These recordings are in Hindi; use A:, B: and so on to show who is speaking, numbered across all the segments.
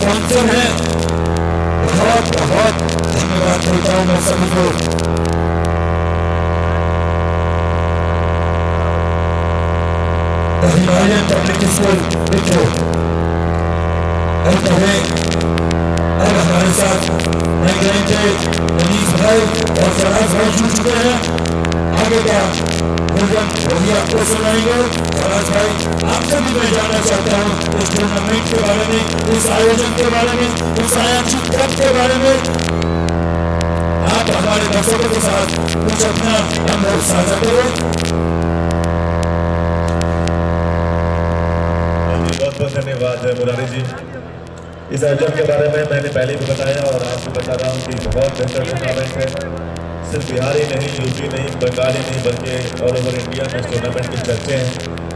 A: स्पॉन्सर है, बहुत बहुत धन्यवाद देता हूं मैं सभी को। हिमालयन पब्लिक स्कूल देखो अब हमारे साथ मैं कहेंगे मनीष भाई और फराज भाई जुड़ चुके हैं। आगे का भोजन वही आपको सुनाएंगे। फराज भाई आपसे भी मैं जानना चाहता हूँ इस टूर्नामेंट के बारे में, इस आयोजन के बारे में, इस आयोजित कप के बारे में आप हमारे दर्शकों के साथ कुछ अपना अनुभव साझा करो।
B: बहुत बहुत धन्यवाद मुरारी जी। इस आयोजन के बारे में मैंने पहले भी बताया और आपको बता रहा हूँ कि बहुत बेहतर टूर्नामेंट है। सिर्फ बिहार ही नहीं, यूपी नहीं, बंगाल ही नहीं, बल्कि ऑल ओवर इंडिया में इस टूर्नामेंट की चर्चे हैं।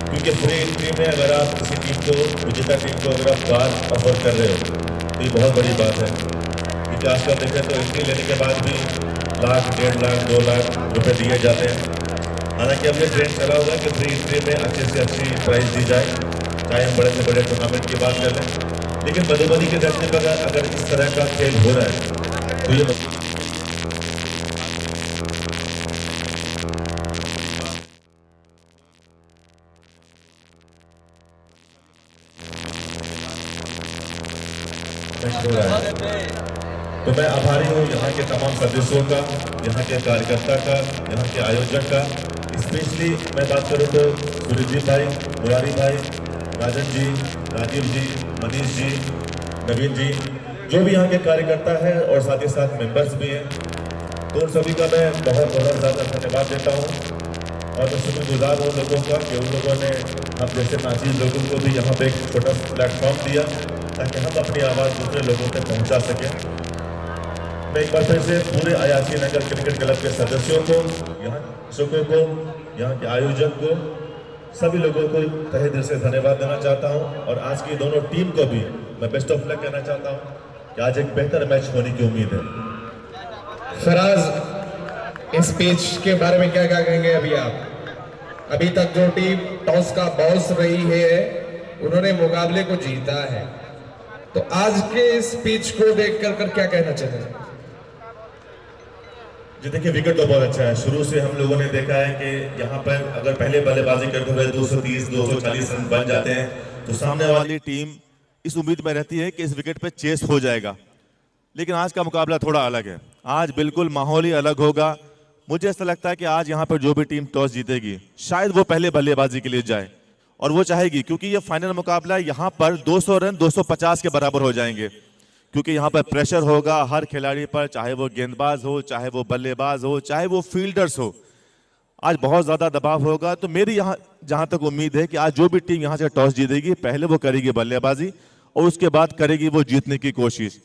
B: क्योंकि फ्री एंट्री में अगर आप किसी टीम को, विजेता टीम को अगर आप कार ऑफर कर रहे हो तो ये बहुत बड़ी बात है। क्योंकि आजकल देखें तो एंट्री लेने के बाद भी लाख, 1.5 लाख, 2 लाख रुपये दिए जाते हैं। हालांकि अब ये ट्रेंड चला होगा कि फ्री एंट्री में अच्छे से अच्छी प्राइस दी जाए, चाहे हम बड़े से बड़े टूर्नामेंट की बात कर लें। लेकिन मधुबनी के धरती पर अगर इस तरह का खेल हो रहा है तो ये तो मैं आभारी हूँ यहाँ के तमाम सदस्यों का, यहाँ के कार्यकर्ता का, यहाँ के आयोजक का। स्पेशली मैं बात करूँ तो सुरजीत भाई, मुरारी भाई, राजन जी, राजीव जी, मनीष जी, नवीन जी, जो भी यहाँ के कार्यकर्ता हैं और साथ ही साथ मेंबर्स भी हैं, तो उन सभी का मैं बहुत ज़्यादा धन्यवाद देता हूँ। और मैं शुक्रगुजार हूँ लोगों का कि उन लोगों ने हम जैसे नाचीज लोगों को भी यहाँ पे एक छोटा प्लेटफॉर्म दिया ताकि हम अपनी आवाज़ दूसरे लोगों तक पहुँचा सकें। मैं एक बार फिर से पूरे अयाची नगर क्रिकेट क्लब के सदस्यों को, यहाँ दर्शकों को, यहाँ के आयोजक को, सभी लोगों को तहे दिल से धन्यवाद देना चाहता हूं। और आज की दोनों टीम को भी मैं बेस्ट ऑफ लक कहना चाहता हूं कि आज एक बेहतर मैच होने की उम्मीद है।
C: फराज, इस पिच के बारे में क्या कहेंगे अभी आप? अभी तक जो टीम टॉस का बॉस रही है उन्होंने मुकाबले को जीता है, तो आज के इस पिच को देखकर क्या कहना चाहेंगे?
B: जी देखिए, विकेट तो बहुत अच्छा है। शुरू से हम लोगों ने देखा है कि यहाँ पर अगर पहले बल्लेबाजी करते हुए 230, 240 रन बन जाते हैं तो सामने वाली टीम इस उम्मीद में रहती है कि इस विकेट पे चेस हो जाएगा। लेकिन आज का मुकाबला थोड़ा अलग है। आज बिल्कुल माहौल ही अलग होगा। मुझे ऐसा लगता है कि आज यहाँ पर जो भी टीम टॉस जीतेगी शायद वो पहले बल्लेबाजी के लिए जाए, और वो चाहेगी क्योंकि ये फाइनल मुकाबला यहाँ पर 200 रन 250 के बराबर हो जाएंगे। क्योंकि यहाँ पर प्रेशर होगा हर खिलाड़ी पर, चाहे वो गेंदबाज हो, चाहे वो बल्लेबाज हो, चाहे वो फील्डर्स हो। आज बहुत ज़्यादा दबाव होगा। तो मेरी यहाँ जहाँ तक उम्मीद है कि आज जो भी टीम यहाँ से टॉस जीतेगी पहले वो करेगी बल्लेबाजी और उसके बाद करेगी वो जीतने की कोशिश।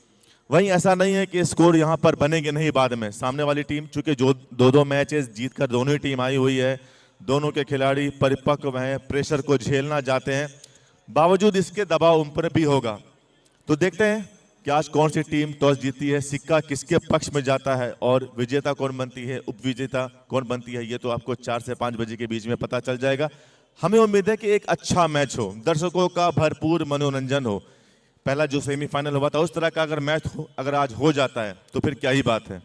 B: वहीं ऐसा नहीं है कि स्कोर यहाँ पर बनेंगे नहीं बाद में। सामने वाली टीम चूँकि जो 2-2 मैचेस जीत कर दोनों ही टीम आई हुई है, दोनों के खिलाड़ी परिपक्व हैं, प्रेशर को झेलना चाहते हैं, बावजूद इसके दबाव उन पर भी होगा। तो देखते हैं कि आज कौन सी टीम टॉस जीती है, सिक्का किसके पक्ष में जाता है और विजेता कौन बनती है, उपविजेता कौन बनती है। ये तो आपको 4 से 5 बजे के बीच में पता चल जाएगा। हमें उम्मीद है कि एक अच्छा मैच हो, दर्शकों का भरपूर मनोरंजन हो। पहला जो सेमीफाइनल हुआ था उस तरह का अगर मैच अगर आज हो जाता है तो फिर क्या ही बात है।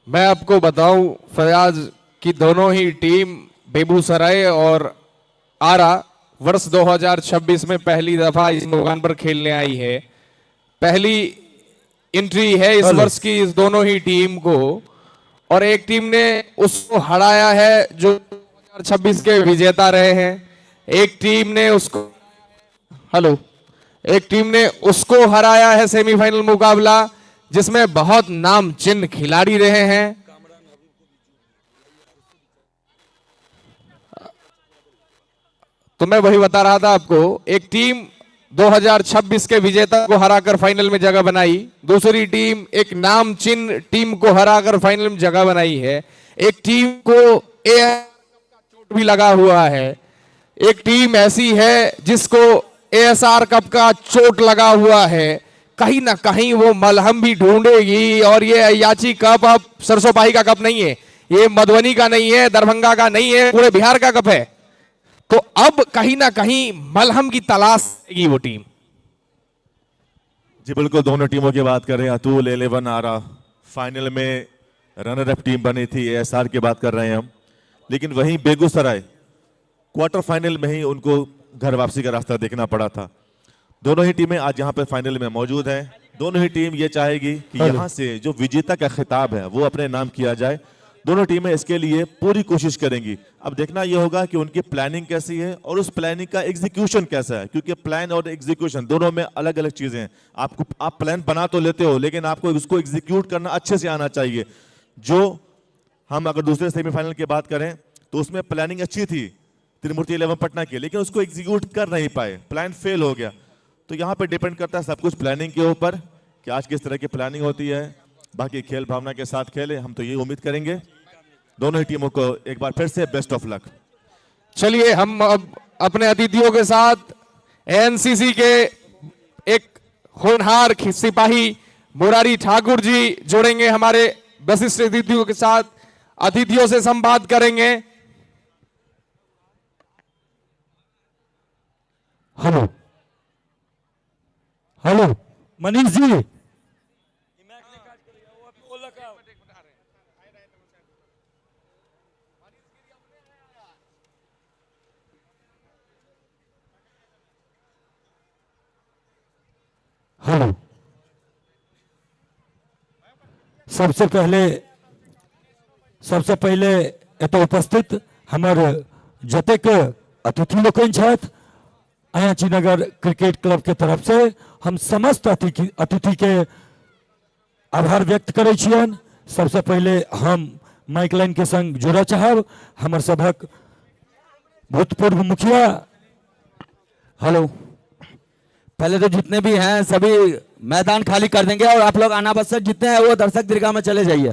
C: मैं आपको बताऊं फयाज कि दोनों ही टीम बेगूसराय और आरा वर्ष 2026 में पहली दफा इस मैदान पर खेलने आई है। पहली एंट्री है इस वर्ष की इस दोनों ही टीम को, और एक टीम ने उसको हराया है जो 2026 के विजेता रहे हैं। एक टीम ने उसको हराया है सेमीफाइनल मुकाबला जिसमें बहुत नामचीन खिलाड़ी रहे हैं। तो मैं वही बता रहा था आपको, एक टीम 2026 के विजेता को हराकर फाइनल में जगह बनाई, दूसरी टीम एक नामचीन टीम को हराकर फाइनल में जगह बनाई है। एक टीम को चोट भी लगा हुआ है, एक टीम ऐसी है जिसको एएसआर कप का चोट लगा हुआ है। कहीं ना कहीं वो मलहम भी ढूंढेगी, और ये अयाची कप अब सरसोपाही का कप नहीं है, ये मधुबनी का नहीं है, दरभंगा का नहीं है, पूरे बिहार का कप है। तो अब कहीं ना कहीं मलहम की तलाश की वो टीम।
B: जी बिल्कुल, दोनों टीमों की बात कर रहे हैं। अतुल 11 आरा फाइनल में रनर अप टीम बनी थी, एएसआर की बात कर रहे हैं हम। लेकिन वहीं बेगूसराय क्वार्टर फाइनल में ही उनको घर वापसी का रास्ता देखना पड़ा था। दोनों ही टीमें आज यहाँ पे फाइनल में मौजूद हैं। दोनों ही टीम ये चाहेगी कि यहाँ से जो विजेता का खिताब है वो अपने नाम किया जाए। दोनों टीमें इसके लिए पूरी कोशिश करेंगी। अब देखना यह होगा कि उनकी प्लानिंग कैसी है और उस प्लानिंग का एग्जीक्यूशन कैसा है, क्योंकि प्लान और एग्जीक्यूशन दोनों में अलग अलग चीजें हैं। आप प्लान बना तो लेते हो, लेकिन आपको उसको एग्जीक्यूट करना अच्छे से आना चाहिए। जो हम अगर दूसरे सेमीफाइनल की बात करें तो उसमें प्लानिंग अच्छी थी त्रिमूर्ति 11 पटना की, लेकिन उसको एग्जीक्यूट कर नहीं पाए, प्लान फेल हो गया। तो यहाँ पे डिपेंड करता है सब कुछ प्लानिंग के ऊपर कि आज किस तरह की प्लानिंग होती है। बाकी खेल भावना के साथ खेले, हम तो ये उम्मीद करेंगे। दोनों ही टीमों को एक बार फिर से बेस्ट ऑफ लक।
C: चलिए हम अब अपने अतिथियों के साथ एनसीसी के एक होनहार सिपाही मुरारी ठाकुर जी जोड़ेंगे हमारे वरिष्ठ अतिथियों के साथ, अतिथियों से संवाद करेंगे।
A: Hello hello Manish ji, hello. सबसे पहले एतऽ उपस्थित हमर जतेक अतिथि लोकनि छथि अयाची नगर क्रिकेट क्लब के तरफ से हम समस्त अतिथि के आभार व्यक्त करै छियनि। सबसे पहले हम माइक लाइन के संग जोड़ऽ चाहब हमर सभक भूतपूर्व मुखिया।
D: हेलो, पहले तो जितने भी हैं सभी मैदान खाली कर देंगे और आप लोग अनावश्यक जितने हैं वो दर्शक दीर्घा में चले जाइए,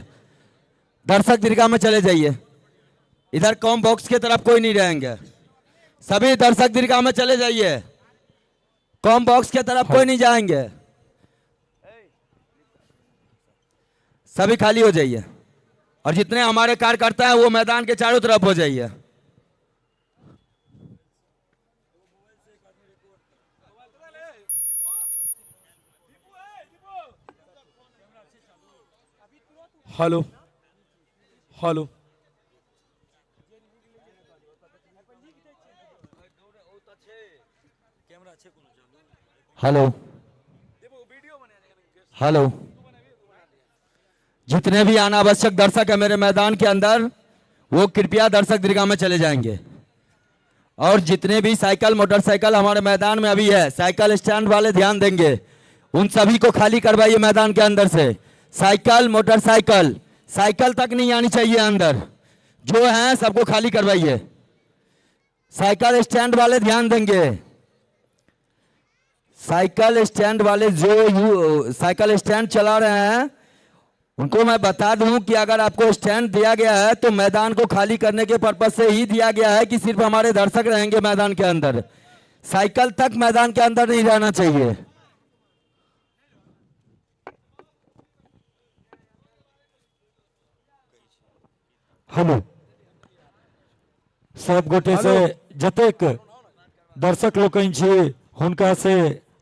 D: दर्शक दीर्घा में चले जाइए। इधर कॉम बॉक्स की तरफ कोई नहीं रहेंगे, सभी दर्शक दीर्घा में चले जाइए, कॉम बॉक्स की तरफ कोई नहीं जाएंगे, सभी खाली हो जाइए। और जितने हमारे कार्यकर्ता हैं वो मैदान के चारों तरफ हो जाइए।
E: हेलो हेलो,
D: हेलो हेलो, जितने भी अनावश्यक दर्शक है मेरे मैदान के अंदर वो कृपया दर्शक दीर्घा में चले जाएंगे। और जितने भी साइकिल मोटरसाइकिल हमारे मैदान में अभी है, साइकिल स्टैंड वाले ध्यान देंगे, उन सभी को खाली करवाइए मैदान के अंदर से। साइकिल मोटरसाइकिल साइकिल तक नहीं आनी चाहिए अंदर, जो हैं सबको खाली करवाइए। साइकिल स्टैंड वाले ध्यान देंगे, साइकिल स्टैंड वाले जो साइकिल स्टैंड चला रहे हैं उनको मैं बता दूं कि अगर आपको स्टैंड दिया गया है तो मैदान को खाली करने के पर्पज से ही दिया गया है कि सिर्फ हमारे दर्शक रहेंगे मैदान के अंदर, साइकिल तक मैदान के अंदर नहीं रहना चाहिए।
A: हेलो, सब गोटे से जतेक दर्शक लोकनि छी हुनका से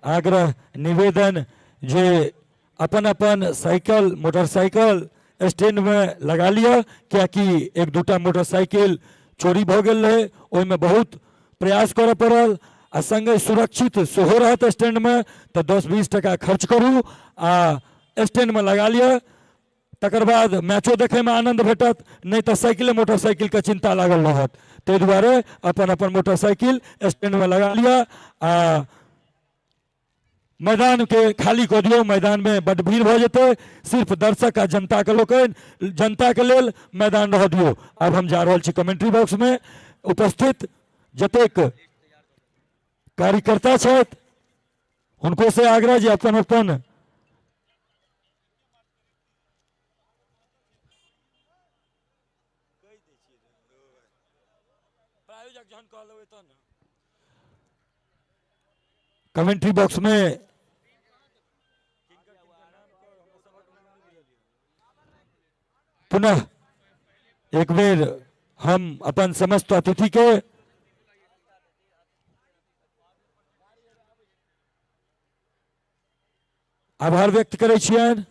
A: आग्रह निवेदन जे अपन अपन साइकिल मोटरसाइकिल स्टैंड में लगा लिया, कियाकि एक दूटा मोटरसाइकिल चोरी भ गेल रहे, ओहिमे बहुत प्रयास करऽ पड़ल आ संगे सुरक्षित सेहो रहत स्टैंड में तो 10-20 टका खर्च करू आ स्टैंड में लगा लिया, तकर बाद मैचो देखे में आनंद भेटत, नहीं तो साइकिल मोटरसाइकिल के चिंता लागल रहत। ताहि दुआरे अपन अपन मोटरसाइकिल स्टैंड में लगा लिया आ मैदान के खाली कर दियो। मैदान में बड़ भीड़ भ जेतै, सिर्फ दर्शक आ जनता के लोकनि जनता के लेल मैदान रह दियो। अब हम जा रहल छी कमेंट्री बॉक्स में उपस्थित जतेक कार्यकर्ता छथि हुनको से आग्रह जे अपन अपन कमेंट्री बॉक्स में पुनः एक बेर हम अपन समस्त अतिथि के आभार व्यक्त करै छियनि।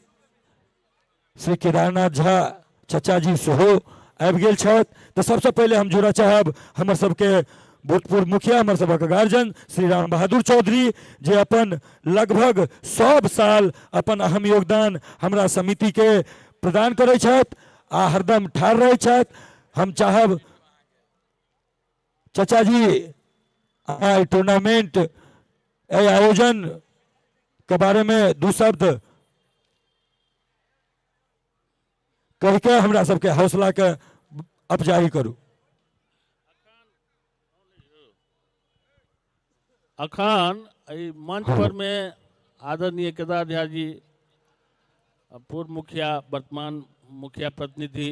A: श्री केदारनाथ झा चचा जी सेहो आबि गेल छथि। तऽ सबसे पहले हम जोड़ा चाहब हमर सबके भूतपूर्व मुखिया हमर सबक गार्जियन श्री राम बहादुर चौधरी, जे अपन लगभग 100 साल अपन अहम योगदान हमरा समिति के प्रदान करै छथि आ हरदम ठाढ़ रहै छथि। हम चाहब चचा जी आई टूर्नामेंट आयोजन के बारे में 2 शब्द कह के हमरा सबके हौसला के अफजाई करू।
F: अखन एहि मंच पर में आदरणीय केदार झा जी, पूर्व मुखिया वर्तमान मुखिया प्रतिनिधि,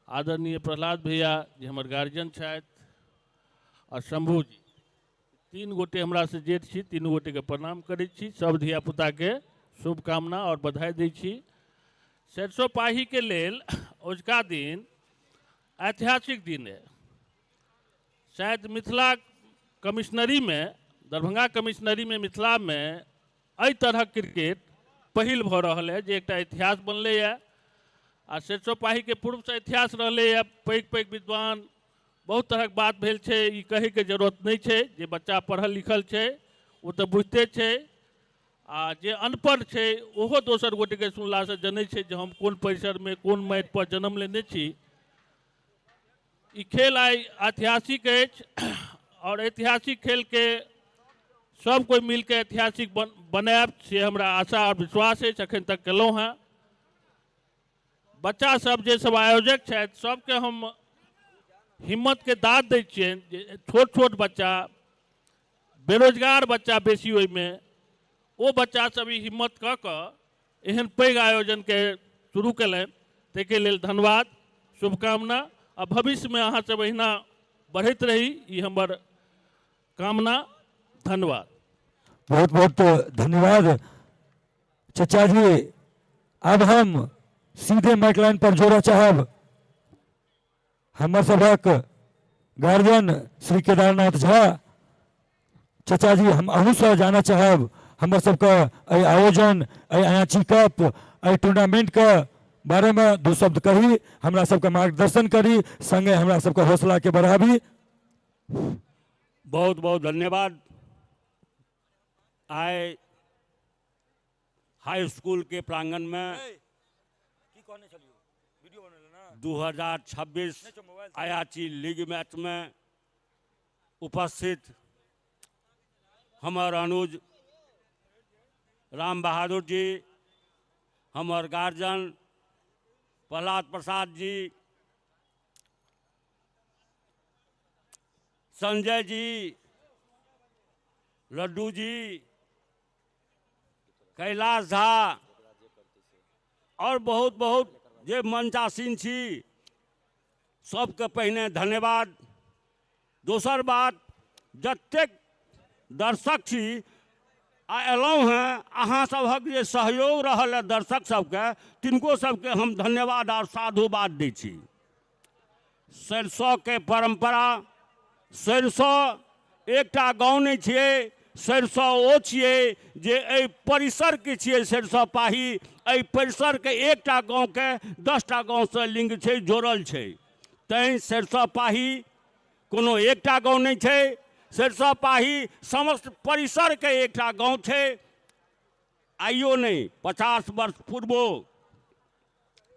F: आदरणीय प्रहलाद भैया जी हमर गार्जियन छथि, और शंभू जी, 3 गोटे हमरा से जेठ छी, 3 गोटे के प्रणाम करै छी। सब धिया पुता के शुभकामना और बधाई दै छी। सरिसो पाही के लेल ओजका दिन ऐतिहासिक दिन है। शायद मिथिला कमिश्नरी में, दरभंगा कमिश्नरी में, मिथिला में एहि तरह क्रिकेट पहिल भऽ रहल है, जे एकटा इतिहास बनलै है। आ सरिसो पाही के पूर्व से इतिहास रहलै है। पैघ पैघ विद्वान बहुत तरहक बात भेल छै, ई कहै के जरूरत नहीं छै। जे बच्चा पढ़ल लिखल छै ओ तऽ बुझते छै, आ जे अनपढ़ छै ओहो दोसर गोटे के सुनला से जनै छै जे हम कोन परिसर में कोन माटि पर जन्म लेने छी। ई खेल आई ऐतिहासिक अछि, और ऐतिहासिक खेल के सब कोई मिल के ऐतिहासिक बनायब से हमरा आशा और विश्वास है। अखन तक केलहुँ हैं। बच्चा सब जे सब आयोजक छथि सबके हम हिम्मत के दाद दै छियनि, जे छोट छोट बच्चा, बेरोजगार बच्चा बेसी ओहिमे, ओ बच्चा सब ई हिम्मत कऽ कऽ एहन पैघ आयोजन के शुरू कयलनि। ताहिके लेल धन्यवाद, शुभकामना, आ भविष्य में अहाँ सब अहिना बढ़ैत रही, ई हमर कामना। धन्यवाद।
A: बहुत बहुत धन्यवाद चचा जी। अब हम सीधे माइक लाइन पर जोड़ा चाहब हमर सबक गार्जियन श्री केदारनाथ झा। चचा जी, हम अहू से जाना चाहब हमर सबके एहि आयोजन, एहि अयाची कप, एहि टूर्नामेंट के बारे में 2 शब्द कही, हमरा सबके मार्गदर्शन करी, संगे हमरा सबके हौसला के बढ़ाबी।
G: बहुत बहुत धन्यवाद। आइ हाई स्कूल के प्रांगण में 2026 अयाची लीग मैच में उपस्थित हमर अनुज राम बहादुर जी, हमर गार्जियन प्रहलाद प्रसाद जी, संजय जी, लड्डू जी, कैलाश झा, और बहुत बहुत जे मंचासीन छी, सबके पहिने धन्यवाद। दोसर बात, जतेक दर्शक छी आ एलहुँ हैं, अहाँ सभक जे सहयोग रहल है दर्शक सबके, तिनको सबके हम धन्यवाद और साधुवाद दै छी। सरिसो के परंपरा, सरिसो एकटा गाँव नहीं छियै, सरिसो ओ छियै जे एहि परिसर के छियै। सरिसो पाही एहि परिसर के एकटा गाँव के 10टा गाँव से लिंक छै, जोड़ल छै। तैं सरिसो पाही कोनो एकटा गाँव नहीं छै, सरिसो पाही समस्त परिसर के एकटा गाँव छै। आइयो नहीं, 50 वर्ष पूर्वो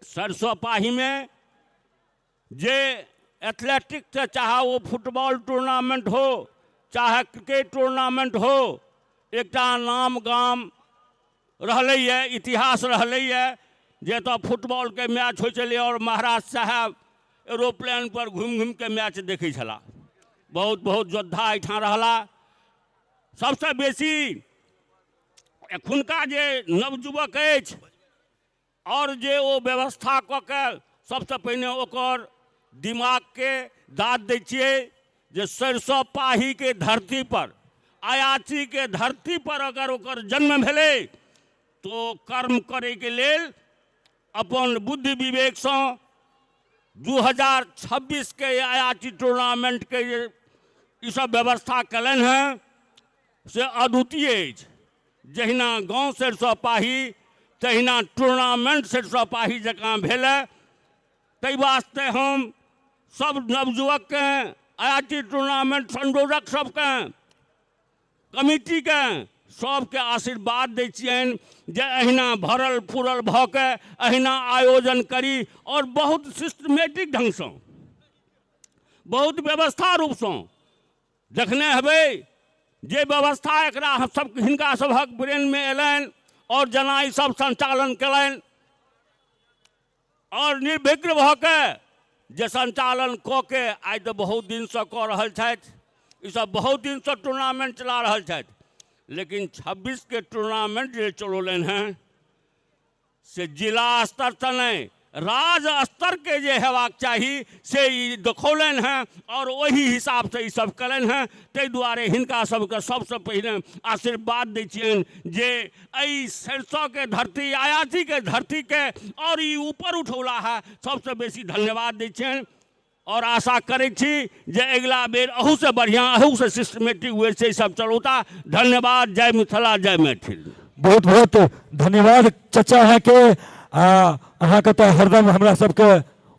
G: सरिसो पाही में जे एथलेटिक्स से, चाहे वो फुटबॉल टूर्नामेंट हो, चाहे क्रिकेट टूर्नामेंट हो, एकटा नाम गाम रहलै है, इतिहास रहलै है। जे तो फुटबॉल के मैच हो चले और महाराज साहब एरोप्लेन पर घूम घूम के मैच देखै छला। बहुत बहुत योद्धा एहिठाम रहला। सबसे बेसी एखुनका जे नवयुवक अछि, और जे ओ व्यवस्था कऽ के सबसे पहिने ओकर दिमाग के दाद दै छियै, जे सरिसो पाही के धरती पर, अयाची के धरती पर अगर ओकर जन्म भेलै, तो कर्म करे के लेल अपन बुद्धि विवेक से 2026 के अयाची टूर्नामेंट के ई सब व्यवस्था कलन है, से अद्वितीय अछि। जहिना गाँव सरिसो पाही तहिना टूर्नामेंट सरिसो पाही जकाँ भेलै। ताहि वास्ते हम सब नवयुवकके IIT टूर्नामेंट संयोजक सबके कमिटीके सबके आशीर्वाद दै छियनि जे अहिना भरल पूरल भऽ के अहिना आयोजन करी और बहुत सिस्टमेटिक ढंगसँ बहुत व्यवस्था रूपसँ देखने हेबै जे व्यवस्था एकरा सब हिनका सभक ब्रेनमे अयलनि और जेना ई सब संचालन कयलनि और निर्विघ्न भऽ के जे संचालन कऽ के आइ तऽ बहुत दिनसँ कऽ रहल छथि। ई सब बहुत दिनसँ टूर्नामेंट चला रहल छथि, लेकिन 26 के टूर्नामेंट जे चलौलनि हैं से जिला स्तर से नहीं राज स्तर के जे हेबाक चाही से ई देखौलनि हैं और वही हिसाब से ई सब कयलनि हैं। ताहि दुआरे हिनका सबके सबसँ पहिने आशीर्वाद दै छियनि जे एहि सरिसो के धरती IIT के धरती के और ई ऊपर उठौला है, सबसँ बेसी धन्यवाद दै छियनि और आशा करै छी जे अगिला बेर अहू से बढ़िया अहू से सिस्टमेटिक वे से सब चलौता। धन्यवाद। जय मिथिला जय मैथिल।
A: बहुत बहुत धन्यवाद चचा है के अहाँ के तो हरदम हमरा सबके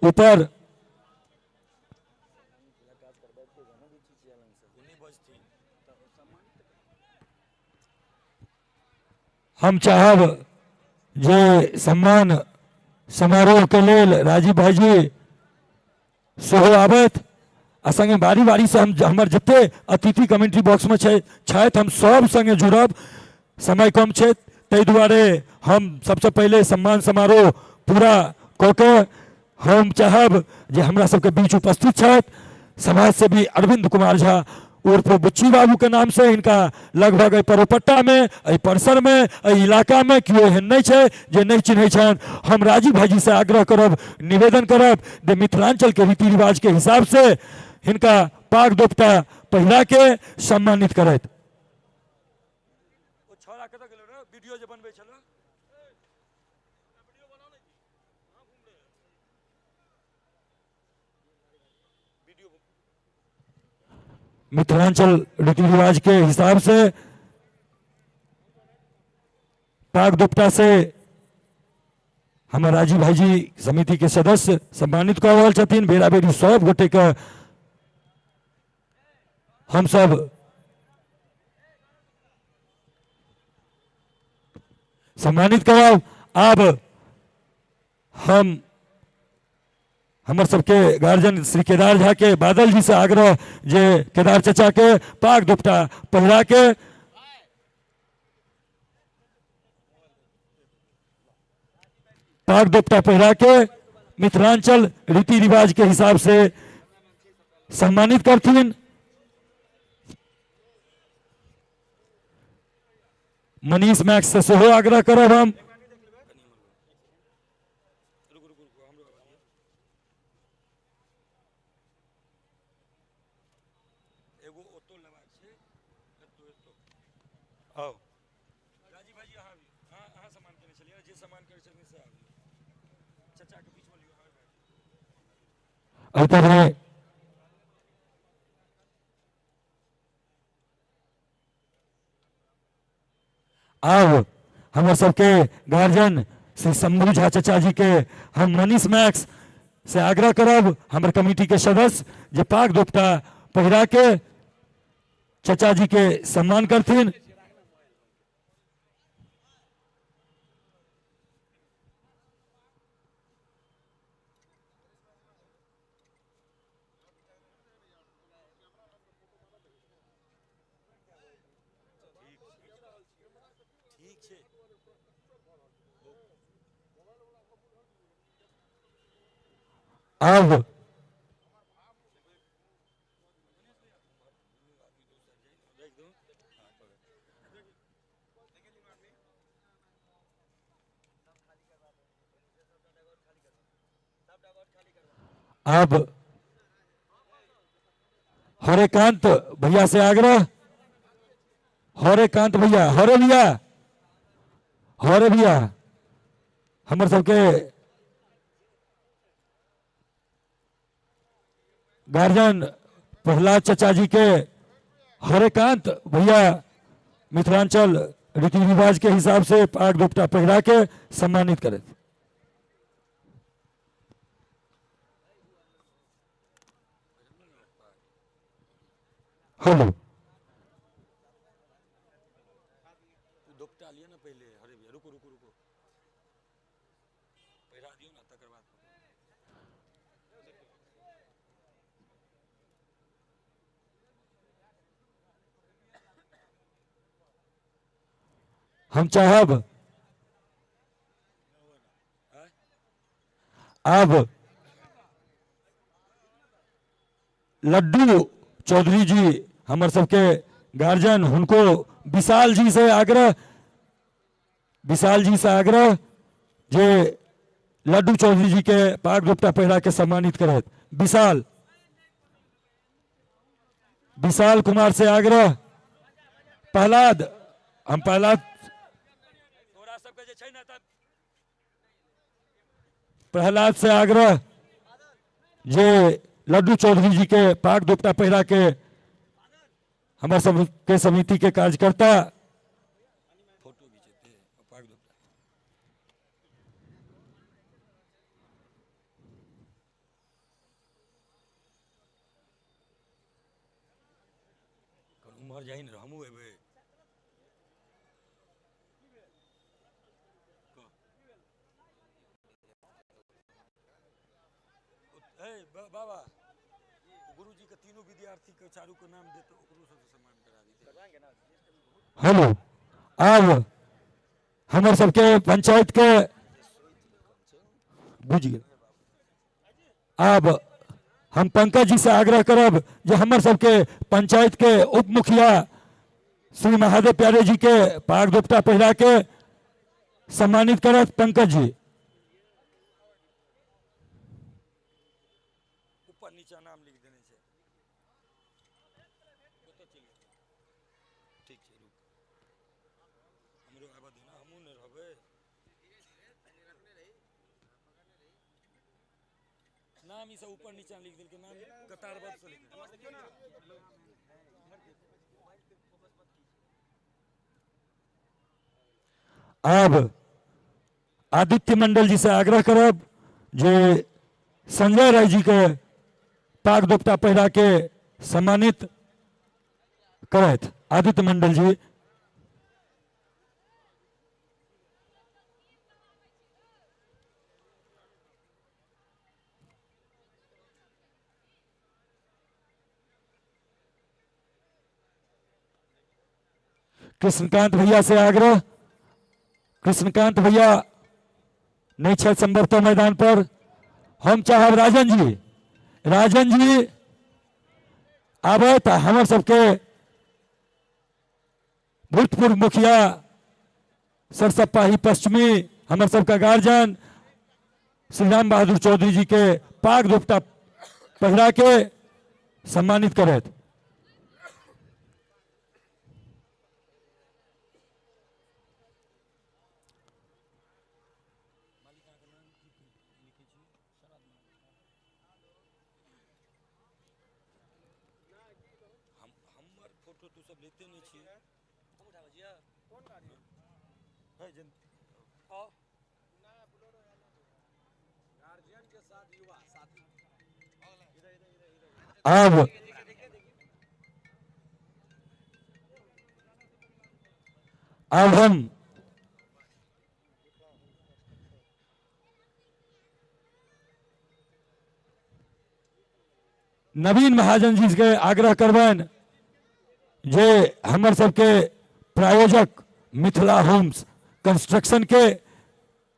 A: ऊपर हम चाहब जे सम्मान समारोह के लेल राजीव भाईजी सेहो आबत आ संगे बारी बारी से हम हमर जते अतिथि कमेंट्री बॉक्स में छथि हम सब संगे जुड़ब। समय कम छै ताहि दुआरे हम सबसे पहले सम्मान समारोह पूरा कऽ के हम चाहब जे हमरा सबके बीच उपस्थित छथि समाज सेवी अरविंद कुमार झा उर्फ बुच्ची बाबू के नाम से हिनका लगभग परोपट्टा में परिसर में इलाका में केओ एहन नहीं छै जे नहीं चिन्है छन। हम राजीव भाईजी से आग्रह करब निवेदन करब जे मिथिलांचल के रीति रिवाज के हिसाब से हिनका पाग दोपटा पहिरा के सम्मानित करत। मिथिलांचल रीति रिवाज के हिसाब से पाग दुपट्टा से हमारे राजीव भाईजी समिति के सदस्य सम्मानित कर रहल छथिन। बेरा बेरी सब गोटे के हम सब सम्मानित कराब। अब हम हमर सबके गार्जियन श्री केदार झा के बादल जी से आग्रह जे केदार चचा के पाग दुपट्टा पहिरा के पाग दुपट्टा पहिरा के मिथिलांचल रीति रिवाज के हिसाब से सम्मानित करथिन। मनीष मैक्स से सेहो आग्रह करब हम। अब हमारे सबके गार्जियन श्री शंभू झा चचा जी के हम मनीष मैक्स से आग्रह करब हमारे कमेटी के सदस्य जे पाग दोपट्टा पहिरा के चचा जी के सम्मान करथिन। अब हरेकांत भैया से आग्रह। हरेकांत भैया हरे भैया हमारे सबके गार्जियन प्रहलाद चचा जी के हरेकांत भैया मिथिलांचल रीति रिवाज के हिसाब से पाग दुपट्टा पहरा के सम्मानित करें। हेलो हम चाहब अब लड्डू चौधरी जी हमारे सबके गार्जियन उनको विशाल जी से आग्रह जे लड्डू चौधरी जी के पाग दुपट्टा पहरा के सम्मानित करे। विशाल कुमार से आग्रह, प्रहलाद से आग्रह जे लड्डू चौधरी जी के पाग दुपट्टा पहरा के हमारे सब के समिति के कार्यकर्ता बाबा गुरुजी के तीनों विद्यार्थी के चारू को नाम देते ओकरो सबसे सम्मान करा दीजिए। हेलो अब हमारे सबके पंचायत के बुझिए अब हम पंकज जी से आग्रह करब जो हमारे सबके पंचायत के उप मुखिया श्री महादेव प्यारे जी के पाग दुपट्टा पहरा के सम्मानित करत। पंकज जी ऊपर नीचे नाम लिख देने से ठीक है रुक हमरो आबा देना हमहु न रहबे नाम ई सब ऊपर नीचे लिख देल के नाम कतारबद्ध से लिख अब आदित्य मंडल जी से आग्रह करब जे संजय राय जी के पाग दुपट्टा पहरा के सम्मानित करत। आदित्य मंडल जी कृष्णकांत भैया से आग्रह, कृष्णकांत भैया नहीं छे संभवतः मैदान पर। हम चाहब राजन जी आबे तो हमारे सबके भूतपूर्व मुखिया सरसप्पाही पश्चिमी हमारे सबका गार्जियन श्री राम बहादुर चौधरी जी के पाग दुपट्टा पहरा के सम्मानित करे। अब हम नवीन महाजन जी के आग्रह करबन जे हमर सबके प्रायोजक मिथिला होम्स कंस्ट्रक्शन के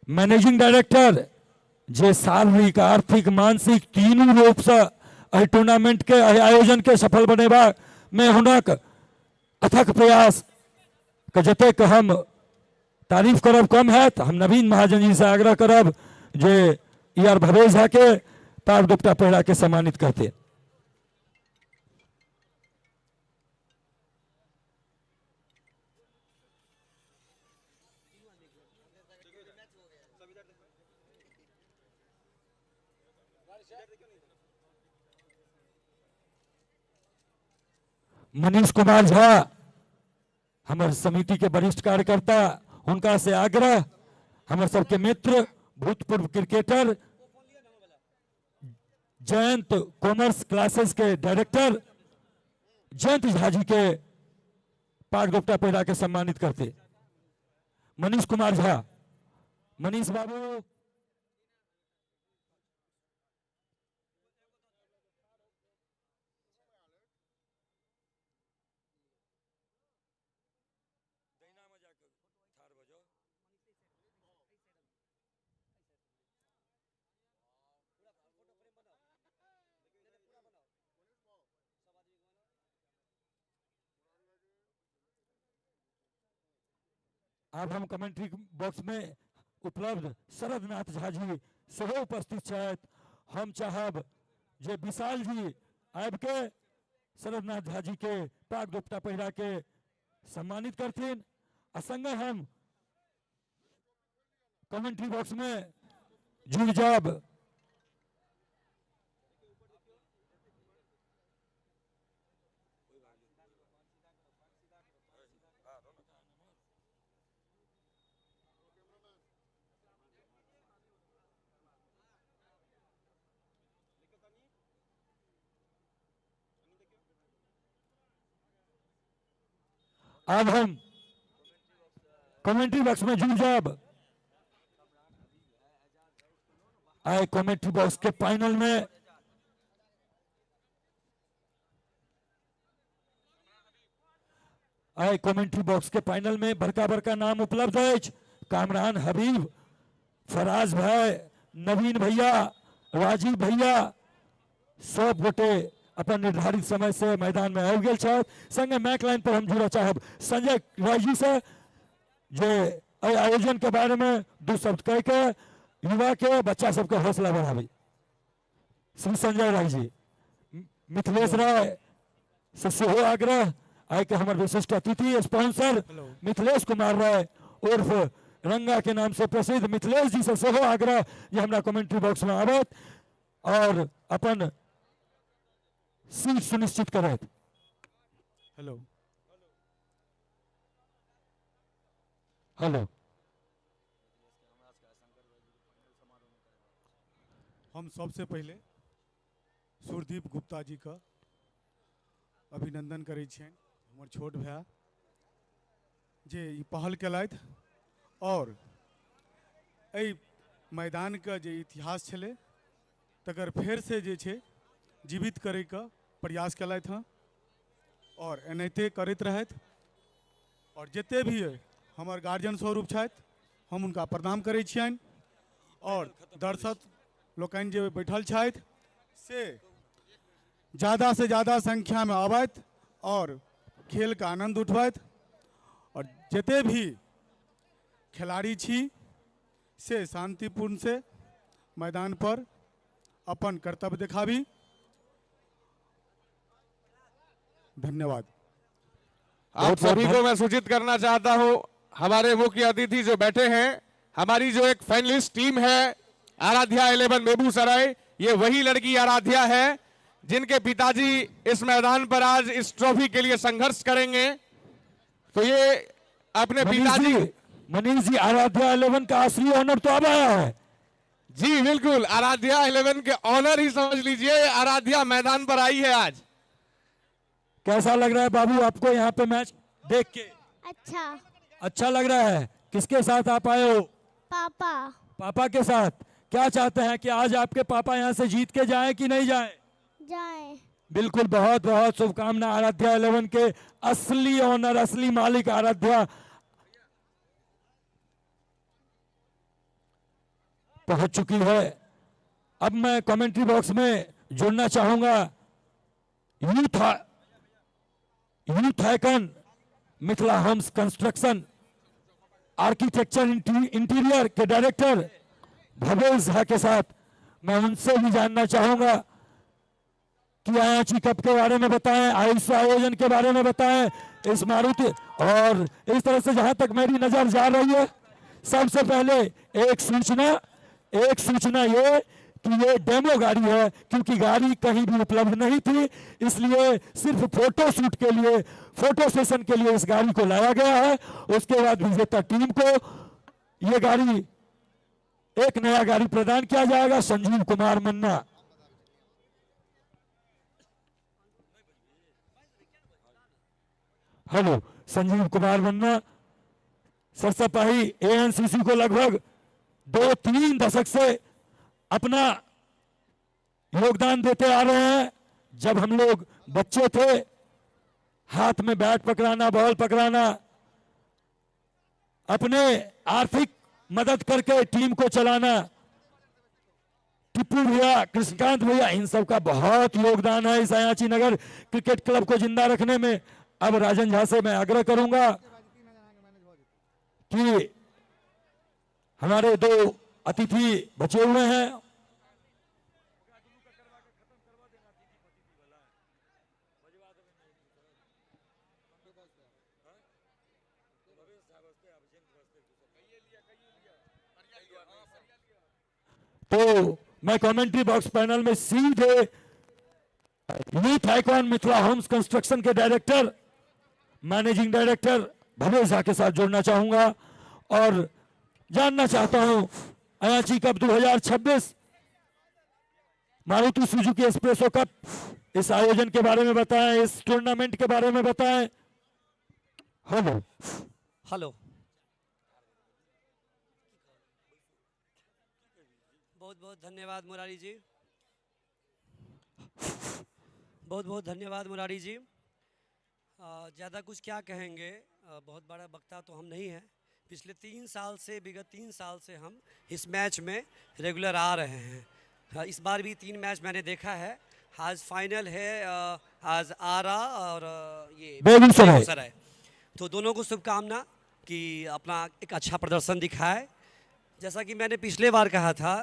A: मैनेजिंग डायरेक्टर जे शारीरिक आर्थिक मानसिक तीनों रूप से टूर्नामेंट के आयोजन के सफल बनेबा में हुनक अथक प्रयास के जतेक हम तारीफ करब कम है। तो हम नवीन महाजन जी से आग्रह करब जे यार भवेश झा के पाग दुपट्टा पहरा के सम्मानित करते। मनीष कुमार झा
E: हमारे समिति के वरिष्ठ कार्यकर्ता, उनका से आग्रह, हमारे सबके मित्र भूतपूर्व क्रिकेटर जयंत कॉमर्स क्लासेस के डायरेक्टर जयंत झा जी के पाठ गुप्ता पहिरा के सम्मानित करते। मनीष कुमार झा, मनीष बाबू। अब हम कमेंट्री बॉक्स में उपलब्ध शरदनाथ झा जी सेहो उपस्थित छथि। हम चाहब जे विशाल जी आबि के शरदनाथ झा जी के पाग दुपट्टा पहिरा के सम्मानित करथिन। आ संगे हम कमेंट्री बॉक्स में जुड़ जाब। अब हम कमेंट्री बॉक्स में जुड़ जाब। आए कमेंट्री बॉक्स के फाइनल में आए कमेंट्री बॉक्स के फाइनल में बड़का बड़का नाम उपलब्ध है। कामरान हबीब, फराज भाई, नवीन भैया, राजीव भैया, सब गोटे अपन निर्धारित समय से मैदान में आबि गेल छथि। संगे मैक लाइन पर हम जुड़े चाहब संजय राय जी से, जे आयोजन के बारे में दू शब्द कह के युवा के बच्चा सबके हौसला बढ़ाबी। श्री संजय राय जी। मिथिलेश राय से सेहो आग्रह। आइ के हमारे विशिष्ट अतिथि स्पॉन्सर मिथिलेश कुमार राय उर्फ रंगा के नाम से प्रसिद्ध मिथिलेश जी से सेहो आग्रह जे हमरा कमेंट्री बॉक्स में आबत और अपन सीट सुनिश्चित करत।
H: Hello
E: hello.
H: हम सबसे पहले सुरदीप गुप्ता जी का अभिनंदन करै छियनि, हमर छोट भाई जे ई पहल केलथि और एहि मैदान के जे इतिहास छलै तकर फेर से जे छै जीवित करे का प्रयास केलथि हँ और एनाहिते करैत रहथि। और जते भी हमर गार्जियन स्वरूप छथि हम उनका प्रणाम करै छियनि और दर्शक लोकनि जे बैठल छथि से ज़्यादा से ज़्यादा संख्या में आबथि और खेल का आनंद उठबथि और जते भी खिलाड़ी छी से शांतिपूर्ण से मैदान पर अपन कर्तव्य दिखाबी। धन्यवाद।
C: आप सभी को मैं सूचित करना चाहता हूं, हमारे मुख्य अतिथि जो बैठे हैं, हमारी जो एक फाइनलिस्ट टीम है आराध्या 11 बेगूसराय, ये वही लड़की आराध्या है जिनके पिताजी इस मैदान पर आज इस ट्रॉफी के लिए संघर्ष करेंगे। तो ये अपने पिताजी
E: मनीष जी, आराध्या 11 का असली ऑनर तो अब आया है।
C: जी बिल्कुल, आराध्या 11 के ऑनर ही समझ लीजिए, आराध्या मैदान पर आई है आज।
E: कैसा लग रहा है बाबू आपको यहाँ पे मैच देख के? अच्छा लग रहा है। किसके साथ आप आए हो?
I: पापा।
E: पापा के साथ। क्या चाहते हैं कि आज आपके पापा यहाँ से जीत के जाएं कि नहीं जाएं?
I: जाएं।
E: बिल्कुल, बहुत बहुत शुभकामना। आराध्या 11 के असली ऑनर, असली मालिक आराध्या पहुंच चुकी है। अब मैं कमेंट्री बॉक्स में जुड़ना चाहूंगा youth icon Mithila homes construction architecture interior के डायरेक्टर भवेश झा के साथ। मैं उनसे भी जानना चाहूंगा कि आयाची कप के बारे में बताएं, आयुष आयोजन के बारे में बताएं, इस मारुति और इस तरह से जहां तक मेरी नजर जा रही है। सबसे पहले एक सूचना ये कि ये डेमो गाड़ी है, क्योंकि गाड़ी कहीं भी उपलब्ध नहीं थी, इसलिए सिर्फ फोटो शूट के लिए, फोटो सेशन के लिए इस गाड़ी को लाया गया है। उसके बाद विजेता टीम को ये गाड़ी, एक नया गाड़ी प्रदान किया जाएगा। संजीव कुमार मन्ना। हेलो, संजीव कुमार मन्ना सरसपाही एएनसीसी को लगभग 2-3 दशक से अपना योगदान देते आ रहे हैं। जब हम लोग बच्चे थे, हाथ में बैट पकड़ाना, बॉल पकड़ाना, अपने आर्थिक मदद करके टीम को चलाना, टिप्पू भैया, कृष्णकांत भैया, इन सब का बहुत योगदान है इस अयाची नगर क्रिकेट क्लब को जिंदा रखने में। अब राजन झा से मैं आग्रह करूंगा कि हमारे 2 अतिथि बचे हुए हैं, तो मैं कमेंट्री बॉक्स पैनल में सीधे youth icon Mithila homes construction के director, managing director Bhavesh Jha के साथ जोड़ना चाहूंगा और जानना चाहता हूं Ayachi cup 2026 Maruti Suzuki espresso cup, इस आयोजन के बारे में बताएं, इस टूर्नामेंट के बारे में बताएं। हेलो
I: हेलो, बहुत बहुत धन्यवाद मुरारी जी, बहुत बहुत धन्यवाद मुरारी जी। ज़्यादा कुछ क्या कहेंगे, बहुत बड़ा वक्ता तो हम नहीं हैं। पिछले 3 साल से, विगत 3 साल से हम इस मैच में रेगुलर आ रहे हैं। इस बार भी 3 मैच मैंने देखा है। आज फाइनल है, आज आरा और ये बेगूसराय। तो दोनों को शुभकामना कि अपना एक अच्छा प्रदर्शन दिखाए। जैसा कि मैंने पिछले बार कहा था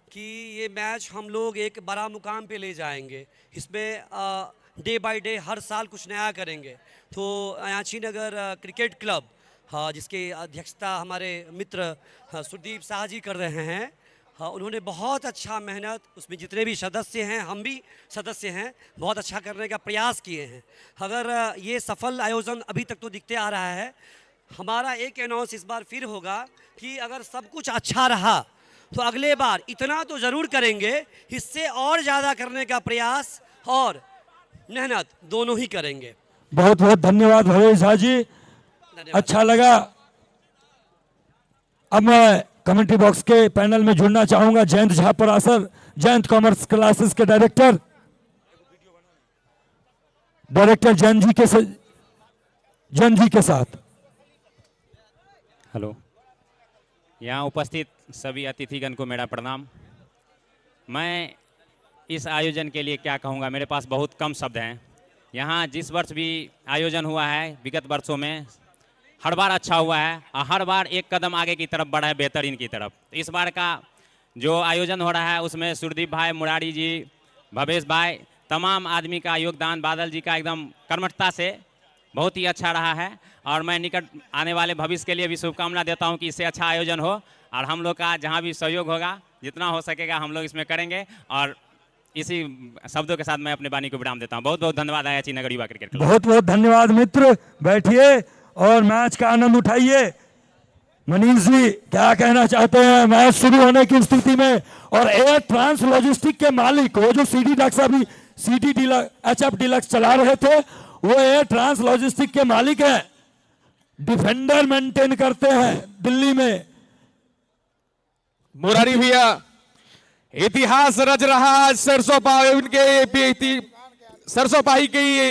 I: कि ये मैच हम लोग एक बड़ा मुकाम पे ले जाएंगे। इसमें डे बाय डे हर साल कुछ नया करेंगे। तो अयाची नगर क्रिकेट क्लब, हाँ, जिसकी अध्यक्षता हमारे मित्र सुरदीप शाह जी कर रहे हैं, हाँ, उन्होंने बहुत अच्छा मेहनत, उसमें जितने भी सदस्य हैं, हम भी सदस्य हैं, बहुत अच्छा करने का प्रयास किए हैं। अगर ये सफल आयोजन अभी तक तो दिखते आ रहा है। हमारा एक अनाउंस इस बार फिर होगा कि अगर सब कुछ अच्छा रहा तो अगले बार इतना तो ज़रूर करेंगे, इससे और ज़्यादा करने का प्रयास और मेहनत दोनों ही करेंगे।
E: बहुत बहुत धन्यवाद भवेश झा जी, अच्छा लगा। अब मैं कमेंट्री बॉक्स के पैनल में जुड़ना चाहूंगा जयंत झा परासर, जयंत कॉमर्स क्लासेस के डायरेक्टर जयंत जी के साथ।
J: हेलो, यहाँ उपस्थित सभी अतिथिगण को मेरा प्रणाम। मैं इस आयोजन के लिए क्या कहूँगा, मेरे पास बहुत कम शब्द हैं। यहाँ जिस वर्ष भी आयोजन हुआ है, विगत वर्षों में हर बार अच्छा हुआ है और हर बार एक कदम आगे की तरफ बढ़ा है, बेहतरीन की तरफ। तो इस बार का जो आयोजन हो रहा है उसमें सुरदीप भाई, मुरारी जी, भवेश भाई, तमाम आदमी का योगदान, बादल जी का एकदम कर्मठता से बहुत ही अच्छा रहा है। और मैं निकट आने वाले भविष्य के लिए भी शुभकामना देता हूं कि इससे अच्छा आयोजन हो और हम लोग का जहां भी सहयोग होगा, जितना हो सकेगा हम लोग इसमें करेंगे। और इसी शब्दों के साथ मैं अपने वाणी को विराम देता हूं। बहुत बहुत धन्यवाद अयाची नगर युवा क्रिकेट क्लब।
E: बहुत बहुत धन्यवाद मित्र, बैठिए और मैच का आनंद उठाइए। मनीष जी क्या कहना चाहते हैं मैच शुरू होने की स्थिति में? और एयर ट्रांस लॉजिस्टिक के मालिक, वो जो सीडी डक्स अभी सीडी HF डीलक्स चला रहे थे, वो एयर ट्रांस लॉजिस्टिक के मालिक हैं, डिफेंडर मेंटेन करते हैं दिल्ली में।
C: मुरारी भैया, इतिहास रच रहा है सरसोपाही के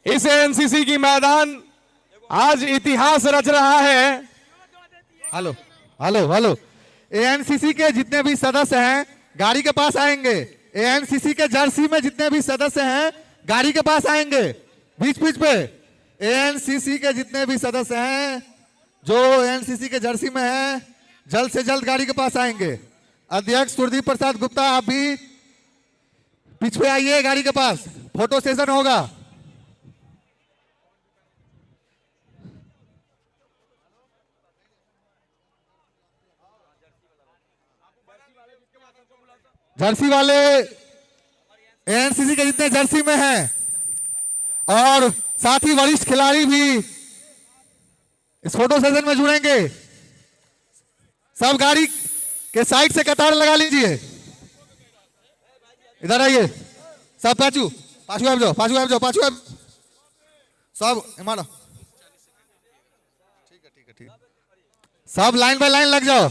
C: इस एनसीसी की मैदान आज इतिहास रच रहा है।
K: हेलो हेलो हेलो, एएनसीसी के जितने भी सदस्य हैं गाड़ी के पास आएंगे। एएनसीसी के जर्सी में जितने भी सदस्य हैं गाड़ी के पास आएंगे, बीच बीच पे। एएनसीसी के जितने भी सदस्य हैं जो एएनसीसी के जर्सी में हैं, जल्द से जल्द गाड़ी के पास आएंगे। अध्यक्ष सुरदीप प्रसाद गुप्ता, आप भी पीछे पे आइए, गाड़ी के पास फोटो सेशन होगा। जर्सी वाले एएनसीसी के जितने जर्सी में हैं और साथ ही वरिष्ठ खिलाड़ी भी इस फोटो सेशन में जुड़ेंगे। सब गाड़ी के साइड से कतार लगा लीजिए। इधर आइए सब। पाछू पाछू आप जाओ, पाछू आप जाओ, पाछू आप सब मारो। ठीक है ठीक है ठीक है, सब लाइन बाय लाइन लग जाओ।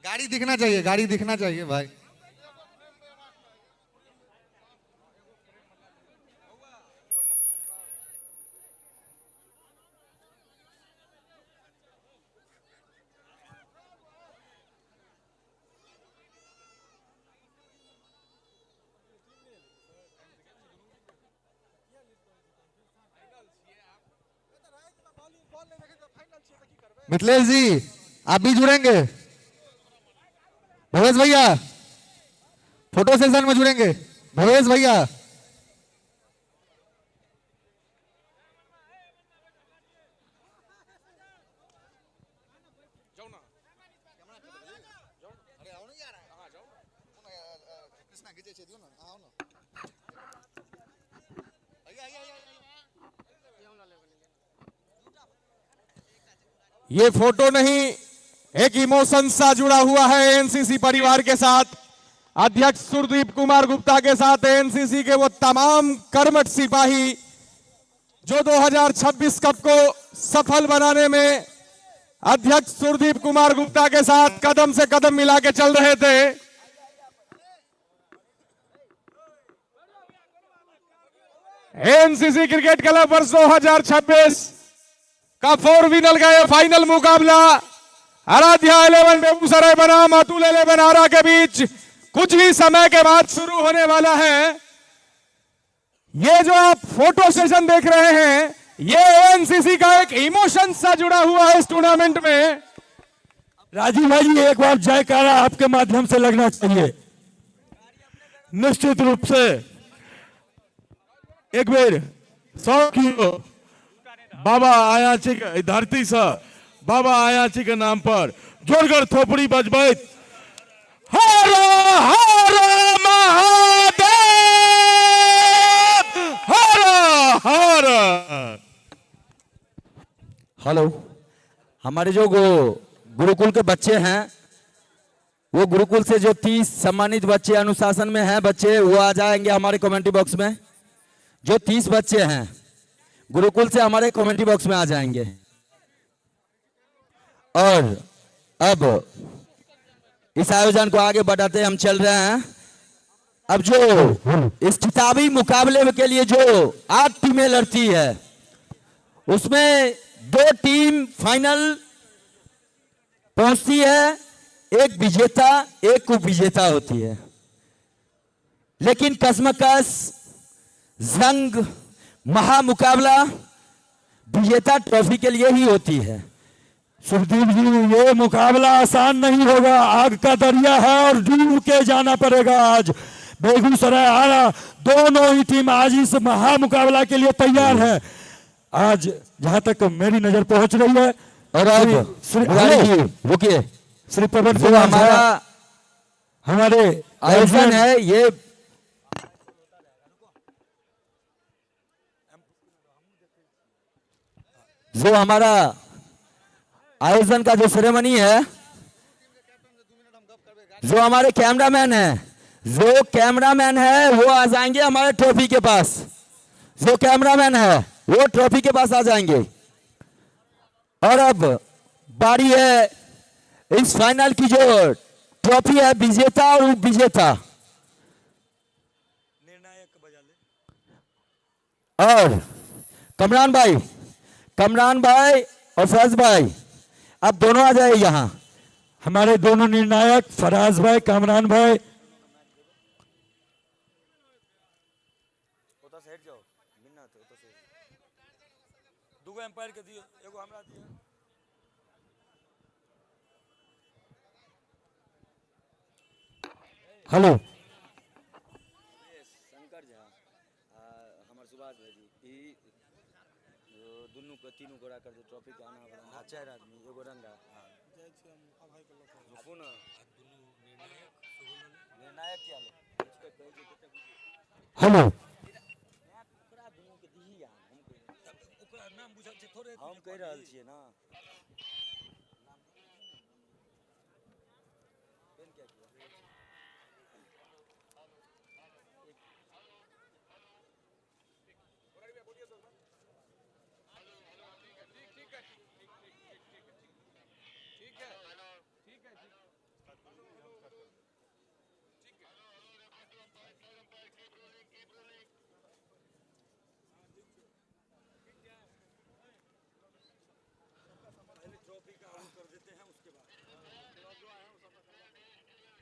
K: गाड़ी दिखना चाहिए, गाड़ी दिखना चाहिए भाई। मिथिलेश जी आप भी जुड़ेंगे? भवेश भैया फोटो सेशन में जुड़ेंगे? भवेश भैया
C: ये फोटो नहीं, एक इमोशन सा जुड़ा हुआ है एनसीसी परिवार के साथ। अध्यक्ष सुरदीप कुमार गुप्ता के साथ एनसीसी के वो तमाम कर्मठ सिपाही जो 2026 कप को सफल बनाने में अध्यक्ष सुरदीप कुमार गुप्ता के साथ कदम से कदम मिला के चल रहे थे। एनसीसी क्रिकेट क्लब वर्ष 2026 का 4 विनर का ये फाइनल मुकाबला आराध्या 11 बेगूसराय बनाम अतुल 11 आरा के बीच कुछ ही समय के बाद शुरू होने वाला है। ये जो आप फोटो सेशन देख रहे हैं, ये एनसीसी का एक इमोशन सा जुड़ा हुआ है इस टूर्नामेंट में।
E: राजीव भाई जी एक बार जयकारा आपके माध्यम से लगना चाहिए।
A: निश्चित रूप से एक बेर 100 किलो बाबा आयाची धरती से बाबा आयाची के नाम पर जोरगर थोपड़ी बजबैत हर हर महादेव, हर हर।
D: हेलो, हमारे जो गुरुकुल के बच्चे हैं, वो गुरुकुल से जो 30 सम्मानित बच्चे अनुशासन में हैं बच्चे, वो आ जाएंगे हमारे कमेंट्री बॉक्स में। जो 30 बच्चे हैं गुरुकुल से हमारे कमेंट्री बॉक्स में आ जाएंगे। और अब इस आयोजन को आगे बढ़ाते हम चल रहे हैं। अब जो इस खिताबी मुकाबले के लिए जो 8 टीमें लड़ती है, उसमें 2 टीम फाइनल पहुंचती है। एक विजेता एक उप विजेता होती है। लेकिन कसमकस जंग महामुकाबला विजेता ट्रॉफी के लिए ही होती है।
E: सुखदीप जी ये मुकाबला आसान नहीं होगा, आग का दरिया है और डूब के जाना पड़ेगा। आज बेगूसराय आरा दोनों ही टीम आज इस महामुकाबला के लिए तैयार है। आज जहां तक मेरी नजर पहुंच रही है,
D: और अब रुकिए,
E: श्री पवन
D: जो हमारे आयोजन है, ये जो हमारा आयोजन का जो सेरेमनी है, जो हमारे कैमरामैन है वो आ जाएंगे हमारे ट्रॉफी के पास। जो कैमरामैन है वो ट्रॉफी के पास आ जाएंगे। और अब बारी है इस फाइनल की, जो ट्रॉफी है विजेता और उप विजेता। और कमरान भाई और फराज भाई, अब दोनों आ जाए यहाँ।
E: हमारे दोनों निर्णायक फराज भाई, कामरान भाई। हेलो
D: शंकर झा हमार सुभाष भाई जी दुनू को तीनू गोरा कर दे ट्रॉफी के आना वाला 4 आदमी एगो रंगा सुनो निर्णायक क्या लो
E: हेलो
D: हम कह रहल छियै ना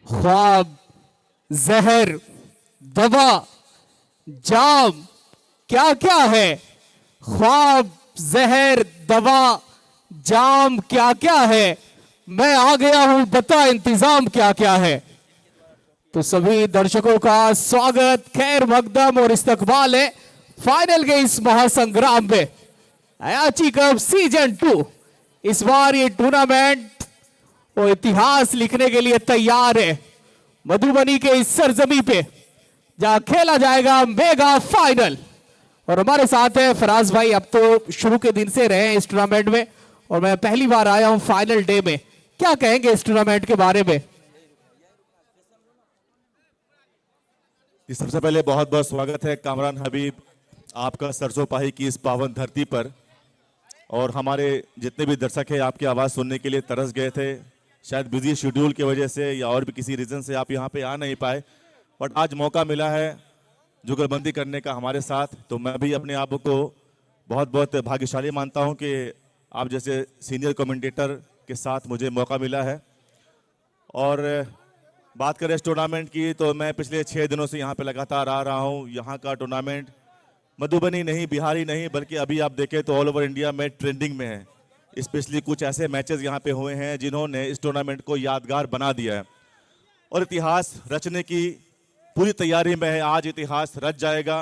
L: ख्वाब जहर दवा जाम क्या क्या है, ख्वाब जहर दवा जाम क्या क्या है, मैं आ गया हूं बता इंतजाम क्या क्या है। तो सभी दर्शकों का स्वागत, खैर मकदम और इस्तकबाल है फाइनल के इस महासंग्राम में। अयाची कप सीजन 2 इस बार ये टूर्नामेंट वो इतिहास लिखने के लिए तैयार है मधुबनी के इस सरजमी पे जहां खेला जाएगा मेगा फाइनल। और हमारे साथ है फराज भाई, अब तो शुरू के दिन से रहे हैं इस टूर्नामेंट में और मैं पहली बार आया हूं फाइनल डे में, क्या कहेंगे इस टूर्नामेंट के बारे में?
B: सबसे पहले बहुत बहुत स्वागत है कामरान हबीब आपका सरसोपाही की इस पावन धरती पर। और हमारे जितने भी दर्शक हैं आपकी आवाज़ सुनने के लिए तरस गए थे, शायद बिजी शेड्यूल की वजह से या और भी किसी रीज़न से आप यहाँ पे आ नहीं पाए, बट आज मौका मिला है जुगलबंदी करने का हमारे साथ। तो मैं भी अपने आप को बहुत बहुत भाग्यशाली मानता हूँ कि आप जैसे सीनियर कमेंटेटर के साथ मुझे मौका मिला है। और बात करें इस टूर्नामेंट की तो मैं पिछले 6 दिनों से यहाँ पे लगातार आ रहा हूँ। यहाँ का टूर्नामेंट मधुबनी नहीं, बिहारी नहीं, बल्कि अभी आप देखें तो ऑल ओवर इंडिया में ट्रेंडिंग में है। स्पेशली कुछ ऐसे मैचेस यहाँ पे हुए हैं जिन्होंने इस टूर्नामेंट को यादगार बना दिया है और इतिहास रचने की पूरी तैयारी में है। आज इतिहास रच जाएगा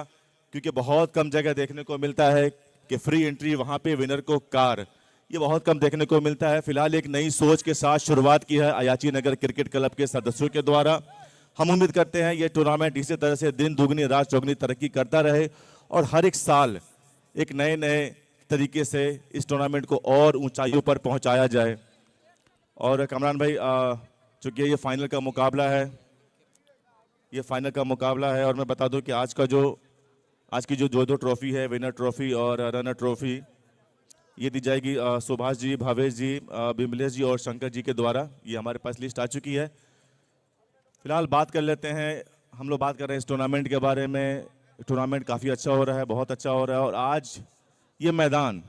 B: क्योंकि बहुत कम जगह देखने को मिलता है कि फ्री एंट्री वहाँ पे विनर को कार, ये बहुत कम देखने को मिलता है। फिलहाल एक नई सोच के साथ शुरुआत की है अयाची नगर क्रिकेट क्लब के सदस्यों के द्वारा। हम उम्मीद करते हैं ये टूर्नामेंट इसी तरह से दिन दुगनी रात चौगनी तरक्की करता रहे और हर एक साल एक नए नए तरीके से इस टूर्नामेंट को और ऊंचाइयों पर पहुंचाया जाए। और कामरान भाई, चूँकि ये फाइनल का मुकाबला है, ये फाइनल का मुकाबला है और मैं बता दूं कि आज की जो दो ट्रॉफी है, विनर ट्रॉफी और रनर ट्रॉफी, ये दी जाएगी सुभाष जी, भावेश जी, बिमलेश जी और शंकर जी के द्वारा। ये हमारे पास लिस्ट आ चुकी है। फिलहाल बात कर लेते हैं, हम लोग बात कर रहे हैं इस टूर्नामेंट के बारे में। टूर्नामेंट काफ़ी अच्छा हो रहा है, बहुत अच्छा हो रहा है और आज ये मैदान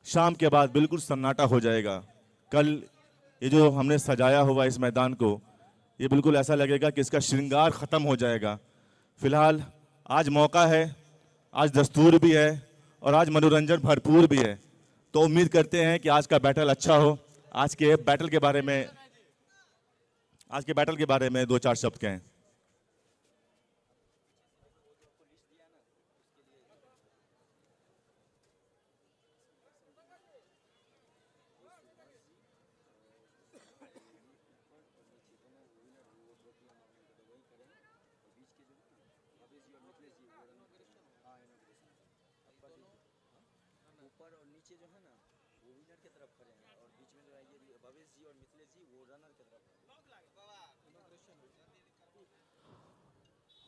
B: शाम के बाद बिल्कुल सन्नाटा हो जाएगा। कल ये जो हमने सजाया हुआ इस मैदान को, ये बिल्कुल ऐसा लगेगा कि इसका श्रृंगार ख़त्म हो जाएगा। फिलहाल आज मौका है, आज दस्तूर भी है और आज मनोरंजन भरपूर भी है। तो उम्मीद करते हैं कि आज का बैटल अच्छा हो। आज के बैटल के बारे में 2-4 शब्द कहें।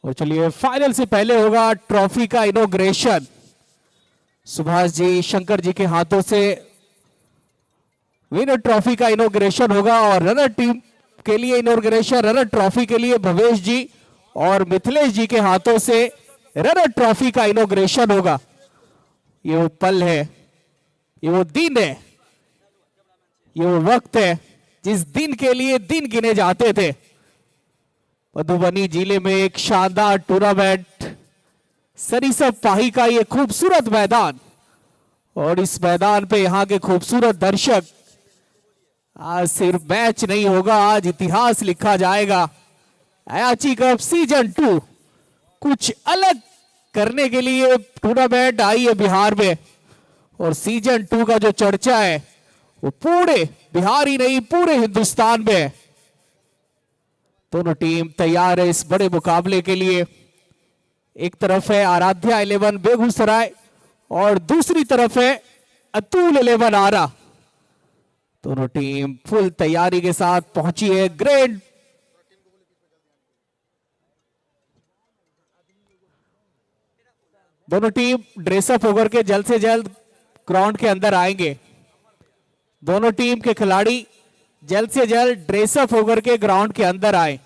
L: और चलिए फाइनल से पहले होगा ट्रॉफी का इनॉग्रेशन। सुभाष जी, शंकर जी के हाथों से विनर ट्रॉफी का इनॉग्रेशन होगा और रनर टीम के लिए इनॉग्रेशन, रनर ट्रॉफी के लिए भवेश जी और मिथिलेश जी के हाथों से रनर ट्रॉफी का इनॉग्रेशन होगा। ये वो पल है, ये वो दिन है, ये वो वक्त है जिस दिन के लिए दिन गिने जाते थे। मधुबनी जिले में एक शानदार टूर्नामेंट, सरिसपाही का ये खूबसूरत मैदान और इस मैदान पे यहाँ के खूबसूरत दर्शक। आज सिर्फ मैच नहीं होगा, आज इतिहास लिखा जाएगा। अयाची कप सीजन 2 कुछ अलग करने के लिए टूर्नामेंट आई है बिहार में, और सीजन 2 का जो चर्चा है वो पूरे बिहार ही नहीं पूरे हिंदुस्तान में है। दोनों टीम तैयार है इस बड़े मुकाबले के लिए। एक तरफ है आराध्या 11 बेगूसराय और दूसरी तरफ है अतुल 11 आरा। दोनों टीम फुल तैयारी के साथ पहुंची है ग्रैंड दोनों टीम ड्रेसअप होकर के जल्द से जल्द ग्राउंड के अंदर आएंगे। दोनों टीम के खिलाड़ी जल्द से जल्द ड्रेसअप होकर के ग्राउंड के अंदर आए।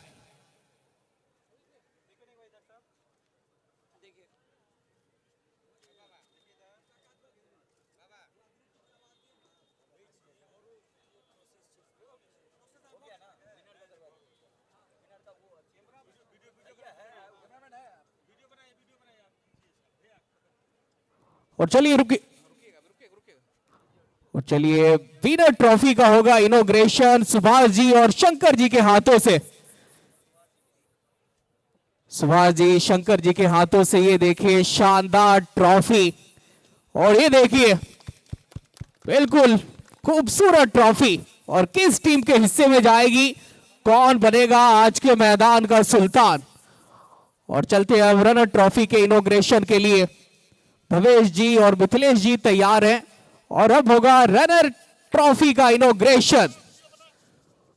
L: और चलिए चलिए विनर ट्रॉफी का होगा इनॉग्रेशन सुभाष जी और शंकर जी के हाथों से। सुभाष जी शंकर जी के हाथों से ये देखिए शानदार ट्रॉफी, और ये देखिए बिल्कुल खूबसूरत ट्रॉफी। और किस टीम के हिस्से में जाएगी, कौन बनेगा आज के मैदान का सुल्तान। और चलते हैं अब रनर ट्रॉफी के इनॉग्रेशन के लिए। भवेश जी और मिथिलेश जी तैयार हैं और अब होगा रनर ट्रॉफी का इनॉग्रेशन।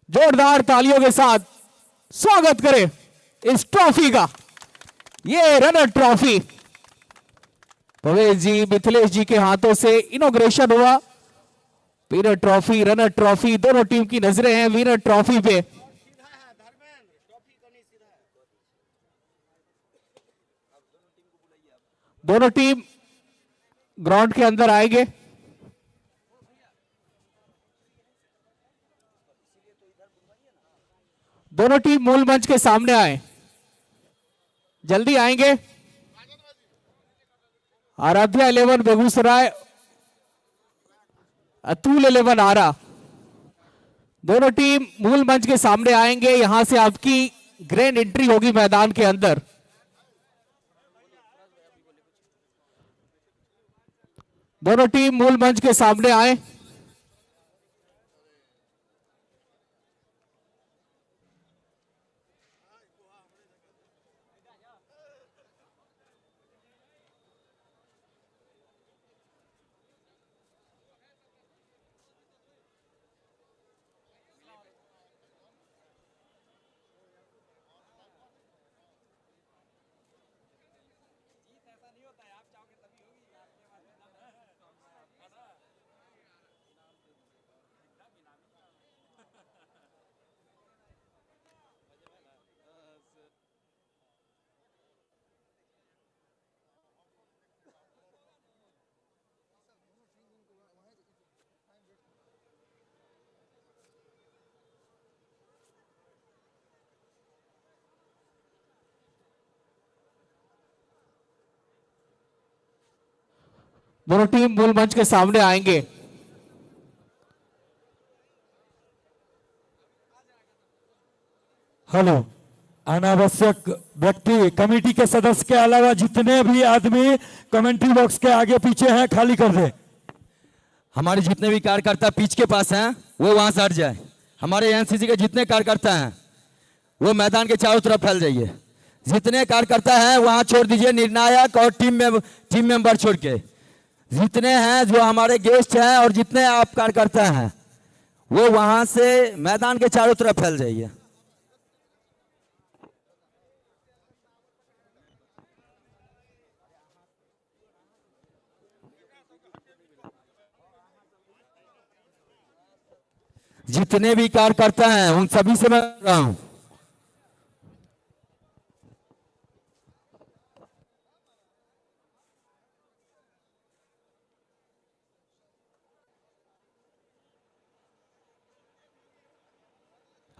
L: जोरदार तालियों के साथ स्वागत करें इस ट्रॉफी का। ये रनर ट्रॉफी भवेश जी मिथिलेश जी के हाथों से इनॉग्रेशन हुआ। विनर ट्रॉफी रनर ट्रॉफी दोनों टीम की नजरें हैं विनर ट्रॉफी पे। दोनों टीम ग्राउंड के अंदर आएंगे। दोनों टीम मूल मंच के सामने आए, जल्दी आएंगे। आराध्या 11 बेगूसराय अतुल 11 आरा, दोनों टीम मूल मंच के सामने आएंगे। यहां से आपकी ग्रैंड एंट्री होगी मैदान के अंदर। दोनों टीम मूल मंच के सामने आए। दोनों टीम मूल मंच के सामने आएंगे।
E: हेलो, अनावश्यक व्यक्ति कमेटी के सदस्य के अलावा जितने भी आदमी कमेंट्री बॉक्स के आगे पीछे हैं खाली कर दे।
D: हमारे जितने भी कार्यकर्ता पिच के पास हैं वो वहां से हट जाए। हमारे एनसीसी के जितने कार्यकर्ता हैं वो मैदान के चारों तरफ फैल जाइए। जितने कार्यकर्ता हैं वहां छोड़ दीजिए, निर्णायक और टीम मेंबर छोड़ के। जितने हैं जो हमारे गेस्ट हैं और जितने आप कार्यकर्ता हैं वो वहां से मैदान के चारों तरफ फैल जाइए। जितने भी कार्यकर्ता हैं उन सभी से मैं कह रहा हूं,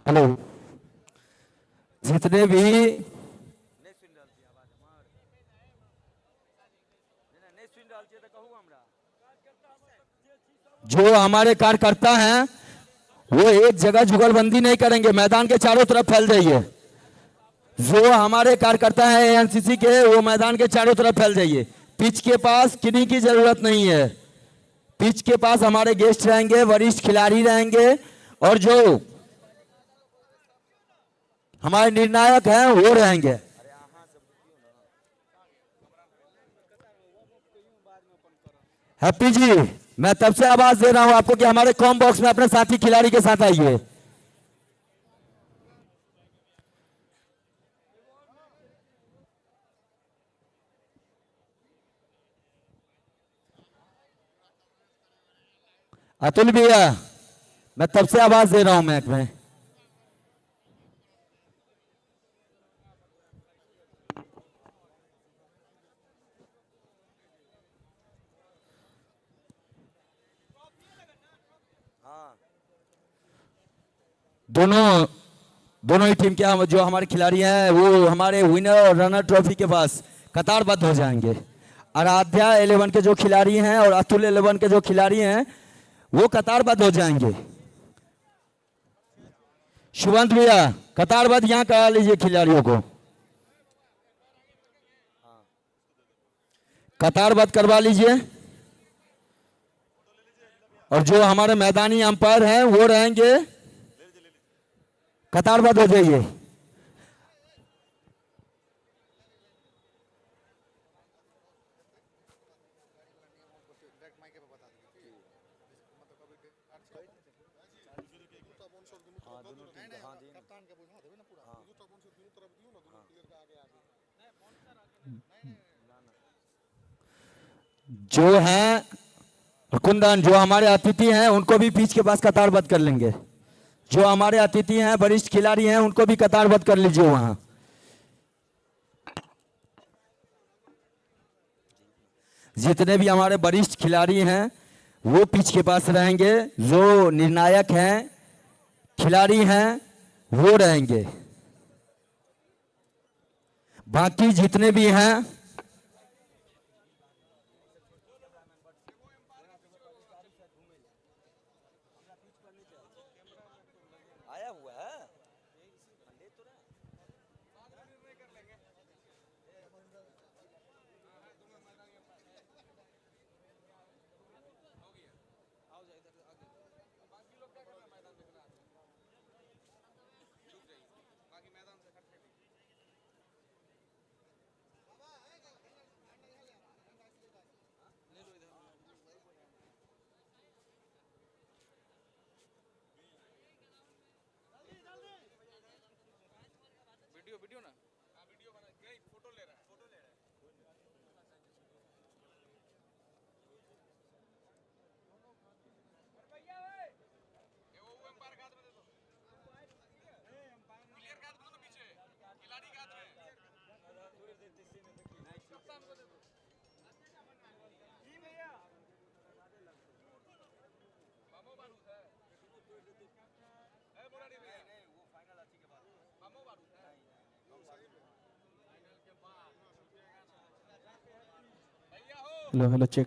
D: हेलो, जितने भी जो हमारे कार्यकर्ता हैं वो एक जगह जुगलबंदी नहीं करेंगे, मैदान के चारों तरफ फैल जाइए। जो हमारे कार्यकर्ता हैं एएनसीसी के, वो मैदान के चारों तरफ फैल जाइए। पिच के पास किन्हीं की जरूरत नहीं है। पिच के पास हमारे गेस्ट रहेंगे, वरिष्ठ खिलाड़ी रहेंगे, और जो हमारे निर्णायक हैं वो रहेंगे। हैप्पी जी, मैं तब से आवाज दे रहा हूं आपको कि हमारे कॉम बॉक्स में अपने साथी खिलाड़ी के साथ आइए। अतुल भैया, मैं तब से आवाज दे रहा हूं मैच में। दोनों ही टीम के जो हमारे खिलाड़ी हैं वो हमारे विनर और रनर ट्रॉफी के पास कतारबद्ध हो जाएंगे। आराध्या 11 के जो खिलाड़ी हैं और अतुल 11 के जो खिलाड़ी हैं वो कतारबद्ध हो जाएंगे। शुभंत भैया, कतारबद्ध यहां करा लीजिए खिलाड़ियों को, कतारबद्ध करवा लीजिए। और जो हमारे मैदानी अंपायर हैं वो रहेंगे, कतारबद्ध हो जाइए। जो हैं कुंदन, जो हमारे अतिथि हैं उनको भी पिच के पास कतारबद्ध कर लेंगे। जो हमारे अतिथि हैं वरिष्ठ खिलाड़ी हैं उनको भी कतारबद्ध कर लीजिए वहां। जितने भी हमारे वरिष्ठ खिलाड़ी हैं वो पिच के पास रहेंगे। जो निर्णायक हैं खिलाड़ी हैं वो रहेंगे। बाकी जितने भी हैं हेलो चेक।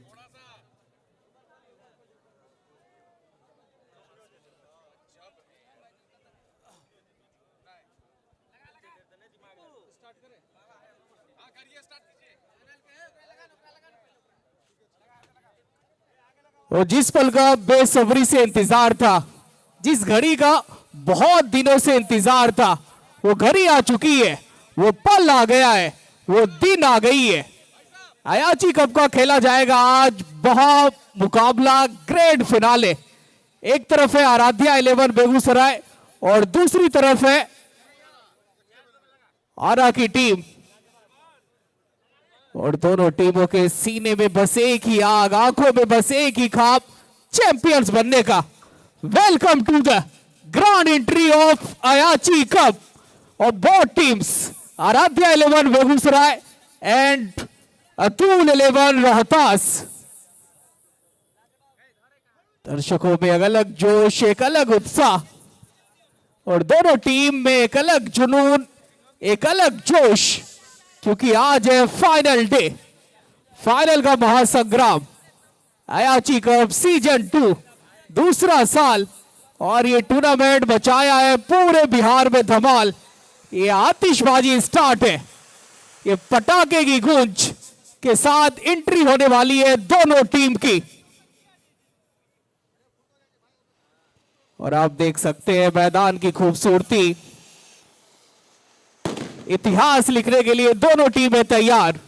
L: और जिस पल का बेसब्री से इंतजार था, जिस घड़ी का बहुत दिनों से इंतजार था, वो घड़ी आ चुकी है, वो पल आ गया है, वो दिन आ गई है। अयाची कप का खेला जाएगा आज बहुत मुकाबला, ग्रैंड फिनाले। एक तरफ है आराध्या 11 बेगूसराय और दूसरी तरफ है आरा की टीम। और दोनों टीमों के सीने में बस एक ही आग, आंखों में बस एक ही ख्वाब, चैंपियंस बनने का। Welcome to the grand entry of Ayachi cup और both teams, Aradhya 11 Begusarai and Atul 11 Rohtas. दर्शकों में एक अलग जोश, एक अलग उत्साह और दोनों टीम में एक अलग जुनून, एक अलग जोश, क्योंकि आज है फाइनल डे, फाइनल का महासंग्राम। अयाची कप सीजन 2 दूसरा साल और ये टूर्नामेंट मचाया है पूरे बिहार में धमाल। ये आतिशबाजी स्टार्ट है। ये पटाखे की गूंज के साथ एंट्री होने वाली है दोनों टीम की। और आप देख सकते हैं मैदान की खूबसूरती। इतिहास लिखने के लिए दोनों टीमें तैयार।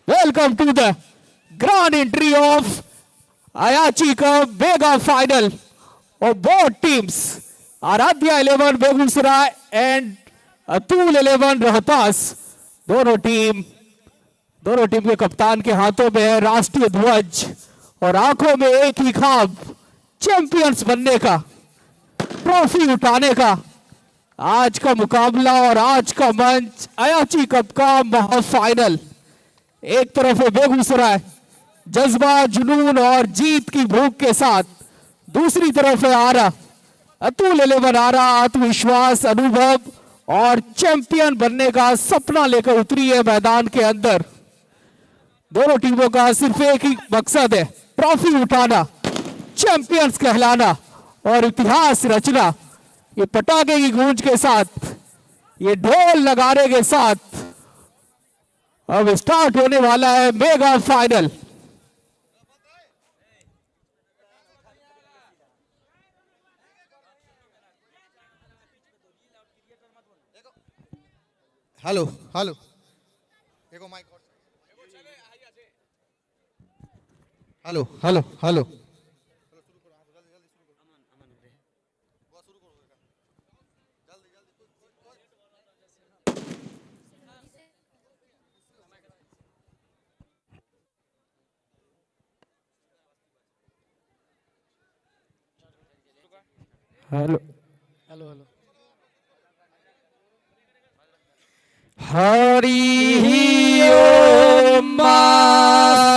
L: Welcome to the grand entry of Ayachi cup mega final और both teams Aradhya 11 Begusarai and Atul 11 Rohtas. दोनों टीम के कप्तान के हाथों में है राष्ट्रीय ध्वज और आंखों में एक ही ख्वाब, चैंपियंस बनने का, ट्रॉफी उठाने का। आज का मुकाबला और आज का मंच अयाची कप का महाफाइनल। एक तरफ है बेगूसराय जज्बा, जुनून और जीत की भूख के साथ, दूसरी तरफ है आरा, अतुल 11 आरा आत्मविश्वास, अनुभव और चैंपियन बनने का सपना लेकर उतरी है मैदान के अंदर। दोनों टीमों का सिर्फ एक ही मकसद है, ट्रॉफी उठाना, चैंपियंस कहलाना और इतिहास रचना। ये पटाखे की गूंज के साथ, ये ढोल नगाड़े के साथ अब स्टार्ट होने वाला है मेगा फाइनल।
K: हेलो हेलो एगो माइक और hello hello hello
L: hello hello hello Hari Om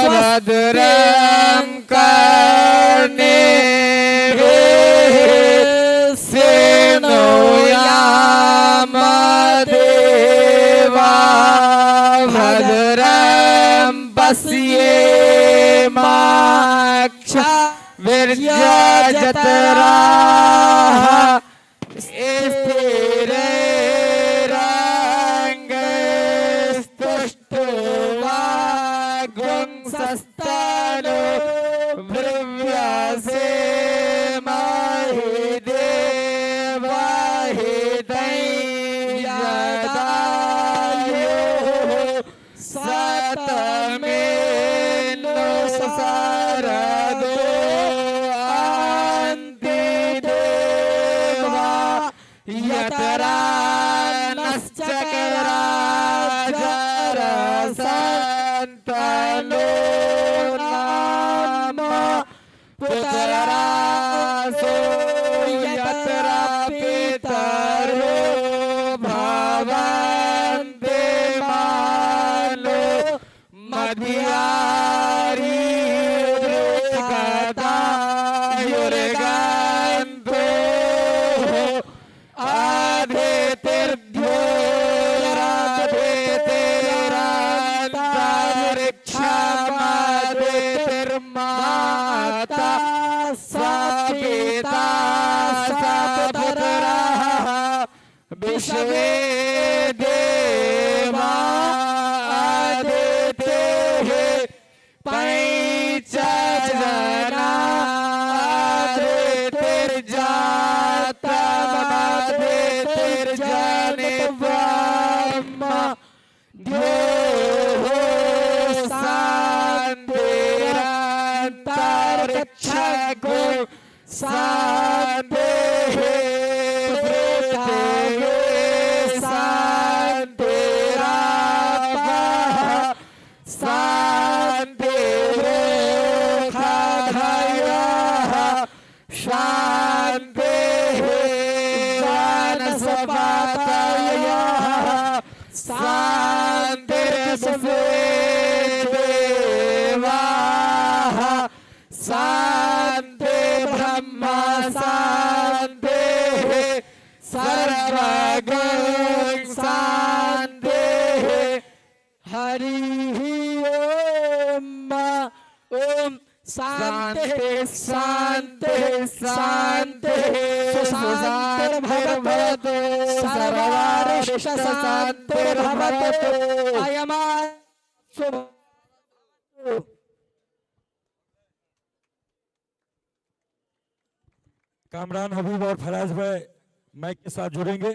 L: भद्रं कर्णे सेनोयाम देवा भद्रं पश्येमाक्ष वीर्यजत्रा सस्तानो भ्रव्यासे माहि देवाहि दैयदायो सतमेनो सरदो अन्ति देवा यतरा नश्चकरा जरसन्तनो नाम पुतरासो यतरा पितरो भवन्ते मानो मध्यारी दृष्टता युर्गन्तो आधेतिर्ध्यो माता सपिता सपुत्रा विश्वे देवा आदित्य पंच जना आदित्यर्जातमादित्यर्जने ब्रह्मा द्यो रक्षको शान्तिः पृथिवी शान्तिरापः शान्तिरोषधयः शान्तिः वनस्पतयः शान्तिर्विश्वे देवाः शान्ति ब्रह्म शान्ति सर्वगुण शान्ति। हरि ओम। ओम शांति शांति शांति सुशांतिर्भवतु सर्ववर्ष शांतिर्भवतु अयमा
E: कामरान हबीब और फराज भाई माइक के साथ जुड़ेंगे।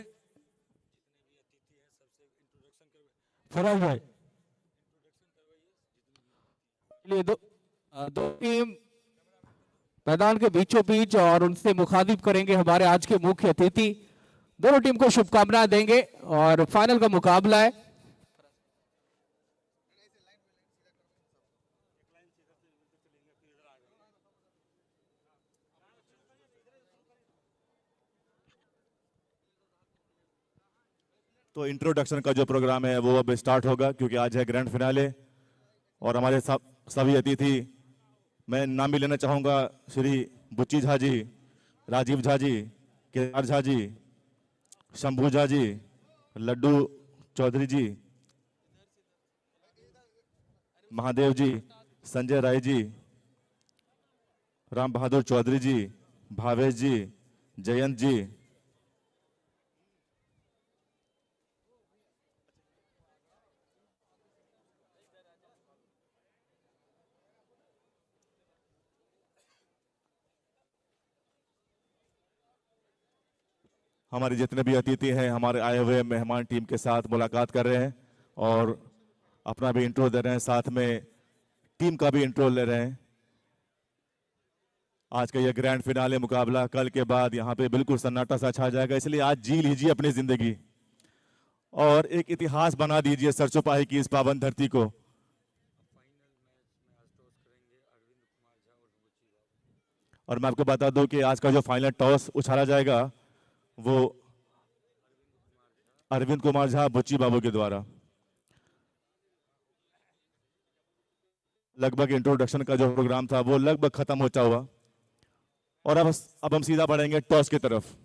E: फराज भाई
C: लिए दो टीम मैदान के बीचों बीच और उनसे मुखातिब करेंगे हमारे आज के मुख्य अतिथि। दोनों टीम को शुभकामनाएं देंगे और फाइनल का मुकाबला है।
B: तो इंट्रोडक्शन का जो प्रोग्राम है वो अब स्टार्ट होगा, क्योंकि आज है ग्रैंड फिनाले और हमारे सभी अतिथि, मैं नाम भी लेना चाहूँगा, श्री बुच्ची झा जी, राजीव झा जी, केदार झा जी, शंभू झा जी, लड्डू चौधरी जी, महादेव जी, संजय राय जी, राम बहादुर चौधरी जी, भावेश जी, जयंत जी, हमारे जितने भी अतिथि हैं हमारे आए हुए मेहमान टीम के साथ मुलाकात कर रहे हैं और अपना भी इंट्रो दे रहे हैं, साथ में टीम का भी इंट्रो ले रहे हैं। आज का ये ग्रैंड फिनाले मुकाबला, कल के बाद यहाँ पे बिल्कुल सन्नाटा सा छा जाएगा, इसलिए आज जी लीजिए अपनी जिंदगी और एक इतिहास बना दीजिए सरसोपाही की इस पावन धरती को। और मैं आपको बता दूं कि आज का जो फाइनल टॉस उछाला जाएगा वो अरविंद कुमार झा बुच्ची बाबू के द्वारा। लगभग इंट्रोडक्शन का जो प्रोग्राम था वो लगभग खत्म होता हुआ और अब हम सीधा बढ़ेंगे टॉस की तरफ।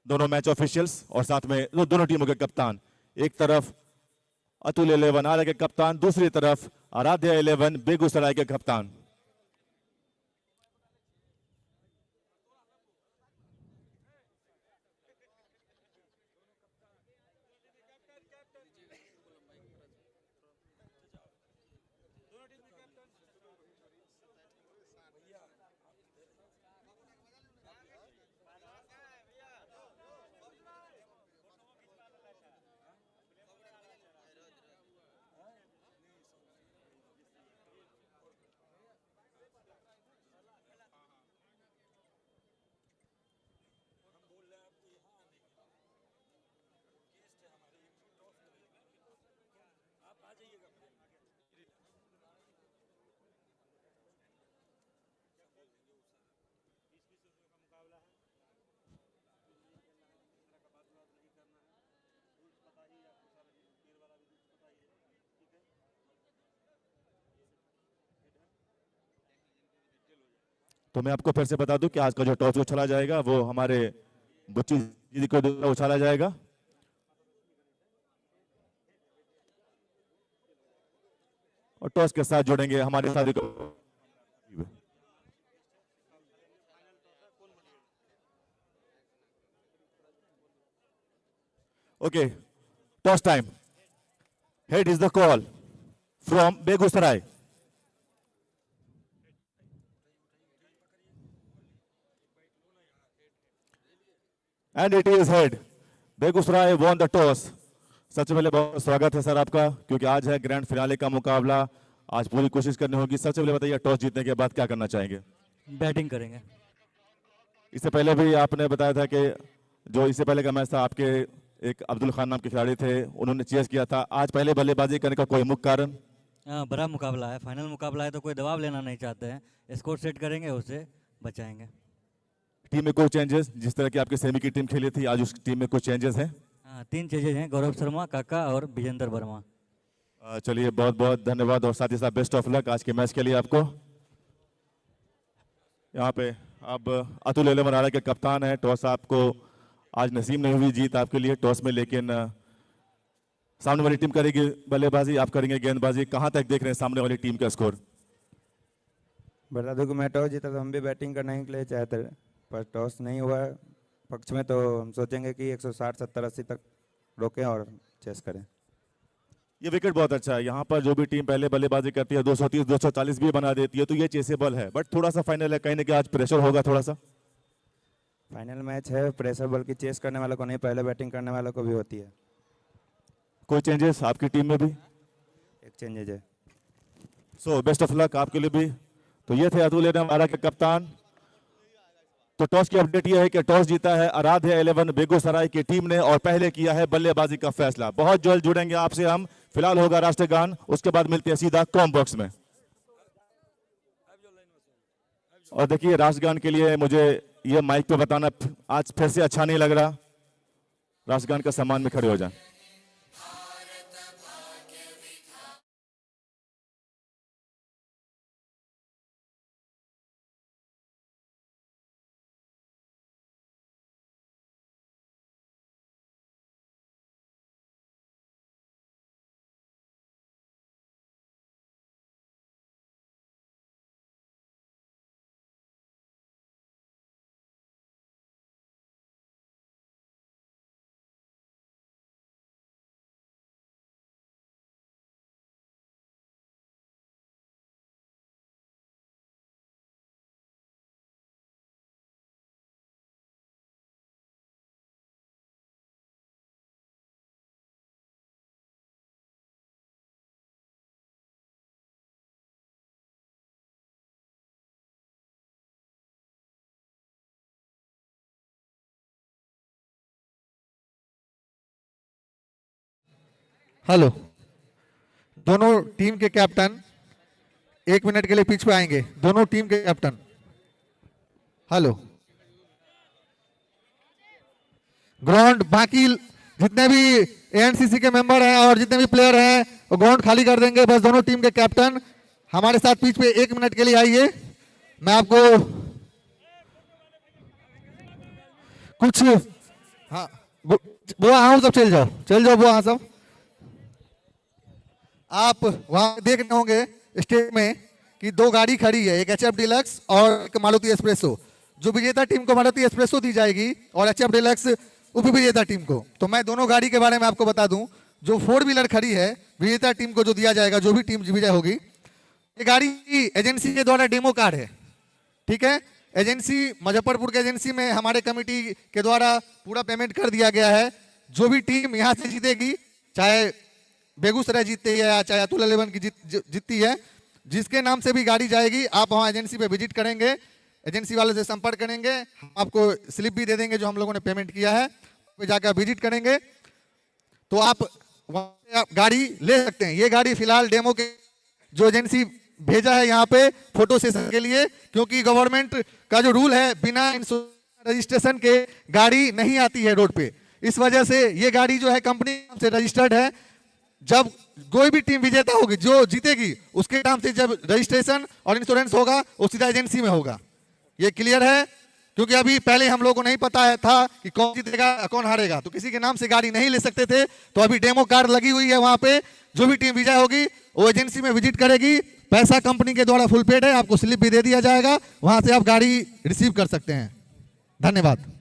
B: दोनों मैच ऑफिशियल्स और साथ में दोनों टीमों के कप्तान, एक तरफ अतुल 11 आरा के कप्तान, दूसरी तरफ आराध्या 11 बेगूसराय के कप्तान। तो मैं आपको फिर से बता दूं कि आज का जो टॉस उछाला जाएगा वो हमारे बुच्ची जी को उछाला जाएगा और टॉस के साथ जुड़ेंगे हमारे साथ। Okay, toss time. Head is the call from Begusarai. And it is head. Begusarai won the toss. सबसे पहले बहुत स्वागत है सर आपका, क्योंकि आज है ग्रैंड फिनाले का मुकाबला। आज पूरी कोशिश करनी होगी। सबसे पहले बताइए, टॉस जीतने के बाद क्या करना चाहेंगे?
D: बैटिंग करेंगे।
B: इससे पहले भी आपने बताया था कि जो इससे पहले का मैच था आपके एक अब्दुल खान नाम के खिलाड़ी थे, उन्होंने चेस किया था। आज पहले बल्लेबाजी करने का कोई मुख्य कारण?
D: बड़ा मुकाबला है, फाइनल मुकाबला है, तो कोई दबाव लेना नहीं चाहते हैं। स्कोर सेट करेंगे, उसे बचाएंगे।
B: टीम में कोई चेंजेस? जिस तरह की आपकी सेमी की टीम खेली थी, आज उस टीम में कुछ चेंजेस हैं?
D: हाँ, 3 चेंजेस हैं, गौरव शर्मा, काका और विजेंद्र वर्मा।
B: चलिए, बहुत बहुत धन्यवाद और साथ ही साथ बेस्ट ऑफ लक आज के मैच के लिए आपको। यहाँ पे अब अतुल 11 के कप्तान है। टॉस आपको आज नसीब नहीं हुई जीत आपके लिए टॉस में, लेकिन सामने वाली टीम करेगी बल्लेबाजी, आप करेंगे गेंदबाजी। कहां तक देख रहे हैं सामने वाली टीम का स्कोर?
M: बता दूं कि मैं टॉस जीता तो हम भी बैटिंग करने के लिए चाहते हैं, पर टॉस नहीं हुआ है पक्ष में, तो हम सोचेंगे कि 160, 70, 80 तक रोकें और चेस करें।
B: ये विकेट बहुत अच्छा है। यहाँ पर जो भी टीम पहले बल्लेबाजी करती है 230, 240 भी बना देती है, तो ये चेसेबल है। बट थोड़ा सा फाइनल है, कहीं ना कहीं आज प्रेशर होगा थोड़ा सा।
M: फाइनल मैच है, प्रेशर बल्कि चेस करने वालों को नहीं, पहले बैटिंग करने वालों को भी होती है।
B: कोई चेंजेस आपकी टीम में भी?
M: एक चेंजेज है।
B: सो बेस्ट ऑफ लक आपके लिए भी। तो ये थे अतुल हमारा के कप्तान। तो टॉस की अपडेट ये है कि टॉस जीता है आराध्या 11 बेगूसराय की टीम ने और पहले किया है बल्लेबाजी का फैसला। बहुत जल्द जुड़ेंगे आपसे हम। फिलहाल होगा राष्ट्रगान, उसके बाद मिलते हैं सीधा कॉम बॉक्स में। और देखिए राष्ट्रगान के लिए मुझे ये माइक पे बताना आज फिर से अच्छा नहीं लग रहा। राष्ट्रगान का सम्मान में खड़े हो जाए।
K: हेलो, दोनों टीम के कैप्टन 1 मिनट के लिए पिच पे आएंगे। दोनों टीम के कैप्टन। हेलो, ग्राउंड बाकी जितने भी एएनसीसी के मेंबर हैं और जितने भी प्लेयर हैं वो ग्राउंड खाली कर देंगे। बस दोनों टीम के कैप्टन हमारे साथ पिच पे 1 मिनट के लिए आइए। मैं आपको कुछ हाँ वो आओ, सब चल जाओ वो सब। आप वहां देख रहे होंगे स्टेज में कि 2 गाड़ी खड़ी है, एक एचएफ डिलक्स और एक मारुति एस्प्रेसो। जो विजेता टीम को मारुति एस्प्रेसो दी जाएगी और एचएफ डिलक्स उप विजेता टीम को। तो मैं दोनों गाड़ी के बारे में आपको बता दूं। जो 4 व्हीलर खड़ी है विजेता टीम को जो दिया जाएगा, जो भी टीम विजय होगी, ये गाड़ी एजेंसी के द्वारा डेमो कार है। ठीक है, एजेंसी मुजफ्फरपुर के एजेंसी में हमारे कमेटी के द्वारा पूरा पेमेंट कर दिया गया है। जो भी टीम यहाँ से जीतेगी, चाहे बेगूसराय जीतती है या चाहे अतुल 11 की जीतती है, जिसके नाम से भी गाड़ी जाएगी, आप वहाँ एजेंसी पे विजिट करेंगे, एजेंसी वाले से संपर्क करेंगे, हम आपको स्लिप भी दे देंगे जो हम लोगों ने पेमेंट किया है। पे जाकर विजिट करेंगे तो आप वहाँ गाड़ी ले सकते हैं। ये गाड़ी फिलहाल डेमो के जो एजेंसी भेजा है यहाँ पे फोटो सेशन के लिए, क्योंकि गवर्नमेंट का जो रूल है बिना रजिस्ट्रेशन के गाड़ी नहीं आती है रोड पे। इस वजह से ये गाड़ी जो है कंपनी से रजिस्टर्ड है। जब कोई भी टीम विजेता होगी, जो जीतेगी, उसके नाम से जब रजिस्ट्रेशन और इंश्योरेंस होगा वो सीधा एजेंसी में होगा। ये क्लियर है? क्योंकि अभी पहले हम लोगों को नहीं पता है था कि कौन जीतेगा कौन हारेगा, तो किसी के नाम से गाड़ी नहीं ले सकते थे। तो अभी डेमो कार लगी हुई है वहां पे। जो भी टीम विजय होगी वो एजेंसी में विजिट करेगी। पैसा कंपनी के द्वारा फुल पेड है, आपको स्लिप भी दे दिया जाएगा, वहां से आप गाड़ी रिसीव कर सकते हैं। धन्यवाद।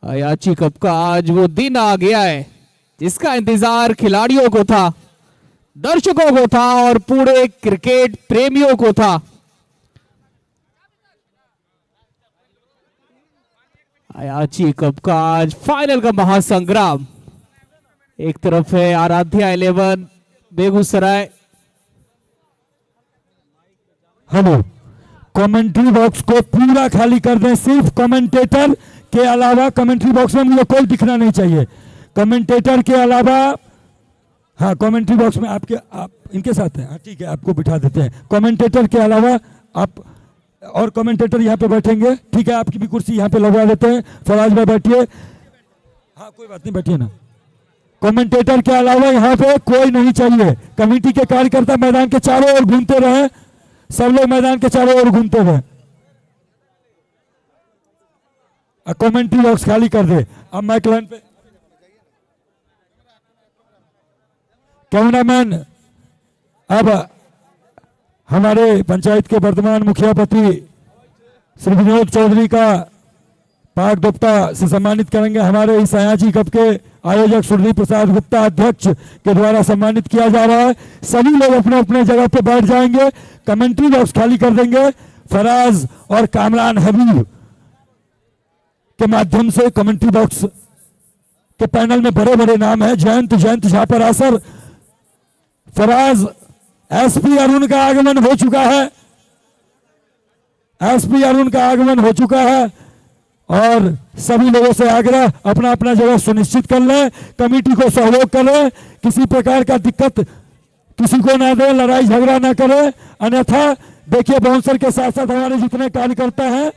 L: अयाची कप का आज वो दिन आ गया है जिसका इंतजार खिलाड़ियों को था, दर्शकों को था और पूरे क्रिकेट प्रेमियों को था। अयाची कप का आज फाइनल का महासंग्राम। एक तरफ है Aradhya 11 Begusarai.
E: Hello, commentary box को पूरा खाली कर दें। सिर्फ कमेंटेटर के अलावा कमेंट्री बॉक्स में मुझे कोई दिखना नहीं चाहिए। कमेंटेटर के अलावा, हाँ कमेंट्री बॉक्स में आप इनके साथ हैं, हाँ ठीक है, आपको बिठा देते हैं। कमेंटेटर के अलावा आप और कमेंटेटर यहाँ पे बैठेंगे। ठीक है, आपकी भी कुर्सी यहाँ पे लगवा देते हैं। फराज भाई बैठिए। हाँ कोई बात नहीं, बैठिए ना। कमेंटेटर के अलावा यहाँ पे कोई नहीं चाहिए। कमेटी के कार्यकर्ता मैदान के चारों ओर घूमते रहे, सब लोग मैदान के चारों ओर घूमते रहे। कमेंट्री बॉक्स खाली कर दे। अब माइक लाइन पे कैमरामैन, अब हमारे पंचायत के वर्तमान मुखिया पति श्री विनोद चौधरी का पाक दोपटा से सम्मानित करेंगे। हमारे इस अयाची कप के आयोजक सुरदीप प्रसाद गुप्ता अध्यक्ष के द्वारा सम्मानित किया जा रहा है। सभी लोग अपने अपने जगह पे बैठ जाएंगे। कमेंट्री बॉक्स खाली कर देंगे। फराज और कामरान हबीब के माध्यम से कमेंट्री बॉक्स के पैनल में बड़े बड़े नाम हैं। जयंत झापर आसर, फराज, एसपी अरुण का आगमन हो चुका है। एसपी अरुण का आगमन हो चुका है और सभी लोगों से आग्रह अपना अपना जगह सुनिश्चित कर लें। कमेटी को सहयोग करें, किसी प्रकार का दिक्कत किसी को ना दे, लड़ाई झगड़ा ना करें। अन्यथा देखिए बाउंसर के साथ साथ हमारे जितने कार्यकर्ता हैं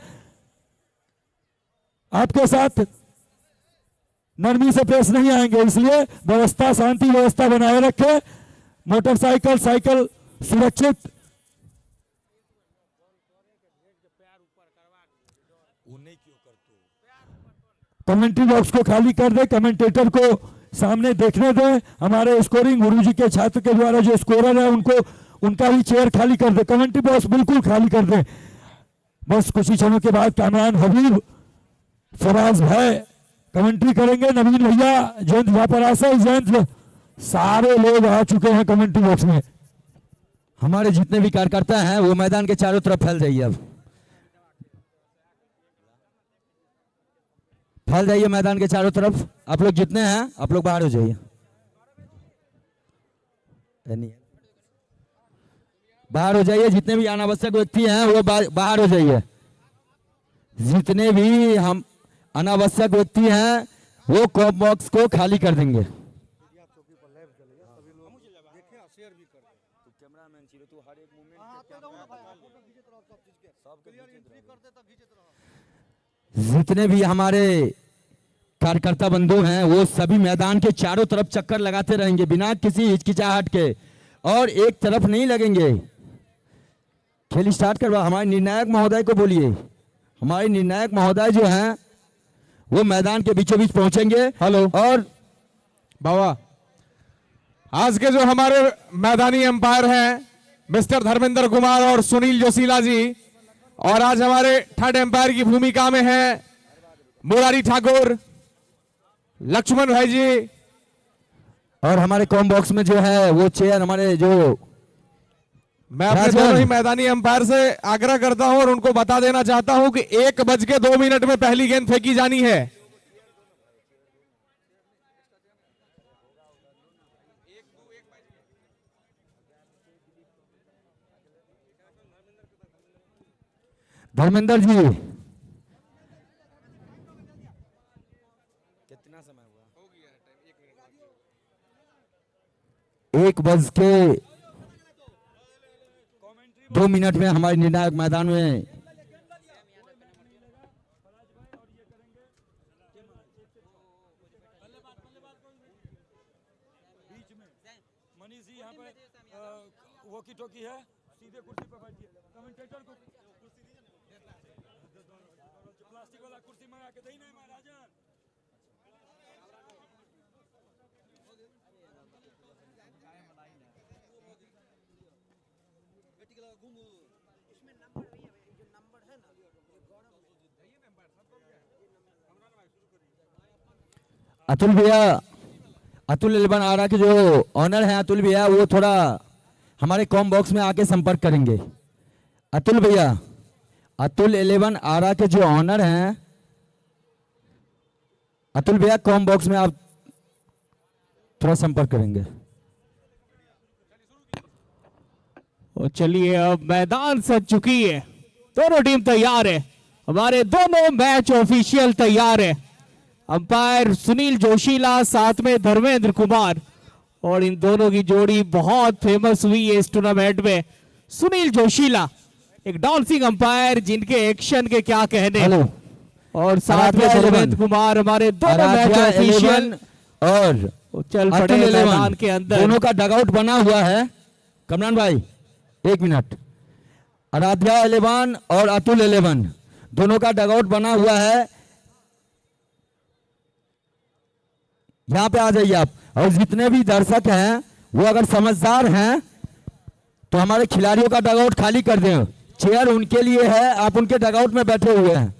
E: आपके साथ नरमी से पेश नहीं आएंगे, इसलिए व्यवस्था, शांति व्यवस्था बनाए रखें। मोटरसाइकिल साइकिल सुरक्षित। कमेंट्री बॉक्स को खाली कर दे, कमेंटेटर को सामने देखने दें। हमारे स्कोरिंग गुरुजी के छात्र के द्वारा जो स्कोरर है उनको उनका भी चेयर खाली कर दे। कमेंट्री बॉक्स बिल्कुल खाली कर दे। बस कुछ ही क्षणों के बाद कामरान हबीब, फराज भाई कमेंट्री करेंगे। नवीन भैया, जयंत झापरासा, जयंत, सारे लोग आ चुके हैं कमेंट्री बॉक्स में।
D: हमारे जितने भी कार्यकर्ता हैं वो मैदान के चारों तरफ फैल जाइए। अब फैल जाइए मैदान के चारों तरफ। आप लोग जितने हैं आप लोग बाहर हो जाइए। बाहर हो जाइए। जितने भी अनावश्यक व्यक्ति हैं वो बाहर हो जाइए। जितने भी हम अनावश्यक व्यक्ति हैं वो कॉप बॉक्स को खाली कर देंगे। जितने भी हमारे कार्यकर्ता बंधु हैं वो सभी मैदान के चारों तरफ चक्कर लगाते रहेंगे बिना किसी हिचकिचाहट के, और एक तरफ नहीं लगेंगे। खेल स्टार्ट करवा। हमारे निर्णायक महोदय को बोलिए। हमारे निर्णायक महोदय जो हैं वो मैदान के बीचों बीच पहुंचेंगे।
C: हेलो।
D: और
C: बाबा, आज के जो हमारे मैदानी अंपायर हैं मिस्टर धर्मेंद्र कुमार और सुनील जोशीला जी, और आज हमारे थर्ड एम्पायर की भूमिका में है मुरारी ठाकुर, लक्ष्मण भाई जी,
D: और हमारे कॉम बॉक्स में जो है वो चेयर हमारे जो
C: मैं अपने दोनों ही मैदानी अंपायर से आग्रह करता हूं और उनको बता देना चाहता हूं कि 1:02 में पहली गेंद फेंकी जानी है।
D: धर्मेंद्र जी, कितना समय हुआ? 1:02 में हमारे निर्णायक मैदान में
E: मनीष जी यहाँ पे वॉकी टॉकी है, सीधे कुर्सी पे बैठिए। कमेंटेटर को कुर्सी दीजिए, प्लास्टिक वाला कुर्सी मंगा के दें ना महाराजन।
D: अतुल भैया, अतुल 11 आरा के जो ऑनर हैं अतुल भैया, वो थोड़ा हमारे कॉम बॉक्स में आके संपर्क करेंगे। अतुल भैया, अतुल 11 आरा के जो ऑनर हैं, अतुल भैया कॉम बॉक्स में आप थोड़ा संपर्क करेंगे।
L: चलिए, अब मैदान सज चुकी है, दोनों टीम तैयार है। हमारे दोनों मैच ऑफिशियल तैयार है। अंपायर सुनील जोशीला, साथ में धर्मेंद्र कुमार, और इन दोनों की जोड़ी बहुत फेमस हुई है इस टूर्नामेंट में। सुनील जोशीला एक डांसिंग अंपायर जिनके एक्शन के क्या कहने।
D: हेलो।
L: और साथ में
D: आराध्या
L: सुरेंद्र
D: 11
L: कुमार हमारे दोनों मैच
D: आराध्या
L: ऑफिशियल
D: 11 और
L: चल पड़े
D: अतुल
L: मैदान
D: 11
L: के अंदर।
D: दोनों का डगआउट बना हुआ है। कमरान भाई 1 मिनट। आराध्या 11 और अतुल 11 दोनों का डगआउट बना हुआ है। यहां पे आ जाइए आप। और जितने भी दर्शक हैं वो अगर समझदार हैं तो हमारे खिलाड़ियों का डगआउट खाली कर दें। चेयर उनके लिए है, आप उनके डगआउट में बैठे हुए हैं।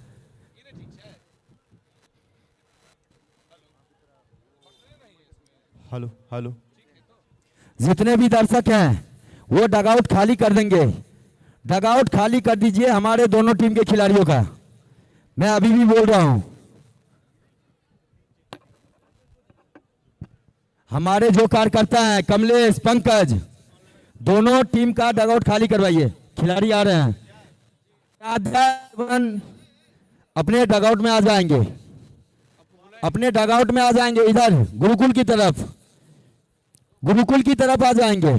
B: Hello hello.
D: जितने भी दर्शक हैं वो डगआउट खाली कर देंगे। डगआउट खाली कर दीजिए हमारे दोनों टीम के खिलाड़ियों का। मैं अभी भी बोल रहा हूं। हमारे जो कार्यकर्ता हैं कमलेश, पंकज, दोनों टीम का डगआउट खाली करवाइए। खिलाड़ी आ रहे हैं। अपने डगआउट में आ जाएंगे। अपने डगआउट में आ जाएंगे। इधर गुरुकुल की तरफ, गुरुकुल की तरफ आ जाएंगे।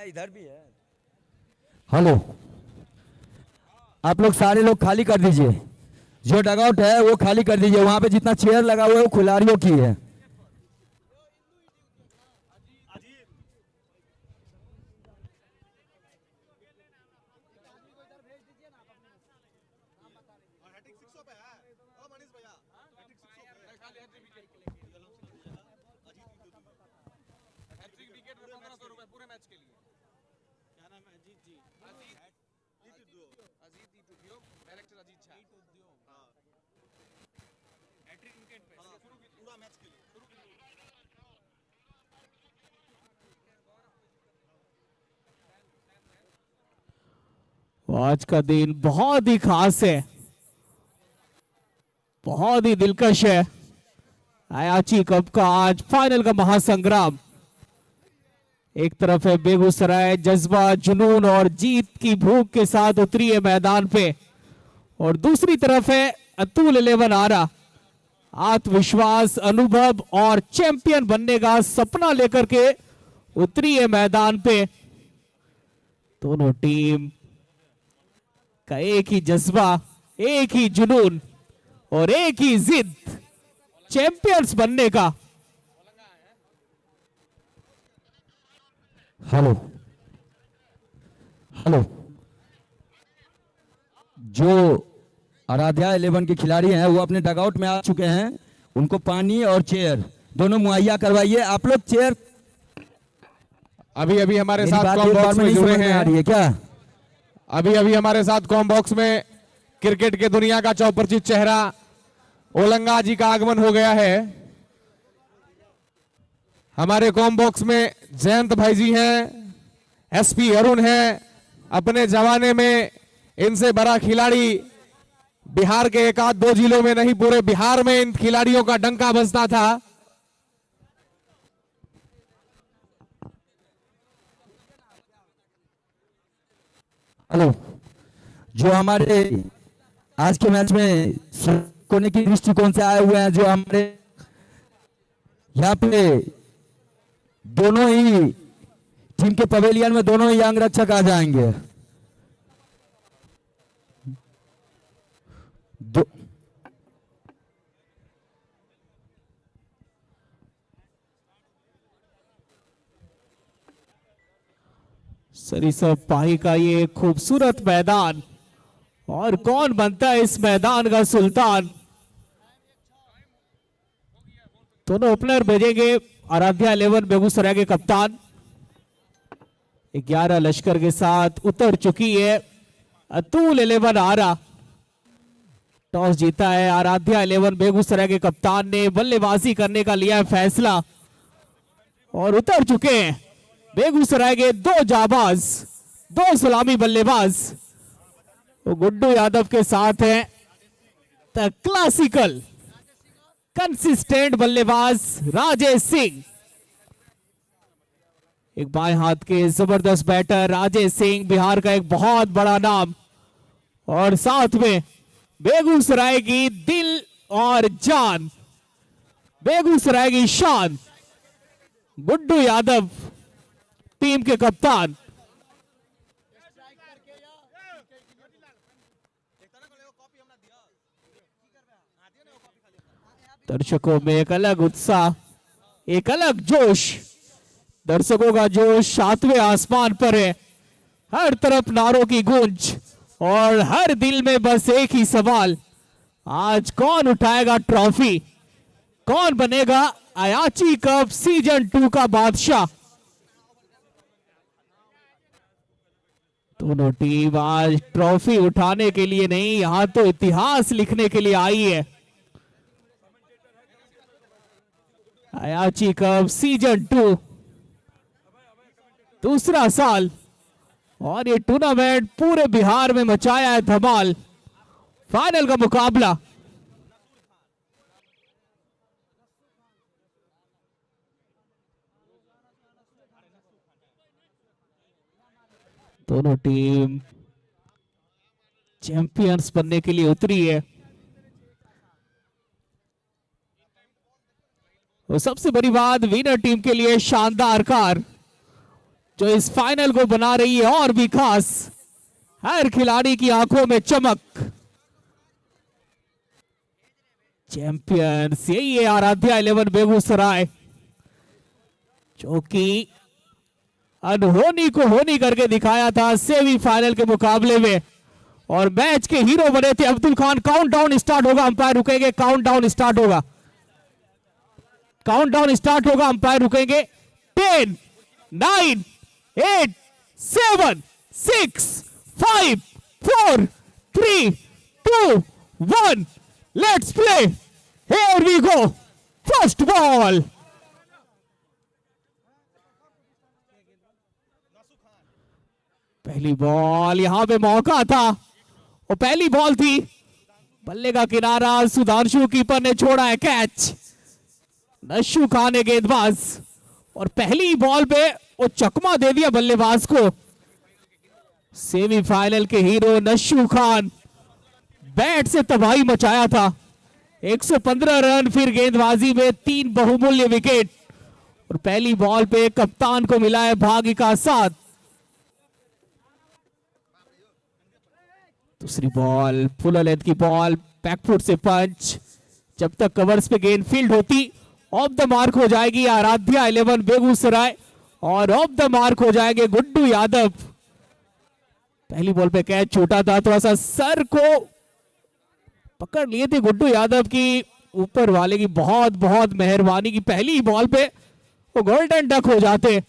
D: इधर भी है। हेलो, आप लोग सारे लोग खाली कर दीजिए। जो डगआउट है वो खाली कर दीजिए। वहां पे जितना चेयर लगा हुआ है वो खिलाड़ियों की है।
L: आज का दिन बहुत ही खास है, बहुत ही दिलकश है। अयाची कप का आज फाइनल का महासंग्राम। एक तरफ है बेगूसराय जज्बा, जुनून और जीत की भूख के साथ उतरी है मैदान पे, और दूसरी तरफ है अतुल 11 आरा, आत्मविश्वास, अनुभव और चैंपियन बनने का सपना लेकर के उतरी है मैदान पे। दोनों टीम का एक ही जज्बा, एक ही जुनून और एक ही जिद, चैंपियंस बनने का।
D: Hello hello. जो आराध्या 11 के खिलाड़ी हैं वो अपने डगआउट में आ चुके हैं। उनको पानी और चेयर दोनों मुहैया करवाइए। आप लोग चेयर
C: अभी अभी हमारे
D: मेरी
C: साथ
D: बात
C: कॉम
D: एक बार
C: बॉक्स
D: में
C: में
D: नहीं
C: जुड़े
D: समझ में आ
C: हैं।
D: रही है क्या?
C: अभी अभी हमारे साथ कॉम बॉक्स में क्रिकेट के दुनिया का चौपरिचित चेहरा ओलंगा जी का आगमन हो गया है। हमारे कॉम बॉक्स में जयंत भाई जी हैं, एसपी अरुण हैं। अपने जमाने में इनसे बड़ा खिलाड़ी बिहार के एक आध दो जिलों में नहीं, पूरे बिहार में इन खिलाड़ियों का डंका बजता था।
D: हेलो। जो हमारे आज के मैच में कोने की दृष्टिकोण से आए हुए हैं, जो हमारे यहाँ पे दोनों ही टीम के पवेलियन में दोनों ही अंग रक्षक आ जाएंगे।
L: सरिसब पाही का ये खूबसूरत मैदान, और कौन बनता है इस मैदान का सुल्तान। दोनों ओपनर भेजेंगे। आराध्या 11 बेगूसराय के कप्तान 11 लश्कर के साथ उतर चुकी है अतुल 11 आरा। टॉस जीता है आराध्या 11 बेगूसराय के कप्तान ने। बल्लेबाजी करने का लिया है फैसला, और उतर चुके हैं बेगूसराय के दो जाबाज, दो सलामी बल्लेबाज। वो गुड्डू यादव के साथ हैं द क्लासिकल कंसिस्टेंट बल्लेबाज राजेश सिंह। एक बाएं हाथ के जबरदस्त बैटर राजेश सिंह, बिहार का एक बहुत बड़ा नाम, और साथ में बेगूसराय की दिल और जान, बेगूसराय की शान गुड्डू यादव टीम के कप्तान। दर्शकों में एक अलग उत्साह, एक अलग जोश, दर्शकों का जोश सातवें आसमान पर है। हर तरफ नारों की गूंज और हर दिल में बस एक ही सवाल, आज कौन उठाएगा ट्रॉफी, कौन बनेगा अयाची कप सीजन 2 का बादशाह। दोनों टीम आज ट्रॉफी उठाने के लिए नहीं, यहां तो इतिहास लिखने के लिए आई है। अयाची कप सीजन 2 दूसरा साल और ये टूर्नामेंट पूरे बिहार में मचाया है धमाल। फाइनल का मुकाबला दोनों टीम चैंपियंस बनने के लिए उतरी है। और सबसे बड़ी बात, विनर टीम के लिए शानदार कार जो इस फाइनल को बना रही है और भी खास। हर खिलाड़ी की आंखों में चमक। चैंपियंस यही है आराध्या 11 बेगूसराय, जो कि अनहोनी को होनी करके दिखाया था सेमीफाइनल के मुकाबले में और मैच के हीरो बने थे अब्दुल खान। काउंटडाउन स्टार्ट होगा, अंपायर रुकेंगे। काउंटडाउन स्टार्ट होगा, काउंटडाउन स्टार्ट होगा, अंपायर रुकेंगे। 10, 9, 8, 7, 6, 5, 4, 3, 2, 1, let's play. Here we go. First ball. पहली बॉल, यहां पे मौका था और पहली बॉल थी। बल्ले का किनारा, सुधांशु कीपर ने छोड़ा है कैच। नशु खान है गेंदबाज और पहली बॉल पे वो चकमा दे दिया बल्लेबाज को। सेमीफाइनल के हीरो नशु खान बैट से तबाही मचाया था। 115 रन, फिर गेंदबाजी में 3 बहुमूल्य विकेट और पहली बॉल पे कप्तान को मिला है भाग्य का साथ। दूसरी बॉल फुल लेंथ की बॉल, बैकफुट से पंच। जब तक कवर्स पे गेंद फील्ड होती ऑफ द मार्क हो जाएगी आराध्या 11 बेगूसराय और ऑफ द मार्क हो जाएंगे गुड्डू यादव। पहली बॉल पे कैच छोटा था, थोड़ा सा सर को पकड़ लिए थे गुड्डू यादव की, ऊपर वाले की बहुत बहुत मेहरबानी की पहली बॉल पे वो गोल्डन डक हो जाते।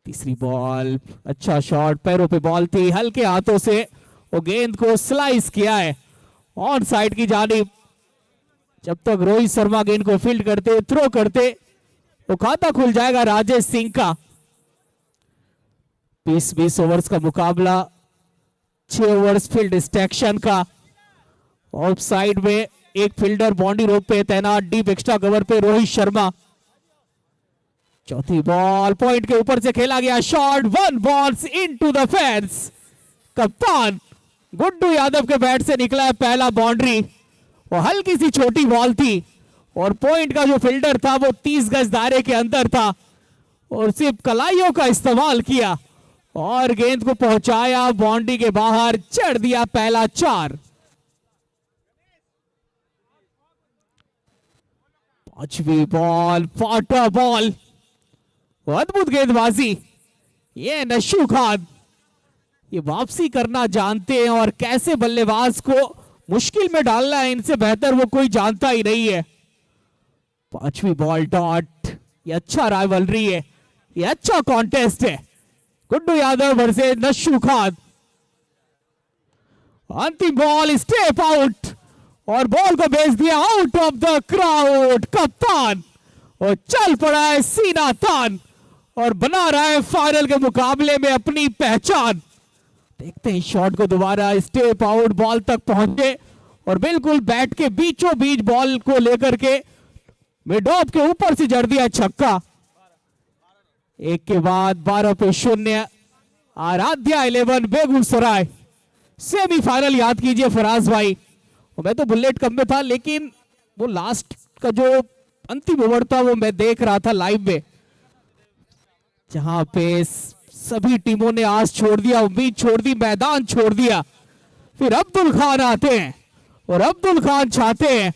L: तीसरी बॉल, अच्छा शॉट, पैरों पे बॉल थी, हल्के हाथों से वो गेंद को स्लाइस किया है ऑन साइड की जानिब। जब तक रोहित शर्मा गेंद को फील्ड करते, थ्रो करते, वो खाता खुल जाएगा राजेश सिंह का। 20-20 ओवर्स का मुकाबला, 6 ओवर्स फील्ड डिस्ट्रैक्शन का। ऑफ साइड में एक फील्डर बाउंड्री रोप पे तैनात, डीप एक्स्ट्रा कवर पे रोहित शर्मा। चौथी बॉल पॉइंट के ऊपर से खेला गया shot, 1 balls into the fence. कप्तान गुड्डू यादव के बैट से निकला है पहला बाउंड्री। वो हल्की सी छोटी बॉल थी और पॉइंट का जो फील्डर था वो 30 गज दायरे के अंदर था और सिर्फ कलाइयों का इस्तेमाल किया और गेंद को पहुंचाया बाउंड्री के बाहर, चढ़ दिया पहला 4। पांचवी बॉल फाटा बॉल, अद्भुत गेंदबाजी। ये नशु खान ये वापसी करना जानते हैं और कैसे बल्लेबाज को मुश्किल में डालना है, इनसे बेहतर वो कोई जानता ही नहीं है। पांचवी बॉल डॉट, ये अच्छा राइवलरी है, ये अच्छा कॉन्टेस्ट है। गुड्डू यादव वर्सेस नशु खान। अंतिम बॉल स्टेप आउट और बॉल को भेज दिया आउट ऑफ द क्राउड। कप्तान और चल पड़ा है सीना तान और बना रहा है फाइनल के मुकाबले में अपनी पहचान। देखते हैं शॉट को दोबारा, स्टेप आउट, बॉल तक पहुंचे और बिल्कुल बैट के बीचों बीच बॉल को लेकर के मिड ऑफ के ऊपर से जड़ दिया छक्का। 1 के बाद 12 पे 0 आराध्या 11 बेगूसराय। सेमीफाइनल याद कीजिए फराज भाई, मैं तो बुलेट कप में था लेकिन वो लास्ट का जो अंतिम ओवर था वो मैं देख रहा था लाइव में, जहां पे सभी टीमों ने आस छोड़ दिया, उम्मीद छोड़ दी, मैदान छोड़ दिया। फिर अब्दुल खान आते हैं और अब्दुल खान चाहते हैं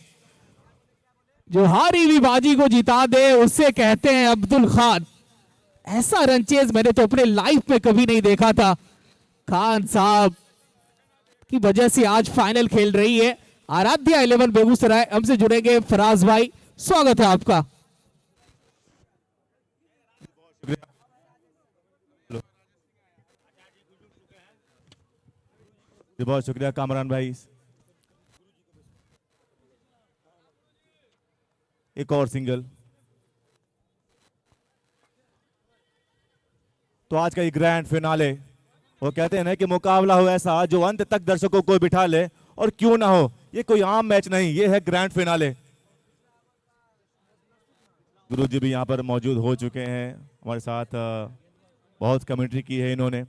L: जो हारी हुई बाजी को जिता दे, उससे कहते हैं अब्दुल खान। ऐसा रन चेज मैंने तो अपने लाइफ में कभी नहीं देखा था। खान साहब की वजह से आज फाइनल खेल रही है आराध्या 11 बेगूसराय। हमसे जुड़ेंगे फराज भाई, स्वागत है आपका।
B: बहुत शुक्रिया कामरान भाई। एक और सिंगल। तो आज का ये ग्रैंड फिनाले, वो कहते हैं ना कि मुकाबला हो ऐसा जो अंत तक दर्शकों को बिठा ले, और क्यों ना हो, ये कोई आम मैच नहीं, ये है ग्रैंड फिनाले। गुरुजी भी यहाँ पर मौजूद हो चुके हैं हमारे साथ, बहुत कमेंट्री की है इन्होंने।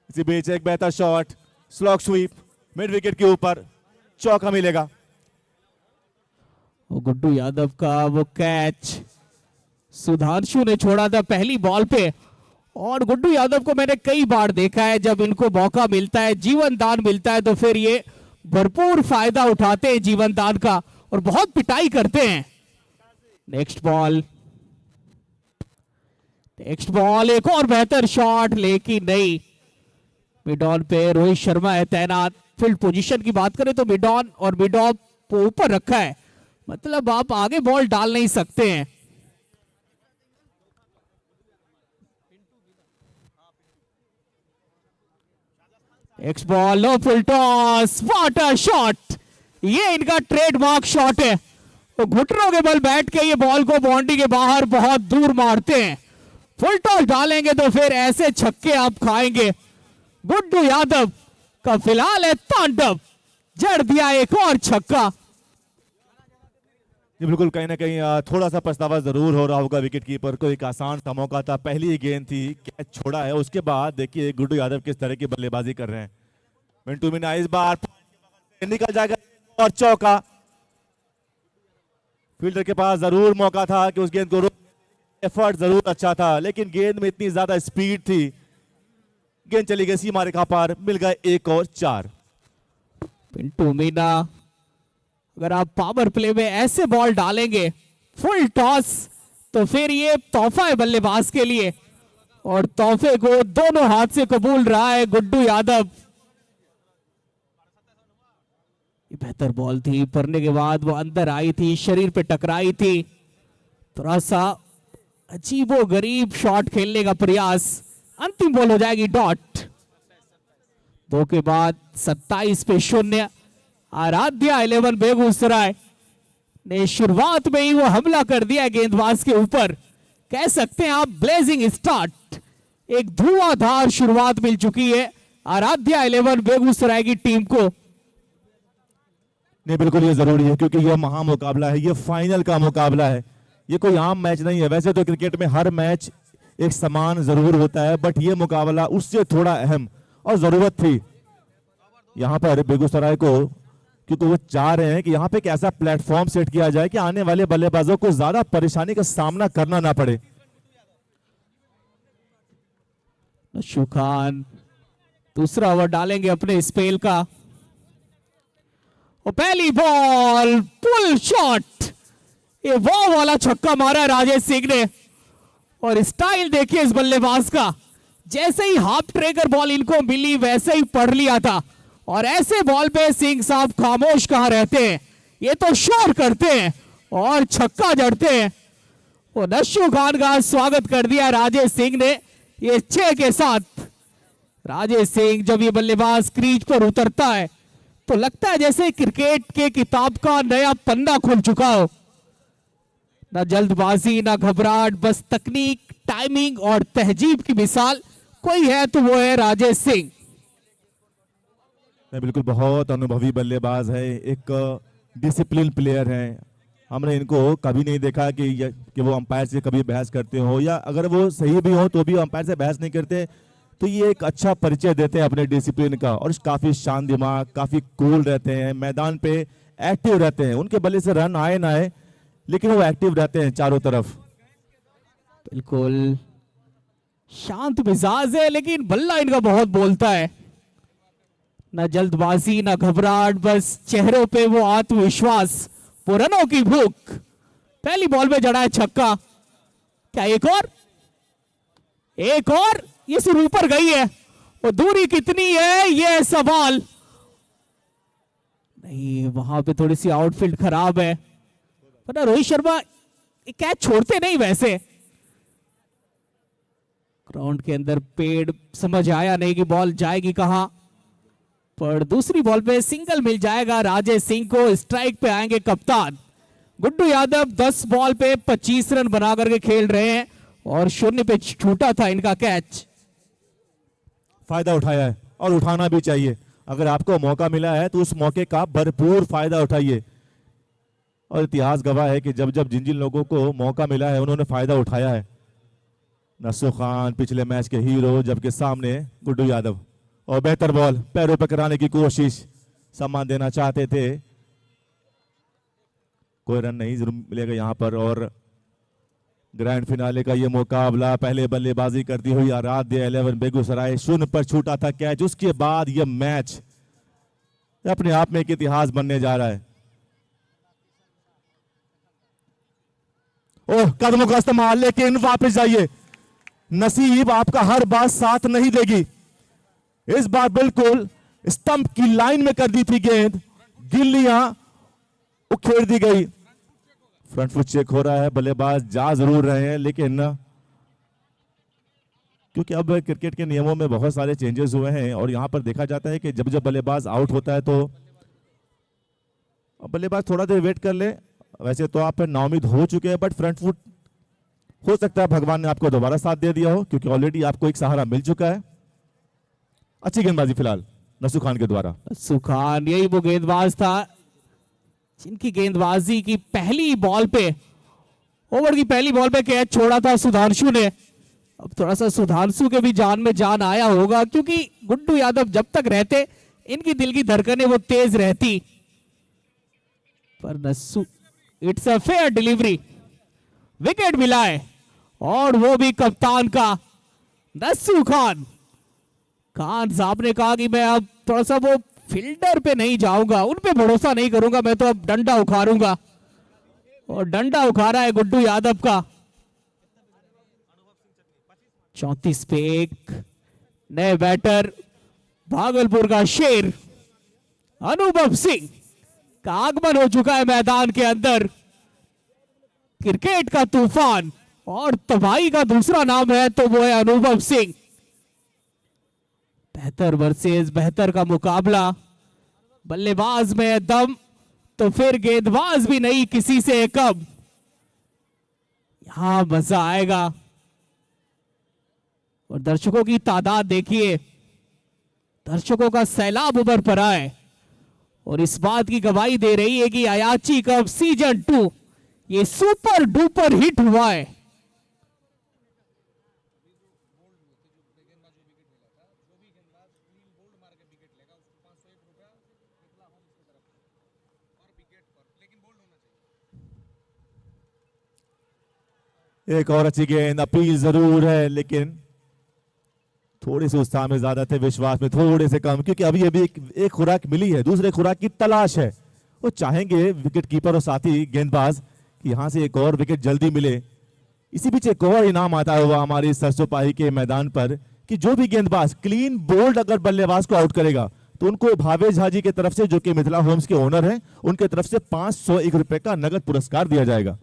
B: इसी बीच एक बेहतर shot, slog sweep, mid wicket के ऊपर चौका मिलेगा।
L: गुड्डू यादव का वो कैच सुधांशु ने छोड़ा था पहली बॉल पे, और गुड्डू यादव को मैंने कई बार देखा है जब इनको मौका मिलता है, जीवन दान मिलता है, तो फिर ये भरपूर फायदा उठाते हैं जीवन दान का और बहुत पिटाई करते हैं। नेक्स्ट बॉल एक और बेहतर शॉट, लेकिन नहीं। मिड ऑन पे रोहित शर्मा है तैनात। फील्ड पोजीशन की बात करें तो मिड ऑन और मिड ऑफ को ऊपर रखा है, मतलब आप आगे बॉल डाल नहीं सकते हैं। Next ball, no full toss, what a shot. ये इनका ट्रेडमार्क शॉट है। तो घुटनों के बल बैठ के ये बॉल को बाउंड्री के बाहर बहुत दूर मारते हैं। फुल टॉस डालेंगे तो फिर ऐसे छक्के आप खाएंगे। गुड्डू यादव का फिलहाल है तांडव, जड़ दिया एक और छक्का।
B: जी बिल्कुल, कहीं ना कहीं थोड़ा सा पछतावा जरूर हो रहा होगा विकेट कीपर को। एक आसान सा मौका था, पहली ही गेंद थी, कैच छोड़ा है। उसके बाद देखिए गुड्डू यादव किस तरह की बल्लेबाजी कर रहे हैं। मिंटू मीना इस बार निकल जाएगा और चौका। फील्डर के पास जरूर मौका था कि उस गेंद को, एफर्ट जरूर अच्छा था, लेकिन गेंद में इतनी ज्यादा स्पीड थी, गेंद चली गई सीमा रेखा पार। मिल गए 1 और 4।
L: मिंटू मीना, अगर आप पावर प्ले में ऐसे बॉल डालेंगे फुल टॉस, तो फिर ये तोहफा है बल्लेबाज के लिए, और तोहफे को दोनों हाथ से कबूल रहा है गुड्डू यादव। ये बेहतर बॉल थी, पड़ने के बाद वो अंदर आई थी, शरीर पे टकराई थी। थोड़ा सा अजीबो गरीब शॉट खेलने का प्रयास। अंतिम बॉल हो जाएगी डॉट। 2 के बाद 27 पे 0। आराध्या 11 बेगूसराय ने शुरुआत में ही वो हमला कर दिया गेंदबाज के ऊपर। कह सकते हैं आप ब्लेजिंग स्टार्ट, एक धुआंधार शुरुआत मिल चुकी है आराध्या 11 बेगूसराय की टीम को।
B: नहीं बिल्कुल, ये जरूरी है क्योंकि यह महा मुकाबला है, ये फाइनल का मुकाबला है, ये कोई आम मैच नहीं है। वैसे तो क्रिकेट में हर मैच एक समान जरूर होता है, बट ये मुकाबला उससे थोड़ा अहम और जरूरत थी यहां पर बेगूसराय को, क्योंकि वो चाह रहे हैं कि यहाँ पे एक ऐसा प्लेटफॉर्म सेट किया जाए कि आने वाले बल्लेबाजों को ज्यादा परेशानी का सामना करना ना पड़े।
L: नशू खान दूसरा ओवर डालेंगे अपने स्पेल का। और पहली बॉल पुल शॉट, ये वो वाला छक्का मारा राजेश सिंह ने। और स्टाइल देखिए इस बल्लेबाज का, जैसे ही हाफ ट्रेकर बॉल इनको मिली वैसे ही पढ़ लिया था। और ऐसे बॉल पे सिंह साहब खामोश कहां रहते हैं, ये तो शोर करते हैं और छक्का जड़ते हैं। वो नशू खान का स्वागत कर दिया राजेश सिंह ने ये 6 के साथ। राजेश सिंह जब ये बल्लेबाज क्रीज पर उतरता है तो लगता है जैसे क्रिकेट के किताब का नया पन्ना खुल चुका हो। ना जल्दबाजी ना घबराहट, बस तकनीक, टाइमिंग और तहजीब की मिसाल कोई है तो वो है राजेश सिंह।
B: बिल्कुल, बहुत अनुभवी बल्लेबाज है, एक डिसिप्लिन प्लेयर है। हमने इनको कभी नहीं देखा कि वो अंपायर से कभी बहस करते हो, या अगर वो सही भी हो तो भी अंपायर से बहस नहीं करते। तो ये एक अच्छा परिचय देते हैं अपने डिसिप्लिन का, और काफी शांत दिमाग, काफी कूल रहते हैं, मैदान पे एक्टिव रहते हैं। उनके बल्ले से रन आए ना आए लेकिन वो एक्टिव रहते हैं चारों तरफ।
L: बिल्कुल शांत मिजाज है लेकिन बल्ला इनका बहुत बोलता है। ना जल्दबाजी ना घबराहट, बस चेहरों पे वो आत्मविश्वास, वो रनों की भूख। पहली बॉल में जड़ा है छक्का, क्या एक और? एक और? ये सिर्फ ऊपर गई है, और दूरी कितनी है ये सवाल। नहीं, वहां पे थोड़ी सी आउटफील्ड खराब है, पर रोहित शर्मा कैच छोड़ते नहीं वैसे। ग्राउंड के अंदर पेड़, समझ आया नहीं कि बॉल जाएगी कहां, पर दूसरी बॉल पे सिंगल मिल जाएगा राजेश सिंह को। स्ट्राइक पे आएंगे कप्तान गुड्डू यादव। 10 बॉल पे 25 रन बना करके खेल रहे हैं, और शून्य पे छूटा था इनका कैच।
B: फायदा उठाया है और उठाना भी चाहिए। अगर आपको मौका मिला है तो उस मौके का भरपूर फायदा उठाइए, और इतिहास गवाह है कि जब जब जिन जिन लोगों को मौका मिला है उन्होंने फायदा उठाया है। नसू खान पिछले मैच के हीरो, जबकि सामने गुड्डू यादव। और बेहतर बॉल, पैरों पर कराने की कोशिश, सम्मान देना चाहते थे, कोई रन नहीं जरूर मिलेगा यहां पर। और ग्रैंड फिनाले का ये मुकाबला, पहले बल्लेबाजी करती हुई आराध्य 11 बेगूसराय, शून्य पर छूटा था कैच। उसके बाद ये मैच अपने आप में एक इतिहास बनने जा रहा है। ओह, कदमों का इस्तेमाल, लेकिन वापस जाइए। नसीब आपका हर बात साथ नहीं देगी। इस बार बिल्कुल स्टंप की लाइन में कर दी थी गेंद, गिल्लियां उखेड़ दी गई। फ्रंट फुट चेक हो रहा है, बल्लेबाज जा जरूर रहे हैं, लेकिन क्योंकि अब क्रिकेट के नियमों में बहुत सारे चेंजेस हुए हैं, और यहां पर देखा जाता है कि जब जब बल्लेबाज आउट होता है तो बल्लेबाज थोड़ा देर वेट कर ले। वैसे तो आप नाउमीद हो चुके हैं, बट फ्रंट फुट हो सकता है भगवान ने आपको दोबारा साथ दे दिया हो, क्योंकि ऑलरेडी आपको एक सहारा मिल चुका है। अच्छी गेंदबाजी फिलहाल नसू खान के द्वारा।
L: नसू खान यही वो गेंदबाज था जिनकी गेंदबाजी की पहली बॉल पे, ओवर की पहली बॉल पे कैच छोड़ा था सुधांशु ने। अब थोड़ा सा सुधांशु के भी जान में जान आया होगा, क्योंकि गुड्डू यादव जब तक रहते इनकी दिल की धड़कनें वो तेज रहती। पर नसू, it's a fair delivery, wicket मिला है, और वो भी कप्तान का नसू खान। खान साहब ने कहा कि मैं अब थोड़ा सा वो फील्डर पे नहीं जाऊंगा, उन पे भरोसा नहीं करूंगा, मैं तो अब डंडा उखाड़ूंगा, और डंडा उखाड़ा है गुड्डू यादव का। 34 पे 1, नए बैटर भागलपुर का शेर अनुभव सिंह का आगमन हो चुका है मैदान के अंदर। क्रिकेट का तूफान और तबाही का दूसरा नाम है तो वो है अनुभव सिंह। बेहतर वर्सेस बेहतर का मुकाबला, बल्लेबाज में दम तो फिर गेंदबाज भी नहीं किसी से कम। यहां मजा आएगा, और दर्शकों की तादाद देखिए, दर्शकों का सैलाब उभर पड़ा है, और इस बात की गवाही दे रही है कि अयाची कप सीजन 2 ये सुपर डुपर हिट हुआ है।
B: एक और अच्छी गेंद, अपील जरूर है, लेकिन थोड़े से उत्साह में ज्यादा थे, विश्वास में थोड़े से कम, क्योंकि अभी अभी एक खुराक मिली है, दूसरे खुराक की तलाश है। वो चाहेंगे विकेट कीपर और साथी गेंदबाज कि यहां से एक और विकेट जल्दी मिले। इसी बीच एक और इनाम आता हुआ हमारी सरसोपाही के मैदान पर कि जो भी गेंदबाज क्लीन बोल्ड अगर बल्लेबाज को आउट करेगा तो उनको भावेश झा जी की तरफ से, जो कि मिथिला होम्स के ओनर हैं, उनके तरफ से 501 रुपए का नगद पुरस्कार दिया जाएगा।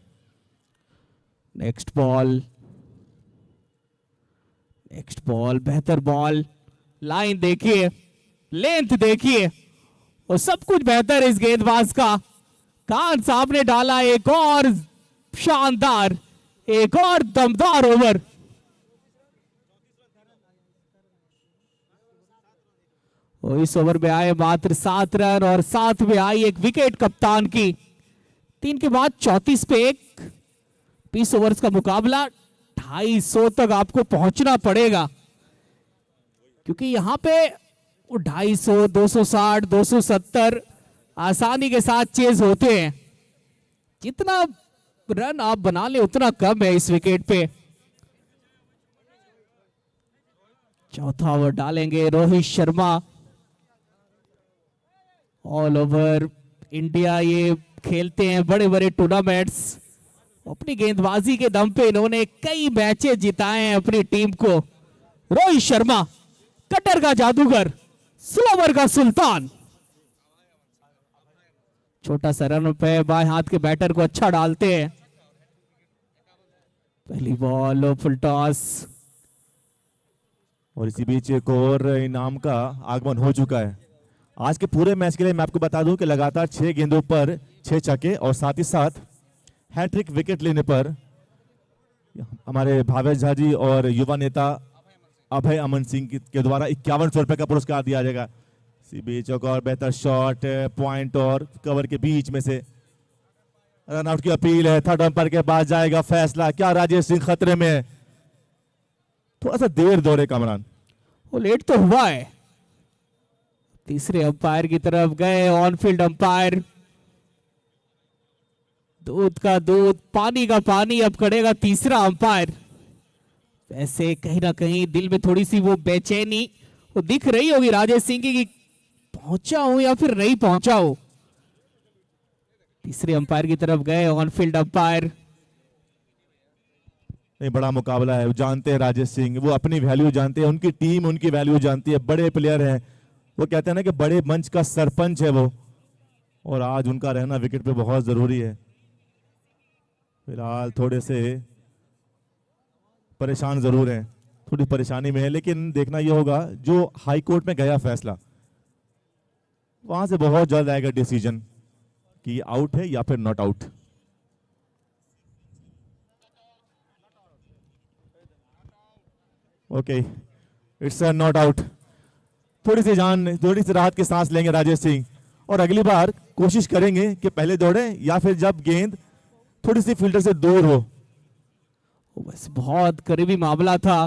L: नेक्स्ट बॉल बेहतर बॉल, लाइन देखिए, लेंथ देखिए, और सब कुछ बेहतर इस गेंदबाज का। खान साहब ने डाला एक और शानदार, एक और दमदार ओवर। और इस ओवर में आए मात्र 7 रन, और साथ में आई एक विकेट कप्तान की। 3 के बाद 34 पे 1, 20 ओवर्स का मुकाबला, 250 तक आपको पहुंचना पड़ेगा। क्योंकि यहाँ पे वो 250, 260, 270 आसानी के साथ चेज होते हैं। जितना रन आप बना ले उतना कम है इस विकेट पे। चौथा ओवर डालेंगे Rohit Sharma. All over India ये खेलते हैं बड़े बड़े टूर्नामेंट्स। अपनी गेंदबाजी के दम पे इन्होंने कई मैचेस जिताए हैं अपनी टीम को। रोहित शर्मा कटर का जादूगर, स्लोवर का सुल्तान। छोटा सा रन पे बाएं हाथ के बैटर को अच्छा डालते हैं। पहली बॉल फुल टॉस।
B: और इसी बीच एक और इनाम का आगमन हो चुका है। आज के पूरे मैच के लिए मैं आपको बता दूं कि लगातार 6 गेंदों पर 6 छक्के और साथ ही साथ हैट्रिक विकेट लेने पर हमारे भावेश झा जी और युवा नेता अभय अमन सिंह के द्वारा 5100 रुपए का पुरस्कार दिया जाएगा। इसी बीच एक और बेहतर शॉट, पॉइंट और कवर के बीच में से रन आउट की अपील है। थर्ड अंपायर के पास जाएगा फैसला। क्या राजेश सिंह खतरे में है? थोड़ा सा देर दौड़े कमरान,
L: वो लेट तो हुआ है। तीसरे अंपायर की तरफ गए ऑन फील्ड अंपायर। दूध का दूध, पानी का पानी, अब करेगा तीसरा अंपायर। वैसे कहीं ना कहीं दिल में थोड़ी सी वो बेचैनी वो दिख रही होगी राजेश सिंह की कि पहुंचा हूं या फिर नहीं पहुंचा हूं। तीसरे अंपायर की तरफ गए ऑन फील्ड अंपायर।
B: नहीं, बड़ा मुकाबला है। वो जानते हैं राजेश सिंह, वो अपनी वैल्यू जानते हैं, उनकी टीम उनकी वैल्यू जानती है। बड़े प्लेयर हैं, वो कहते हैं ना कि बड़े मंच का सरपंच है वो, और आज उनका रहना विकेट पे बहुत जरूरी है। फिलहाल थोड़े से परेशान जरूर हैं, थोड़ी परेशानी में है, लेकिन देखना यह होगा जो हाई कोर्ट में गया फैसला वहां से बहुत जल्द आएगा डिसीजन कि आउट है या फिर not out. Okay, it's not out. थोड़ी सी जान, थोड़ी सी राहत की सांस लेंगे राजेश सिंह, और अगली बार कोशिश करेंगे कि पहले दौड़े या फिर जब गेंद थोड़ी सी फील्डर से दूर हो।
L: बस बहुत करीबी मामला था।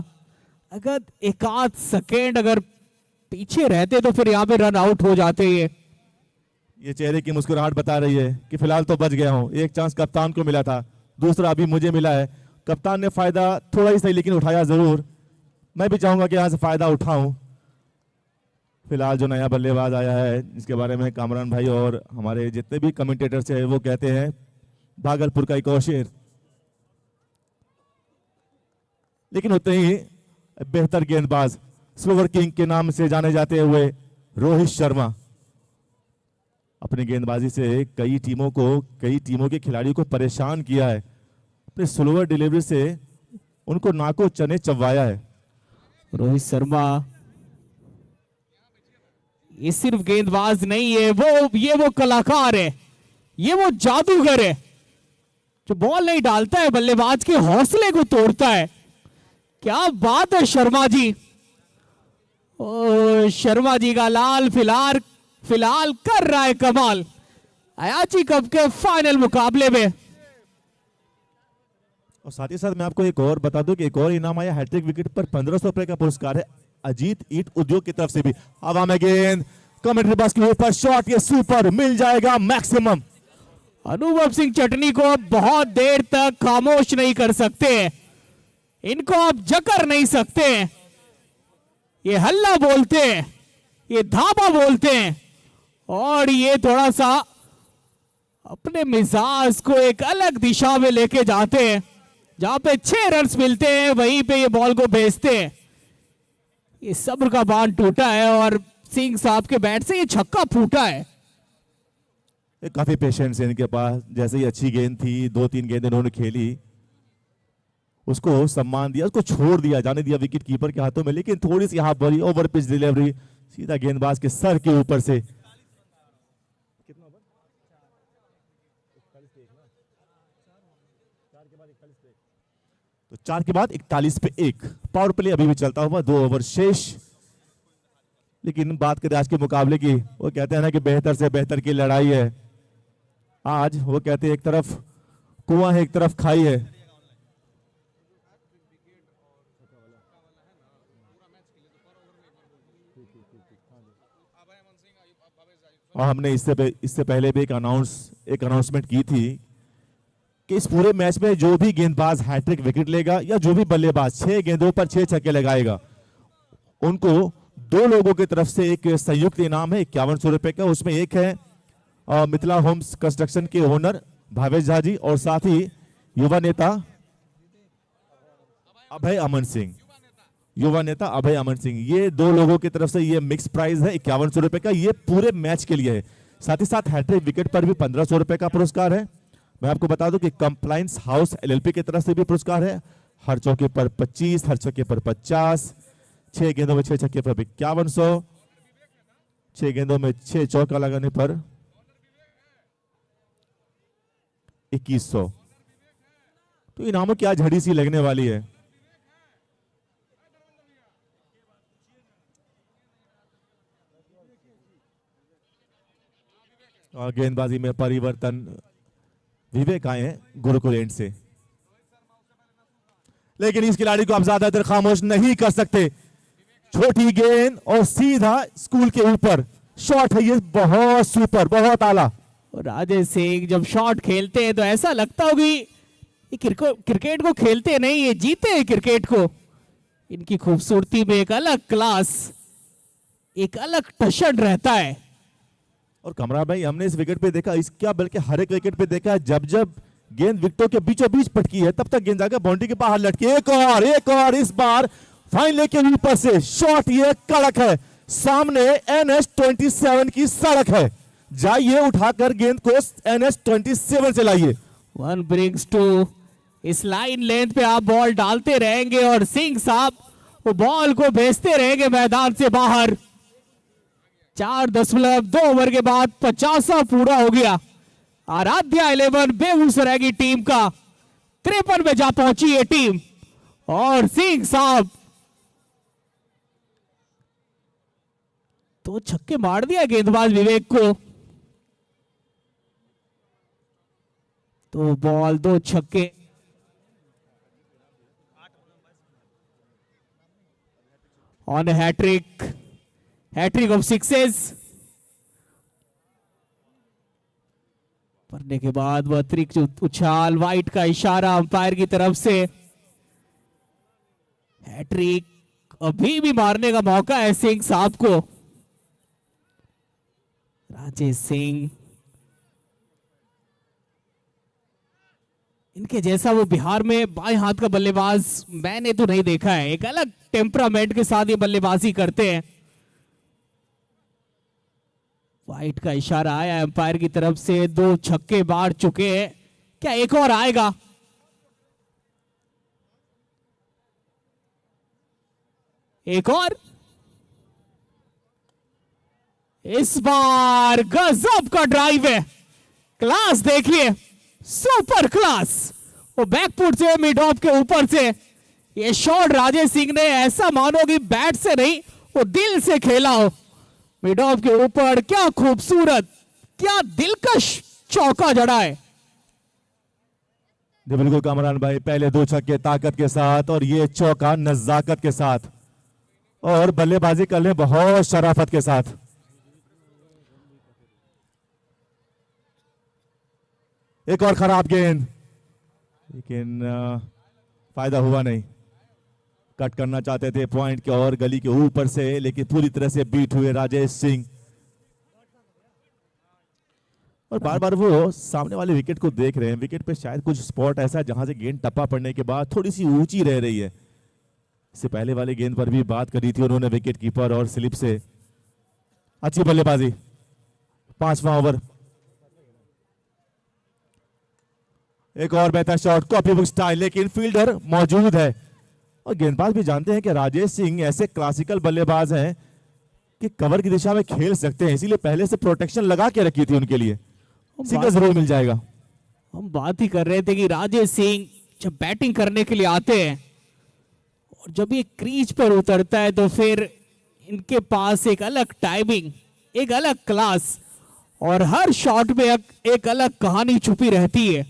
L: अगर एक आध सेकेंड अगर पीछे रहते तो फिर यहाँ पे रन आउट हो जाते।
B: ये चेहरे की मुस्कुराहट बता रही है कि फिलहाल तो बच गया हूं। एक चांस कप्तान को मिला था, दूसरा अभी मुझे मिला है। कप्तान ने फायदा थोड़ा ही सही लेकिन उठाया जरूर। मैं भी चाहूंगा कि यहाँ से फायदा उठाऊं। फिलहाल जो नया बल्लेबाज आया है जिसके बारे में कामरान भाई और हमारे जितने भी कमेंटेटर्स हैं वो कहते हैं भागलपुर का एक और शेर, लेकिन उतने ही बेहतर गेंदबाज स्लोवर किंग के नाम से जाने जाते हुए रोहित शर्मा अपनी गेंदबाजी से कई टीमों के खिलाड़ियों को परेशान किया है। अपने स्लोवर डिलीवरी से उनको नाको चने चबवाया है।
L: रोहित शर्मा ये सिर्फ गेंदबाज नहीं है, ये वो कलाकार है, ये वो जादूगर है जो बॉल नहीं डालता है, बल्लेबाज के हौसले को तोड़ता है। क्या बात है शर्मा जी। ओ शर्मा जी का लाल फिलहाल कर रहा है कमाल अयाची कप के फाइनल मुकाबले में।
B: और साथ ही साथ मैं आपको एक और बता दूं कि एक और इनाम आया हैट्रिक विकेट पर 1500 रुपए का पुरस्कार है अजीत ईट उद्योग की तरफ से भी। हवा में गेंद, कमेंट्री बॉक्स के ऊपर शॉट, ये सुपर मिल जाएगा मैक्सिमम।
L: अनुभव सिंह चटनी को अब बहुत देर तक खामोश नहीं कर सकते, इनको आप जकर नहीं सकते। ये हल्ला बोलते हैं, ये धाबा बोलते हैं, और ये थोड़ा सा अपने मिजाज को एक अलग दिशा में लेके जाते हैं। जहां पे 6 रन्स मिलते हैं वहीं पे ये बॉल को भेजते हैं। ये सब्र का बांध टूटा है और सिंह साहब के बैट से ये छक्का फूटा है।
B: काफी पेशेंस है इनके पास। जैसे ही अच्छी गेंद थी, 2-3 गेंद इन्होंने खेली, उसको सम्मान दिया, उसको छोड़ दिया, जाने दिया विकेट कीपर के हाथों में, लेकिन थोड़ी सी हाफ भरी ओवर पिच डिलीवरी सीधा गेंदबाज के सर के ऊपर से। तो 4 के बाद 41 पे 1 पावर प्ले अभी भी चलता हुआ, 2 ओवर शेष। लेकिन बात करें आज के मुकाबले की, वो कहते हैं ना कि बेहतर से बेहतर की लड़ाई है। आज वो कहते हैं एक तरफ कुआं है एक तरफ खाई है। और हमने इससे पहले भी एक अनाउंसमेंट की थी कि इस पूरे मैच में जो भी गेंदबाज हैट्रिक विकेट लेगा या जो भी बल्लेबाज 6 गेंदों पर 6 छक्के लगाएगा, उनको 2 लोगों की तरफ से एक संयुक्त इनाम है 5100 रुपए का। उसमें एक है मिथिला होम्स कंस्ट्रक्शन के ओनर भावेश झा जी और साथ ही युवा नेता अभय अमन सिंह। ये 2 लोगों की तरफ से ये मिक्स प्राइज है 5100 रुपए का। ये पूरे मैच के लिए है। साथ ही साथ हैट्रिक विकेट पर भी 1500 रुपए का पुरस्कार है। मैं आपको बता दूं कि कंप्लायंस हाउस एलएलपी की तरफ से भी पुरस्कार है। हर चौके पर 25, हर छक्के पर 50, 6 गेंदों में 6 छक्के पर 5100, 6 गेंदों में 6 चौका लगाने पर 2100। तो इनामों की आज झड़ी सी लगने वाली है। और गेंदबाजी में परिवर्तन विवेक आए हैं गुरुकुल एंड से, लेकिन इस खिलाड़ी को आप ज्यादा देर खामोश नहीं कर सकते। छोटी गेंद और सीधा स्कूल के ऊपर शॉट है, ये बहुत सुपर, बहुत आला।
L: राजेश सिंह जब शॉट खेलते हैं तो ऐसा लगता होगी ये क्रिकेट को खेलते नहीं, ये जीते हैं क्रिकेट को। इनकी खूबसूरती में एक अलग क्लास, एक अलग टशन रहता है।
B: और कमरा भाई, हमने इस विकेट पे देखा, इस क्या बल्कि हर एक विकेट पे देखा है, जब जब गेंद विकेटों के बीचों बीच पटकी है तब तक गेंद जाकर बाउंड्री के बाहर लटकी। एक और इस बार फाइनल के ऊपर से शॉट, ये कड़क है। सामने NH27 की सड़क है, जाइए उठाकर गेंद को NH27 से लाइए।
L: 1 brings 2। इस लाइन लेंथ पे आप बॉल डालते रहेंगे और सिंह साहब वो बॉल को भेजते रहेंगे मैदान से बाहर। 4.2 ओवर के बाद 50 पूरा हो गया। आराध्या 11 बेगूसराय की टीम का 53 में जा पहुंची ये टीम। और सिंह साहब तो छक्के मार दिया गेंदबाज विवेक को। 2 बॉल 2 छक्के। On hattrick of 6s। पढ़ने के बाद वह अतिरिक्त उछाल, वाइट का इशारा अंपायर की तरफ से। हैट्रिक अभी भी मारने का मौका है सिंह साहब को। राजेश सिंह इनके जैसा वो बिहार में बाएं हाथ का बल्लेबाज मैंने तो नहीं देखा है। एक अलग टेम्परामेंट के साथ ये बल्लेबाजी करते हैं। वाइट का इशारा आया एम्पायर की तरफ से। 2 छक्के मार चुके हैं, क्या एक और आएगा? एक और। इस बार गजब का ड्राइव है, क्लास देखिए, सुपर क्लास। वो बैकफुट से मिड ऑफ के ऊपर से ये शॉट राजेश सिंह ने ऐसा मानो कि बैट से नहीं वो दिल से खेला हो। मिड ऑफ के ऊपर क्या खूबसूरत, क्या दिलकश चौका जड़ा है।
B: बिल्कुल कामरान भाई, पहले 2 छक्के ताकत के साथ और ये चौका नजाकत के साथ, और बल्लेबाजी कर ले बहुत शराफत के साथ। एक और खराब गेंद, लेकिन फायदा हुआ नहीं। कट करना चाहते थे पॉइंट के और गली के ऊपर से, लेकिन पूरी तरह से बीट हुए राजेश सिंह। और बार बार वो सामने वाले विकेट को देख रहे हैं। विकेट पे शायद कुछ स्पॉट ऐसा है जहां से गेंद टप्पा पड़ने के बाद थोड़ी सी ऊंची रह रही है। इससे पहले वाली गेंद पर भी बात करी थी उन्होंने विकेट कीपर और स्लिप से। अच्छी बल्लेबाजी। 5वां ओवर। एक और बेहतर शॉट, कॉपी बुक स्टाइल, लेकिन फील्डर मौजूद है। और गेंदबाज भी जानते हैं कि राजेश सिंह ऐसे क्लासिकल बल्लेबाज हैं कि कवर की दिशा में खेल सकते हैं, इसीलिए पहले से प्रोटेक्शन लगा के रखी थी उनके लिए। सिंगल जरूर मिल जाएगा।
L: हम बात ही कर रहे थे कि राजेश सिंह जब बैटिंग करने के लिए आते हैं और जब ये क्रीज पर उतरता है तो फिर इनके पास एक अलग टाइमिंग, एक अलग क्लास, और हर शॉट में एक अलग कहानी छुपी रहती है।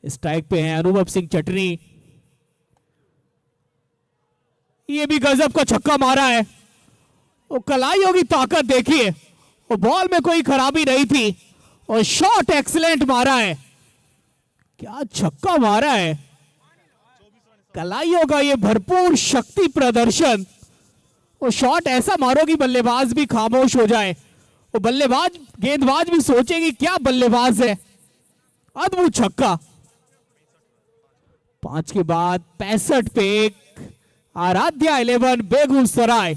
L: स्ट्राइक पे है अनुभव सिंह चटनी। ये भी गजब का छक्का मारा है। वो कलाइयों की ताकत देखिए, और बॉल में कोई खराबी नहीं थी और शॉट एक्सीलेंट मारा है। क्या छक्का मारा है। कलाइयों का ये भरपूर शक्ति प्रदर्शन। और शॉट ऐसा मारो कि बल्लेबाज भी खामोश हो जाए और बल्लेबाज गेंदबाज भी सोचे कि क्या बल्लेबाज है। अद्भुत छक्का। 5 के बाद 65 पे एक आराध्या 11 बेगूसराय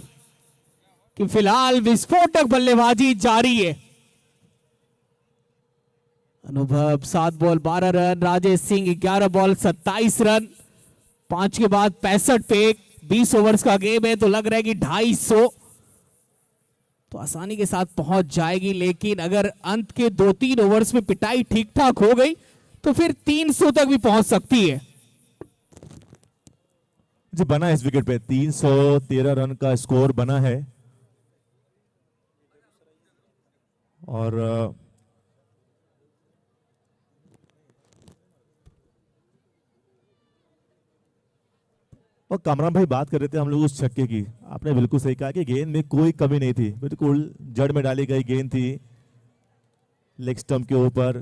L: कि फिलहाल विस्फोटक बल्लेबाजी जारी है। अनुभव 7 ball 12 run, Rajesh Singh 11 ball 27 run. 5 के बाद 65 पे 20 ओवर्स का गेम है तो लग रहा है कि 250 तो आसानी के साथ पहुंच जाएगी, लेकिन अगर अंत के 2-3 ओवर्स में पिटाई ठीक ठाक हो गई तो फिर 300 तक भी पहुंच सकती है।
B: जी बना इस विकेट पे 313 रन का स्कोर बना है और कामरान भाई बात कर रहे थे हम लोग उस छक्के की। आपने बिल्कुल सही कहा कि गेंद में कोई कमी नहीं थी, बिल्कुल जड़ में डाली गई गेंद थी लेग स्टंप के ऊपर,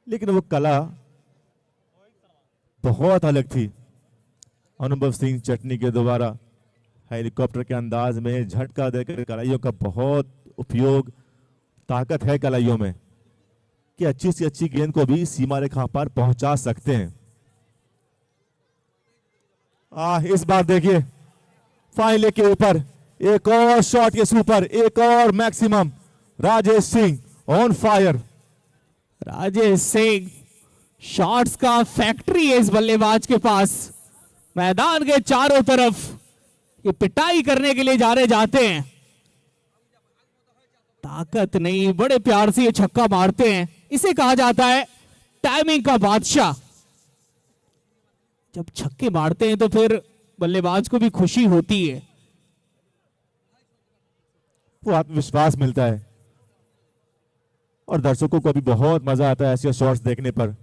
B: लेकिन वो कला बहुत अलग थी। अनुभव सिंह चटनी के द्वारा हेलीकॉप्टर के अंदाज में झटका देकर कलाइयों का बहुत उपयोग। ताकत है कलाइयों में कि अच्छी से अच्छी गेंद को भी सीमा रेखा पर पहुंचा सकते हैं। इस बार देखिए फाइनल के ऊपर एक और शॉट के ऊपर एक और maximum. Rajesh Singh on fire.
L: Rajesh Singh shots का फैक्ट्री है इस बल्लेबाज के पास। मैदान के चारों तरफ ये पिटाई करने के लिए जाते हैं। ताकत नहीं, बड़े प्यार से ये छक्का मारते हैं। इसे कहा जाता है टाइमिंग का बादशाह। जब छक्के मारते हैं तो फिर बल्लेबाज को भी खुशी होती है,
B: वो आत्मविश्वास मिलता है और दर्शकों को भी बहुत मजा आता है ऐसे शॉट्स देखने पर।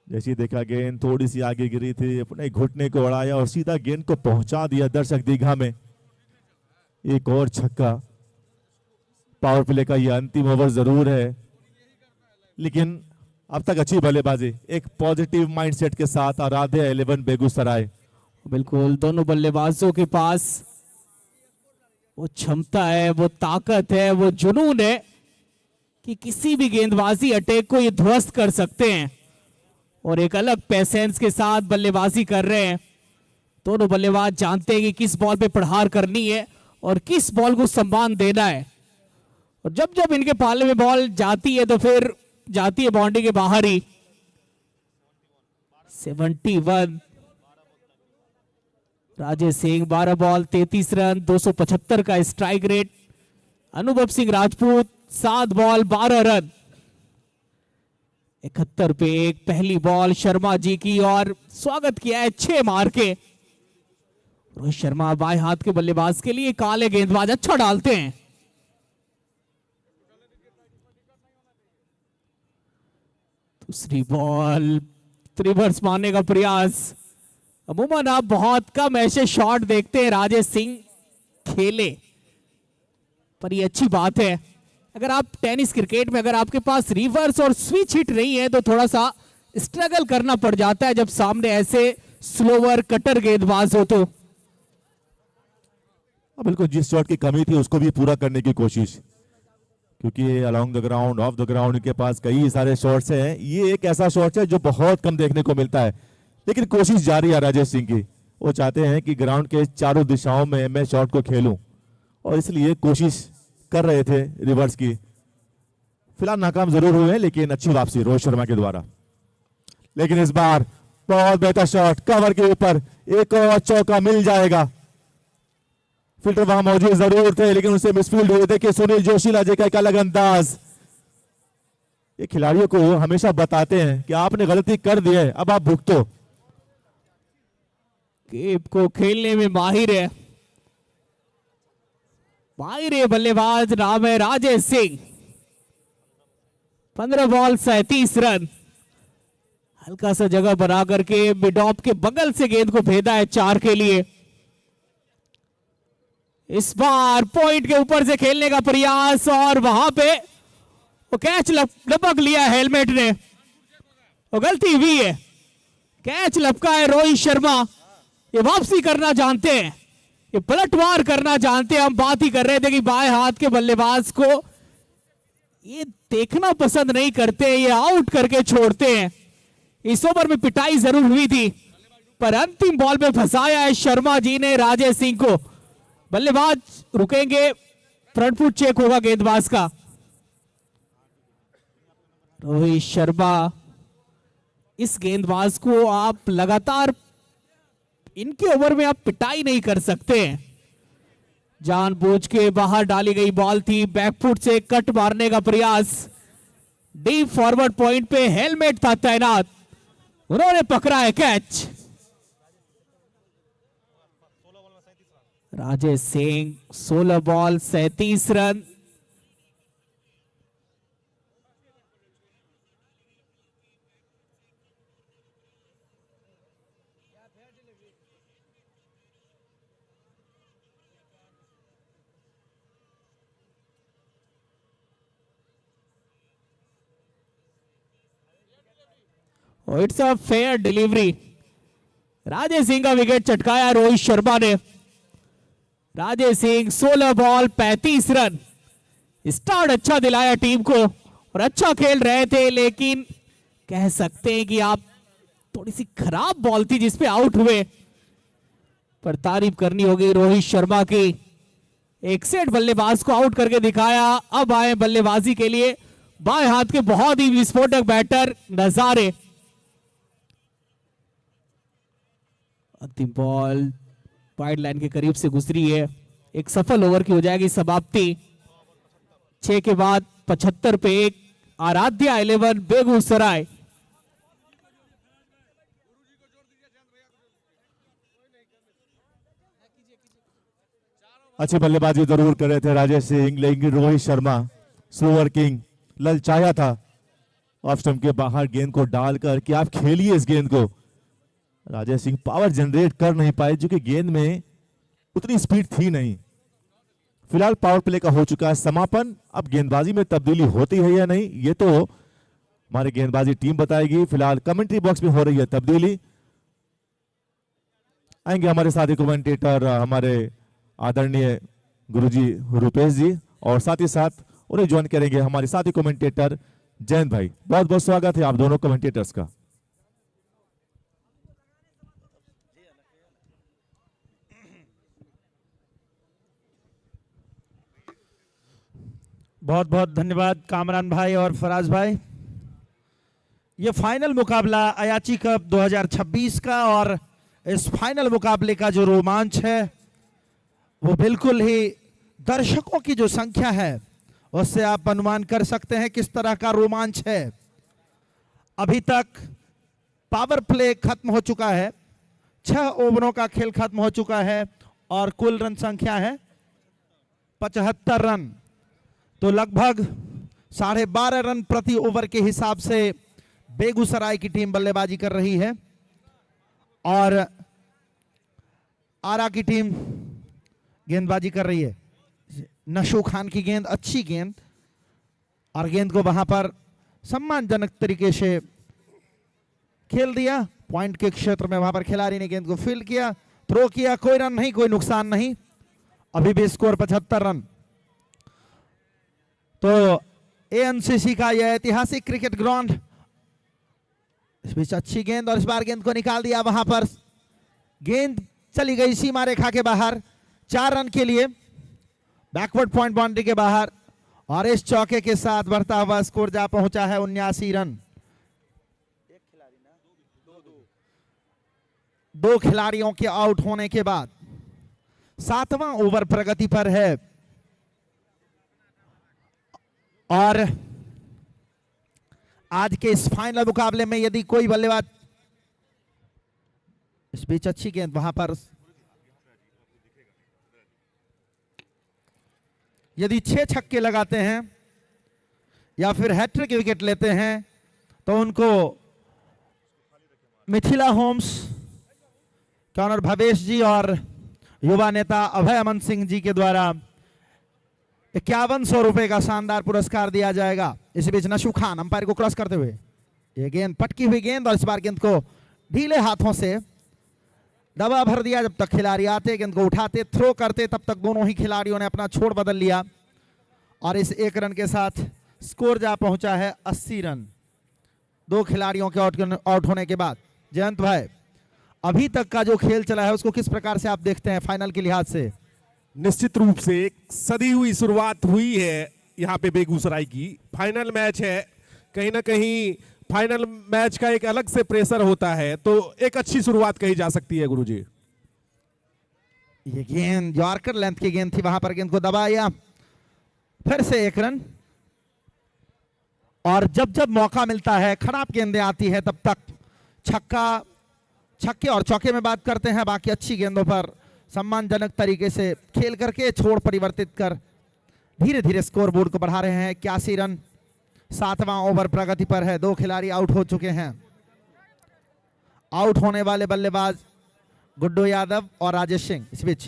B: जैसे देखा गेंद थोड़ी सी आगे गिरी थी, अपने घुटने को उड़ाया और सीधा गेंद को पहुंचा दिया दर्शक दीघा में। एक और छक्का। पावर प्ले का यह अंतिम ओवर जरूर है, लेकिन अब तक अच्छी बल्लेबाजी, एक पॉजिटिव माइंडसेट के साथ आराध्या 11 बेगूसराय।
L: बिल्कुल दोनों बल्लेबाजों के पास वो क्षमता है, वो ताकत है, वो जुनून है कि किसी भी गेंदबाजी अटैक को ये ध्वस्त कर सकते हैं और एक अलग पेशेंस के साथ बल्लेबाजी कर रहे हैं। दोनों बल्लेबाज जानते हैं कि किस बॉल पे प्रहार करनी है और किस बॉल को सम्मान देना है। और जब जब इनके पाले में बॉल जाती है तो फिर जाती है बाउंड्री के बाहर ही। 71। राजेश सिंह 12 बॉल 33 रन, 275 का स्ट्राइक रेट। अनुभव सिंह राजपूत 7 बॉल 12 रन। 71 पे एक पहली बॉल शर्मा जी की और स्वागत किया है 6 मार के। रोहित शर्मा बाएं हाथ के बल्लेबाज के लिए काले गेंदबाज अच्छा डालते हैं। दूसरी बॉल रिवर्स मारने का प्रयास। अमूमन आप बहुत कम ऐसे शॉट देखते हैं राजेश सिंह खेले, पर ये अच्छी बात है। अगर आप टेनिस क्रिकेट में अगर आपके पास रिवर्स और स्विच हिट नहीं है तो थोड़ा सा स्ट्रगल करना पड़ जाता है जब सामने ऐसे स्लोवर कटर गेंदबाज हो तो।
B: बिल्कुल जिस शॉट की कमी थी उसको भी पूरा करने की कोशिश, क्योंकि along the ground of the ground के पास कई सारे शॉट्स हैं। ये एक ऐसा शॉट है जो बहुत कम देखने को मिलता है, लेकिन कोशिश जारी है राजेश सिंह की। वो चाहते हैं कि ग्राउंड के चारों दिशाओं में मैं शॉट को खेलूं और इसलिए कोशिश कर रहे थे रिवर्स की। फिलहाल नाकाम जरूर हुए हैं, लेकिन अच्छी वापसी रोहित शर्मा के द्वारा। लेकिन इस बार बहुत बेहतर शॉट कवर के ऊपर, एक और चौका मिल जाएगा। फिल्टर वहां मौजूद जरूर थे, लेकिन उनसे मिसफील्ड हुए। देखिए सुनील जोशीला जी का एक अलग अंदाज। ये खिलाड़ियों को हमेशा बताते हैं कि आपने गलती कर दी है, अब आप भुगतो।
L: गेम को खेलने में माहिर है बल्लेबाज, नाम है राजेश सिंह। 15 ball 37 run. हल्का सा जगह बना करके मिड ऑफ के बगल से गेंद को भेदा है 4 के लिए। इस बार पॉइंट के ऊपर से खेलने का प्रयास और वहां पे वो कैच लपक लिया हेलमेट ने, वो गलती हुई है, कैच लपका है रोहित शर्मा। ये वापसी करना जानते हैं, ये पलटवार करना जानते हैं। हम बात ही कर रहे थे कि बाएं हाथ के बल्लेबाज को ये देखना पसंद नहीं करते, ये आउट करके छोड़ते हैं। इस ओवर में पिटाई जरूर हुई थी पर अंतिम बॉल पे फंसाया है शर्मा जी ने राजेश सिंह को। बल्लेबाज रुकेंगे, फ्रंट फुट चेक होगा गेंदबाज का। रोहित शर्मा, इस गेंदबाज को आप लगातार इनके ओवर में आप पिटाई नहीं कर सकते हैं। जानबूझ के बाहर डाली गई बॉल थी, बैकफुट से कट मारने का प्रयास, डीप फॉरवर्ड पॉइंट पे हेलमेट था तैनात, उन्होंने पकड़ा है catch. Rajesh Singh 16 ball 37 run. It's a fair delivery. Rajesh Singh का विकेट चटकाया रोहित शर्मा ने। Rajesh Singh 16 ball 35 run, start अच्छा दिलाया टीम को और अच्छा खेल रहे थे, लेकिन कह सकते हैं कि आप थोड़ी सी खराब बॉल थी जिसपे आउट हुए, पर तारीफ करनी होगी रोहित शर्मा की। एक सेट बल्लेबाज को आउट करके दिखाया। अब आए बल्लेबाजी के लिए बाएं हाथ के बहुत ही विस्फोटक बैटर नजारे। अंतिम बॉल वाइड लाइन के करीब से गुजरी है, एक सफल ओवर की हो जाएगी समाप्ति। 6 के बाद 75 पे 1, आराध्या 11 बेगूसराय।
B: अच्छी बल्लेबाजी जरूर कर रहे थे राजेश सिंह, लेकिन रोहित शर्मा स्लो वर्किंग ललचाया था ऑफ स्टंप के बाहर गेंद को डालकर कि आप खेलिए इस गेंद को। राजेश सिंह पावर जनरेट कर नहीं पाए, जो कि गेंद में उतनी स्पीड थी नहीं। फिलहाल पावर प्ले का हो चुका है समापन। अब गेंदबाजी में तब्दीली होती है या नहीं, ये तो हमारी गेंदबाजी टीम बताएगी। फिलहाल कमेंट्री बॉक्स में हो रही है तब्दीली। आएंगे हमारे साथी कमेंटेटर हमारे आदरणीय गुरुजी रुपेश जी, और साथ ही साथ उन्हें ज्वाइन करेंगे हमारे साथी कमेंटेटर जयंत भाई। बहुत बहुत स्वागत है आप दोनों कमेंटेटर्स का।
N: बहुत बहुत धन्यवाद कामरान भाई और फराज भाई। ये फाइनल मुकाबला अयाची कप 2026 का, और इस फाइनल मुकाबले का जो रोमांच है वो बिल्कुल ही दर्शकों की जो संख्या है उससे आप अनुमान कर सकते हैं किस तरह का रोमांच है। अभी तक पावर प्ले खत्म हो चुका है, 6 ओवरों का खेल खत्म हो चुका है और कुल रन संख्या है 75 रन। तो लगभग 12.5 रन प्रति ओवर के हिसाब से बेगूसराय की टीम बल्लेबाजी कर रही है और आरा की टीम गेंदबाजी कर रही है। नशो खान की गेंद, अच्छी गेंद, और गेंद को वहां पर सम्मानजनक तरीके से खेल दिया। पॉइंट के क्षेत्र में वहां पर खिलाड़ी ने गेंद को फील्ड किया, थ्रो किया, कोई रन नहीं, कोई नुकसान नहीं। अभी भी स्कोर 75 रन। तो एएनसीसी का यह ऐतिहासिक क्रिकेट ग्राउंड, इस बीच अच्छी गेंद और इस बार गेंद को निकाल दिया। वहां पर गेंद चली गई सीमा रेखा के बाहर 4 रन के लिए, बैकवर्ड पॉइंट बाउंड्री के बाहर, और इस चौके के साथ बढ़ता हुआ स्कोर जा पहुंचा है 79 रन। 2 खिलाड़ियों के आउट होने के बाद 7वां ओवर प्रगति पर है और आज के इस फाइनल मुकाबले में यदि कोई बल्लेबाज, इस बीच अच्छी गेंद, वहां पर यदि 6 छक्के लगाते हैं या फिर हैट्रिक विकेट लेते हैं तो उनको मिथिला होम्स, कॉर्नर भवेश जी और युवा नेता अभय अमन सिंह जी के द्वारा 5100 रुपए का शानदार पुरस्कार दिया जाएगा। इसी बीच नशू खान अंपायर को क्रॉस करते हुए, ये गेंद पटकी हुई गेंद और इस बार गेंद को ढीले हाथों से दबा भर दिया। जब तक खिलाड़ी आते गेंद को उठाते थ्रो करते तब तक दोनों ही खिलाड़ियों ने अपना छोड़ बदल लिया और इस 1 रन के साथ स्कोर जा पहुंचा है 80 रन 2 खिलाड़ियों के आउट होने के बाद। जयंत भाई, अभी तक का जो खेल चला है उसको किस प्रकार से आप देखते हैं फाइनल के लिहाज से?
O: निश्चित रूप से एक सदी हुई शुरुआत हुई है यहाँ पे बेगूसराय की। फाइनल मैच है, कहीं ना कहीं फाइनल मैच का एक अलग से प्रेशर होता है, तो एक अच्छी शुरुआत कही जा सकती है गुरुजी।
N: ये गेंद यॉर्कर लेंथ की गेंद थी, वहां पर गेंद को दबाया, फिर से 1 रन। और जब जब मौका मिलता है, खराब गेंदें आती है, तब तक छक्के और चौके में बात करते हैं। बाकी अच्छी गेंदों पर सम्मानजनक तरीके से खेल करके छोड़ परिवर्तित कर धीरे धीरे स्कोर बोर्ड को बढ़ा रहे हैं। 81 रन 7वां ओवर प्रगति पर है। 2 खिलाड़ी आउट हो चुके हैं। आउट होने वाले बल्लेबाज गुड्डू यादव और राजेश सिंह। इस बीच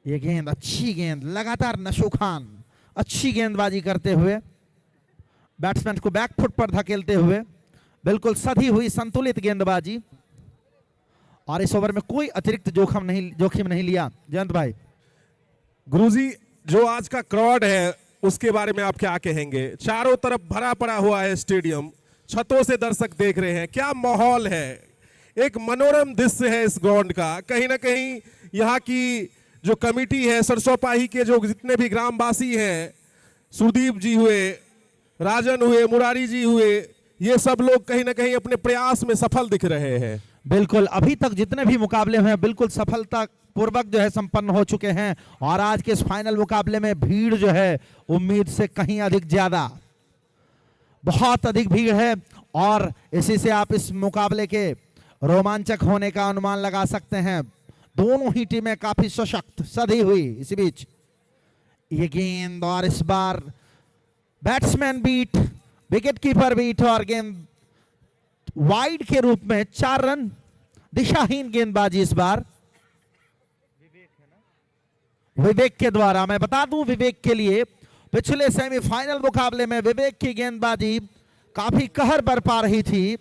N: ये गेंद, अच्छी गेंद, लगातार नशू खान अच्छी गेंदबाजी करते हुए बैट्समैन को बैकफुट पर धकेलते हुए, बिल्कुल सधी हुई संतुलित गेंदबाजी, और इस ओवर में कोई अतिरिक्त जोखिम नहीं लिया। जयंत भाई,
O: गुरुजी, जो आज का क्राउड है उसके बारे में आप क्या कहेंगे? चारों तरफ भरा पड़ा हुआ है स्टेडियम, छतों से दर्शक देख रहे हैं, क्या माहौल है, एक मनोरम दृश्य है इस ग्राउंड का। कहीं ना कहीं यहाँ की जो कमेटी है, सरसोपाही के जो जितने भी ग्रामवासी हैं, सुदीप जी हुए, राजन हुए, मुरारी जी हुए, ये सब लोग कहीं ना कहीं अपने प्रयास में सफल दिख रहे हैं।
N: बिल्कुल, अभी तक जितने भी मुकाबले हुए हैं बिल्कुल सफलता पूर्वक जो है संपन्न हो चुके हैं, और आज के इस फाइनल मुकाबले में भीड़ जो है उम्मीद से कहीं अधिक ज्यादा, बहुत अधिक भीड़ है, और इसी से आप इस मुकाबले के रोमांचक होने का अनुमान लगा सकते हैं। दोनों ही टीमें काफी सशक्त सधी हुई। इसी बीच ये गेंद, और इस बार batsman beat, wicket keeper beat, और गेंद वाइड के रूप में 4 रन। दिशाहीन गेंदबाजी इस बार विवेक के द्वारा। मैं बता दूं विवेक के लिए, पिछले सेमीफाइनल मुकाबले में विवेक की गेंदबाजी काफी कहर बरपा रही थी,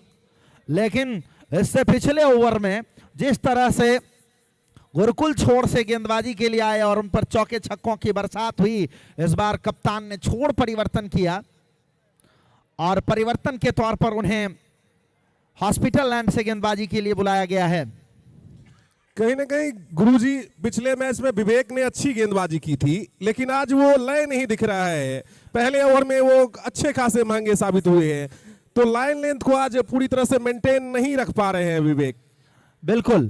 N: लेकिन इससे पिछले ओवर में जिस तरह से गुरुकुल छोड़ से गेंदबाजी के लिए आए और उन पर चौके छक्कों की बरसात हुई, इस बार कप्तान ने छोड़ परिवर्तन किया और परिवर्तन के तौर पर उन्हें हॉस्पिटल लैंड से गेंदबाजी के लिए बुलाया गया है।
O: कहीं ना कहीं गुरुजी, पिछले मैच में विवेक ने अच्छी गेंदबाजी की थी, लेकिन आज वो लय नहीं दिख रहा है। पहले ओवर में वो अच्छे खासे महंगे साबित हुए हैं, तो लाइन लेंथ को आज पूरी तरह से मेंटेन नहीं रख पा रहे हैं विवेक।
N: बिल्कुल,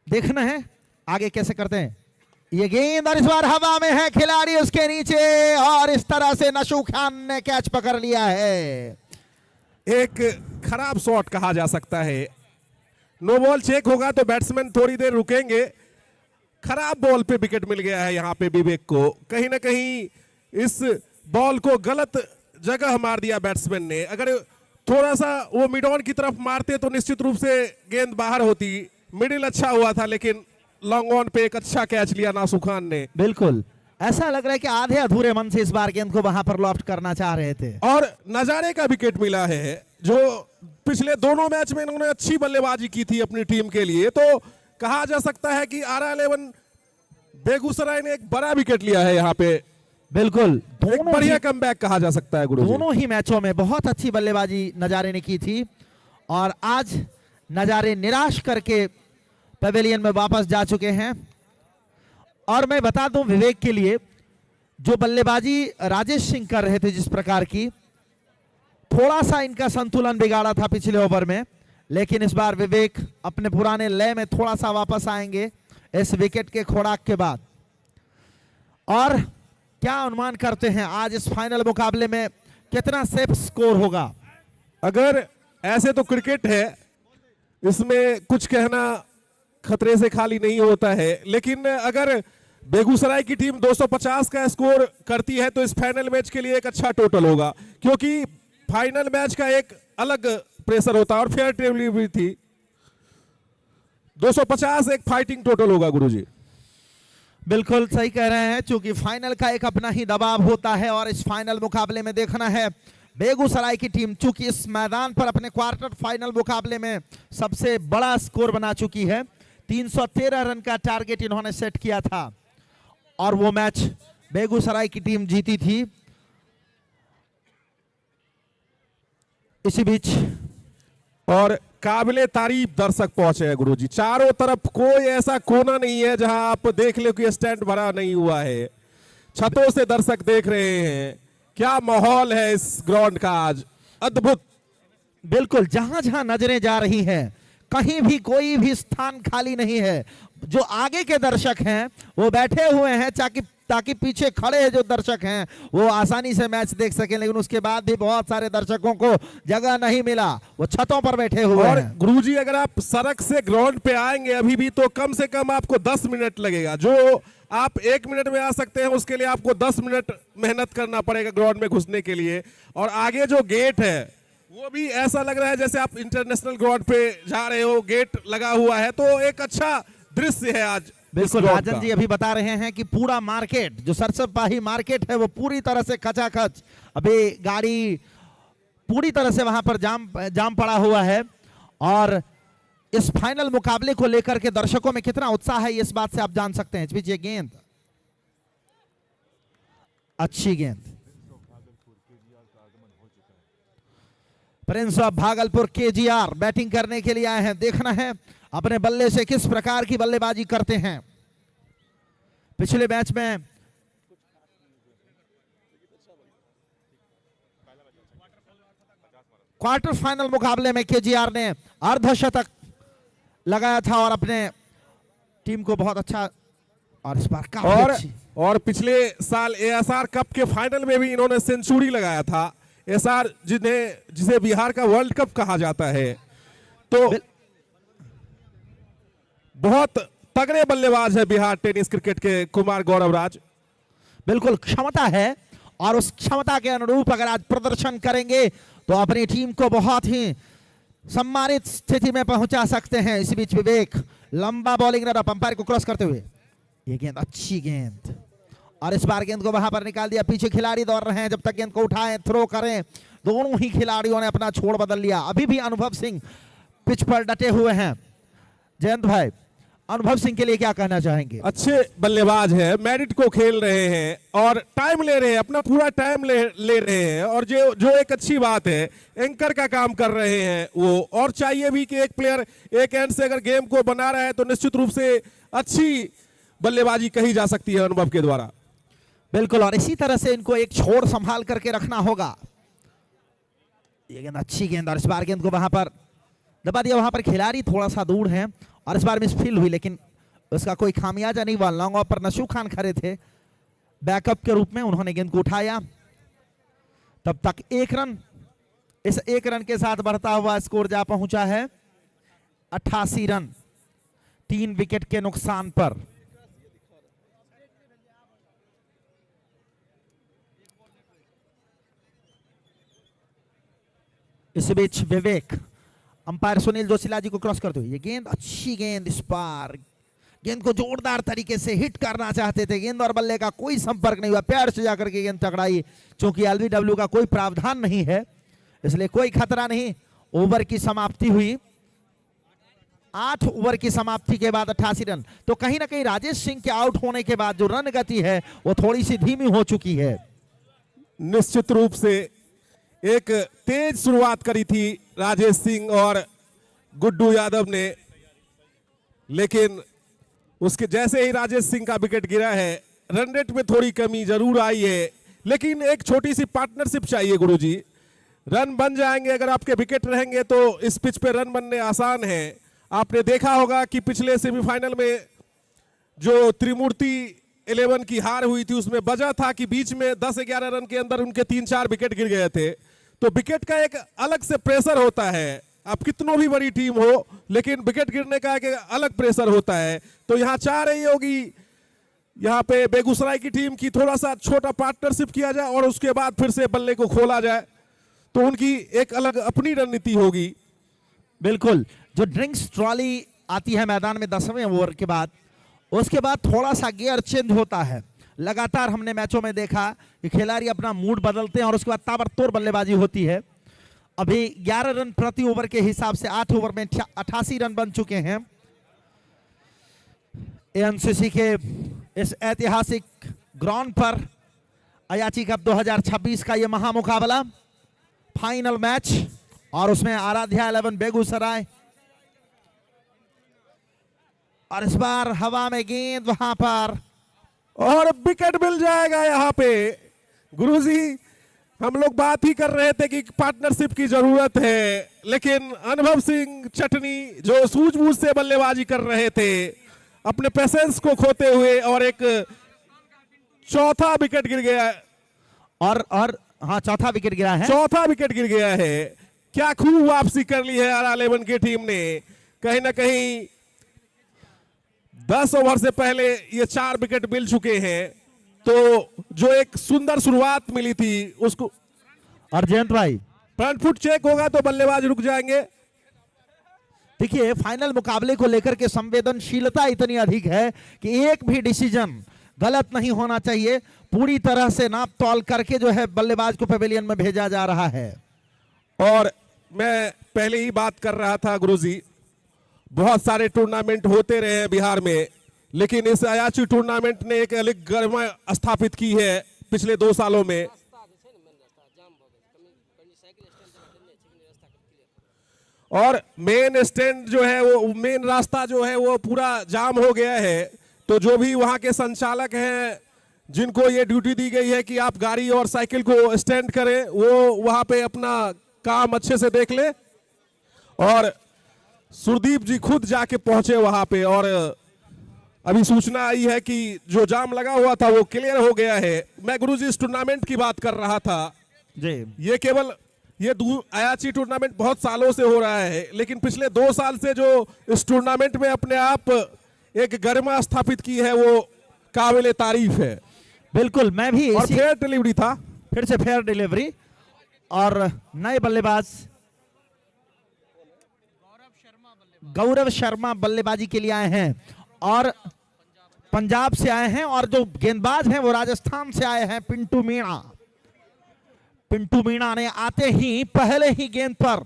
N: देखना है आगे कैसे करते हैं। ये गेंद, और इस बार हवा में है, खिलाड़ी उसके नीचे, और इस तरह से नशू खान ने कैच पकड़ लिया है।
O: एक खराब शॉट कहा जा सकता है। नो बॉल चेक होगा तो बैट्समैन थोड़ी देर रुकेंगे। खराब बॉल पे विकेट मिल गया है यहाँ पे विवेक को। कहीं ना कहीं इस बॉल को गलत जगह मार दिया बैट्समैन ने। अगर थोड़ा सा वो मिड ऑन की तरफ मारते तो निश्चित रूप से गेंद बाहर होती। मिडिल अच्छा हुआ था, लेकिन लॉन्ग ऑन पे एक अच्छा कैच लिया नासू खान ने।
N: बिल्कुल, ऐसा लग रहा है कि आधे अधूरे मन से इस बार गेंद को वहां पर लॉफ्ट करना चाह रहे थे।
O: और नजारे का विकेट मिला है, जो पिछले दोनों मैच में इन्होंने अच्छी बल्लेबाजी की थी अपनी टीम के लिए, तो कहा जा सकता है कि RR11 बेगूसराय ने एक बड़ा विकेट लिया है यहाँ पे।
N: बिल्कुल,
O: एक बढ़िया कमबैक कहा जा सकता है गुरुजी।
N: दोनों ही मैचों में बहुत अच्छी बल्लेबाजी नजारे ने की थी, और आज नजारे निराश करके पवेलियन में वापस जा चुके हैं। और मैं बता दूं विवेक के लिए, जो बल्लेबाजी राजेश सिंह कर रहे थे जिस प्रकार की, थोड़ा सा इनका संतुलन बिगाड़ा था पिछले ओवर में, लेकिन इस बार विवेक अपने पुराने लय में थोड़ा सा वापस आएंगे इस विकेट के खोड़ाक के बाद। और क्या अनुमान करते हैं आज इस फाइनल मुकाबले में कितना सेफ स्कोर होगा?
O: अगर ऐसे तो क्रिकेट है, इसमें कुछ कहना खतरे से खाली नहीं होता है, लेकिन अगर बेगूसराय की टीम 250 का स्कोर करती है तो इस फाइनल मैच के लिए एक अच्छा टोटल होगा, क्योंकि फाइनल मैच का एक अलग प्रेशर होता है और फेयर टेबल भी थी। 250 एक फाइटिंग टोटल होगा गुरुजी।
N: बिल्कुल सही कह रहे हैं, क्योंकि फाइनल का एक अपना ही दबाव होता है और इस फाइनल मुकाबले में देखना है बेगूसराय की टीम, चूंकि इस मैदान पर अपने क्वार्टर फाइनल मुकाबले में सबसे बड़ा स्कोर बना चुकी है। 313 रन का टारगेट इन्होंने सेट किया था और वो मैच बेगूसराय की टीम जीती थी। इसी बीच
O: और काबिले तारीफ दर्शक पहुंचे हैं गुरुजी, चारों तरफ कोई ऐसा कोना नहीं है जहां आप देख लो कि स्टैंड भरा नहीं हुआ है, छतों से दर्शक देख रहे हैं। क्या माहौल है इस ग्राउंड का आज, अद्भुत।
N: बिल्कुल, जहां जहां नजरें जा रही हैं कहीं भी कोई भी स्थान खाली नहीं है। जो आगे के दर्शक हैं वो बैठे हुए हैं ताकि पीछे खड़े हैं जो दर्शक हैं वो आसानी से मैच देख सकें, लेकिन उसके बाद भी बहुत सारे दर्शकों को जगह नहीं मिला, वो छतों पर बैठे हुए
O: और
N: हैं।
O: गुरुजी अगर आप सड़क से ग्राउंड पे आएंगे अभी भी तो कम से कम आपको 10 मिनट लगेगा। जो आप 1 मिनट में आ सकते हैं उसके लिए आपको 10 मिनट मेहनत करना पड़ेगा ग्राउंड में घुसने के लिए। और आगे जो गेट है वो भी ऐसा लग रहा है जैसे आप इंटरनेशनल ग्राउंड पे जा रहे हो, गेट लगा हुआ है, तो एक अच्छा दृश्य है आज।
N: बिल्कुल, राजन जी अभी बता रहे हैं कि पूरा मार्केट जो सरसपाही मार्केट है वो पूरी तरह से खचाखच, अभी गाड़ी पूरी तरह से वहां पर जाम पड़ा हुआ है। और इस फाइनल मुकाबले को लेकर के दर्शकों में कितना उत्साह है इस बात से आप जान सकते हैं। इस बीच ये गेंद, अच्छी गेंद, प्रिंस ऑफ भागलपुर केजीआर बैटिंग करने के लिए आए हैं। देखना है अपने बल्ले से किस प्रकार की बल्लेबाजी करते हैं। पिछले मैच में क्वार्टर फाइनल मुकाबले में केजीआर ने अर्धशतक लगाया था और अपने टीम को बहुत अच्छा, और इस बार काफी
O: और पिछले साल एएसआर कप के फाइनल में भी इन्होंने सेंचुरी लगाया था। एएसआर जिसे बिहार का वर्ल्ड कप कहा जाता है, तो बहुत तगड़े बल्लेबाज है बिहार टेनिस क्रिकेट के कुमार गौरवराज।
N: बिल्कुल क्षमता है और उस क्षमता के अनुरूप अगर आज प्रदर्शन करेंगे तो अपनी टीम को बहुत ही सम्मानित स्थिति में पहुंचा सकते हैं। इसी बीच विवेक लंबा बॉलिंग रन अंपायर को क्रॉस करते हुए, ये गेंद अच्छी गेंद, और इस बार गेंद को वहां पर निकाल दिया। पीछे खिलाड़ी दौड़ रहे हैं, जब तक गेंद को उठाएं थ्रो करें, दोनों ही खिलाड़ियों ने अपना छोड़ बदल लिया। अभी भी अनुभव सिंह पिच पर डटे हुए हैं। जयंत भाई, अनुभव सिंह के लिए क्या कहना चाहेंगे?
O: अच्छे बल्लेबाज है, मेरिट को खेल रहे हैं और टाइम ले रहे हैं, अपना पूरा टाइम ले रहे हैं, और जो एक अच्छी बात है एंकर का काम कर रहे हैं वो। और चाहिए भी कि एक प्लेयर एक एंड से अगर गेम को बना रहा है तो निश्चित रूप से अच्छी बल्लेबाजी कही जा सकती है अनुभव के द्वारा।
N: बिल्कुल, और इसी तरह से इनको एक छोड़ संभाल करके रखना होगा। ये गेंद अच्छी गेंद, और इस बार गेंद को वहां पर दबा दिया। वहां पर खिलाड़ी थोड़ा सा दूर है और इस बार मिसफील्ड हुई, लेकिन उसका कोई खामियाजा नहीं हुआ। लॉन्ग ऑफ पर नशू खान खड़े थे बैकअप के रूप में, उन्होंने गेंद को उठाया। तब तक 1 रन, इस 1 रन के साथ बढ़ता हुआ स्कोर जा पहुंचा है 88 रन 3 विकेट के नुकसान पर। इस बीच विवेक अंपायर सुनील जोशीला जी को क्रॉस करते हुए, ये गेंद अच्छी गेंद, इस बार गेंद को जोरदार तरीके से हिट करना चाहते थे, गेंद और बल्ले का कोई संपर्क नहीं हुआ, पैर से जाकर के गेंद टकराई। चूंकि एलबीडब्ल्यू का कोई प्रावधान नहीं है इसलिए कोई खतरा नहीं। ओवर की समाप्ति हुई, 8 ओवर की समाप्ति के बाद 88 रन। तो कहीं ना कहीं राजेश सिंह के आउट होने के बाद जो रन गति है वो थोड़ी सी धीमी हो चुकी है।
O: निश्चित रूप से एक तेज शुरुआत करी थी राजेश सिंह और गुड्डू यादव ने, लेकिन उसके जैसे ही राजेश सिंह का विकेट गिरा है रन रेट में थोड़ी कमी जरूर आई है, लेकिन एक छोटी सी पार्टनरशिप चाहिए गुरुजी। रन बन जाएंगे अगर आपके विकेट रहेंगे तो इस पिच पे रन बनने आसान है। आपने देखा होगा कि पिछले सेमीफाइनल में जो त्रिमूर्ति 11 की हार हुई थी उसमें वजह था कि बीच में 10-11 रन के अंदर उनके 3-4 विकेट गिर गए थे। तो विकेट का एक अलग से प्रेशर होता है, आप कितनों भी बड़ी टीम हो लेकिन विकेट गिरने का एक अलग प्रेशर होता है। तो यहाँ चाह रही होगी यहाँ पे बेगूसराय की टीम की थोड़ा सा छोटा पार्टनरशिप किया जाए और उसके बाद फिर से बल्ले को खोला जाए, तो उनकी एक अलग अपनी रणनीति होगी।
N: बिल्कुल, जो ड्रिंक्स ट्रॉली आती है मैदान में 10वें ओवर के बाद, उसके बाद थोड़ा सा गियर चेंज होता है। लगातार हमने मैचों में देखा कि खिलाड़ी अपना मूड बदलते हैं और उसके बाद ताबड़तोड़ बल्लेबाजी होती है। अभी 11 रन प्रति ओवर के हिसाब से 8 ओवर में 88 रन बन चुके हैं। एएनसीसी के इस ऐतिहासिक ग्राउंड पर अयाची कप 2026 का यह महामुकाबला, फाइनल मैच, और उसमें आराध्या 11 बेगूसराय। और इस बार हवा में गेंद वहां पर,
O: और विकेट मिल जाएगा यहाँ पे। गुरुजी, हम लोग बात ही कर रहे थे कि पार्टनरशिप की जरूरत है, लेकिन अनुभव सिंह चटनी जो सूझबूझ से बल्लेबाजी कर रहे थे, अपने पेशेंस को खोते हुए, और एक चौथा विकेट गिर गया।
N: और हाँ, चौथा विकेट गिरा है।
O: चौथा विकेट गिर गया है। क्या खूब वापसी कर ली है RR11 की टीम ने। कहीं ना कहीं 10 ओवर से पहले ये 4 विकेट मिल चुके हैं, तो जो एक सुंदर शुरुआत मिली थी उसको,
N: और जयंत भाई,
O: फ्रंट फुट चेक होगा तो बल्लेबाज रुक जाएंगे।
N: देखिए, फाइनल मुकाबले को लेकर के संवेदनशीलता इतनी अधिक है कि एक भी डिसीजन गलत नहीं होना चाहिए। पूरी तरह से नाप तौल करके जो है बल्लेबाज को पवेलियन में भेजा जा रहा है।
O: और मैं पहले ही बात कर रहा था गुरुजी, बहुत सारे टूर्नामेंट होते रहे हैं बिहार में, लेकिन इस अयाची टूर्नामेंट ने एक अलग गरिमा स्थापित की है पिछले 2 सालों में। और मेन स्टैंड जो है, वो मेन रास्ता जो है वो पूरा जाम हो गया है। तो जो भी वहां के संचालक हैं, जिनको ये ड्यूटी दी गई है कि आप गाड़ी और साइकिल को स्टैंड करें, वो वहां पे अपना काम अच्छे से देख ले। और सुरदीप जी खुद जाके पहुंचे वहां पे, और अभी सूचना आई है कि जो जाम लगा हुआ था वो क्लियर हो गया है। मैं गुरुजी इस टूर्नामेंट की बात कर रहा था
N: जी।
O: ये केवल ये अयाची टूर्नामेंट बहुत सालों से हो रहा है, लेकिन पिछले 2 साल से जो इस टूर्नामेंट में अपने आप एक गरिमा स्थापित की है, वो काबिले तारीफ है।
N: बिल्कुल, मैं भी,
O: और फेयर डिलीवरी था,
N: फिर से फेयर डिलीवरी। और नए बल्लेबाज गौरव शर्मा बल्लेबाजी के लिए आए हैं, और पंजाब से आए हैं। और जो गेंदबाज हैं वो राजस्थान से आए हैं, पिंटू मीणा। पिंटू मीणा ने आते ही पहले ही गेंद पर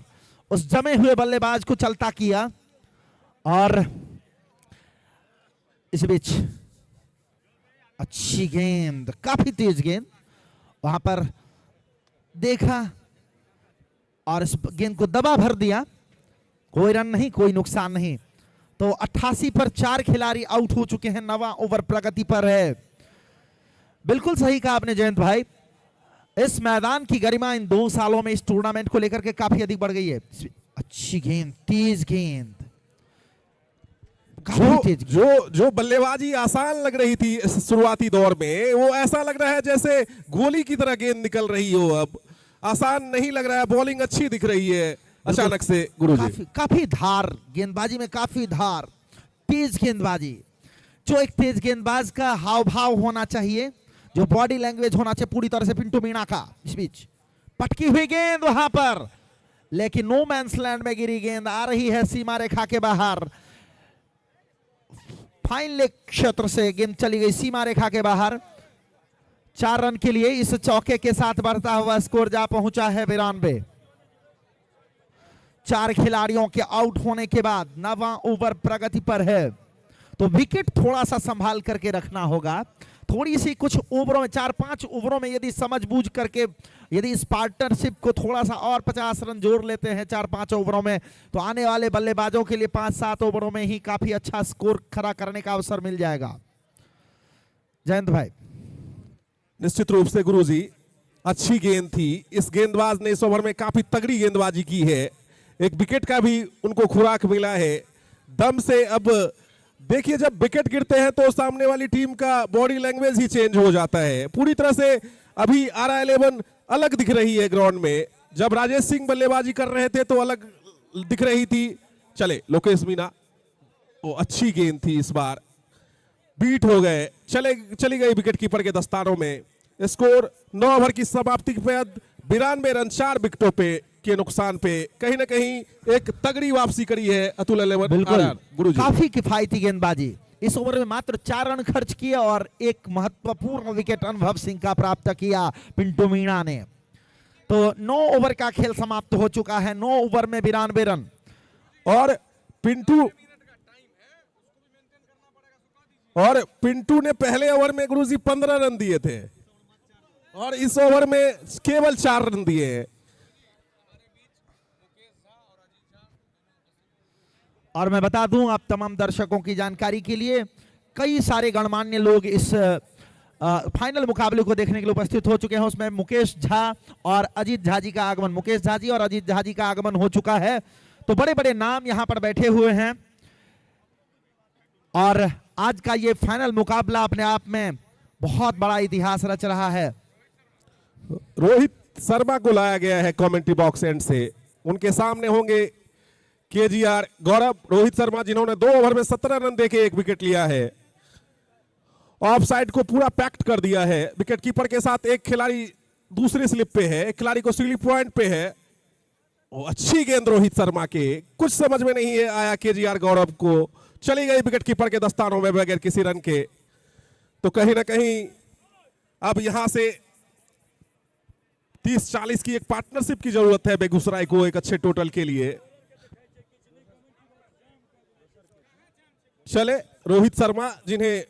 N: उस जमे हुए बल्लेबाज को चलता किया। और इस बीच अच्छी गेंद, काफी तेज गेंद वहां पर देखा, और इस गेंद को दबा भर दिया। कोई रन नहीं, कोई नुकसान नहीं। तो 88 पर 4 खिलाड़ी आउट हो चुके हैं। 9वां ओवर प्रगति पर है। बिल्कुल सही कहा आपने जयंत भाई, इस मैदान की गरिमा इन 2 सालों में इस टूर्नामेंट को लेकर के काफी अधिक बढ़ गई है। अच्छी गेंद, तेज गेंद,
O: जो बल्लेबाजी आसान लग रही थी शुरुआती दौर में, वो ऐसा लग रहा है जैसे गोली की तरह गेंद निकल रही हो। अब आसान नहीं लग रहा है, बॉलिंग अच्छी दिख रही है अचानक से गुरुजी।
N: काफी धार गेंदबाजी में, काफी धार, तेज गेंदबाजी। जो एक तेज गेंदबाज का हाव भाव होना चाहिए, जो बॉडी लैंग्वेज होना चाहिए पूरी तरह से पिंटू मीणा का। इस बीच पटकी हुई गेंद वहां पर, लेकिन नो मैंस लैंड में गिरी गेंद, आ रही है सीमा रेखा के बाहर। फाइन लेग क्षेत्र से गेंद चली गई सीमा रेखा के बाहर। 4 रन के लिए इस चौके के साथ बढ़ता हुआ स्कोर जा पहुंचा है 92। 4 खिलाड़ियों के आउट होने के बाद 9वां ओवर प्रगति पर है। तो विकेट थोड़ा सा संभाल करके रखना होगा। थोड़ी सी कुछ ओवरों में, 4-5 ओवरों में यदि समझबूझ करके, यदि इस पार्टनरशिप को थोड़ा सा और 50 रन जोड़ लेते हैं 4-5 ओवरों में, तो आने वाले बल्लेबाजों के लिए 5-7 ओवरों में ही काफी अच्छा स्कोर खड़ा करने का अवसर मिल जाएगा। जयंत भाई,
O: निश्चित रूप से गुरुजी अच्छी गेंद थी। इस गेंदबाज ने इस ओवर में काफी तगड़ी गेंदबाजी की है। एक विकेट का भी उनको खुराक मिला है दम से। अब देखिए, जब विकेट गिरते हैं तो सामने वाली टीम का बॉडी लैंग्वेज ही चेंज हो जाता है पूरी तरह से। अभी RR11 अलग दिख रही है ग्राउंड में। जब राजेश सिंह बल्लेबाजी कर रहे थे तो अलग दिख रही थी। चले लोकेश मीना, वो अच्छी गेंद थी, इस बार बीट हो गए, चली गई विकेट कीपर के दस्तानों में। स्कोर 9 ओवर की समाप्ति के बाद 92 रन 4 विकेटों पे के नुकसान पे कहीं ना कहीं एक तगड़ी वापसी करी है अतुल 11।
N: बिल्कुल गुरुजी, काफी किफायती गेंदबाजी। इस ओवर में मात्र 4 रन खर्च किए और एक महत्वपूर्ण विकेट अनुभव सिंह का प्राप्त किया पिंटू मीणा ने। तो 9 ओवर का खेल समाप्त हो चुका है, 9 ओवर में 92 रन।
O: और पिंटू ने पहले ओवर में गुरुजी 15 रन दिए थे और इस ओवर में केवल 4 रन दिए हैं।
N: और मैं बता दूं आप तमाम दर्शकों की जानकारी के लिए, कई सारे गणमान्य लोग इस फाइनल मुकाबले को देखने के लिए उपस्थित हो चुके हैं। उसमें मुकेश झा और अजीत झा जी का आगमन, मुकेश झा जी और अजीत झा जी का आगमन हो चुका है। तो बड़े बड़े नाम यहां पर बैठे हुए हैं और आज का ये फाइनल मुकाबला अपने आप में बहुत बड़ा इतिहास रच रहा है।
O: रोहित शर्मा को लाया गया है कमेंट्री बॉक्स एंड से। उनके सामने होंगे केजीआर गौरव। रोहित शर्मा जिन्होंने 2 ओवर में 17 रन देके 1 विकेट लिया है, ऑफ साइड को पूरा पैक्ट कर दिया है। विकेट कीपर के साथ एक खिलाड़ी दूसरी स्लिप पे है, एक खिलाड़ी को स्लिप पॉइंट पे है। अच्छी गेंद रोहित शर्मा के, कुछ समझ में नहीं आया केजीआर गौरव को, चली गई विकेट कीपर के दस्तानों में बगैर किसी रन के। तो कहीं ना कहीं अब यहां से 30-40 की एक पार्टनरशिप की जरूरत है बेगूसराय को एक अच्छे टोटल के लिए। चले रोहित शर्मा जिन्हें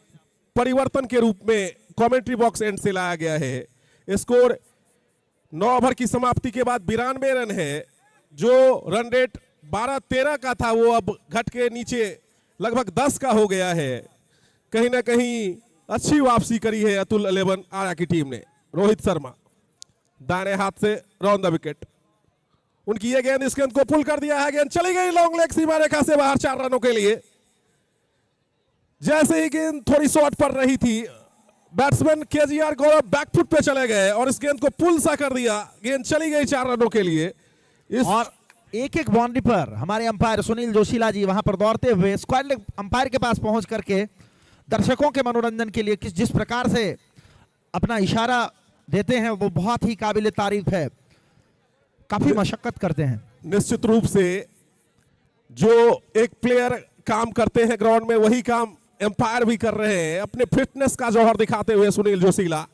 O: परिवर्तन के रूप में कमेंट्री बॉक्स एंड से लाया गया है। स्कोर 9 ओवर की समाप्ति के बाद 92 रन है। जो रन रेट 12-13 का था वो अब घट के नीचे लगभग 10 का हो गया है। कहीं ना कहीं अच्छी वापसी करी है अतुल 11 आरा की टीम ने। रोहित शर्मा दाहिने हाथ से राउंड द विकेट, उनकी ये गेंद इस गेंद को पुल कर दिया है। गेंद चली गई लॉन्ग लेग सीमा रेखा से बाहर 4 रनों के लिए। जैसे ही गेंद थोड़ी शॉर्ट पड़ रही थी, बैट्समैन केजीआर गौरव बैकफुट पे चले गए और इस गेंद को पुल सा कर दिया। गेंद चली गई 4 रनों के लिए।
N: और एक बाउंड्री पर हमारे अंपायर सुनील जोशीला जी वहां पर दौड़ते हुए स्क्वायर लेग अंपायर के पास पहुंच करके दर्शकों के मनोरंजन के लिए जिस प्रकार से अपना इशारा देते हैं वो बहुत ही काबिल तारीफ है। काफी मशक्कत करते हैं।
O: निश्चित रूप से जो एक प्लेयर काम करते हैं ग्राउंड में वही काम एम्पायर भी कर रहे हैं, अपने फिटनेस का जौहर दिखाते हुए सुनील जोशीला।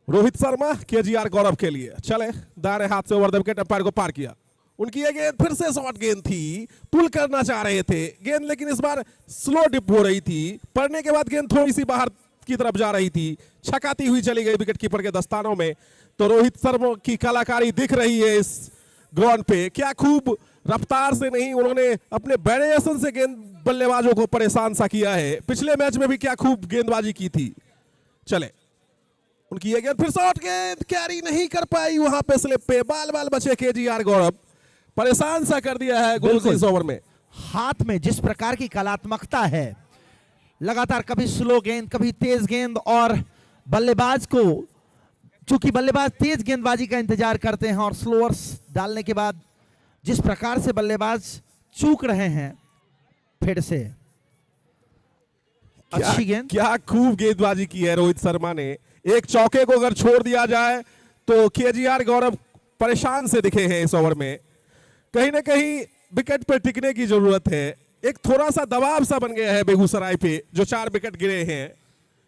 O: रोहित शर्मा केजीआर गौरव के लिए चले दाहिने हाथ से ओवर द विकेट, एम्पायर को पार किया। उनकी ये गेंद फिर से शॉर्ट गेंद थी, पुल करना चाह रहे थे गेंद, लेकिन इस बार स्लो डिप हो रही थी। पड़ने के बाद गेंद थोड़ी सी बाहर की तरफ जा रही थी, छकाती हुई चली गई विकेट कीपर के दस्तानों में। तो रोहित शर्मा की कलाकारी दिख रही है इस ग्राउंड पे। क्या खूब रफ्तार से नहीं, उन्होंने अपने वेरिएशन से गेंद बल्लेबाजों को परेशान सा किया है। पिछले मैच में भी क्या खूब गेंदबाजी की थी। चले उनकी ये गेंद फिर शॉर्ट गेंद कैरी नहीं कर पाई, वहां पे स्लिप पे बाल बाल बचे केजीआर गौरव। परेशान सा कर दिया है गुरुजी इस ओवर में।
N: हाथ में जिस प्रकार की कलात्मकता है, लगातार कभी स्लो गेंद कभी तेज गेंद, और बल्लेबाज को चूंकि बल्लेबाज तेज गेंदबाजी का इंतजार करते हैं और स्लोअर्स डालने के बाद जिस प्रकार से बल्लेबाज चूक रहे हैं फिर से अच्छी गेंद।
O: क्या खूब गेंदबाजी की है रोहित शर्मा ने। एक चौके को अगर छोड़ दिया जाए तो केजीआर गौरव परेशान से दिखे हैं इस ओवर में। कहीं ना कहीं विकेट पर टिकने की जरूरत है। एक थोड़ा सा दबाव सा बन गया है बेगूसराय पे जो 4 विकेट गिरे हैं।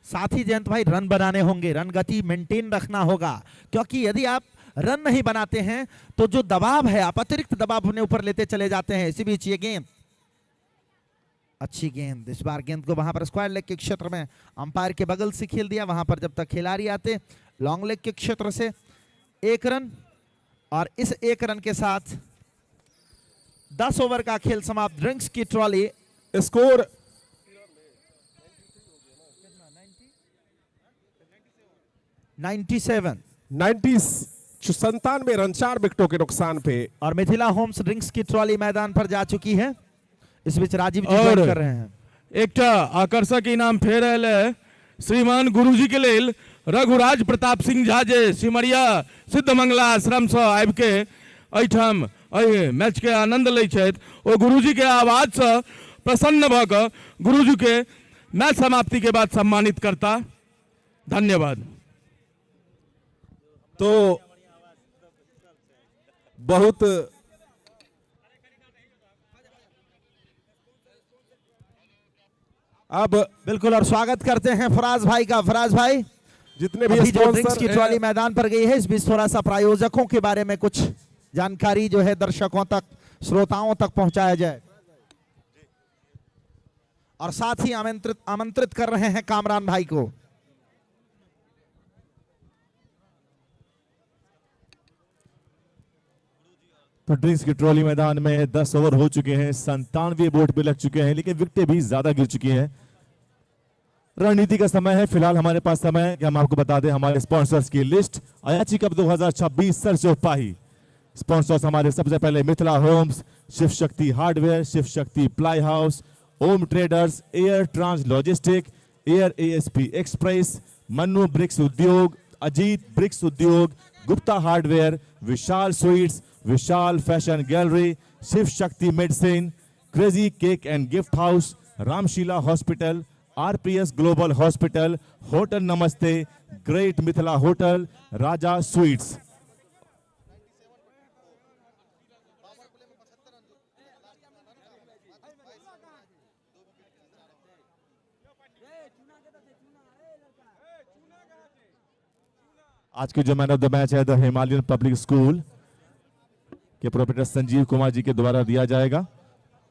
N: साथ ही जयंत भाई रन बनाने होंगे, रन गति मेंटेन रखना होगा, क्योंकि यदि आप रन नहीं बनाते हैं तो जो दबाव है आप अतिरिक्त दबाव अपने ऊपर लेते चले जाते हैं। इसी बीच ये गेंद अच्छी गेंद, इस बार गेंद को वहां पर स्क्वायर लेग के क्षेत्र में अंपायर के बगल से खेल दिया। वहां पर जब तक खिलाड़ी आते लॉन्ग लेग के क्षेत्र से 1 रन, और इस 1 रन के साथ 10 ओवर का खेल समाप्त। ड्रिंक्स की ट्रॉली
O: स्कोर 97 रन 4 विकेटों के नुकसान पे।
N: और मिथिला होम्स ड्रिंक्स की ट्रॉली मैदान पर जा चुकी है। इस बीच राजीव जी ज्वाइन कर रहे हैं।
P: एक आकर्षक इनाम फेर है श्रीमान गुरुजी के लेल रघुराज प्रताप सिंह झा जे सिमरिया सिद्ध मंगला आश्रम से आबि के एठाम मैच के आनंद लै छथि, ओ गुरुजी के आवाज से प्रसन्न भ के गुरुजी के मैच समाप्ति के बाद सम्मानित करता। धन्यवाद।
O: तो बहुत अब
N: बिल्कुल, और स्वागत करते हैं फराज भाई का। फराज भाई,
O: जितने भी
N: अभी जो ड्रिंक्स
O: स्पॉन्सर
N: की ट्रॉली मैदान पर गई है, इस बीच थोड़ा सा प्रायोजकों के बारे में कुछ जानकारी जो है दर्शकों तक, श्रोताओं तक पहुंचाया जाए। और साथ ही आमंत्रित कर रहे हैं कामरान भाई को।
Q: तो ड्रिंक्स की ट्रॉली मैदान में 10 ओवर हो चुके हैं, 97 बोर्ड पे लग चुके हैं, लेकिन विकेटें भी ज्यादा गिर चुकी हैं। रणनीति का समय है, फिलहाल हमारे पास समय है कि हम आपको बता दें हमारे स्पॉन्सर्स की list. Ayachi cup 2026 search of पाही। स्पॉन्सर्स हमारे सबसे पहले Mithila Holmes, Shiv Shakti hardware, Shiv Shakti ply house, Om traders, air trans logistic, air ASP express, Mannu bricks Udyog, Ajit bricks Udyog, Gupta hardware, Vishal sweets, Vishal fashion gallery, Shiv Shakti medicine, crazy cake and gift house, Ramshila hospital, RPS global hospital, hotel Namaste, great Mithila hotel, Raja sweets. आज की जो मैन ऑफ द मैच है द हिमालयन पब्लिक स्कूल के प्रोप्राइटर संजीव कुमार जी के द्वारा दिया जाएगा।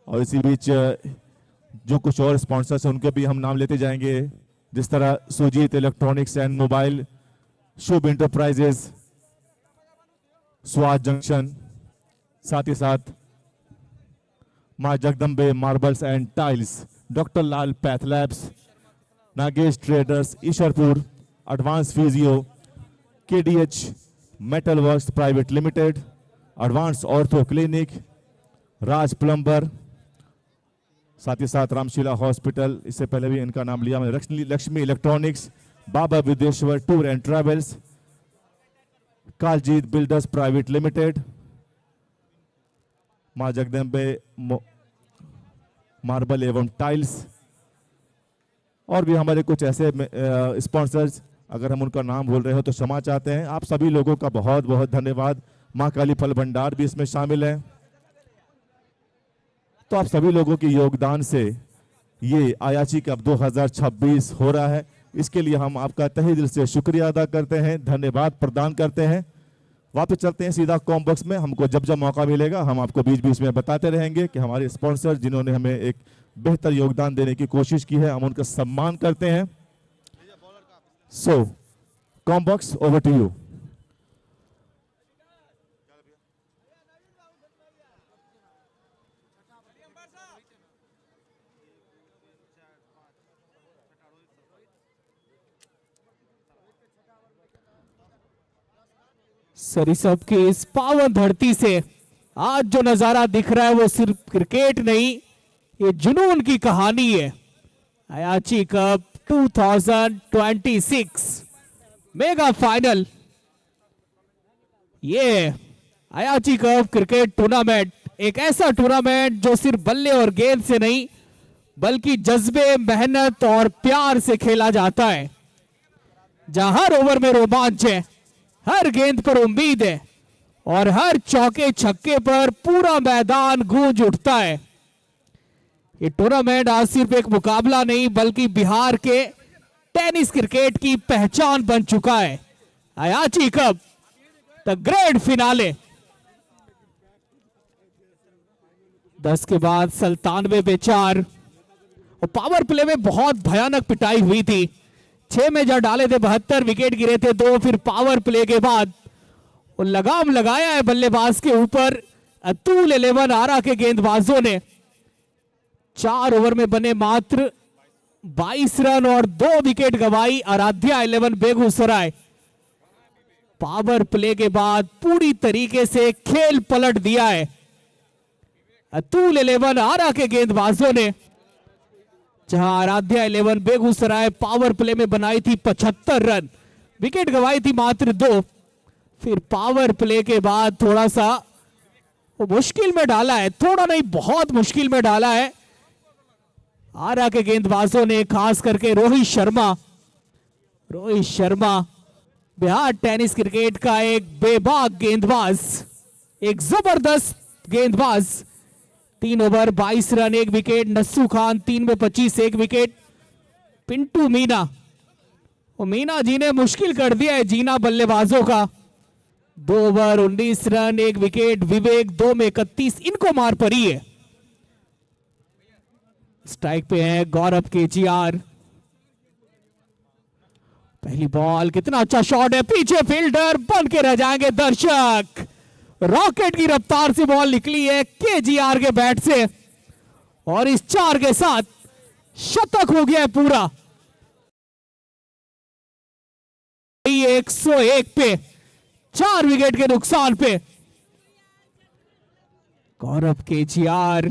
Q: और इसी बीच जो कुछ और स्पॉन्सर्स हैं उनके भी हम नाम लेते जाएंगे, जिस तरह Sujit electronics and mobile, Shubh enterprises, Swad junction, साथ ही साथ Maa Jagdambe marbles and tiles, doctor Lal path labs, Nagesh traders Isharpur, advance physio, KDH metal works private limited, advance ortho clinic, Raj plumber, साथ ही साथ रामशीला हॉस्पिटल, इससे पहले भी इनका नाम लिया मैंने, Lakshmi electronics, Baba Videshwar tour and travels, Kaljeet builders private limited, Maa Jagdambe marble एवं टाइल्स, और भी हमारे कुछ ऐसे स्पॉन्सर्स, अगर हम उनका नाम बोल रहे हो तो क्षमा चाहते हैं। आप सभी लोगों का बहुत बहुत धन्यवाद। मां काली फल भंडार भी इसमें शामिल है। तो आप सभी लोगों के योगदान से ये अयाची कप 2026 हो रहा है। इसके लिए हम आपका तहे दिल से शुक्रिया अदा करते हैं, धन्यवाद प्रदान करते हैं। वापस चलते हैं सीधा कॉम बॉक्स में। हमको जब जब मौका मिलेगा हम आपको बीच बीच में बताते रहेंगे कि हमारे स्पॉन्सर जिन्होंने हमें एक बेहतर योगदान देने की कोशिश की है, हम उनका सम्मान करते हैं। So comm box, over to you.
L: Sarisab की इस पावन धरती से आज जो नजारा दिख रहा है वो सिर्फ क्रिकेट नहीं, ये जुनून की कहानी है। अयाची कप 2026 मेगा फाइनल, ये अयाची कप क्रिकेट टूर्नामेंट एक ऐसा टूर्नामेंट जो सिर्फ बल्ले और गेंद से नहीं बल्कि जज्बे, मेहनत और प्यार से खेला जाता है, जहां हर ओवर में रोमांच है, हर गेंद पर उम्मीद है और हर चौके छक्के पर पूरा मैदान गूंज उठता है। ये टूर्नामेंट आज सिर्फ एक मुकाबला नहीं बल्कि बिहार के टेनिस क्रिकेट की पहचान बन चुका है। Ayachi cup the grand finale 10 के बाद 97 पे 4 और पावर प्ले में बहुत भयानक पिटाई हुई थी। 6 में जा डाले थे, 72 विकेट गिरे थे 2। फिर पावर प्ले के बाद वो लगाम लगाया है बल्लेबाज के ऊपर। अतुल 11 आरा के गेंदबाजों ने 4 ओवर में बने मात्र 22 रन और 2 विकेट गंवाई। आराध्या 11 बेगूसराय पावर प्ले के बाद पूरी तरीके से खेल पलट दिया है। अतुल 11 आरा के गेंदबाजों ने, जहां आराध्या 11 बेगूसराय पावर प्ले में बनाई थी 75 रन, विकेट गंवाई थी मात्र 2। फिर पावर प्ले के बाद थोड़ा सा मुश्किल में डाला है, थोड़ा नहीं बहुत मुश्किल में डाला है आरा के गेंदबाजों ने, खास करके रोहित शर्मा बिहार टेनिस क्रिकेट का एक बेबाक गेंदबाज, एक जबरदस्त गेंदबाज। 3 over 22 run 1 wicket. Nassu Khan 3 में 25 1 विकेट। पिंटू मीना, वो मीना जी ने मुश्किल कर दिया है जीना बल्लेबाजों का। 2 ओवर 19 रन 1 विकेट। विवेक 2 में 31, इनको मार पड़ी है। स्ट्राइक पे है गौरव केजीआर। पहली बॉल, कितना अच्छा शॉट है, पीछे फील्डर बन के रह जाएंगे दर्शक। रॉकेट की रफ्तार से बॉल निकली है केजीआर के बैट से और इस 4 के साथ शतक हो गया है पूरा। 101 पे 4 विकेट के नुकसान पे गौरव केजीआर।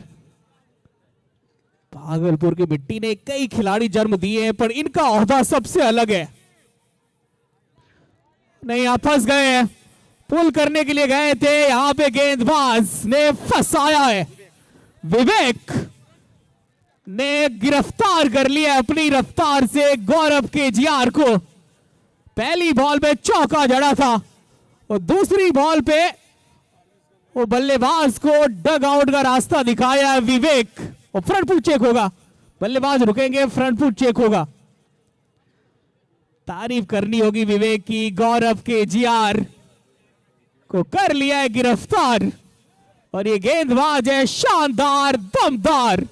L: भागलपुर की मिट्टी ने कई खिलाड़ी जन्म दिए हैं पर इनका ओहदा सबसे अलग है। नहीं, यहां फंस गए हैं, पुल करने के लिए गए थे, यहां पे गेंदबाज ने फंसाया है। विवेक ने गिरफ्तार कर लिया अपनी रफ्तार से गौरव केजीआर को। पहली बॉल पे चौका जड़ा था और दूसरी बॉल पे वो बल्लेबाज को डग आउट का रास्ता दिखाया है विवेक। और फ्रंट फुट चेक होगा, बल्लेबाज रुकेंगे, फ्रंट फुट चेक होगा। तारीफ करनी होगी विवेक की, गौरव केजीआर को कर लिया है गिरफ्तार और ये गेंदबाज है शानदार, दमदार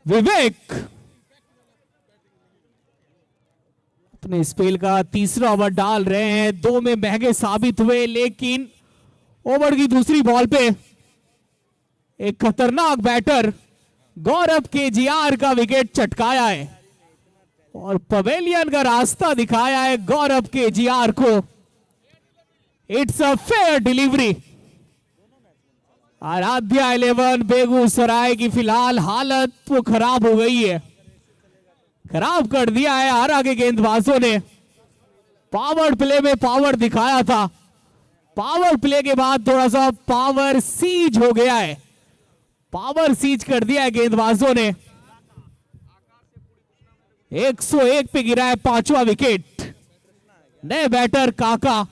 L: विवेक। अपने स्पेल का तीसरा ओवर डाल रहे हैं, 2 में महंगे साबित हुए लेकिन ओवर की दूसरी बॉल पे एक खतरनाक बैटर गौरव केजीआर का विकेट चटकाया है और पवेलियन का रास्ता दिखाया है गौरव केजीआर को। It's a fair delivery. Aradhya 11 Begusarai की फिलहाल हालत वो खराब हो गई है, खराब कर दिया है आरा के गेंदबाजों ने। पावर प्ले में पावर दिखाया था, पावर प्ले के बाद थोड़ा सा पावर सीज हो गया है, पावर सीज कर दिया है गेंदबाजों ने। 101 पे गिरा है 5वां विकेट। नए बैटर काका,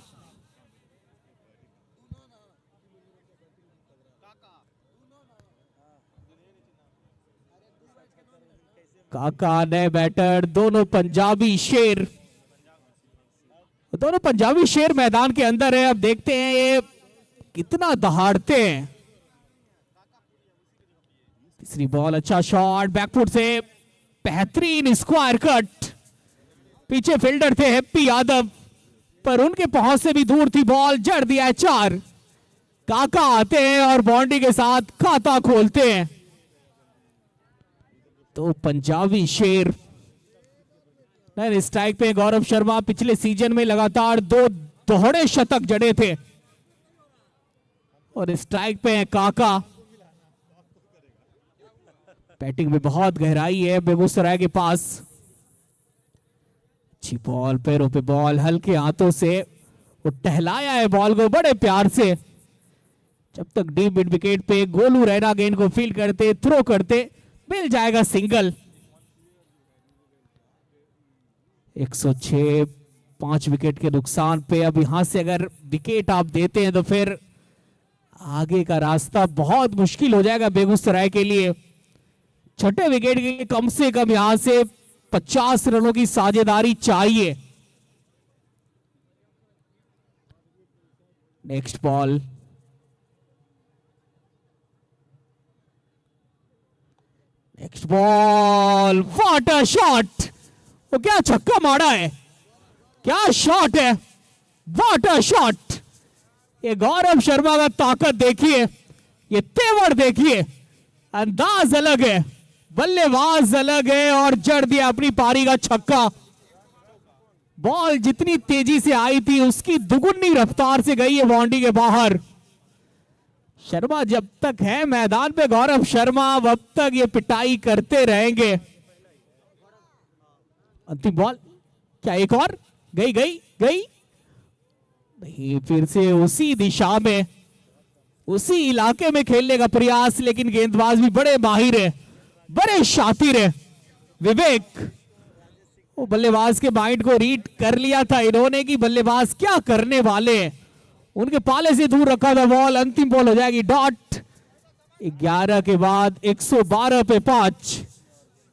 L: काका नए बैटर, दोनों पंजाबी शेर, दोनों पंजाबी शेर मैदान के अंदर है। अब देखते हैं ये कितना दहाड़ते हैं। तीसरी बॉल, अच्छा शॉट बैकफुट से, बेहतरीन स्क्वायर कट। पीछे फील्डर थे हैप्पी यादव पर उनके पहुंच से भी दूर थी बॉल, जड़ दिया है 4। काका आते हैं और बाउंड्री के साथ खाता खोलते हैं। तो पंजाबी शेर। नहीं, स्ट्राइक पे गौरव शर्मा, पिछले सीजन में लगातार 2 दोहरे शतक जड़े थे और स्ट्राइक पे है काका। बैटिंग में बहुत गहराई है बेगूसराय के पास। अच्छी बॉल, पैरों पे बॉल, हल्के हाथों से वो टहलाया है बॉल को बड़े प्यार से। जब तक डीप मिड विकेट पे गोलू रैना गेंद को फील्ड करते, थ्रो करते, मिल जाएगा सिंगल। 106 5 विकेट के नुकसान पे अब यहां से अगर विकेट आप देते हैं तो फिर आगे का रास्ता बहुत मुश्किल हो जाएगा बेगूसराय के लिए। छठे विकेट के लिए कम से कम यहां से 50 रनों की साझेदारी चाहिए। Next ball, next ball, what a shot. वो क्या छक्का मारा है, क्या शॉट है, व्हाट अ शॉट। ये गौरव शर्मा का ताकत देखिए, ये तेवर देखिए, अंदाज अलग है, बल्लेबाज अलग है और जड़ दिया अपनी पारी का छक्का। बॉल जितनी तेजी से आई थी उसकी दुगुनी रफ्तार से गई है बाउंड्री के बाहर। शर्मा जब तक है मैदान पे, गौरव शर्मा, अब तक ये पिटाई करते रहेंगे। अंतिम बॉल, क्या एक और गई गई गई नहीं, फिर से उसी दिशा में, उसी इलाके में खेलने का प्रयास, लेकिन गेंदबाज भी बड़े माहिर है, बड़े शातिर है विवेक। वो बल्लेबाज के माइंड को रीड कर लिया था इन्होंने कि बल्लेबाज क्या करने वाले हैं, उनके पाले से दूर रखा था बॉल। अंतिम बॉल हो जाएगी डॉट। 11 के बाद 112 पे 5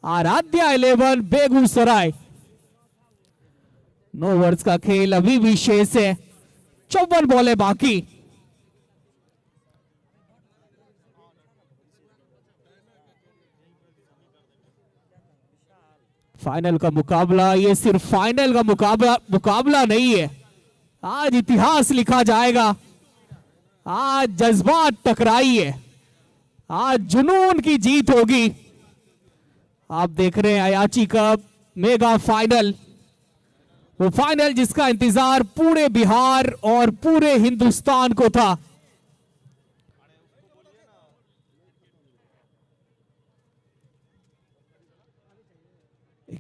L: आराध्या 11 बेगूसराय। 9 ओवर्स का खेल अभी भी शेष है, 54 बॉलें बाकी। फाइनल का मुकाबला, ये सिर्फ फाइनल का मुकाबला नहीं है, आज इतिहास लिखा जाएगा। आज जज्बात टकराई है, आज जुनून की जीत होगी। आप देख रहे हैं अयाची कप मेगा फाइनल, वो फाइनल जिसका इंतजार पूरे बिहार और पूरे हिंदुस्तान को था।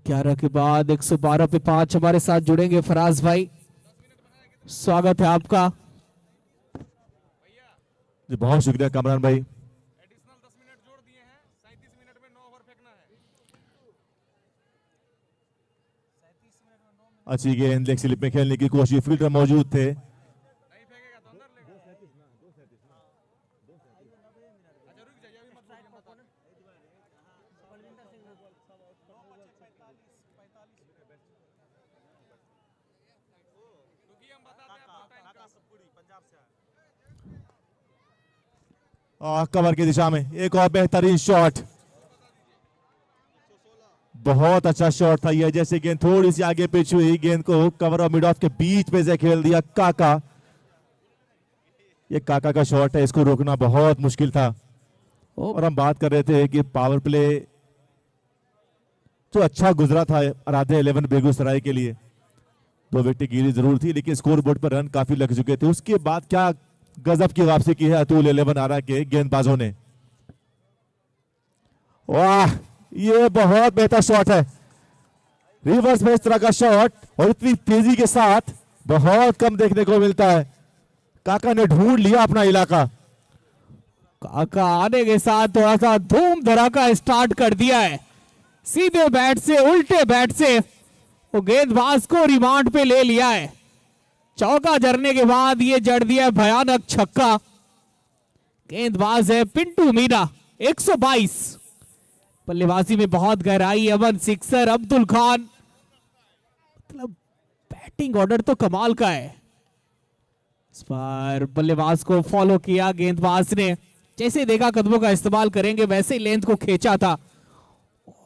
L: ग्यारह के बाद 112 पे 5 हमारे साथ जुड़ेंगे फराज भाई, स्वागत है आपका।
Q: जी बहुत शुक्रिया कामरान भाई। अच्छी गेंद लेग स्लिप में खेलने की कोशिश, फील्डर मौजूद थे। कवर की दिशा में एक और बेहतरीन शॉट, बहुत अच्छा शॉट था यह। जैसे गेंद थोड़ी सी आगे पिच हुई, गेंद को कवर और मिड ऑफ के बीच में से खेल दिया काका। ये काका का शॉट है, इसको रोकना बहुत मुश्किल था। और हम बात कर रहे थे कि पावर प्ले जो अच्छा गुजरा था आराध्या 11 बेगूसराय के लिए, 2 विकेट गिरी जरूर थी, लेकिन स्कोर बोर्ड पर रन काफी लग चुके थे। उसके बाद क्या गजब की वापसी की है अतुल 11 आरा के गेंदबाजों ने। वाह, ये बहुत बेहतर शॉट है, रिवर्स में इस तरह का शॉट और इतनी तेजी के साथ बहुत कम देखने को मिलता है। काका ने ढूंढ लिया अपना इलाका।
L: काका आने के साथ थोड़ा सा धूम धड़ाका स्टार्ट कर दिया है, सीधे बैट से उल्टे बैट से वो गेंदबाज को रिमांड पे ले लिया है। चौका जड़ने के बाद ये जड़ दिया भयानक छक्का। गेंदबाज है पिंटू मीना, 122। बल्लेबाजी में बहुत गहराई, अमन सिक्सर, अब्दुल खान, मतलब बैटिंग ऑर्डर तो कमाल का है। इस बार बल्लेबाज को फॉलो किया गेंदबाज ने, जैसे देखा कदमों का इस्तेमाल करेंगे वैसे ही लेंथ को खींचा था।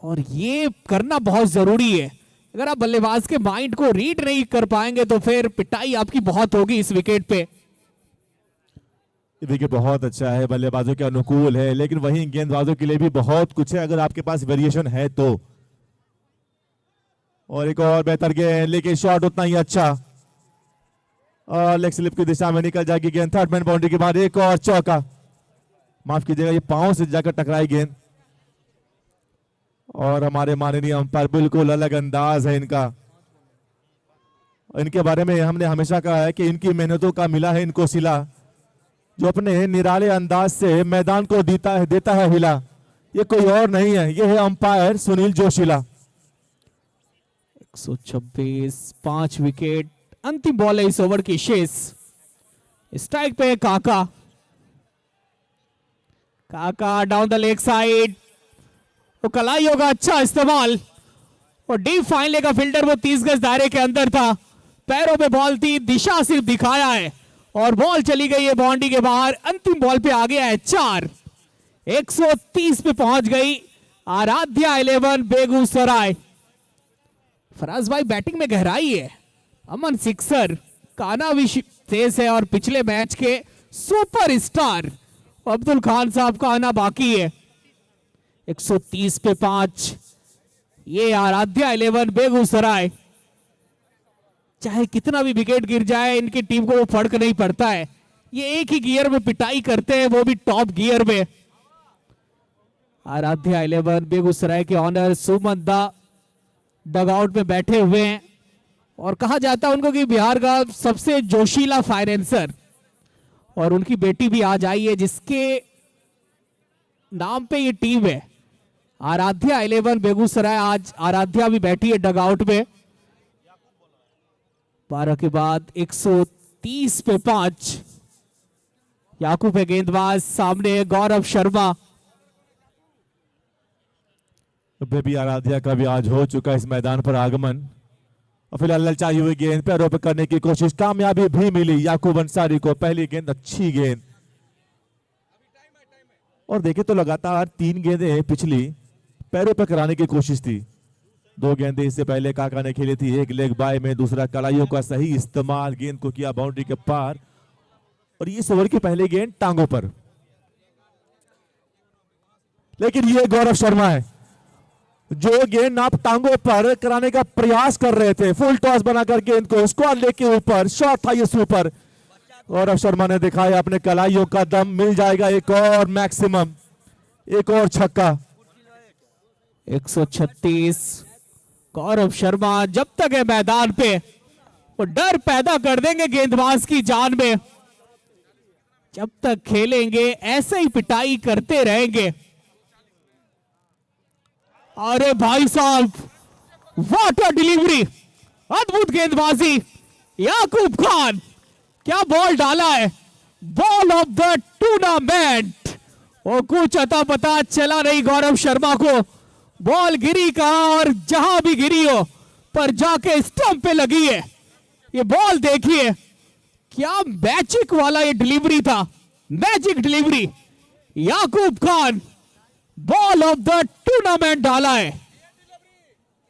L: और ये करना बहुत जरूरी है, अगर आप बल्लेबाज के माइंड को रीड नहीं कर पाएंगे तो फिर पिटाई आपकी बहुत होगी इस विकेट पे।
Q: विकेट बहुत अच्छा है, बल्लेबाजों के अनुकूल है, लेकिन वहीं गेंदबाजों के लिए भी बहुत कुछ है अगर आपके पास वेरिएशन है तो। और एक और बेहतर गेंद, लेकिन शॉट उतना ही अच्छा और लेग स्लिप की दिशा में निकल जाएगी गेंद। थर्ड मैन बाउंड्री के बाद एक और चौका, माफ कीजिएगा ये पांव से जाकर टकराई गेंद। और हमारे माननीय अंपायर बिल्कुल अलग अंदाज है इनका। इनके बारे में हमने हमेशा कहा है कि इनकी मेहनतों का मिला है इनको सिला, जो अपने निराले अंदाज से मैदान को देता है हिला। ये कोई और नहीं है, ये है अंपायर सुनील जोशीला।
L: 126, 5 विकेट, अंतिम बॉल है इस ओवर की शेष। स्ट्राइक पे है काका, काका डाउन द लेग साइड, वो कलाई होगा अच्छा इस्तेमाल और डीप फाइन लेगा फील्डर, वो 30 गज दायरे के अंदर था, पैरों पे बॉल थी, दिशा सिर्फ दिखाया है और बॉल चली गई है बाउंड्री के बाहर। अंतिम बॉल पे आ गया है 4, 130 पे पहुंच गई आराध्या 11 बेगूसराय। फराज भाई बैटिंग में गहराई है, अमन सिक्सर, काना भी तेज है और पिछले मैच के सुपरस्टार अब्दुल खान साहब का आना बाकी है। 130 पे 5, ये आराध्या 11 बेगूसराय। चाहे कितना भी विकेट गिर जाए इनकी टीम को वो फर्क नहीं पड़ता है, ये एक ही गियर में पिटाई करते हैं, वो भी टॉप गियर में। आराध्या 11 बेगूसराय के ऑनर सुमन दा डगआउट में बैठे हुए हैं और कहा जाता है उनको कि बिहार का सबसे जोशीला फाइनेंसर, और उनकी बेटी भी आज आई है जिसके नाम पे ये टीम है आराध्या 11 बेगूसराय। आज आराध्या भी बैठी है डगआउट में। 12 के बाद 130 पे 5, याकूब है गेंदबाज, सामने गौरव शर्मा।
Q: बेबी आराध्या का भी आज हो चुका इस मैदान पर आगमन और फिलहाल ललचाई हुई गेंद पैरों पर करने की कोशिश, कामयाबी भी मिली याकूब अंसारी को। पहली गेंद अच्छी गेंद, और देखे तो लगातार 3 गेंदें पिछली पैरों पर कराने की कोशिश थी। 2 गेंदें इससे पहले काका ने खेली थी, एक लेग बाय में, दूसरा कलाइयों का सही इस्तेमाल, गेंद को किया बाउंड्री के पार, और इस ओवर की पहली गेंद टांगों पर। लेकिन ये गौरव शर्मा है जो गेंद आप टांगों पर कराने का प्रयास कर रहे थे। फुल टॉस बनाकर गेंद को स्क्वायर लेग के ऊपर, शॉट था ये सुपर। गौरव शर्मा ने दिखाया अपने कलाइयों का दम, मिल जाएगा एक और मैक्सिमम, एक और छक्का।
L: 136। गौरव शर्मा जब तक है मैदान पे वो डर पैदा कर देंगे गेंदबाज की जान में। जब तक खेलेंगे ऐसे ही पिटाई करते रहेंगे। अरे भाई साहब, व्हाट अ डिलीवरी, अद्भुत गेंदबाजी, याकूब खान क्या बॉल डाला है, बॉल ऑफ द टूर्नामेंट। वो कुछ अता पता चला नहीं गौरव शर्मा को, बॉल गिरी कहां और जहां भी गिरी हो पर जाके स्टंप पे लगी है। ये बॉल देखिए, क्या मैजिक वाला ये डिलीवरी था, magic delivery. Yakub Khan ball of the tournament डाला है।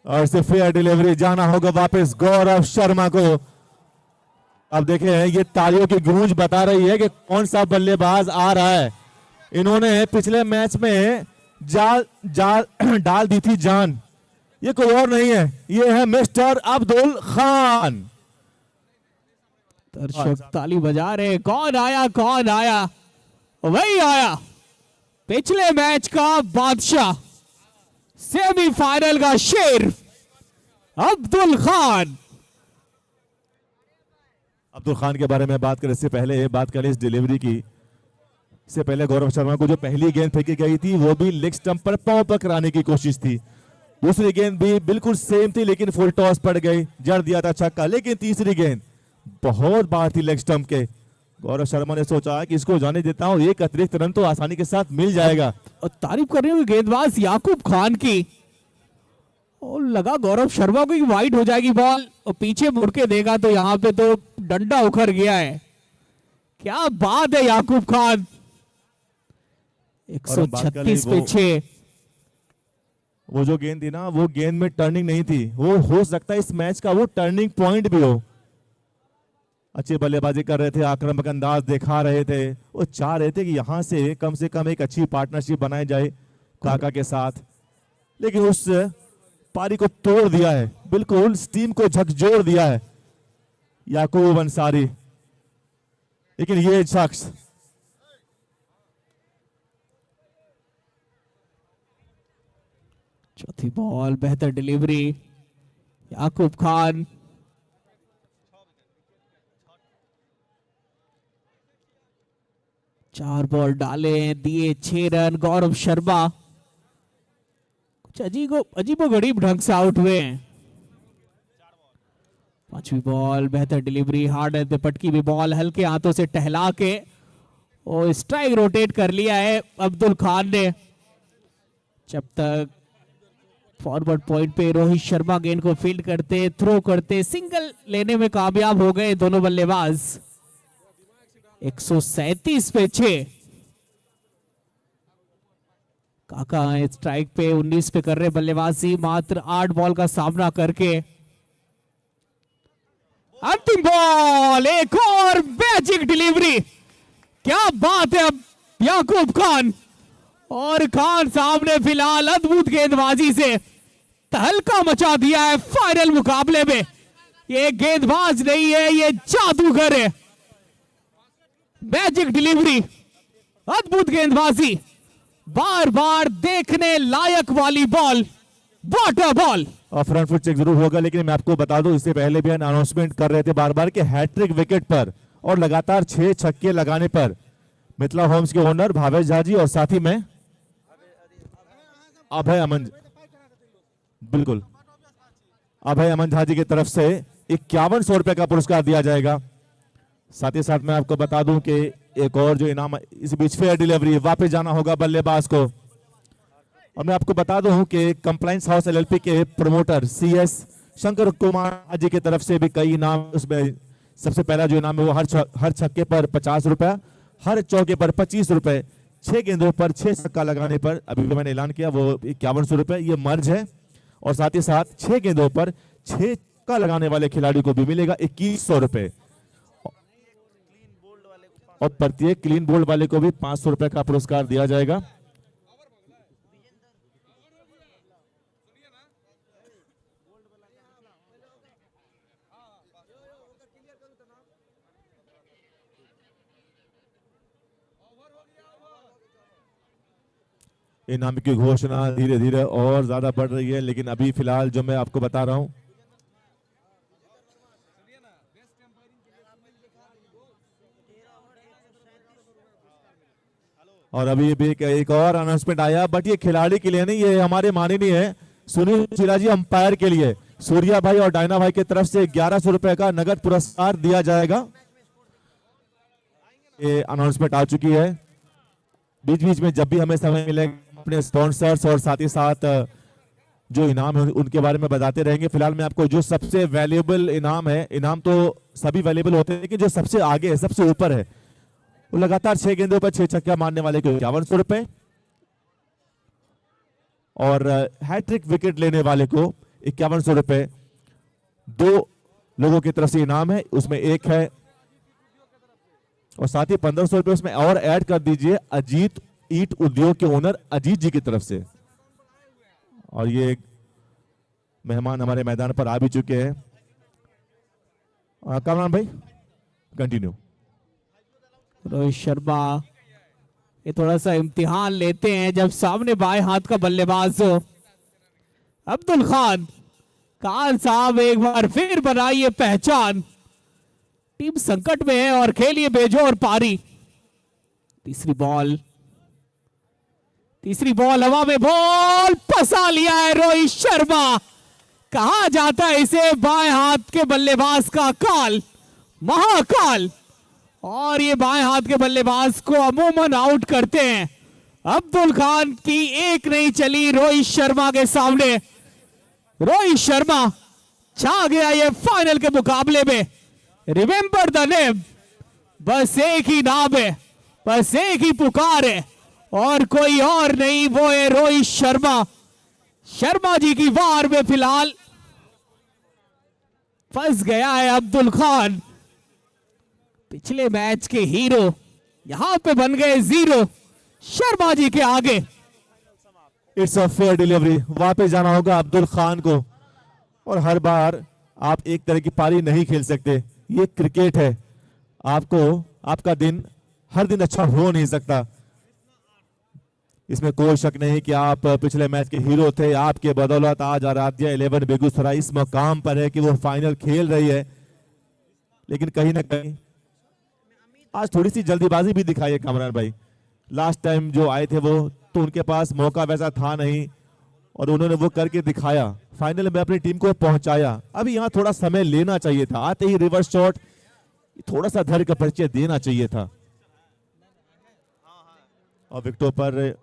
Q: और इसे फेयर डिलीवरी, जाना होगा वापस गौरव शर्मा को। अब देखें ये तालियों की गूंज बता रही है कि कौन सा बल्लेबाज आ रहा है। इन्होंने पिछले मैच में डाल दी थी जान, ये कोई और नहीं है, ये है मिस्टर अब्दुल खान।
L: दर्शक ताली बजा रहे, कौन आया कौन आया, वही आया पिछले मैच का बादशाह, सेमीफाइनल का शेर अब्दुल खान।
Q: अब्दुल खान के बारे में बात करें इससे पहले बात करें इस डिलीवरी की। इससे पहले गौरव शर्मा को जो पहली गेंद फेंकी गई थी वो भी लेग स्टंप पर पांव पर कराने की कोशिश थी। दूसरी गेंद भी बिल्कुल सेम थी लेकिन फुल टॉस पड़ गई, जड़ दिया था छक्का। लेकिन तीसरी गेंद बहुत बार थी लेग स्टंप के। गौरव शर्मा ने सोचा कि इसको जाने देता हूं, एक अतिरिक्त रन तो आसानी के साथ मिल जाएगा।
L: और तारीफ कर रहे हुए गेंदबाज याकूब खान की, और लगा गौरव शर्मा को वाइड हो जाएगी बॉल, और पीछे मुड़ के देखा तो यहां पे तो डंडा उखड़ गया है। क्या बात है याकूब खान। 136 पे 6।
Q: वो जो गेंद थी ना, वो गेंद में टर्निंग नहीं थी, वो हो सकता है इस मैच का वो टर्निंग पॉइंट भी हो। अच्छी बल्लेबाजी कर रहे थे, आक्रामक अंदाज दिखा रहे थे, वो चाह रहे थे कि यहां से कम एक अच्छी पार्टनरशिप बनाई जाए काका के साथ, लेकिन उस पारी को तोड़ दिया है, बिल्कुल टीम को झकझोर दिया है याकूब अंसारी। लेकिन ये शख्स
L: चौथी बॉल, बेहतर डिलीवरी, याकूब खान। चार बॉल डाले, दिए 6 रन। गौरव शर्मा कुछ अजीबोगरीब ढंग से आउट हुए हैं। पांचवी बॉल, बेहतर डिलीवरी, हार्ड एंड पे पटकी भी बॉल, हल्के हाथों से टहला के और स्ट्राइक रोटेट कर लिया है अब्दुल खान ने। जब तक फॉरवर्ड पॉइंट पे रोहित शर्मा गेंद को फील्ड करते, थ्रो करते, सिंगल लेने में कामयाब हो गए दोनों बल्लेबाज। 137 पे 6। काका स्ट्राइक पे 19 पे कर रहे बल्लेबाजी, मात्र 8 बॉल का सामना करके। अंतिम बॉल, एक और मैजिक डिलीवरी, क्या बात है अब याकूब खान। और खान साहब ने फिलहाल अद्भुत गेंदबाजी से तहलका मचा दिया है फाइनल मुकाबले में। ये गेंदबाज नहीं है, ये जादूगर है। मैजिक डिलीवरी, अद्भुत गेंदबाजी, बार बार देखने लायक वाली बॉल, व्हाट अ बॉल।
Q: और फ्रंट फुट चेक जरूर होगा, लेकिन मैं आपको बता दूं इससे पहले भी अनाउंसमेंट कर रहे थे बार बार कि हैट्रिक विकेट पर और लगातार 6 छक्के लगाने पर मिथिला होम्स के ओनर भावेश झा जी और साथी में अभय अमन, बिल्कुल अभय अमन झा जी की तरफ से 5100 रुपए का पुरस्कार दिया जाएगा। साथ ही साथ मैं आपको बता दूं कि एक और जो इनाम इस बीच फेयर डिलीवरी, वापस जाना होगा बल्लेबाज को। और मैं आपको बता दूं कि कंप्लायंस हाउस एलएलपी के प्रमोटर सीएस शंकर कुमार जी की तरफ से भी कई इनाम, उसमें सबसे पहला जो इनाम है वो हर छक्के पर 50 रुपया, हर चौके पर 25 रुपए, 6 गेंदों पर 6 छक्का लगाने पर अभी मैंने ऐलान किया वो 5100 रुपए, ये मर्ज है। और साथ ही साथ 6 गेंदों पर 6 छक्का लगाने वाले खिलाड़ी को भी मिलेगा 2100 रुपए, और प्रत्येक क्लीन बोल्ड वाले को भी 500 रुपए का पुरस्कार दिया जाएगा। इनाम की घोषणा धीरे धीरे और ज्यादा बढ़ रही है, लेकिन अभी फिलहाल जो मैं आपको बता रहा हूं, और अभी भी एक और अनाउंसमेंट आया, बट ये खिलाड़ी के लिए नहीं, ये हमारे माननीय है सुनील चिराजी अंपायर के लिए। सूर्या भाई और डायना भाई की तरफ से 1100 रुपए का नगद पुरस्कार दिया जाएगा। ये अनाउंसमेंट आ चुकी है। बीच बीच में जब भी हमें समय मिलेगा अपने स्पॉन्सर्स और साथ ही साथ जो इनाम है उनके बारे में बताते रहेंगे। फिलहाल मैं आपको जो सबसे वैल्यूएबल इनाम है, इनाम तो सभी वैल्यूएबल होते हैं लेकिन जो सबसे आगे है, सबसे ऊपर है, वो लगातार 6 गेंदों पर 6 छक्का मारने वाले को 5100 रुपए, और हैट्रिक विकेट लेने वाले को 5100 रुपए। 2 लोगों की तरफ से इनाम है, उसमें एक है, और साथ ही 1500 रुपए उसमें और ऐड कर दीजिए अजीत ईट उद्योग के ओनर अजीत जी की तरफ से। और ये मेहमान हमारे मैदान पर आ भी चुके हैं। कामरान भाई कंटिन्यू।
L: रोहित शर्मा ये थोड़ा सा इम्तिहान लेते हैं जब सामने बाएं हाथ का बल्लेबाज हो। अब्दुल खान साहब एक बार फिर बनाइए पहचान, टीम संकट में है और खेलिए बेजोर पारी। तीसरी बॉल हवा में, बॉल फंसा लिया है रोहित शर्मा। कहा जाता है इसे बाएं हाथ के बल्लेबाज का काल, महाकाल, और ये बाएं हाथ के बल्लेबाज को अमूमन आउट करते हैं। अब्दुल खान की एक नहीं चली रोहित शर्मा के सामने। रोहित शर्मा छा गया ये फाइनल के मुकाबले में। रिमेंबर द नेम, बस एक ही नाम है, बस एक ही पुकार है और कोई और नहीं, वो है रोहित शर्मा। शर्मा जी की वार में फिलहाल फंस गया है अब्दुल खान। पिछले मैच के हीरो यहां पे बन गए जीरो शर्मा जी के आगे।
Q: इट्स अ फेयर डिलीवरी, वापस जाना होगा अब्दुल खान को, और हर बार आप एक तरह की पारी नहीं खेल सकते। ये क्रिकेट है, आपको आपका दिन हर दिन अच्छा हो नहीं सकता। इसमें कोई शक नहीं कि आप पिछले मैच के हीरो थे। आपके बदौलत आज आराध्या 11 बेगूसराय इस मकाम पर है कि वो फाइनल खेल रही है, लेकिन कहीं ना कहीं आज थोड़ी सी जल्दीबाजी भी दिखाई है कामरान भाई। लास्ट टाइम जो आए थे वो तो उनके पास मौका वैसा था नहीं, और उन्होंने वो करके दिखाया, फाइनल में अपनी टीम को पहुंचाया। अभी यहाँ थोड़ा समय लेना चाहिए था, आते ही रिवर्स शॉट, थोड़ा सा धैर्य का परिचय देना चाहिए था। और विकेटों पर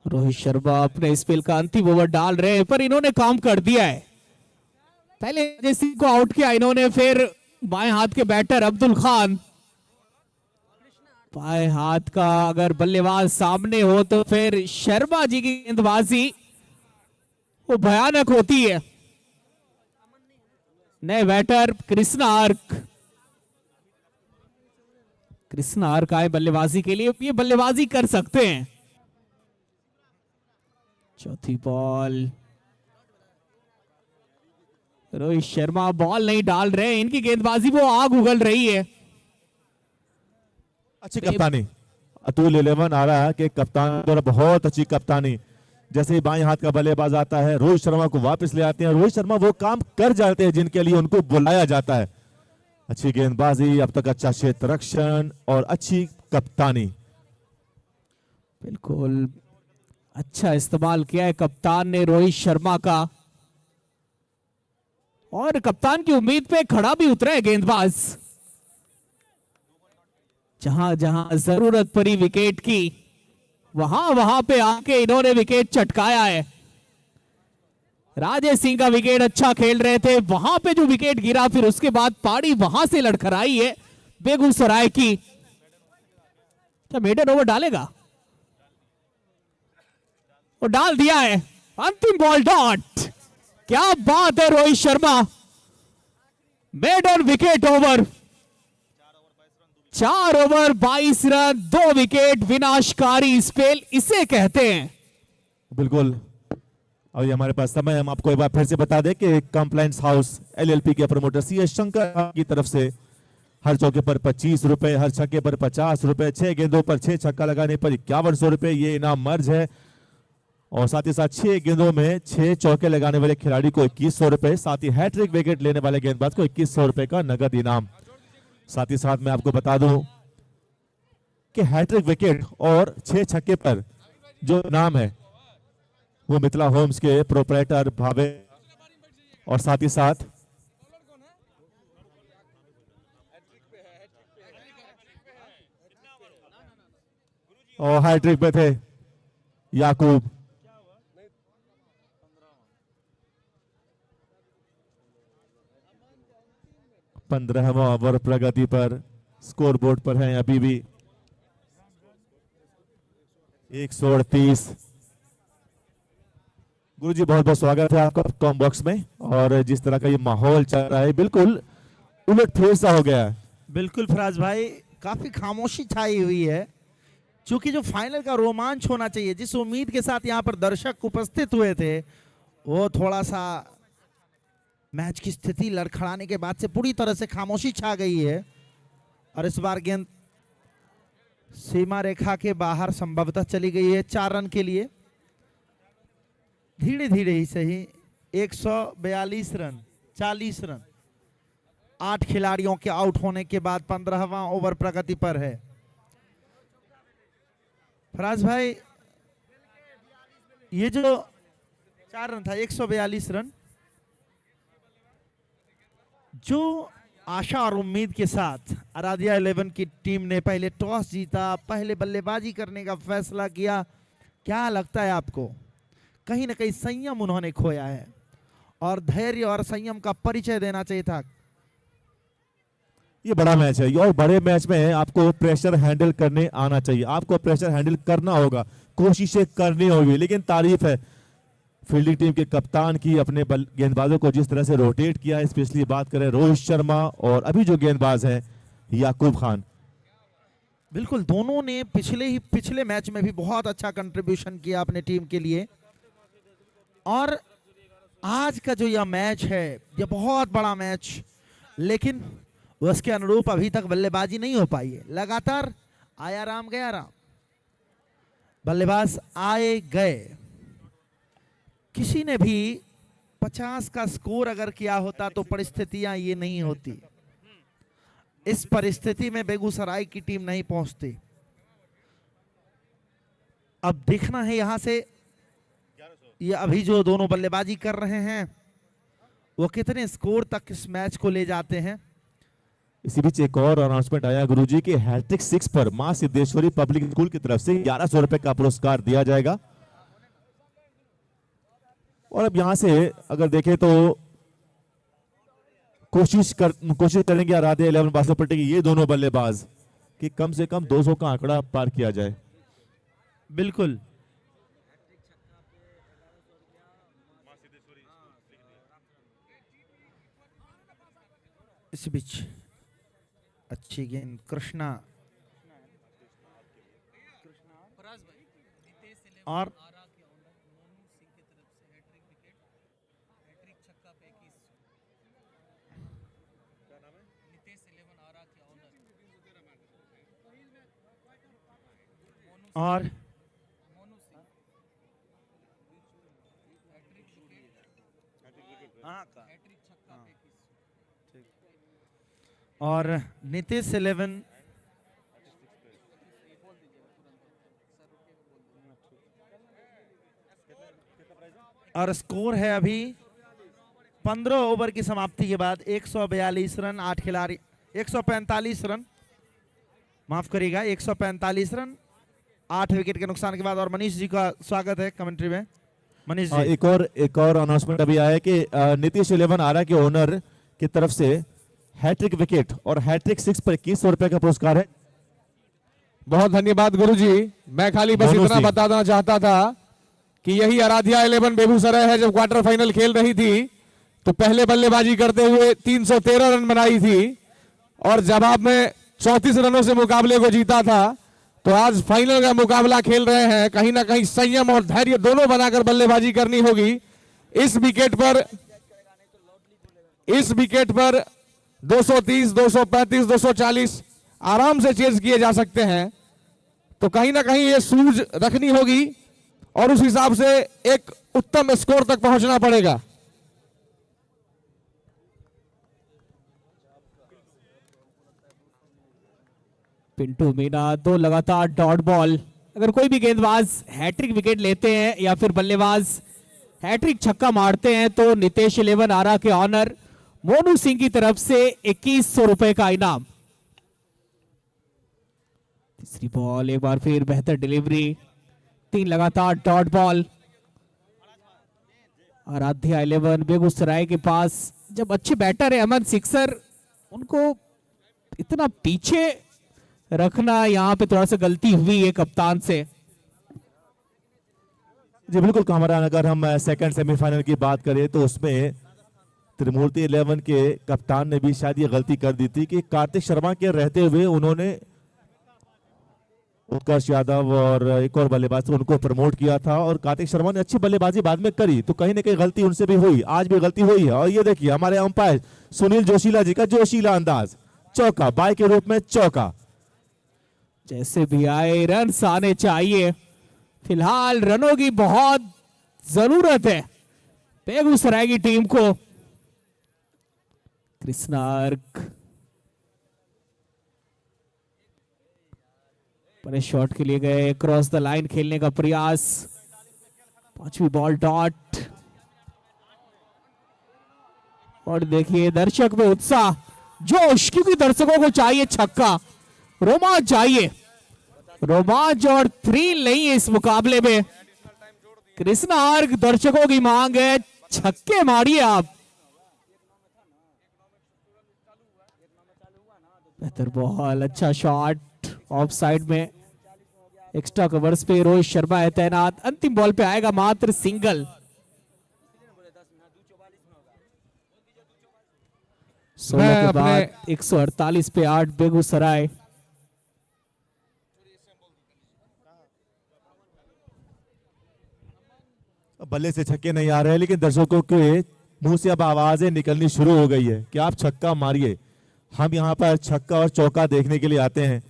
L: रोहित शर्मा अपने स्पेल का अंतिम ओवर डाल रहे हैं, पर इन्होंने काम कर दिया है। पहले जैसी को आउट किया इन्होंने, फिर बाएं हाथ के बैटर अब्दुल खान, बाएं हाथ का अगर बल्लेबाज सामने हो तो फिर शर्मा जी की गेंदबाजी वो भयानक होती है। नए बैटर कृष्णा आर्क आए बल्लेबाजी के लिए, ये बल्लेबाजी कर सकते हैं। चौथी बॉल, रोहित शर्मा बॉल नहीं डाल रहे, इनकी गेंदबाजी वो आग उगल रही है।
Q: अच्छी कप्तानी, अतुल 11 आ रहा है कि कप्तान द्वारा बहुत अच्छी कप्तानी। जैसे ही बाएं हाथ का बल्लेबाज आता है, रोहित शर्मा को वापस ले आते हैं। रोहित शर्मा वो काम कर जाते हैं जिनके लिए उनको बुलाया जाता है। अच्छी गेंदबाजी, अब तक अच्छा क्षेत्र रक्षण और अच्छी कप्तानी।
L: बिल्कुल अच्छा इस्तेमाल किया है कप्तान ने रोहित शर्मा का, और कप्तान की उम्मीद पे खड़ा भी उतरा है गेंदबाज। जहां जहां जरूरत पड़ी विकेट की, वहां पे आके इन्होंने विकेट चटकाया है। राजेश सिंह का विकेट अच्छा खेल रहे थे, वहां पे जो विकेट गिरा फिर उसके बाद पारी वहां से लड़खड़ाई है बेगूसराय की। क्या मेडन ओवर डालेगा? वो डाल दिया है, अंतिम बॉल डॉट। क्या बात है Rohit Sharma, maiden wicket over. 4 over 22 run 2 wicket, विनाशकारी स्पेल इसे कहते हैं।
Q: बिल्कुल। और ये हमारे पास समय, हम आपको एक बार फिर से बता दें कि कंप्लायंस हाउस एलएलपी के प्रमोटर सी शंकर की तरफ से हर चौके पर 25 रुपए, हर छक्के पर 50 रुपए, 6 गेंदों पर 6 छक्का लगाने पर 5100 रुपए ये इनाम मर्ज है। और साथ ही साथ 6 गेंदों में 6 चौके लगाने वाले खिलाड़ी को 2100 रुपए, साथ ही हैट्रिक विकेट लेने वाले गेंदबाज को 2100 रुपए का नगद इनाम। साथ ही साथ मैं आपको बता दूं कि हैट्रिक विकेट और 6 छक्के पर जो इनाम है वो मिथिला होम्स के प्रोपराइटर भावे और साथ ही साथ और हैट्रिक पे थे याकूब। पंद्रहवां ओवर प्रगति पर, स्कोर बोर्ड पर है अभी भी 138। गुरुजी बहुत बहुत स्वागत है आपका कॉम बॉक्स में। और जिस तरह का ये माहौल चल रहा है बिल्कुल उलटफेर सा हो गया है।
N: बिल्कुल फराज भाई, काफी खामोशी छाई हुई है, क्योंकि जो फाइनल का रोमांच होना चाहिए, जिस उम्मीद के साथ यहाँ पर दर्शक उपस्थित हुए थे, वो थोड़ा सा मैच की स्थिति लड़खड़ाने के बाद से पूरी तरह से खामोशी छा गई है। और इस बार गेंद सीमा रेखा के बाहर संभवतः चली गई है 4 रन के लिए। धीरे धीरे ही सही 142 रन 40 रन 8 खिलाड़ियों के आउट होने के बाद 15वां ओवर प्रगति पर है। फराज भाई, ये जो 4 रन था 142 रन, जो आशा और उम्मीद के साथ आराध्या 11 की टीम ने पहले टॉस जीता, पहले बल्लेबाजी करने का फैसला किया, क्या लगता है आपको? कहीं ना कहीं संयम उन्होंने खोया है और धैर्य और संयम का परिचय देना चाहिए था।
Q: ये बड़ा मैच है और बड़े मैच में आपको प्रेशर हैंडल करने आना चाहिए, आपको प्रेशर हैंडल करना होगा, कोशिशें करनी होगी। लेकिन तारीफ है फील्डिंग टीम के कप्तान की, अपने गेंदबाजों को जिस तरह से रोटेट किया है, स्पेशली बात करें रोहित शर्मा और अभी जो गेंदबाज हैं याकूब खान।
N: बिल्कुल, दोनों ने पिछले मैच में भी बहुत अच्छा कंट्रीब्यूशन किया अपने टीम के लिए। और आज का जो यह मैच है, यह बहुत बड़ा मैच, लेकिन उसके अनुरूप अभी तक बल्लेबाजी नहीं हो पाई है। लगातार आया राम गया राम, बल्लेबाज आए गए। किसी ने भी 50 का स्कोर अगर किया होता तो परिस्थितियां ये नहीं होती। इस परिस्थिति में बेगूसराय की टीम नहीं पहुंचती। अब देखना है यहां से ये अभी जो दोनों बल्लेबाजी कर रहे हैं वो कितने स्कोर तक इस मैच को ले जाते हैं।
Q: इसी बीच एक और अनाउंसमेंट आया गुरुजी के हैट्रिक 6 पर मां सिद्धेश्वरी पब्लिक स्कूल की तरफ से 1100 रुपए का पुरस्कार दिया जाएगा। और अब यहां से अगर देखें तो कोशिश करेंगे आराध्या 11 बासोपट्टी की ये दोनों बल्लेबाज कि कम से कम 200 का आंकड़ा पार किया जाए।
N: बिल्कुल, इस बीच अच्छी गेंद कृष्णा और और नीतीश 11 और स्कोर है अभी 15 ओवर की समाप्ति के बाद 142 रन 8 खिलाड़ी 145 रन, माफ करिएगा 145 रन 8 विकेट के नुकसान के बाद। और मनीष जी का स्वागत है कमेंट्री में। मनीष जी,
Q: एक और अनाउंसमेंट अभी आया है कि नीतीश 11 आरा के ओनर की तरफ से हैट्रिक विकेट और हैट्रिक 6 पर 2100 रुपए का पुरस्कार है।
C: बहुत धन्यवाद गुरुजी। मैं खाली बस इतना बताना चाहता था कि यही आराध्या 11 बेगूसराय है। जब क्वार्टर फाइनल खेल रही थी तो पहले बल्लेबाजी करते हुए 313 रन बनाई थी और जवाब में 34 रनों से मुकाबले को जीता था। तो आज फाइनल का मुकाबला खेल रहे हैं, कहीं ना कहीं संयम और धैर्य दोनों बनाकर बल्लेबाजी करनी होगी। इस विकेट पर 230, 235, 240 आराम से चेज किए जा सकते हैं। तो कहीं ना कहीं ये सूझ रखनी होगी और उस हिसाब से एक उत्तम स्कोर तक पहुंचना पड़ेगा।
L: पिंटू मीना 2 लगातार डॉट बॉल। अगर कोई भी गेंदबाज हैट्रिक विकेट लेते हैं या फिर बल्लेबाज हैट्रिक छक्का मारते हैं तो नितेश 11 आरा के ऑनर मोनू सिंह की तरफ से 2100 रुपए का इनाम। तीसरी बॉल, एक बार फिर बेहतर डिलीवरी, 3 लगातार डॉट बॉल। आराध्या 11 बेगूसराय के पास जब अच्छे बैटर है अमन सिक्सर, उनको इतना पीछे रखना यहाँ पे थोड़ा सा गलती हुई है कप्तान से।
Q: जी बिल्कुल कामरान, अगर हम सेकंड सेमीफाइनल की बात करें तो उसमें त्रिमूर्ति 11 के कप्तान ने भी शायद ये गलती कर दी थी कि कार्तिक शर्मा के रहते हुए उन्होंने उत्कर्ष यादव और एक और बल्लेबाज थे उनको प्रमोट किया था और कार्तिक शर्मा ने अच्छी बल्लेबाजी बाद में करी, तो कहीं ना कहीं गलती उनसे भी हुई, आज भी गलती हुई है। और ये देखिए हमारे अंपायर सुनील जोशीला जी का जोशीला अंदाज, चौका, बाई के रूप में चौका।
L: जैसे भी आए रन आने चाहिए, फिलहाल रनों की बहुत जरूरत है बेगूसराय की टीम को। कृष्णार्क बड़े शॉट के लिए गए, क्रॉस द लाइन खेलने का प्रयास, 5वीं बॉल डॉट। और देखिए दर्शक में उत्साह, जोश, क्योंकि दर्शकों को चाहिए छक्का, रोमांच चाहिए, रोमांच और थ्रिल नहीं है इस मुकाबले में। कृष्णार्क दर्शकों की मांग है, छक्के मारिए आप। बेहतर बॉल, अच्छा शॉट, ऑफ साइड में एक्स्ट्रा कवर्स पे रोहित शर्मा है तैनात। अंतिम बॉल पे आएगा मात्र सिंगल। 16 के बाद 148 पे 8 बेगूसराय।
Q: बल्ले से छक्के नहीं आ रहे हैं, लेकिन दर्शकों के मुंह से अब आवाजें निकलनी शुरू हो गई है कि आप छक्का मारिए। हम यहाँ पर छक्का और चौका देखने के लिए आते हैं,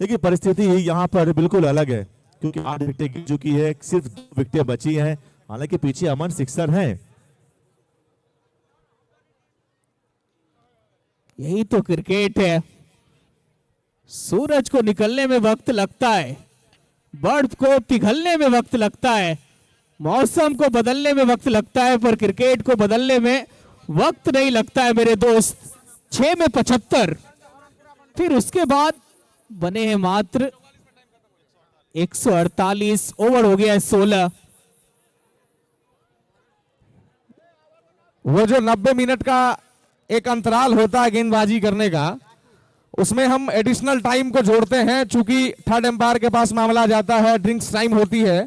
Q: लेकिन परिस्थिति यहाँ पर बिल्कुल अलग है क्योंकि 8 विकेटें गिर चुकी है, सिर्फ 2 विकेटें बची हैं, हालांकि पीछे अमन सिक्सर हैं।
L: यही तो क्रिकेट है, सूरज को निकलने में वक्त लगता है, बर्फ को पिघलने में वक्त लगता है, मौसम को बदलने में वक्त लगता है, पर क्रिकेट को बदलने में वक्त नहीं लगता है मेरे दोस्त। 6 में 75, फिर उसके बाद बने हैं मात्र 148, ओवर हो गया है 16।
C: वो जो 90 मिनट का एक अंतराल होता है गेंदबाजी करने का, उसमें हम एडिशनल टाइम को जोड़ते हैं। चूंकि थर्ड एम्पायर के पास मामला जाता है, ड्रिंक्स टाइम होती है,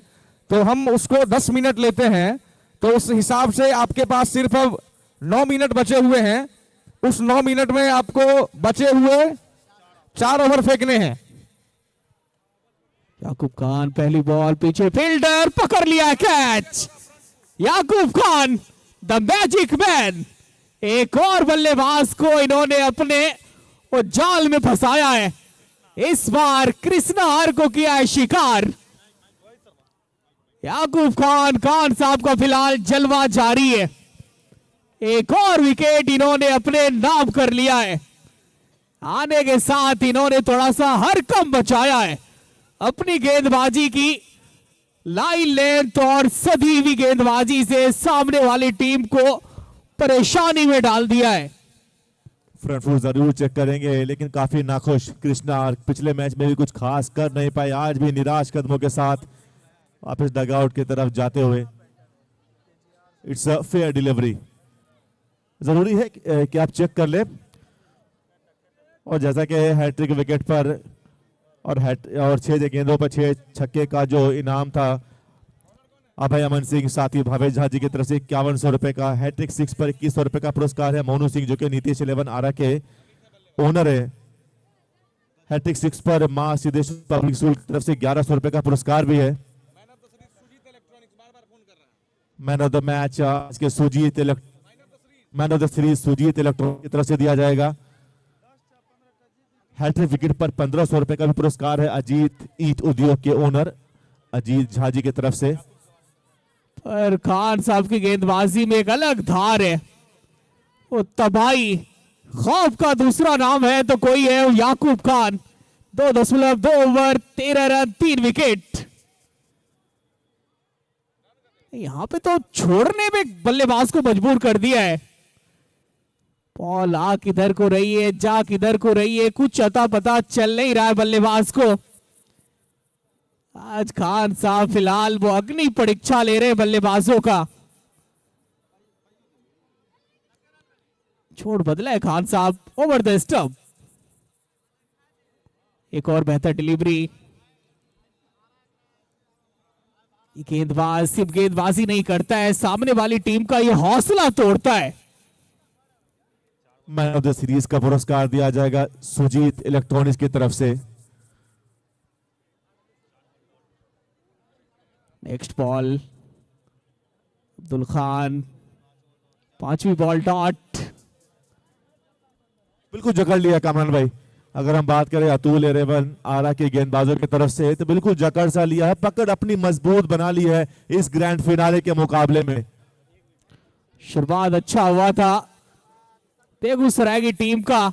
C: तो हम उसको 10 मिनट लेते हैं। तो उस हिसाब से आपके पास सिर्फ अब 9 मिनट बचे हुए हैं। उस 9 मिनट में आपको बचे हुए 4 ओवर फेंकने हैं।
L: याकूब खान पहली बॉल, पीछे फील्डर पकड़ लिया catch. Yakub Khan the magic man, एक और बल्लेबाज को इन्होंने अपने वो जाल में फंसाया है। इस बार कृष्णार को किया है शिकार। याकूब खान साहब का फिलहाल जलवा जारी है, एक और विकेट इन्होंने अपने नाम कर लिया है। आने के साथ इन्होंने थोड़ा सा हरकम बचाया है, अपनी गेंदबाजी की लाइन लेंथ और सधी हुई गेंदबाजी से सामने वाली टीम को परेशानी में डाल दिया है।
Q: फ्रंट फुट जरूर चेक करेंगे, लेकिन काफी नाखुश कृष्णा। पिछले मैच में भी कुछ खास कर नहीं पाए, आज भी निराश कदमों के साथ वापस डगआउट की तरफ जाते हुए। It's a fair delivery. जरूरी है कि आप चेक कर ले। और जैसा कि हैट्रिक विकेट पर और 6 गेंदों पर 6 छक्के का जो इनाम था अभय अमन सिंह साथी भावेश झा जी की तरफ से 5100 रुपए का, हैट्रिक 6 पर 2100 रुपए का पुरस्कार है मोनू सिंह जो कि नीतीश 11 आरा के ओनर है। हैट्रिक 6 पर मां सिद्धेश्वर पब्लिक स्कूल की तरफ से 1100 रुपए का पुरस्कार भी है। मैन ऑफ द मैच आज के man of the series Sujit electronic की तरफ से दिया जाएगा। हैट्रिक विकेट पर 1500 रुपए का भी पुरस्कार है अजीत ईट उद्योग के ओनर अजीत झा जी की तरफ से।
L: पर खान साहब की गेंदबाजी में एक अलग धार है, वो तबाही खौफ का दूसरा नाम है तो कोई है वो याकूब खान। 2 over 13 run 3 wicket. यहां पे तो छोड़ने में बल्लेबाज को मजबूर कर दिया है। बॉल आ किधर को रही है, जा किधर को रही है, कुछ अता पता चल नहीं रहा है बल्लेबाज को। आज खान साहब फिलहाल वो अग्नि परीक्षा ले रहे हैं बल्लेबाजों का। छोड़ बदला है खान साहब ओवर द स्टंप। एक और बेहतर डिलीवरी। गेंदबाज सिर्फ गेंदबाजी नहीं करता है, सामने वाली टीम का ये हौसला तोड़ता है।
Q: मैन ऑफ द सीरीज का पुरस्कार दिया जाएगा सुजीत इलेक्ट्रॉनिक्स की तरफ से।
L: नेक्स्ट बॉल अब्दुल खान, 5वीं बॉल डॉट।
Q: बिल्कुल जकड़ लिया कामरान भाई। अगर हम बात करें अतुल 11 आरा के गेंदबाजों की तरफ से तो बिल्कुल जकड़ सा लिया है, पकड़ अपनी मजबूत बना ली है इस ग्रैंड फिनाले के मुकाबले में।
L: शुरुआत अच्छा हुआ था बेगूसराय की टीम का,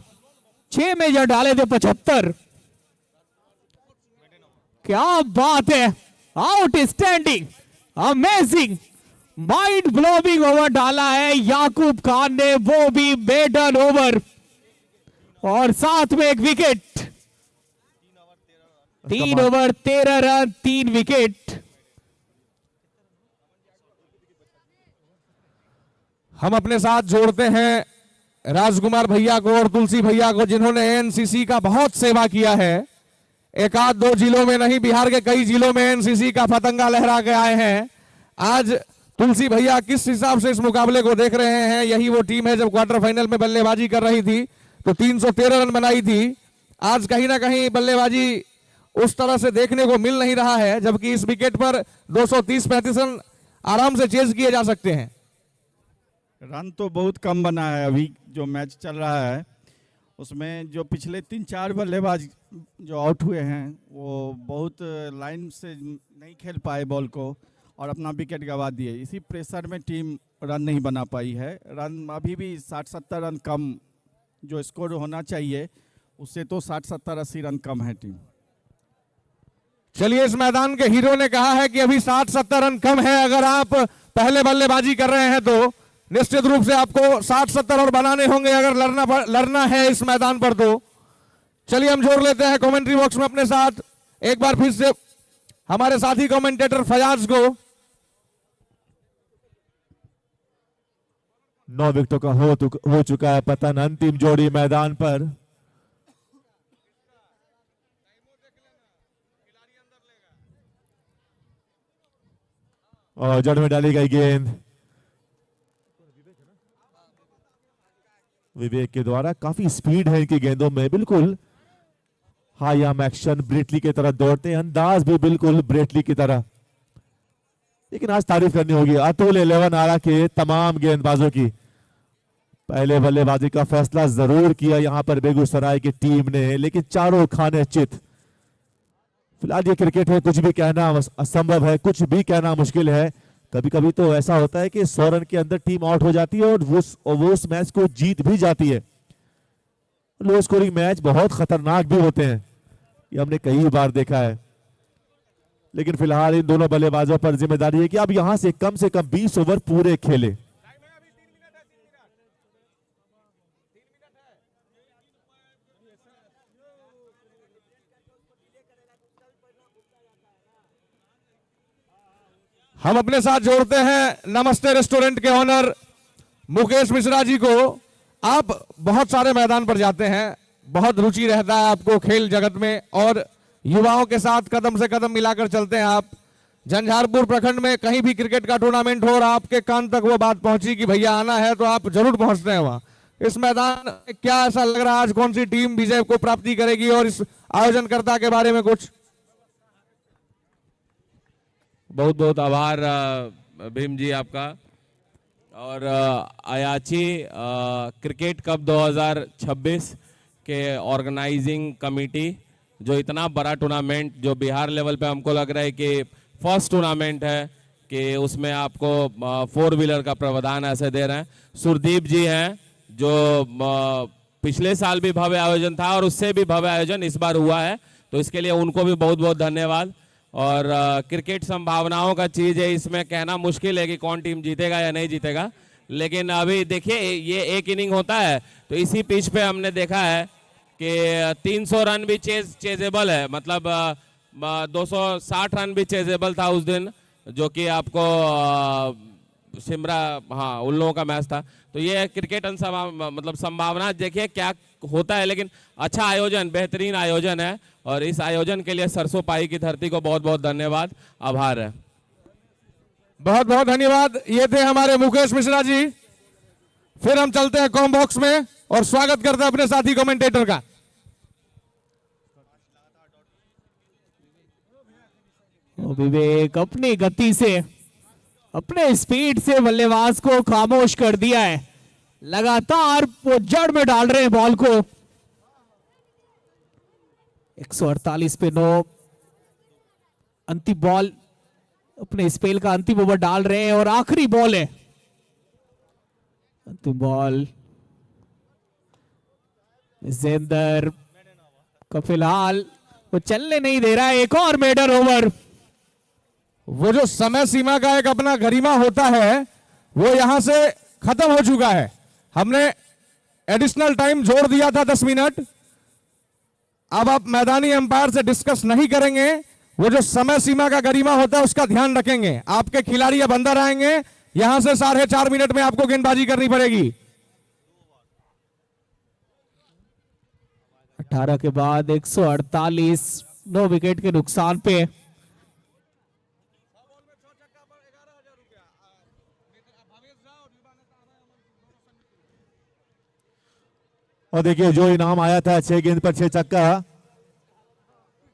L: 6 मेजर डाले थे 75। क्या बात है, outstanding, amazing, mind blowing over डाला है याकूब खान ने, वो भी मेडन ओवर और साथ में एक विकेट। 3 over 13 run 3 wicket.
C: हम अपने साथ जोड़ते हैं राजकुमार भैया को और तुलसी भैया को जिन्होंने एनसीसी का बहुत सेवा किया है। एक आध 2 जिलों में नहीं, बिहार के कई जिलों में एनसीसी का पतंगा लहरा के आए हैं। आज तुलसी भैया किस हिसाब से इस मुकाबले को देख रहे हैं? यही वो टीम है जब क्वार्टर फाइनल में बल्लेबाजी कर रही थी तो 313 रन बनाई थी। आज कहीं ना कहीं बल्लेबाजी उस तरह से देखने को मिल नहीं रहा है, जबकि इस विकेट पर 230-35 रन आराम से चेज किए जा सकते हैं।
R: रन तो बहुत कम बना है अभी जो मैच चल रहा है, उसमें जो पिछले 3-4 बल्लेबाज जो आउट हुए हैं वो बहुत लाइन से नहीं खेल पाए बॉल को और अपना विकेट गंवा दिए। इसी प्रेशर में टीम रन नहीं बना पाई है। रन अभी भी 60-70 रन कम जो स्कोर होना चाहिए उससे तो 60-70-80 रन कम है टीम।
C: चलिए, इस मैदान के हीरो ने कहा है कि अभी 60-70 रन कम है। अगर आप पहले बल्लेबाजी कर रहे हैं तो निश्चित रूप से आपको 60-70 और बनाने होंगे अगर लड़ना है इस मैदान पर। तो चलिए हम जोड़ लेते हैं कमेंट्री बॉक्स में अपने साथ एक बार फिर से हमारे साथी कमेंटेटर फयाज को।
Q: 9 विकेटों का हो चुका है पतन। अंतिम जोड़ी मैदान पर। और जड़ में डाली गई गेंद विवेक के द्वारा। काफी स्पीड है इनकी गेंदों में, बिल्कुल हाई आर्म एक्शन, ब्रेटली की तरह दौड़ते हैं, अंदाज भी बिल्कुल ब्रेटली की तरह। लेकिन आज तारीफ करनी होगी अतुल 11 आरा के तमाम गेंदबाजों की। पहले बल्लेबाजी का फैसला जरूर किया यहां पर बेगूसराय की टीम ने, लेकिन चारों खाने चित। फिलहाल ये क्रिकेट है, कुछ भी कहना असंभव है, कुछ भी कहना मुश्किल है। कभी कभी तो ऐसा होता है कि 100 रन के अंदर टीम आउट हो जाती है और वो उस मैच को जीत भी जाती है। लो स्कोरिंग मैच बहुत खतरनाक भी होते हैं, ये हमने कई बार देखा है। लेकिन फिलहाल इन दोनों बल्लेबाजों पर जिम्मेदारी है कि अब यहां से कम 20 ओवर पूरे खेले।
C: हम अपने साथ जोड़ते हैं नमस्ते रेस्टोरेंट के ऑनर मुकेश मिश्रा जी को। आप बहुत सारे मैदान पर जाते हैं, बहुत रुचि रहता है आपको खेल जगत में और युवाओं के साथ कदम से कदम मिलाकर चलते हैं आप। झंझारपुर प्रखंड में कहीं भी क्रिकेट का टूर्नामेंट हो और आपके कान तक वो बात पहुंची कि भैया आना है तो आप जरूर पहुंचते हैं वहां। इस मैदान में क्या ऐसा लग रहा है आज कौन सी टीम विजय को प्राप्ति करेगी और इस आयोजनकर्ता के बारे में कुछ?
S: बहुत बहुत आभार भीम जी आपका। और अयाची क्रिकेट कप 2026 के ऑर्गेनाइजिंग कमेटी जो इतना बड़ा टूर्नामेंट जो बिहार लेवल पे हमको लग रहा है कि फर्स्ट टूर्नामेंट है कि उसमें आपको 4 व्हीलर का प्रावधान ऐसे दे रहे हैं। सुरदीप जी हैं जो पिछले साल भी भव्य आयोजन था और उससे भी भव्य आयोजन इस बार हुआ है, तो इसके लिए उनको भी बहुत बहुत धन्यवाद। और क्रिकेट संभावनाओं का चीज़ है, इसमें कहना मुश्किल है कि कौन टीम जीतेगा या नहीं जीतेगा, लेकिन अभी देखिए ये एक इनिंग होता है तो इसी पिच पे हमने देखा है कि 300 रन भी चेजेबल है, मतलब 260 रन भी चेजेबल था उस दिन, जो कि आपको शिमरा हाँ उन लोगों का मैच था। तो ये क्रिकेट मतलब संभावना देखिए क्या होता है, लेकिन अच्छा आयोजन, बेहतरीन आयोजन है और इस आयोजन के लिए सरसों पाई की धरती को बहुत बहुत धन्यवाद, आभार है।
C: बहुत बहुत धन्यवाद। ये थे हमारे मुकेश मिश्रा जी। फिर हम चलते हैं कॉम बॉक्स में और स्वागत करते हैं अपने साथी कमेंटेटर का।
L: विवेक अपनी गति से, अपने स्पीड से बल्लेबाज को खामोश कर दिया है। लगातार वो जड़ में डाल रहे हैं बॉल को। 148 पे 9 अंतिम बॉल, अपने स्पेल का अंतिम ओवर डाल रहे हैं और आखिरी बॉल है। अंतिम बॉल जेंदर का फिलहाल वो चलने नहीं दे रहा है। एक और मेडन ओवर।
C: वो जो समय सीमा का एक अपना गरिमा होता है वो यहां से खत्म हो चुका है। हमने एडिशनल टाइम जोड़ दिया था 10 मिनट। अब आप मैदानी अंपायर से डिस्कस नहीं करेंगे, वो जो समय सीमा का गरिमा होता है उसका ध्यान रखेंगे। आपके खिलाड़ी अब अंदर आएंगे, यहां से 4.5 मिनट में आपको गेंदबाजी करनी पड़ेगी।
L: 18 के बाद 148, 9 विकेट के नुकसान पे।
Q: और देखिए जो इनाम आया था 6 गेंद पर 6 छक्का,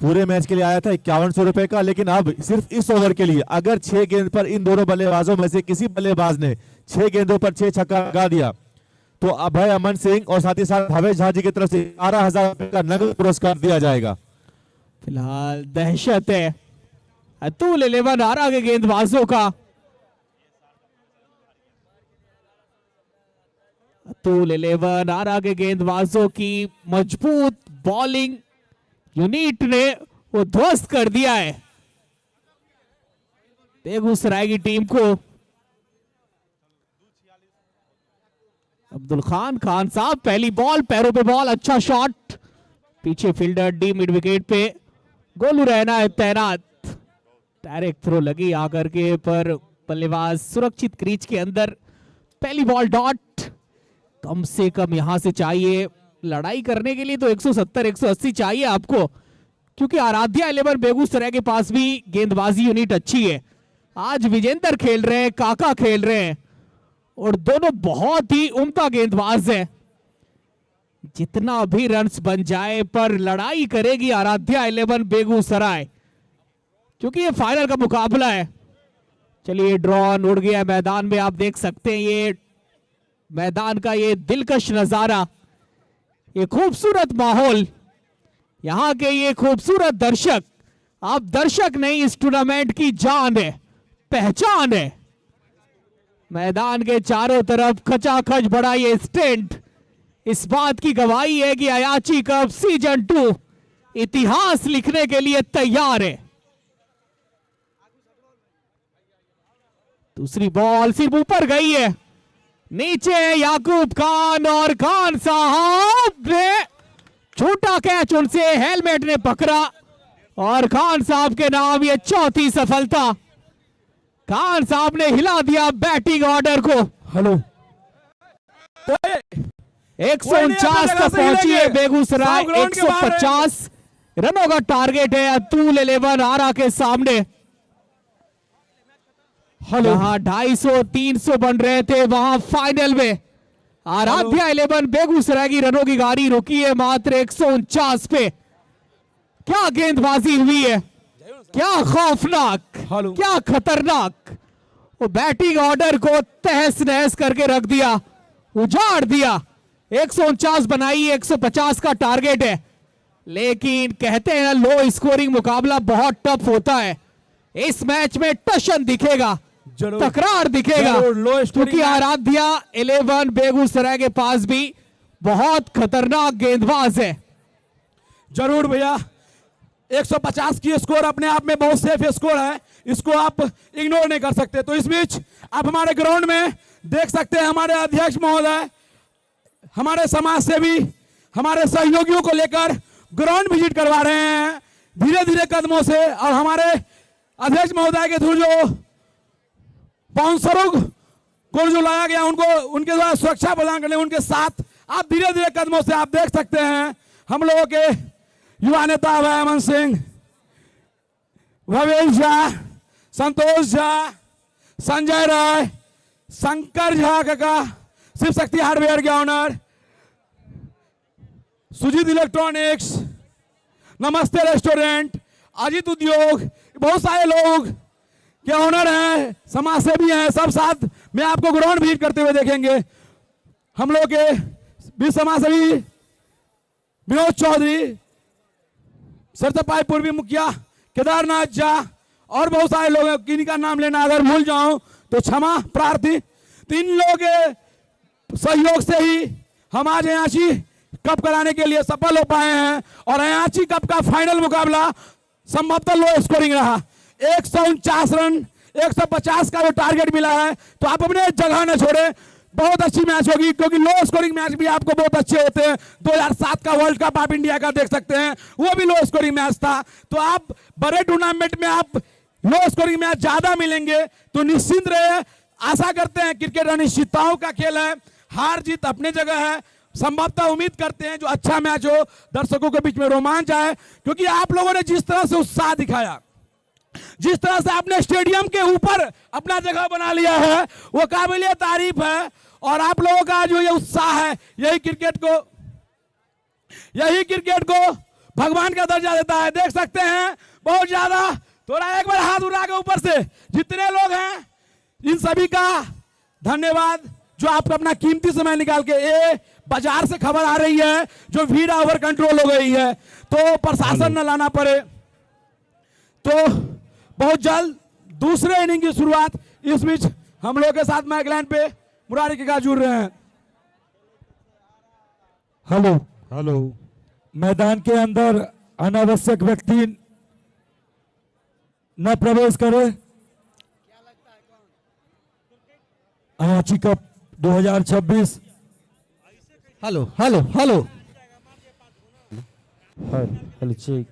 Q: पूरे मैच के लिए आया था 5100 रुपए का, लेकिन अब सिर्फ इस ओवर के लिए अगर 6 गेंद पर इन दोनों बल्लेबाजों में से किसी बल्लेबाज ने 6 गेंदों पर 6 छक्का लगा दिया तो अभय अमन सिंह और साथ ही साथ भवेश झा जी की तरफ से 12,000 रुपए का नगद पुरस्कार दिया जाएगा।
L: फिलहाल दहशत है अतुल 11 आरा के गेंदबाजों का। अतुल 11 आरा के गेंदबाजों की मजबूत बॉलिंग यूनिट ने वो ध्वस्त कर दिया है बेगूसराय की टीम को। अब्दुल खान साहब पहली बॉल, पैरों पे बॉल, अच्छा शॉट, पीछे फील्डर डी मिड विकेट पे गोलू रहना है तैनात। डायरेक्ट थ्रो लगी आकर के पर बल्लेबाज सुरक्षित क्रीज के अंदर। पहली बॉल डॉट। कम से कम यहां से चाहिए लड़ाई करने के लिए तो 170 180 चाहिए आपको, क्योंकि आराध्या 11 बेगूसराय के पास भी गेंदबाजी यूनिट अच्छी है। आज विजेंदर खेल रहे हैं, काका खेल रहे हैं और दोनों बहुत ही उम्दा गेंदबाज हैं। जितना भी रन्स बन जाए पर लड़ाई करेगी आराध्या 11 बेगूसराय, क्योंकि ये फाइनल का मुकाबला है। चलिए ड्रॉन उड़ गया मैदान में, आप देख सकते हैं ये मैदान का ये दिलकश नजारा, ये खूबसूरत माहौल, यहाँ के ये खूबसूरत दर्शक। आप दर्शक नहीं, इस टूर्नामेंट की जान है, पहचान है। मैदान के चारों तरफ खचाखच बड़ा ये स्टैंड इस बात की गवाही है कि अयाची कप सीजन 2 इतिहास लिखने के लिए तैयार है। दूसरी बॉल सिर्फ ऊपर गई है, नीचे याकूब खान और खान साहब ने छोटा कैच उनसे हेलमेट ने पकड़ा और खान साहब के नाम ये चौथी सफलता। खान साहब ने हिला दिया बैटिंग ऑर्डर को।
E: हेलो
L: 149 तक पहुंची है बेगूसराय, 150 रनों का टारगेट है अतुल 11 आरा के सामने। जहां 250 300 बन रहे थे वहां फाइनल में आराध्या 11 बेगूसराय की रनों की गाड़ी रुकी है मात्र 149 पे। क्या गेंदबाजी हुई है, क्या खौफनाक, क्या खतरनाक। वो बैटिंग ऑर्डर को तहस नहस करके रख दिया, उजाड़ दिया। 149 बनाई, 150 का टारगेट है, लेकिन कहते हैं लो स्कोरिंग मुकाबला बहुत टफ होता है। इस मैच में टशन दिखेगा, तकरार दिखेगा, क्योंकि आराध्या 11 बेगूसराय के पास भी बहुत खतरनाक गेंदबाज है।
P: जरूर भैया, 150 की स्कोर अपने आप में बहुत सेफ स्कोर है, इसको आप इग्नोर नहीं कर सकते। तो इस बीच आप हमारे ग्राउंड में देख सकते हैं हमारे अध्यक्ष महोदय, हमारे समाज सेवी, हमारे सहयोगियों को लेकर ग्राउंड विजिट करवा रहे हैं धीरे धीरे कदमों से। और हमारे अध्यक्ष महोदय के थ्रू जो बाउंसरों को जो लाया गया उनको उनके द्वारा सुरक्षा प्रदान करने उनके साथ आप धीरे धीरे कदमों से आप देख सकते हैं हम लोगों के युवा नेता अमन सिंह, भवेश झा, संतोष झा, संजय राय, शंकर झा काका, शिव शक्ति हार्डवेयर के ऑनर, सुजीत इलेक्ट्रॉनिक्स, नमस्ते रेस्टोरेंट, अजित उद्योग, बहुत सारे लोग के ऑनर हैं, समाज सेवी हैं, सब साथ में आपको ग्राउंड विजिट करते हुए देखेंगे। हम लोग के भी समाज सेवी विनोद चौधरी, सरसपाई पूर्वी मुखिया केदारनाथ झा और बहुत सारे लोग हैं, किन्हीं का नाम लेना अगर भूल जाऊं तो क्षमा प्रार्थी। तो इन लोगों के सहयोग से ही हम आज अयाची कप कराने के लिए सफल हो पाए हैं और अयाची कप का फाइनल मुकाबला संभवतः लो स्कोरिंग रहा। 149 रन, 150 का जो टारगेट मिला है, तो आप अपने जगह न छोड़े, बहुत अच्छी मैच होगी, क्योंकि लो स्कोरिंग मैच भी आपको बहुत अच्छे होते हैं। 2007 का वर्ल्ड कप आप इंडिया का देख सकते हैं, वो भी लो स्कोरिंग मैच था। तो आप बड़े टूर्नामेंट में आप लो स्कोरिंग मैच ज्यादा मिलेंगे, तो निश्चिंत रहे। आशा करते हैं, क्रिकेट अनिश्चितताओं का खेल है, हार जीत अपने जगह है, संभवतः उम्मीद करते हैं जो अच्छा मैच हो, दर्शकों के बीच में रोमांच आए, क्योंकि आप लोगों ने जिस तरह से उत्साह दिखाया, जिस तरह से आपने स्टेडियम के ऊपर अपना जगह बना लिया है, वो काबिलियत तारीफ है। और आप लोगों का जो ये उत्साह है, यही क्रिकेट को भगवान का दर्जा देता है। देख सकते हैं बहुत ज्यादा, थोड़ा एक बार हाथ उठा के ऊपर से जितने लोग हैं, इन सभी का धन्यवाद जो आप अपना कीमती समय निकाल के, ये बाजार से खबर आ रही है जो भीड़ ओवर कंट्रोल हो गई है, तो प्रशासन न लाना पड़े। तो बहुत जल्द दूसरे इनिंग की शुरुआत। इस बीच हम लोग के साथ मैच लाइन पे मुरारी के जुड़ रहे हैं।
E: हेलो हेलो, मैदान के अंदर अनावश्यक व्यक्ति न प्रवेश करे। Ayachi cup 2026।
K: Hello hello hello
E: hello check.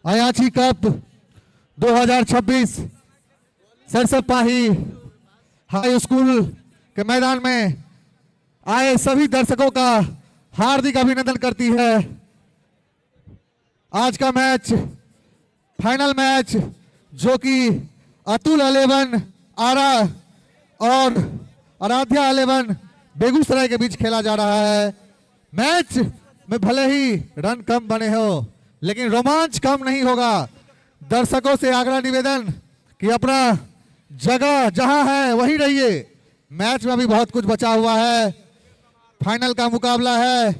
K: Ayachi cup 2026 Saraspahi high school के मैदान में आए सभी दर्शकों का हार्दिक अभिनंदन करती है। आज का मैच, फाइनल मैच, जो कि अतुल 11 आरा और आराध्या 11 बेगूसराय के बीच खेला जा रहा है। मैच में भले ही रन कम बने हो, लेकिन रोमांच कम नहीं होगा। दर्शकों से आग्रह निवेदन कि अपना जगह जहां है वहीं रहिए। मैच में अभी बहुत कुछ बचा हुआ है, फाइनल का मुकाबला है,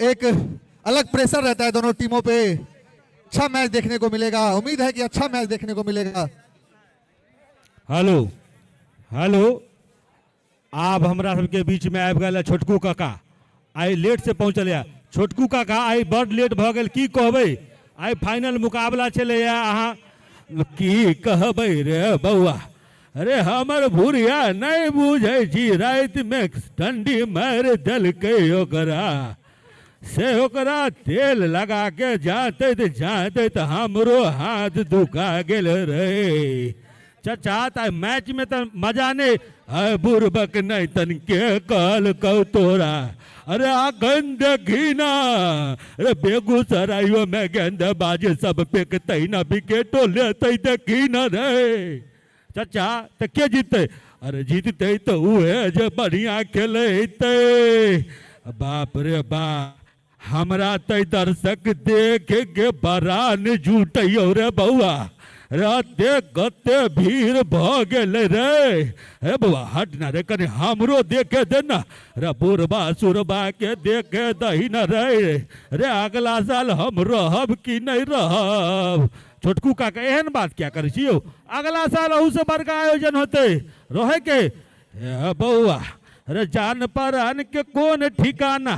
K: एक अलग प्रेशर रहता है दोनों टीमों पे। अच्छा मैच देखने को मिलेगा, उम्मीद है कि अच्छा मैच देखने को मिलेगा।
E: हेलो हेलो, आप हमरा सबके बीच में आबि गए छोटकू काका, आई लेट से पहुँचल। छोटकू काका आई बड़ लेट भ गेल, की कहबै? आई फाइनल मुकाबला चले, अहाँ की कहबै रे बउआ? अरे हमर भूरिया नहीं बुझे छी, रात में ठंडी मार दलकै ओकरा।
P: से ओकरा तेल लगा के जाते तो हमरो हाथ दुखा गेल रे। चाचा ता मैच में तो मजा नहीं है, बुरबक नहीं तन के कल कौ तोरा। अरे आ गंद घीना, अरे बेगूसराय में गेंदबाज सब फेंकते ना विकेटो लेते देखी न रे। चाचा तो के जीते? अरे जीतते तो उहे जो बढ़िया खेलते। बाप रे बाप, हमरा तो दर्शक देख के बरान जुटे रे बउआ। राते गते भीड़ भ गेल रे। हे बउआ हट ना रे, कने हमरो देखे दे ना रे, बुरबा सुरबा के देखे दही न रे। रे अगला साल हम रहब कि नहीं रहब? छोटकू काका एहन बात क्या करे छियो? अगला साल अहू से बड़का आयोजन होते रहे के। बउआ अरे जान परान के कौन ठिकाना,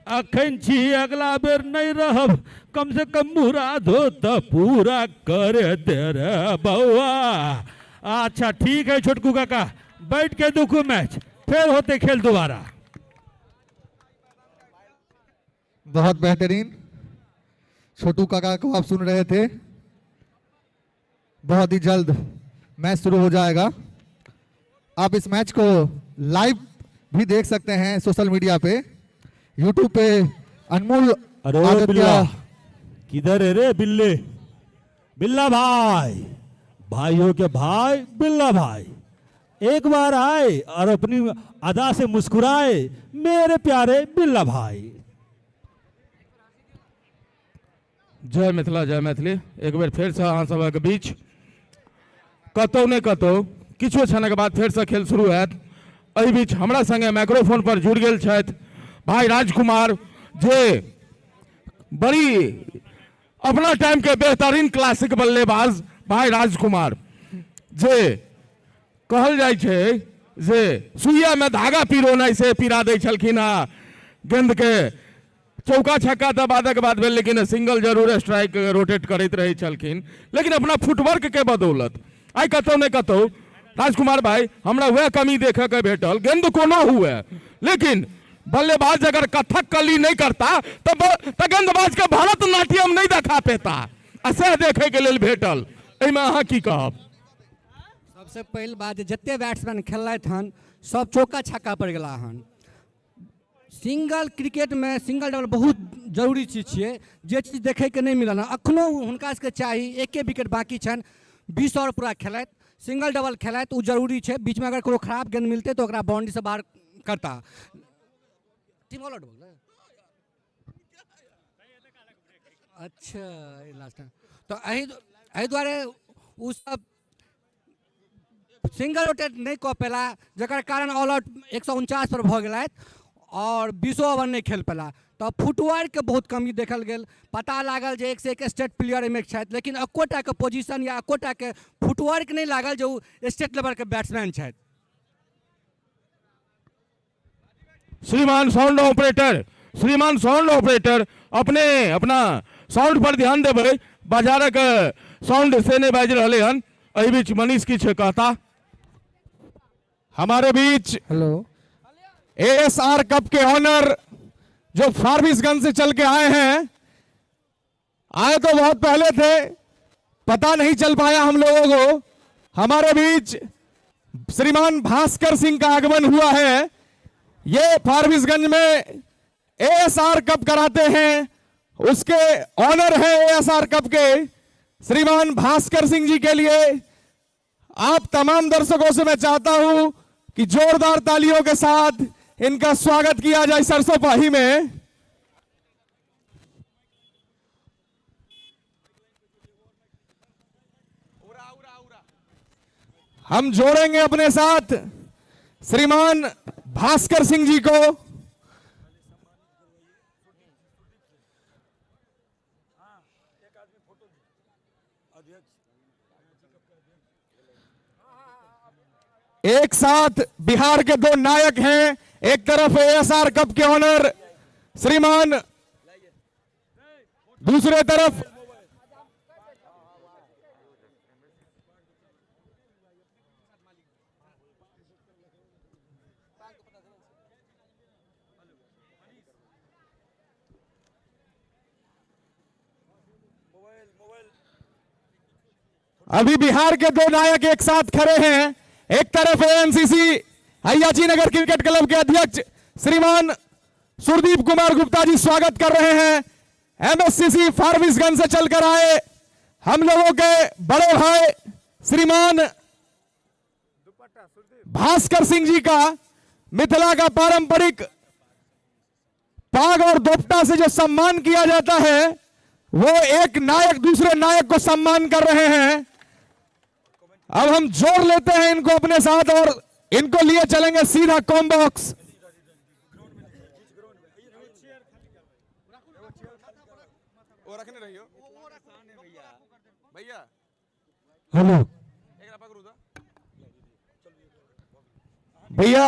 P: अखन छी अगला बेर नहीं रहब, कम से कम मुराद हो तो पूरा करे दे रे बउआ। अच्छा ठीक है छोटकू काका, बैठ के देखो मैच, फिर होते खेल दोबारा।
K: बहुत बेहतरीन, छोटू काका को आप सुन रहे थे। बहुत ही जल्द मैच शुरू हो जाएगा। आप इस मैच को लाइव भी देख सकते हैं सोशल मीडिया पे, यूट्यूब पे। अनमोल
P: अरे बिल्ला किधर है रे बिल्ले? बिल्ला भाई, भाइयों के भाई बिल्ला भाई, एक बार आए और अपनी अदा से मुस्कुराए मेरे प्यारे बिल्ला भाई। जय मिथिला जय मैथिली। एक बार फिर से अहाँ सभा के बीच कतौ ने कतौ किछु क्षण के बाद फिर से खेल शुरू हैत। एहि बीच हमरा संगे माइक्रोफोन पर जुड़ गेल छथि भाई राजकुमार, जे बड़ी अपना टाइम के बेहतरीन क्लासिक बल्लेबाज भाई राजकुमार, जे कहल जाय छे जे सुइया में धागा पिरोनाइ से पिरा दै छलखिन आ गेंद के। चौका छक्का तो बादक बात भेल, लेकिन सिंगल जरूर स्ट्राइक रोटेट करते रहे छलखिन। लेकिन अपना फुटवर्क के बदौलत आई कतौ ने कतौ राजकुमार भाई हमरा वह कमी देखे के भेटल, गेंद कोनो हुए लेकिन बल्लेबाज अगर कथक कली नहीं करता तो गेंदबाज के भरतनाट्यम नहीं देखा पेता। ऐसे देखे के लेल भेटल। एहिमे अहाँ की कहब?
T: सबसे पहले बात, जते बैट्समैन खेलत हन सब चौका छक्का पर गेला हन। सिंगल क्रिकेट में सिंगल डबल बहुत जरूरी चीज है, जे चीज देखे के नहीं मिलल। अखनो हुनका सबके चाही, एके विकेट बाकी छन, 20 ओवर पूरा खेलत, सिंगल डबल खेलत, वो जरूरी है। बीच में अगर कोनो खराब गेंद मिलते तो ओकरा बाउंड्री से बाहर करता। टीम ऑल आउट हो गया। अच्छा लास्ट तो एहि द्वारे उ सब सिंगल रोटेट नहीं कऽ पेला, जकर कारण ऑल आउट 149 पर भ गेलथि और 20 ओवर नहीं खेल पेला। तो फुटवर्क के बहुत कमी देखल गेल। पता लागल जे एक से एक स्टेट प्लेयर एहिमे छथि, लेकिन एकोटा के पोजीशन या एकोटा के फुटवर्क नहीं लागल जो स्टेट लेवल के बैट्समैन छथि।
P: श्रीमान साउंड ऑपरेटर अपना साउंड पर ध्यान देवे। बाजारक साउंड से नहीं बाज रहे हन। एहि बीच मनीष किछ कहता
K: हमारे बीच।
L: हेलो,
K: ASR कप के ऑनर जो फारबिसगंज से चल के आए हैं, आए तो बहुत पहले थे, पता नहीं चल पाया हम लोगों को। हमारे बीच श्रीमान भास्कर सिंह का आगमन हुआ है। ये फारबिसगंज में ASR कप कराते हैं, उसके ऑनर है ASR कप के श्रीमान भास्कर सिंह जी के लिए आप तमाम दर्शकों से मैं चाहता हूं कि जोरदार तालियों के साथ इनका स्वागत किया जाए सरसोपाही में। हम जोड़ेंगे अपने साथ श्रीमान भास्कर सिंह जी को। एक साथ बिहार के दो नायक हैं, एक तरफ ASR कप के ऑनर श्रीमान, दूसरे तरफ
C: अभी बिहार के दो नायक एक साथ खड़े हैं। एक तरफ एएनसीसी अयाची नगर क्रिकेट क्लब के अध्यक्ष श्रीमान सुरदीप कुमार गुप्ता जी स्वागत कर रहे हैं। एमएससीसी फारबिसगंज से चलकर आए हम लोगों के बड़े भाई श्रीमान भास्कर सिंह जी का मिथिला का पारंपरिक पाग और दोपटा से जो सम्मान किया जाता है, वो एक नायक दूसरे नायक को सम्मान कर रहे हैं। अब हम जोड़ लेते हैं इनको अपने साथ और इनको लिए चलेंगे सीधा कॉम्बॉक्स।
N: हेलो
C: भैया,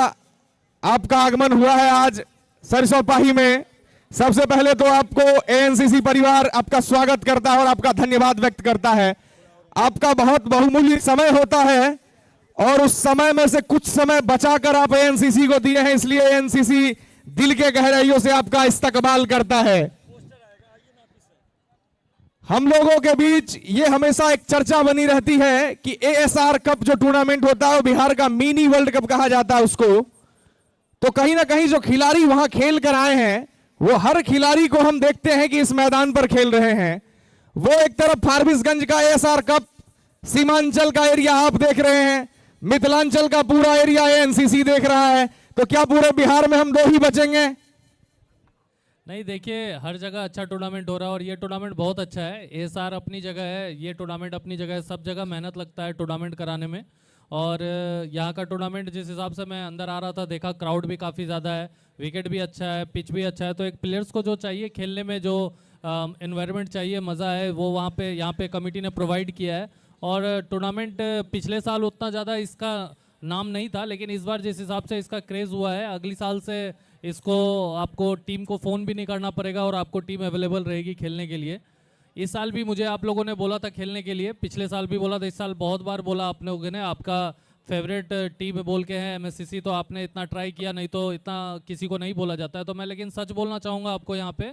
C: आपका आगमन हुआ है आज सरसोपाही में। सबसे पहले तो आपको एएनसीसी परिवार आपका स्वागत करता है और आपका धन्यवाद व्यक्त करता है। आपका बहुत बहुमूल्य समय होता है और उस समय में से कुछ समय बचाकर आप एएनसीसी को दिए हैं, इसलिए एएनसीसी दिल के गहराइयों से आपका इस्तकबाल करता है। हम लोगों के बीच ये हमेशा एक चर्चा बनी रहती है कि एएसआर कप जो टूर्नामेंट होता है वो बिहार का मिनी वर्ल्ड कप कहा जाता है उसको। तो कहीं ना कहीं जो खिलाड़ी वहां खेल कर आए हैं, वो हर खिलाड़ी को हम देखते हैं कि इस मैदान पर खेल रहे हैं। वो एक तरफ फारबिसगंज का एएसआर कप, सीमांचल का एरिया आप देख रहे हैं, मिथिलांचल का पूरा एरिया एएनसीसी देख रहा है। तो क्या पूरे बिहार में हम दो ही बचेंगे?
U: नहीं, देखिए हर जगह अच्छा टूर्नामेंट हो रहा है और ये टूर्नामेंट बहुत अच्छा है। एएसआर अपनी जगह है, ये टूर्नामेंट अपनी जगह है। सब जगह मेहनत लगता है टूर्नामेंट कराने में और यहाँ का टूर्नामेंट जिस हिसाब से मैं अंदर आ रहा था देखा, क्राउड भी काफ़ी ज़्यादा है, विकेट भी अच्छा है, पिच भी अच्छा है। तो एक प्लेयर्स को जो चाहिए खेलने में, जो एनवायरनमेंट चाहिए, मज़ा है, वो वहाँ पे यहाँ पे कमेटी ने प्रोवाइड किया है। और टूर्नामेंट पिछले साल उतना ज़्यादा इसका नाम नहीं था, लेकिन इस बार जिस हिसाब से इसका क्रेज़ हुआ है, अगली साल से इसको आपको टीम को फ़ोन भी नहीं करना पड़ेगा और आपको टीम अवेलेबल रहेगी खेलने के लिए। इस साल भी मुझे आप लोगों ने बोला था खेलने के लिए, पिछले साल भी बोला था, इस साल बहुत बार बोला आप लोगों ने। आपका फेवरेट टीम बोल के है एमएससीसी, तो आपने इतना ट्राई किया, नहीं तो इतना किसी को नहीं बोला जाता है। तो मैं लेकिन सच बोलना चाहूँगा आपको यहाँ पे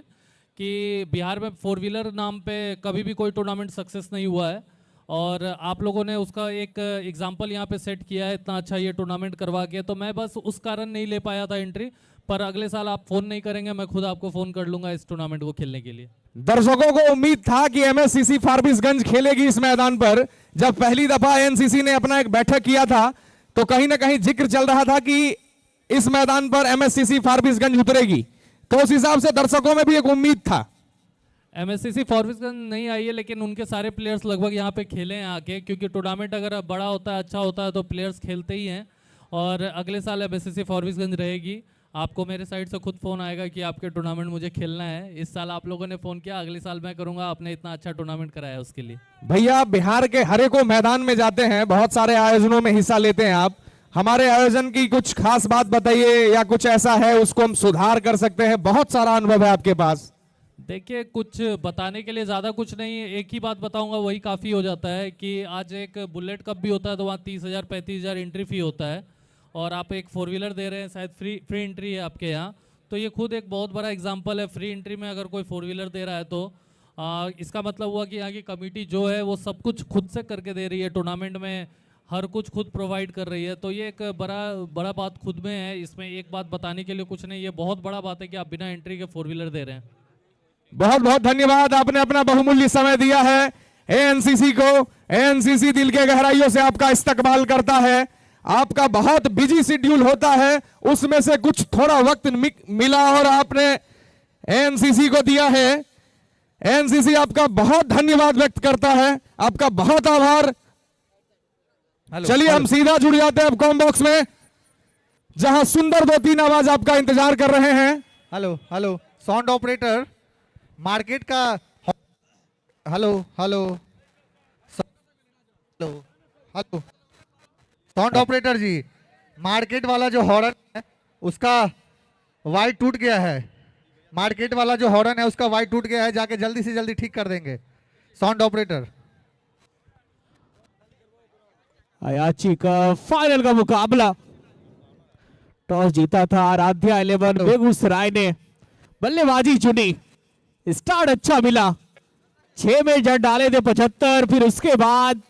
U: कि बिहार में 4 व्हीलर नाम पे कभी भी कोई टूर्नामेंट सक्सेस नहीं हुआ है और आप लोगों ने उसका एक एग्जाम्पल यहाँ पे सेट किया है इतना अच्छा ये टूर्नामेंट करवा के। तो मैं बस उस कारण नहीं ले पाया था एंट्री, पर अगले साल आप फ़ोन नहीं करेंगे, मैं खुद आपको फ़ोन कर लूँगा इस टूर्नामेंट को खेलने के लिए।
C: दर्शकों को उम्मीद था कि एमएससीसी फारबिसगंज खेलेगी इस मैदान पर। जब पहली दफा एएनसीसी ने अपना एक बैठक किया था तो कहीं ना कहीं जिक्र चल रहा था कि इस मैदान पर एमएससीसी फारबिसगंज उतरेगी, तो उस हिसाब से दर्शकों में भी एक उम्मीद था।
U: एमएससीसी फारबिसगंज नहीं आई है, लेकिन उनके सारे प्लेयर्स लगभग यहाँ पे खेले हैं आके, क्योंकि टूर्नामेंट अगर बड़ा होता है, अच्छा होता है, तो प्लेयर्स खेलते ही हैं। और अगले साल एमएससीसी फारबिसगंज रहेगी। आपको मेरे साइड से खुद फ़ोन आएगा कि आपके टूर्नामेंट मुझे खेलना है। इस साल आप लोगों ने फ़ोन किया, अगले साल मैं करूँगा, आपने इतना अच्छा टूर्नामेंट कराया उसके लिए।
C: भैया, बिहार के हर एक मैदान में जाते हैं, बहुत सारे आयोजनों में हिस्सा लेते हैं आप। हमारे आयोजन की कुछ खास बात बताइए, या कुछ ऐसा है उसको हम सुधार कर सकते हैं? बहुत सारा अनुभव है आपके पास।
U: देखिए, कुछ बताने के लिए ज़्यादा कुछ नहीं, एक ही बात बताऊंगा, वही काफ़ी हो जाता है कि आज एक बुलेट कप भी होता है तो वहाँ 30,000 35,000 एंट्री फ़ी होता है और आप एक 4 व्हीलर दे रहे हैं, शायद फ्री एंट्री है आपके यहाँ। तो ये खुद एक बहुत बड़ा एग्जांपल है। फ्री एंट्री में अगर कोई 4 व्हीलर दे रहा है तो इसका मतलब हुआ कि यहाँ की कमेटी जो है वो सब कुछ खुद से करके दे रही है, टूर्नामेंट में हर कुछ खुद प्रोवाइड कर रही है। तो ये एक बड़ा बात खुद में है, इसमें एक बात बताने के लिए कुछ नहीं, ये बहुत बड़ा बात है कि आप बिना एंट्री के 4 व्हीलर दे रहे हैं।
C: बहुत बहुत धन्यवाद, आपने अपना बहुमूल्य समय दिया है एएनसीसी को। एएनसीसी दिल के गहराइयों से आपका इस्तकबाल करता है। आपका बहुत बिजी शेड्यूल होता है, उसमें से कुछ थोड़ा वक्त मिला और आपने एएनसीसी को दिया है। एएनसीसी आपका बहुत धन्यवाद व्यक्त करता है, आपका बहुत आभार। चलिए हम सीधा जुड़ जाते हैं अब कॉम बॉक्स में, जहां सुंदर 2-3 आवाज आपका इंतजार कर रहे हैं।
K: Hello hello, sound operator market का, hello hello hello hello, sound operator ji, market वाला जो हॉर्न है उसका वायर टूट गया है। मार्केट वाला जो हॉर्न है उसका वायर टूट गया है, जाके जल्दी से जल्दी ठीक कर देंगे साउंड ऑपरेटर।
L: अयाची का फाइनल का मुकाबला, टॉस जीता था आराध्या 11 बेगूसराय ने, बल्लेबाजी चुनी, स्टार्ट अच्छा मिला, 6 में जड़ डाले थे 75, फिर उसके बाद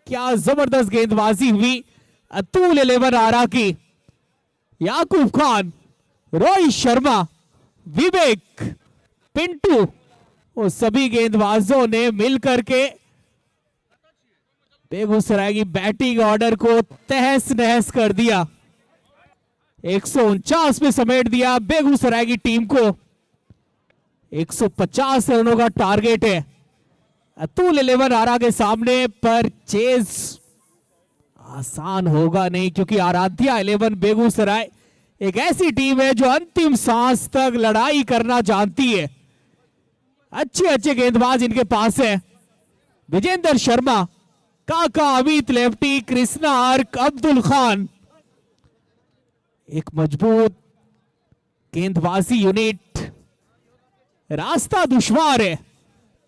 L: क्या जबरदस्त गेंदबाजी हुई अतुल 11 आरा की। याकूब खान, रोहित शर्मा, विवेक, पिंटू, वो सभी गेंदबाजों ने मिलकर के बेगूसराय की बैटिंग ऑर्डर को तहस नहस कर दिया। 149 में समेट दिया बेगूसराय की टीम को। 150 रनों का टारगेट है अतुल 11 आरा के सामने, पर चेज आसान होगा नहीं, क्योंकि आराध्या 11 बेगूसराय एक ऐसी टीम है जो अंतिम सांस तक लड़ाई करना जानती है। अच्छे अच्छे गेंदबाज इनके पास है। विजेंद्र शर्मा, काका अमित लेफ्टी, कृष्णा अर्क, अब्दुल खान, एक मजबूत गेंदबाजी यूनिट। रास्ता दुश्वार है,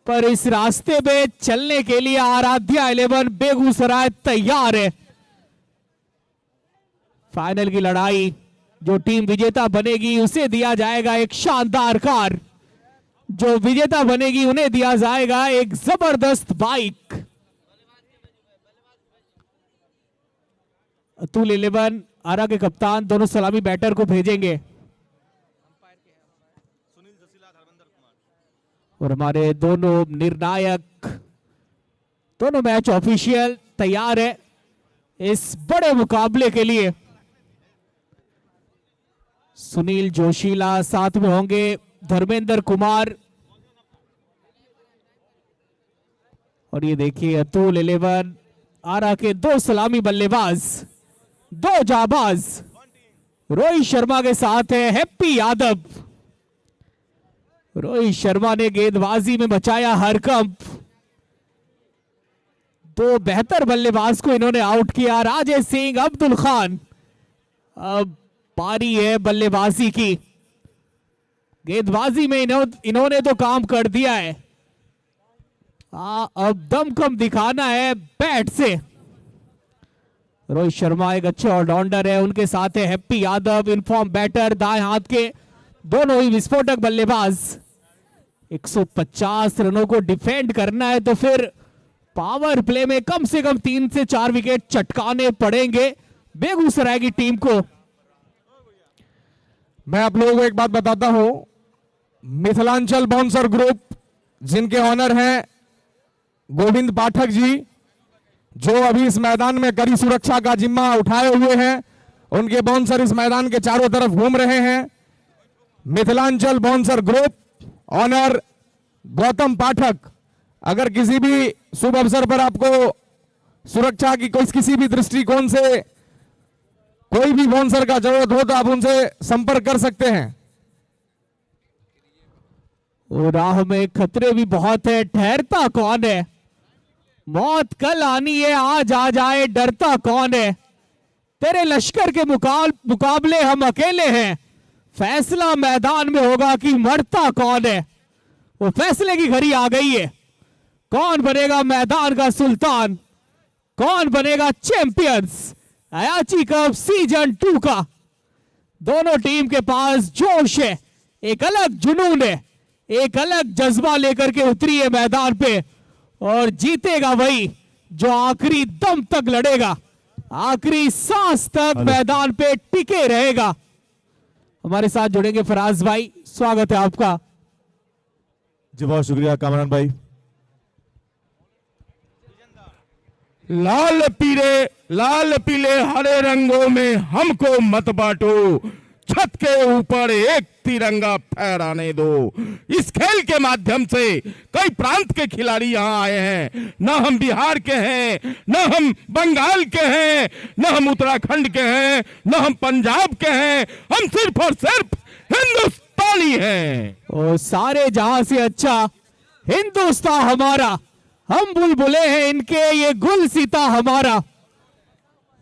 L: पर इस रास्ते में चलने के लिए आराध्या 11 बेगूसराय तैयार है। फाइनल की लड़ाई, जो टीम विजेता बनेगी उसे दिया जाएगा एक शानदार कार, जो विजेता बनेगी उन्हें दिया जाएगा एक जबरदस्त बाइक। अतुल 11 आरा के कप्तान दोनों सलामी बैटर को भेजेंगे और हमारे दोनों निर्णायक, दोनों मैच ऑफिशियल तैयार है इस बड़े मुकाबले के लिए। सुनील जोशीला साथ में होंगे, धर्मेंद्र कुमार, और ये देखिए अतुल 11 आरा के दो सलामी बल्लेबाज, दो जाबाज। रोहित शर्मा के साथ है हैप्पी यादव। रोहित शर्मा ने गेंदबाजी में बचाया हरकंप। दो बेहतर बल्लेबाज को इन्होंने आउट किया, राजेश सिंह, अब्दुल खान। अब पारी है बल्लेबाजी की। गेंदबाजी में इन्होंने तो काम कर दिया है, अब दमखम दिखाना है बैट से। रोहित शर्मा एक अच्छे ऑलराउंडर है, उनके साथ है हैप्पी यादव, इनफॉर्म बैटर, दाएं हाथ के दोनों ही विस्फोटक बल्लेबाज। 150 रनों को डिफेंड करना है तो फिर पावर प्ले में कम से कम 3 से 4 विकेट चटकाने पड़ेंगे बेगूसराय की टीम को।
P: मैं आप लोगों को एक बात बताता हूं, मिथिलांचल बाउंसर ग्रुप, जिनके ऑनर हैं गोविंद पाठक जी, जो अभी इस मैदान में कड़ी सुरक्षा का जिम्मा उठाए हुए हैं, उनके बाउंसर इस मैदान के चारों तरफ घूम रहे हैं। Mithilanchal bouncer group, owner Gautam Pathak. अगर किसी भी शुभ अवसर पर आपको सुरक्षा की किसी भी दृष्टिकोण से कोई भी बाउंसर का जरूरत हो तो आप उनसे संपर्क कर सकते हैं।
L: राह में खतरे भी बहुत है, ठहरता कौन है? मौत कल आनी है, आज आ जाए, डरता कौन है? तेरे लश्कर के मुकाबले हम अकेले हैं, फैसला मैदान में होगा कि मरता कौन है। वो फैसले की घड़ी आ गई है। कौन बनेगा मैदान का सुल्तान, कौन बनेगा चैंपियंस अयाची कप सीजन 2 का। दोनों टीम के पास जोश है, एक अलग जुनून है, एक अलग जज्बा लेकर के उतरी है मैदान पे, और जीतेगा वही जो आखिरी दम तक लड़ेगा, आखिरी सांस तक मैदान पे टिके रहेगा। हमारे साथ जुड़ेंगे फराज भाई, स्वागत है आपका।
Q: जी बहुत शुक्रिया कामरान भाई।
P: लाल पीले हरे रंगों में हमको मत बांटो, छत के ऊपर एक तिरंगा फहराने दो। इस खेल के माध्यम से कई प्रांत के खिलाड़ी यहाँ आए हैं, न हम बिहार के हैं, न हम बंगाल के हैं, न हम उत्तराखंड के हैं, न हम पंजाब के हैं, हम सिर्फ और सिर्फ हिंदुस्तानी हैं।
L: और सारे जहां से अच्छा हिंदुस्तान हमारा, हम बुलबुले हैं इनके, ये गुल सीता हमारा।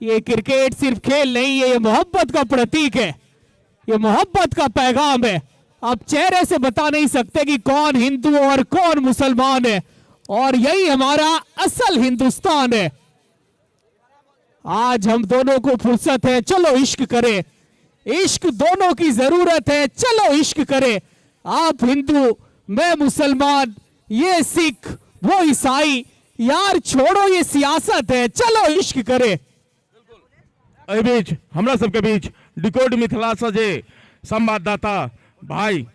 L: ये क्रिकेट सिर्फ खेल नहीं है, ये मोहब्बत का प्रतीक है, ये मोहब्बत का पैगाम है। आप चेहरे से बता नहीं सकते कि कौन हिंदू और कौन मुसलमान है, और यही हमारा असल हिंदुस्तान है। आज हम दोनों को फुर्सत है, चलो इश्क करें, इश्क दोनों की जरूरत है, चलो इश्क करें। आप हिंदू, मैं मुसलमान, ये सिख, वो ईसाई, यार छोड़ो ये सियासत है, चलो इश्क करे।
P: एहि बीच हमरा सबके बीच डिकोड मिथिला से जे संवाददाता भाई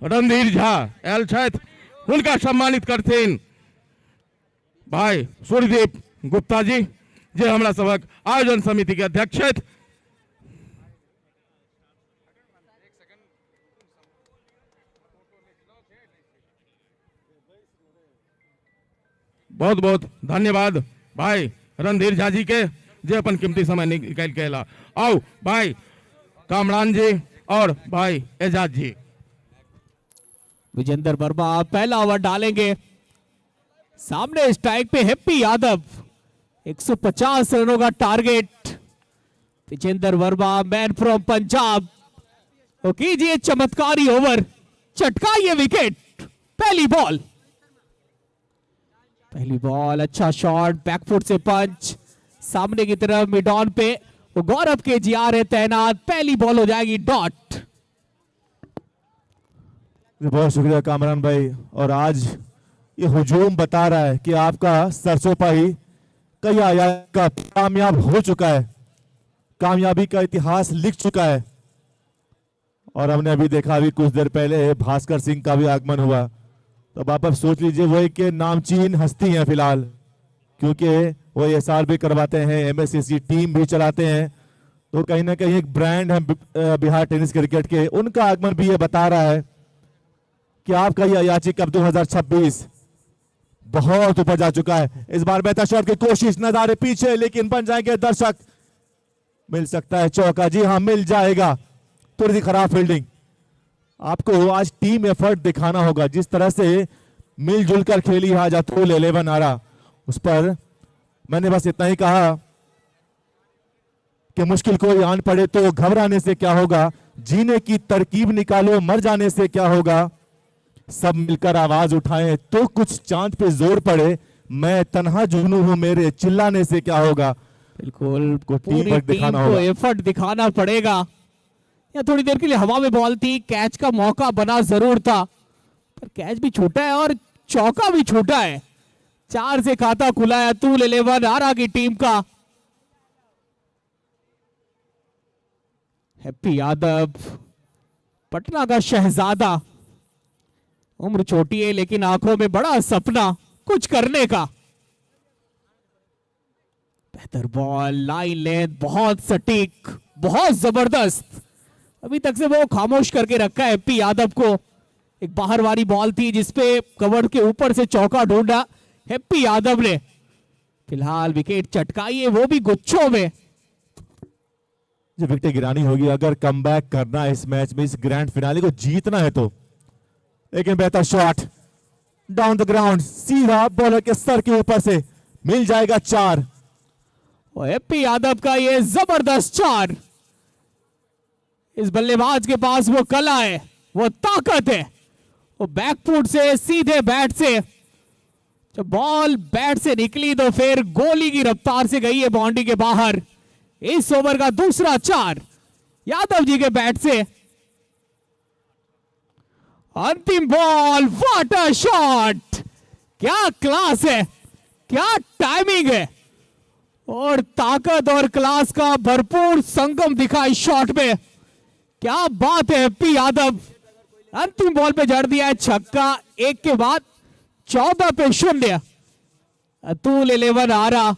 P: रणधीर झा आयल छथि, हुनका सम्मानित करथिन भाई सूर्यदीप गुप्ता जी, जे हमरा सबक आयोजन समिति के अध्यक्ष छथि। बहुत बहुत धन्यवाद भाई रणधीर झा जी के, जे अपन कीमती समय निकाल के ला। आओ भाई कामरान जी और भाई एजाज जी।
L: विजेंद्र वर्मा पहला ओवर डालेंगे। सामने स्ट्राइक पे हैप्पी यादव, 150 रनों का target. Vijendra Verma man from Punjab, तो कीजिए चमत्कारी ओवर, चटकाइए विकेट। पहली बॉल अच्छा शॉट, बैकफुट से पंच, सामने की तरफ मिड ऑन पे वो गौरव के जीआर है तैनात। पहली बॉल हो जाएगी डॉट।
Q: बहुत शुक्रिया कामरान भाई। और आज ये हुजूम बता रहा है कि आपका सरसों पाही कई आयात का कामयाब हो चुका है, कामयाबी का इतिहास लिख चुका है। और हमने अभी देखा, अभी कुछ देर पहले भास्कर सिंह का भी आगमन हुआ। तो आप सोच लीजिए वो एक नामचीन हस्ती हैं फिलहाल, क्योंकि वो एसआर भी करवाते हैं, एमएससीसी टीम भी चलाते हैं, तो कहीं ना कहीं एक ब्रांड है बिहार टेनिस क्रिकेट के। उनका आगमन भी ये बता रहा है कि आपका ये अयाची कप 2026 बहुत ऊपर जा चुका है। इस बार बेहतर शॉट की कोशिश, नजारे पीछे, लेकिन बन जाएंगे दर्शक। मिल सकता है चौका, जी हाँ मिल जाएगा। थोड़ी सी खराब फील्डिंग। आपको आज टीम एफर्ट दिखाना होगा, जिस तरह से मिलजुल कर खेली आज अतुल 11 आ रहा, उस पर मैंने बस इतना ही कहा कि मुश्किल कोई आन पड़े तो घबराने से क्या होगा, जीने की तरकीब निकालो, मर जाने से क्या होगा। सब मिलकर आवाज उठाएं तो कुछ चांद पे जोर पड़े, मैं तन्हा जुगनू हूं मेरे, चिल्लाने से क्या होगा।
L: बिल्कुल
Q: पूरी टीम को
L: एफर्ट दिखाना पड़ेगा। या थोड़ी देर के लिए हवा में बॉल थी, कैच का मौका बना जरूर था, पर कैच भी छूटा है और चौका भी छूटा है। 4 से खाता खुला है अतुल 11 आरा की टीम का। हैप्पी यादव, पटना का शहजादा, उम्र छोटी है लेकिन आंखों में बड़ा सपना कुछ करने का। बेहतर बॉल, लाइन लेंथ बहुत सटीक, बहुत जबरदस्त। अभी तक से वो खामोश करके रखा है हैप्पी यादव को। एक बाहर वाली बॉल थी जिसपे कवर के ऊपर से चौका ढूंढा हैप्पी यादव ने। फिलहाल विकेट चटकाई है, वो भी गुच्छों में।
Q: जो विकेट गिरानी होगी अगर कमबैक करना है इस मैच में, इस ग्रैंड फिनाले को जीतना है तो। लेकिन बेहतर शॉट डाउन द ग्राउंड, सीधा बॉलर के सर के ऊपर से, मिल जाएगा 4।
L: और हैप्पी यादव का ये जबरदस्त 4। इस बल्लेबाज के पास वो कला है, वो ताकत है, वो बैकफुट से सीधे बैट से जब बॉल बैट से निकली तो फिर गोली की रफ्तार से गई है बाउंड्री के बाहर। इस ओवर का दूसरा 4 यादव जी के बैट से। अंतिम बॉल, व्हाट अ शॉट, क्या क्लास है, क्या टाइमिंग है, और ताकत और क्लास का भरपूर संगम दिखा इस शॉट में। क्या बात है हैप्पी यादव, अंतिम बॉल पे जड़ दिया है छक्का। 1 के बाद 14 पे 0। अतुल 11 आ रहा।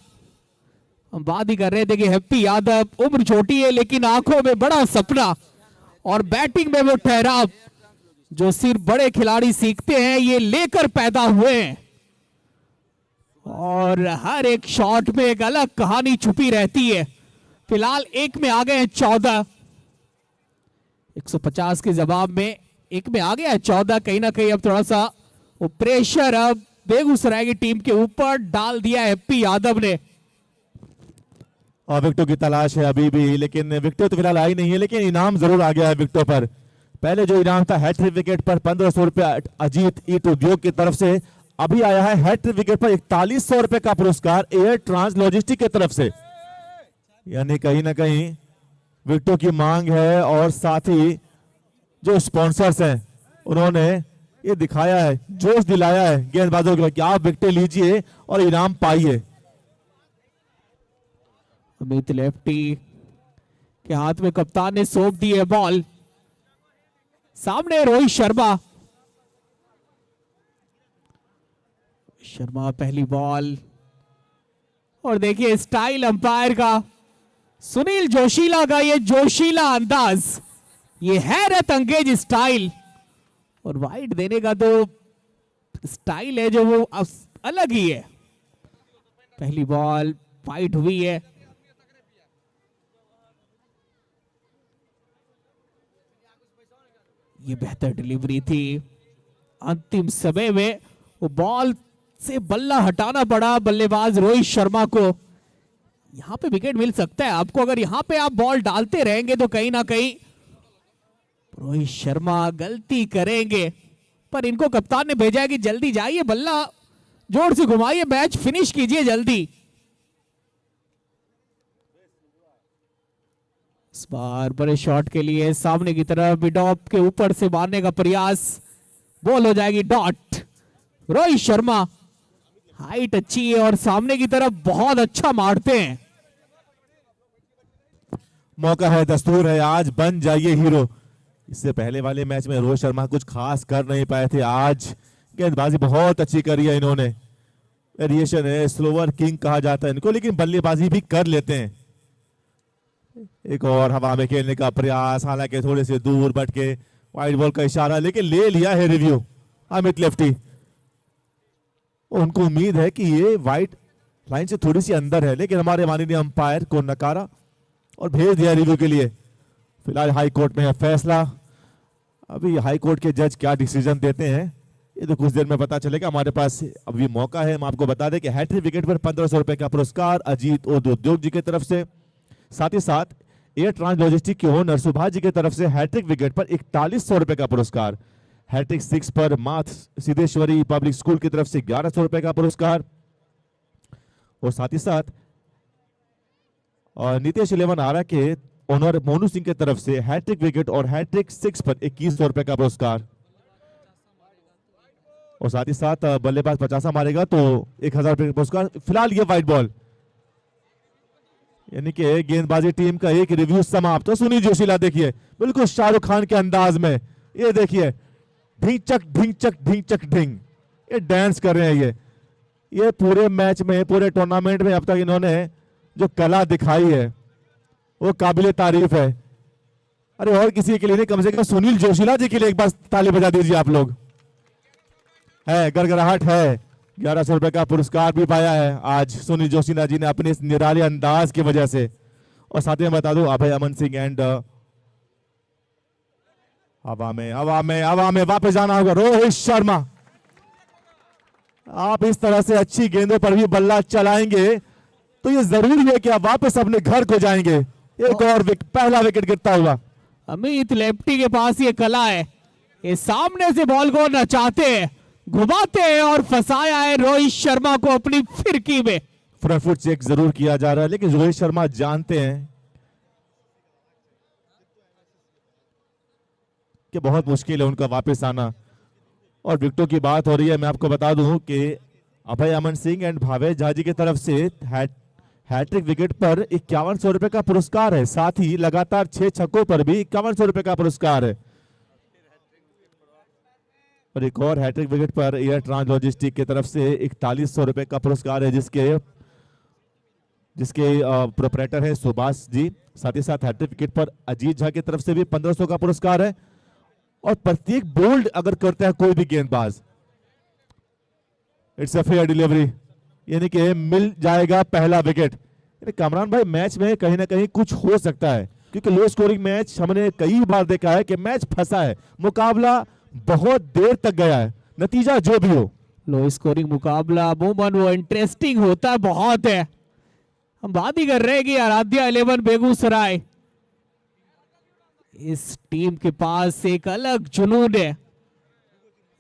L: हम बात ही कर रहे थे कि हैप्पी यादव उम्र छोटी है लेकिन आंखों में बड़ा सपना, और बैटिंग में वो ठहराव जो सिर्फ बड़े खिलाड़ी सीखते हैं, ये लेकर पैदा हुए हैं। और हर एक शॉट में एक अलग कहानी छुपी रहती है। फिलहाल 1 में आ गए हैं 14, 150 के जवाब में 1 में आ गया है 14। कहीं ना कहीं अब थोड़ा सा वो प्रेशर अब बेगूसराय की टीम के ऊपर डाल दिया है हैप्पी यादव ने।
Q: और विकेटों की तलाश है अभी भी, लेकिन विकेट तो फिलहाल आई नहीं है, लेकिन इनाम जरूर आ गया है विकेटों पर। पहले जो इनाम था हैट्रिक विकेट पर 1500 रुपया अजीत ईट उद्योग की तरफ से, अभी आया है हैट्रिक विकेट पर 4100 रुपए का पुरस्कार एयर ट्रांस लॉजिस्टिक की तरफ से। यानी कहीं ना कहीं विकेटों की मांग है, और साथ ही जो स्पॉन्सर्स हैं उन्होंने ये दिखाया है, जोश दिलाया है गेंदबाजों को कि आप विकेट लीजिए और इनाम पाइए।
L: अमित लेफ्टी के हाथ में कप्तान ने सौंप दी है बॉल। सामने रोहित शर्मा। शर्मा पहली बॉल, और देखिए स्टाइल अंपायर का, सुनील जोशीला का ये जोशीला अंदाज, ये हैरत अंगेज स्टाइल, और वाइड देने का तो स्टाइल है जो वो अलग ही है। पहली बॉल वाइड हुई है। ये बेहतर डिलीवरी थी, अंतिम समय में वो बॉल से बल्ला हटाना पड़ा बल्लेबाज रोहित शर्मा को। यहां पे विकेट मिल सकता है आपको, अगर यहां पे आप बॉल डालते रहेंगे तो कहीं ना कहीं रोहित शर्मा गलती करेंगे, पर इनको कप्तान ने भेजा है कि जल्दी जाइए, बल्ला जोर से घुमाइए, मैच फिनिश कीजिए जल्दी। इस बार बड़े शॉट के लिए सामने की तरफ मिड ऑफ के ऊपर से मारने का प्रयास, बॉल हो जाएगी डॉट। रोहित शर्मा हाइट अच्छी है और सामने की तरफ बहुत अच्छा मारते हैं।
Q: मौका है, दस्तूर है, आज बन जाइए हीरो। इससे पहले वाले मैच में रोहित शर्मा कुछ खास कर नहीं पाए थे, आज गेंदबाजी बहुत अच्छी करी है इन्होंने। वेरिएशन है, स्लोवर किंग कहा जाता है इनको, लेकिन बल्लेबाजी भी कर लेते हैं। एक और हवा में खेलने का प्रयास, हालांकि थोड़े से दूर बट के वाइड बॉल का इशारा, लेकिन ले लिया है रिव्यू अमित लेफ्टी। उनको उम्मीद है कि ये वाइड लाइन से थोड़ी सी अंदर है, लेकिन हमारे माननीय अंपायर को नकारा और भेज दिया रिव्यू के लिए। फिलहाल हाई कोर्ट में है फैसला, अभी हाई कोर्ट के जज क्या डिसीजन देते हैं ये तो कुछ देर में पता चलेगा। हमारे पास अभी मौका है, हम आपको बता दें कि हैट्रिक विकेट पर 1500 रुपए का पुरस्कार अजीत उद्योग जी की तरफ से, साथ ही साथ एयर ट्रांस लॉजिस्टिक के ओनर सुभाष जी की तरफ से हैट्रिक विकेट पर 4100 रुपए का पुरस्कार, हैट्रिक 6 पर माथ सिद्धेश्वरी पब्लिक स्कूल की तरफ से 1100 रुपए का पुरस्कार, और साथ ही साथ और नीतीश 11 आरा के ओनर मोनू सिंह की तरफ से हैट्रिक विकेट और हैट्रिक 6 पर 2100 रुपए का पुरस्कार, और साथ ही साथ बल्लेबाज 50 मारेगा तो 1000 रुपए का पुरस्कार। फिलहाल ये वाइड बॉल, यानी कि गेंदबाजी टीम का एक रिव्यू समाप्त। तो सुनील जोशीला देखिए बिल्कुल शाहरुख खान के अंदाज में, ये देखिए ढिंग चक ढिंग चक ढिंग चक ढिंग, ये डांस कर रहे हैं। ये पूरे मैच में, पूरे टूर्नामेंट में अब तक इन्होंने जो कला दिखाई है वो काबिले तारीफ है। अरे और किसी के लिए नहीं, कम से कम सुनील जोशीला जी के लिए एक बार ताली बजा दीजिए आप लोग। है गड़गड़ाहट है, 1100 रुपए का पुरस्कार भी पाया है आज सुनील जोशीला जी ने अपने इस निराले अंदाज की वजह से। और साथ ही मैं बता दूं अभय अमन सिंह एंड हवा में वापस जाना होगा रोहित शर्मा। आप इस तरह से अच्छी गेंदों पर भी बल्ला चलाएंगे तो ये जरूरी है कि आप वापस अपने घर को जाएंगे। एक और पहला विकेट गिरता हुआ।
L: अमित लेफ्टी के पास ये कला है, ये सामने से बॉल को नचाते हैं, घुमाते हैं और फंसाया है रोहित शर्मा को अपनी फिरकी में।
Q: फ्रंट फुट चेक जरूर किया जा रहा है, लेकिन रोहित शर्मा जानते हैं कि बहुत मुश्किल है उनका वापस आना। और विकेटों की बात हो रही है, मैं आपको बता दूं कि अभय अमन सिंह एंड भावेश झा जी की तरफ से हैट्रिक विकेट पर 5100 रुपए का पुरस्कार है, साथ ही लगातार 6 छक्कों पर भी 5100 रुपए का पुरस्कार है। और एक और हैट्रिक विकेट पर एयर ट्रांस लॉजिस्टिक की तरफ से 4100 रुपए का पुरस्कार है, जिसके प्रोपराइटर है सुभाष जी। साथ ही साथ हैट्रिक विकेट पर अजीत झा की तरफ से भी 1500 का पुरस्कार है। और प्रत्येक बोल्ड अगर करता है कोई भी गेंदबाज, इट्स अ फेयर डिलीवरी, यानी कि मिल जाएगा पहला विकेट। कामरान भाई मैच में कहीं ना कहीं कुछ हो सकता है, क्योंकि लो स्कोरिंग मैच हमने कई बार देखा है कि मैच फंसा है, मुकाबला बहुत देर तक गया है, नतीजा जो भी हो।
L: लो स्कोरिंग मुकाबला अमूमन वो इंटरेस्टिंग होता है, बहुत है। हम बात ही कर रहे हैं कि आराध्या 11 बेगूसराय, इस टीम के पास एक अलग जुनून है।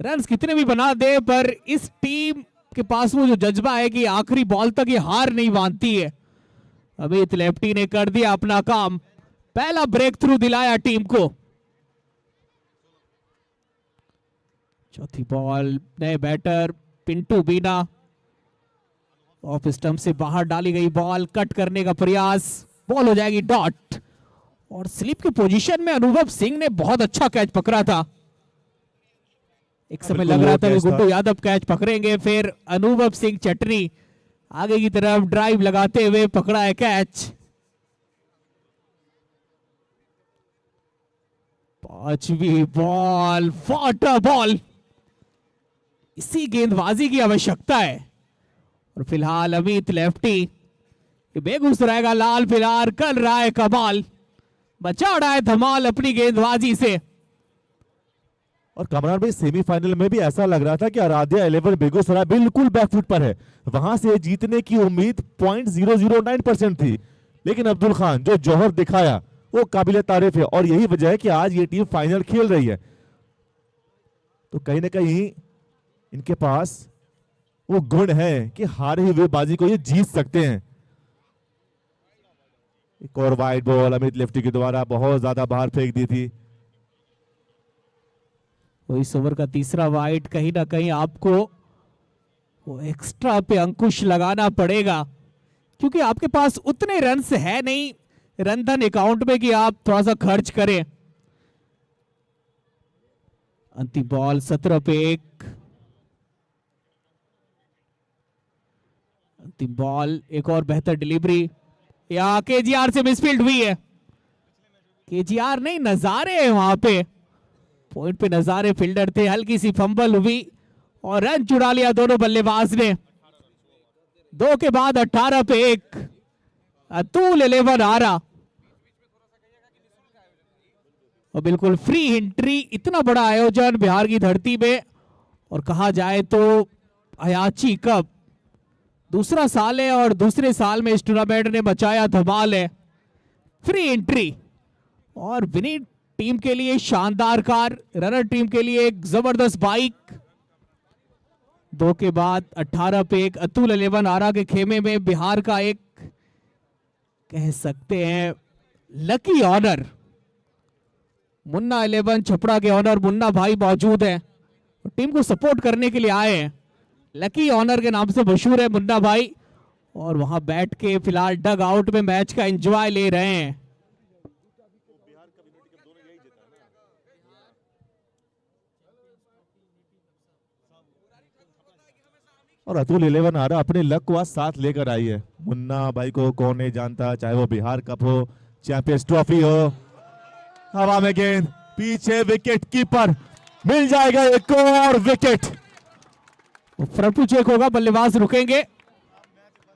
L: रन्स कितने भी बना दे, पर इस टीम के पास वो जो जज्बा है कि आखिरी बॉल तक ये हार नहीं मानती है। अमित लेफ्टी ने कर दिया अपना काम, पहला ब्रेक थ्रू दिलाया टीम को। चौथी बॉल, नए बैटर पिंटू बीना, ऑफ स्टंप से बाहर डाली गई बॉल, कट करने का प्रयास, बॉल हो जाएगी डॉट। और स्लिप की पोजीशन में अनुभव सिंह ने बहुत अच्छा कैच पकड़ा था। एक समय लग रहा था कि गुड्डू यादव कैच पकड़ेंगे, फिर अनुभव सिंह चटनी आगे की तरफ ड्राइव लगाते हुए पकड़ा है कैच। पांचवी बॉल, व्हाट अ बॉल, इसी गेंदबाजी की आवश्यकता है। और फिलहाल अमित लेफ्टी, बेगूसराय का लाल फिलहाल कर रहा है कमाल, बचा रहा है धमाल अपनी गेंदबाजी से।
Q: और कमरान भाई सेमीफाइनल में भी ऐसा लग रहा था कि आराध्या 11 बेगूसराय बिल्कुल बैकफुट पर है, वहां से जीतने की उम्मीद 0.009% थी, लेकिन अब्दुल खान जो जौहर दिखाया वो काबिले तारीफ है और यही वजह है कि आज ये टीम फाइनल खेल रही है। तो कहीं ना कहीं इनके पास वो गुण है कि हारे हुए बाजी को ये जीत सकते हैं। एक और वाइड बॉल अमित लेफ्टी के द्वारा बहुत ज्यादा बाहर फेंक दी थी।
L: वो इस ओवर का तीसरा वाइड, कहीं ना कहीं आपको वो एक्स्ट्रा पे अंकुश लगाना पड़ेगा क्योंकि आपके पास उतने रन्स है नहीं रन धन अकाउंट में कि आप थोड़ा सा खर्च करें। अंतिम बॉल 17 पे 1, अंतिम बॉल, एक और बेहतर डिलीवरी, यहाँ केजीआर से मिसफील्ड हुई है। केजीआर नहीं, नजारे हैं वहां पे, पॉइंट पे नजारे फील्डर थे, हल्की सी फंबल हुई और रन चुरा लिया दोनों बल्लेबाज ने। 2 के बाद 18 पे 1, अतुल 11 आ रहा और बिल्कुल फ्री एंट्री, इतना बड़ा आयोजन बिहार की धरती में। और कहा जाए तो अयाची कप दूसरा साल है और दूसरे साल में इस टूर्नामेंट ने मचाया धमाल है। फ्री एंट्री और विनीत टीम के लिए शानदार कार, रनर टीम के लिए एक जबरदस्त बाइक। 2 के बाद 18 पे 1, अतुल 11 आरा के खेमे में बिहार का एक कह सकते हैं लकी ऑनर, मुन्ना 11 छपड़ा के ऑनर मुन्ना भाई मौजूद है, टीम को सपोर्ट करने के लिए आए हैं, लकी ऑनर के नाम से मशहूर है मुन्ना भाई। और वहां बैठ के फिलहाल डग आउट में मैच का एंजॉय ले रहे हैं।
Q: और अतुल 11 आ रहा अपने लक को आज साथ लेकर आई है। मुन्ना भाई को कौन नहीं जानता, चाहे वो बिहार कप हो, चैंपियंस ट्रॉफी हो। हवा में गेंद, पीछे विकेट कीपर, मिल जाएगा एक और विकेट।
L: फ्रंट टू चेक होगा, बल्लेबाज रुकेंगे।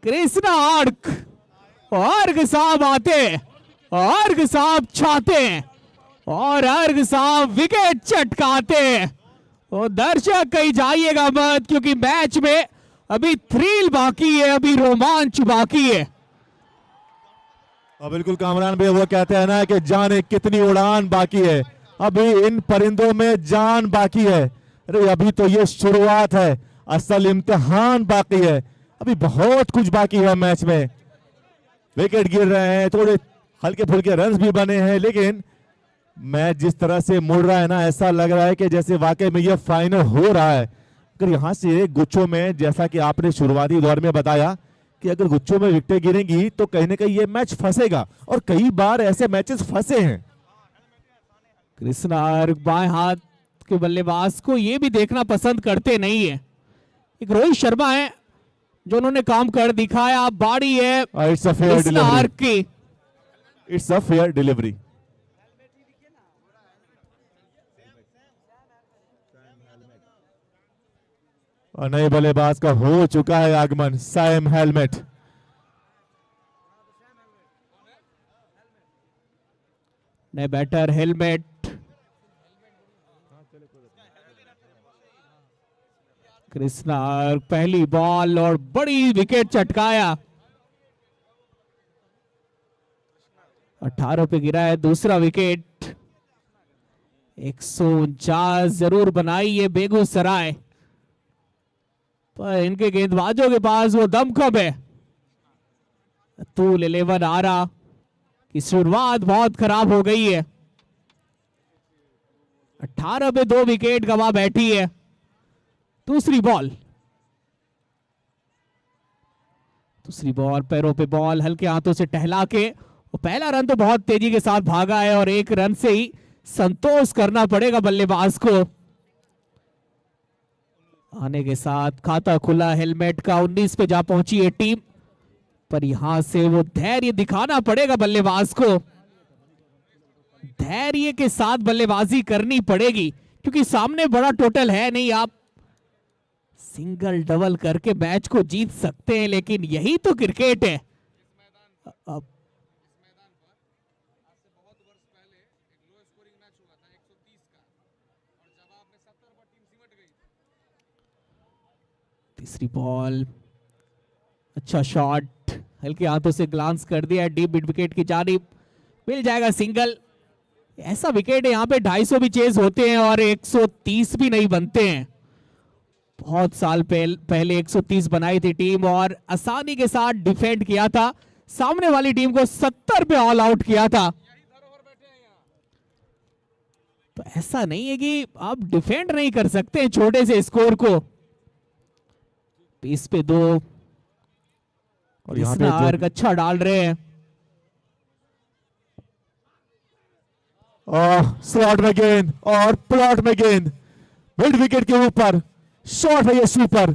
L: कृष्णा अर्ग साहब आते, अर्ग साहब छाते और अर्ग साहब विकेट चटकाते। और दर्शक कहीं जाइएगा मत क्योंकि मैच में अभी थ्रिल बाकी है, अभी रोमांच बाकी है।
Q: और बिल्कुल कामरान भाई वो कहते हैं ना कि जाने कितनी उड़ान बाकी है, अभी इन परिंदों में जान बाकी है। अरे अभी तो ये शुरुआत है, असल इम्तिहान बाकी है, अभी बहुत कुछ बाकी है मैच में। विकेट गिर रहे हैं, थोड़े हल्के फुल्के रन्स भी बने हैं, लेकिन मैच जिस तरह से मुड़ रहा है ना, ऐसा लग रहा है कि जैसे वाकई में ये फाइनल हो रहा है। अगर यहाँ से गुच्छों में, जैसा कि आपने शुरुआती दौर में बताया कि अगर गुच्छों में विकेटें गिरेंगी तो कहीं ना कहीं ये मैच फंसेगा, और कई बार ऐसे मैचेस फंसे हैं।
L: कृष्णा बाएं हाथ के बल्लेबाज को ये भी देखना पसंद करते नहीं है। एक रोहित शर्मा है जो उन्होंने काम कर दिखाया, बाड़ी है
Q: it's a fair delivery, it's a fair delivery. और नए बल्लेबाज का हो चुका है आगमन, सैम हेलमेट।
L: नए बैटर हेलमेट, कृष्णा पहली बॉल और बड़ी विकेट चटकाया। 18 पे गिरा है दूसरा विकेट। 149 जरूर बनाई है बेगूसराय, पर इनके गेंदबाजों के पास वो दम कब है। अतुल 11 आ रहा की शुरुआत बहुत खराब हो गई है। 18 पे 2 विकेट गवा बैठी है। दूसरी बॉल, पैरों पे बॉल हल्के हाथों से टहला के, और पहला रन तो बहुत तेजी के साथ भागा है और एक रन से ही संतोष करना पड़ेगा बल्लेबाज को। आने के साथ खाता खुला हेलमेट का, 19 पे जा पहुंची है टीम, पर यहां से वो धैर्य दिखाना पड़ेगा बल्लेबाज को। धैर्य के साथ बल्लेबाजी करनी पड़ेगी क्योंकि सामने बड़ा टोटल है नहीं। आप सिंगल डबल करके मैच को जीत सकते हैं, लेकिन यही तो क्रिकेट है। अब तीसरी बॉल, अच्छा शॉट, हल्के हाथों से ग्लांस कर दिया डीप मिड विकेट की जानिब, मिल जाएगा सिंगल। ऐसा विकेट है यहाँ पे 250 भी चेज होते हैं और 130 भी नहीं बनते हैं। बहुत साल पहले 130 बनाई थी टीम और आसानी के साथ डिफेंड किया था, सामने वाली टीम को 70 पे ऑल आउट किया था। तो ऐसा नहीं है कि आप डिफेंड नहीं कर सकते हैं छोटे से स्कोर को। 20 पे 2 और यहाँ पे आर्क अच्छा डाल रहे हैं।
Q: स्लॉट में गेंद और प्लॉट में गेंद, मिड विकेट के ऊपर शॉट है ये स्वीपर।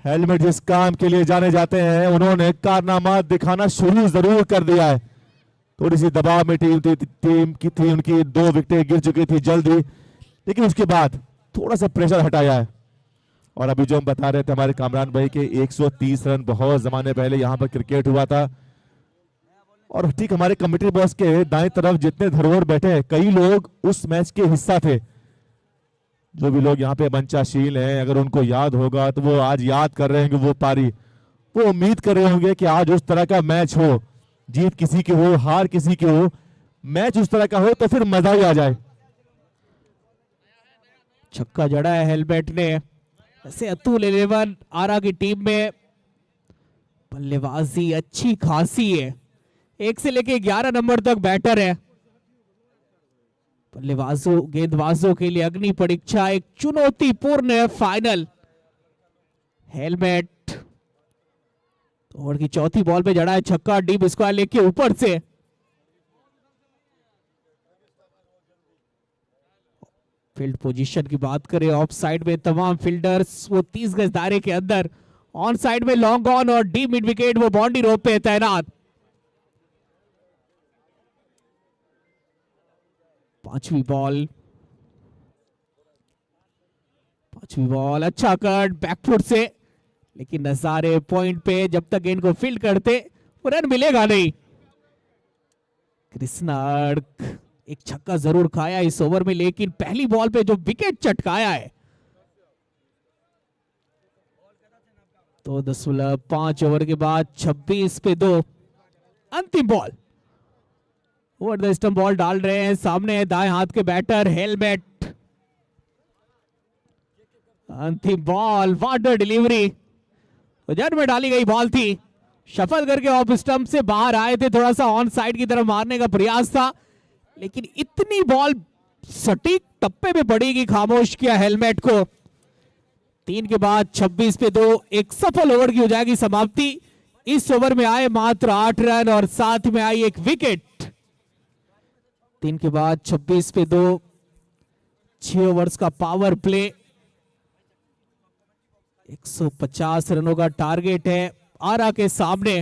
Q: हेलमेट जिस काम के लिए जाने जाते हैं उन्होंने कारनामा दिखाना शुरू जरूर कर दिया है। थोड़ी सी दबाव में टीम की थी, उनकी 2 विकेटें गिर चुकी थी जल्दी, लेकिन उसके बाद थोड़ा सा प्रेशर हटाया है। और अभी जो हम बता रहे थे हमारे कामरान भाई के 130 रन बहुत जमाने पहले यहाँ पर क्रिकेट हुआ था। और ठीक हमारे कमेटी बॉक्स के दाएं तरफ जितने धरोहर बैठे हैं कई लोग उस मैच के हिस्सा थे। जो भी लोग यहाँ पे मंचाशील हैं, अगर उनको याद होगा तो वो आज याद कर रहे हैं वो पारी, वो उम्मीद कर रहे होंगे कि आज उस तरह का मैच हो, जीत किसी की हो हार किसी की हो, मैच उस तरह का हो तो फिर मजा ही आ जाए।
L: छक्का जड़ा है हेलमेट ने। ऐसे अतुल 11 आरा की टीम में बल्लेबाजी अच्छी खासी है, 1 से लेके 11 नंबर तक बैटर है। बल्लेबाजों गेंदबाजों के लिए अग्नि परीक्षा एक चुनौतीपूर्ण है फाइनल। हेलमेट ओवर की चौथी बॉल पे जड़ा है छक्का, डीप स्क्वायर लेके ऊपर से। फील्ड पोजीशन की बात करें, ऑफ साइड में तमाम फील्डर्स वो 30 गज दायरे के अंदर, ऑन साइड में लॉन्ग ऑन और डीप मिड विकेट वो बाउंड्री रोप पे तैनात। पांचवी बॉल, अच्छा कट बैकफुट से, लेकिन नजारे पॉइंट पे जब तक गेंद को फील्ड करते वो रन मिलेगा नहीं। कृष्णार्क एक छक्का जरूर खाया इस ओवर में, लेकिन पहली बॉल पे जो विकेट चटकाया है। तो 10.5 ओवर के बाद 26 पे 2, अंतिम ball over the stump ball डाल रहे हैं। सामने है दाएं हाथ के बैटर हेलमेट, अंतिम बॉल वाटर डिलीवरी, जड़ में डाली गई बॉल थी, शफल करके ऑफ स्टंप से बाहर आए थे, थोड़ा सा ऑन साइड की तरफ मारने का प्रयास था, लेकिन इतनी बॉल सटीक टप्पे पे पड़ेगी खामोश किया हेलमेट को। 3 के बाद 26 पे 2, एक सफल ओवर की हो जाएगी समाप्ति। इस ओवर में आए मात्र 8 रन और साथ में आई एक विकेट। 3 के बाद 26 पे 2, 6 ओवर्स का पावर प्ले, 150 रनों का टारगेट है आरा के सामने।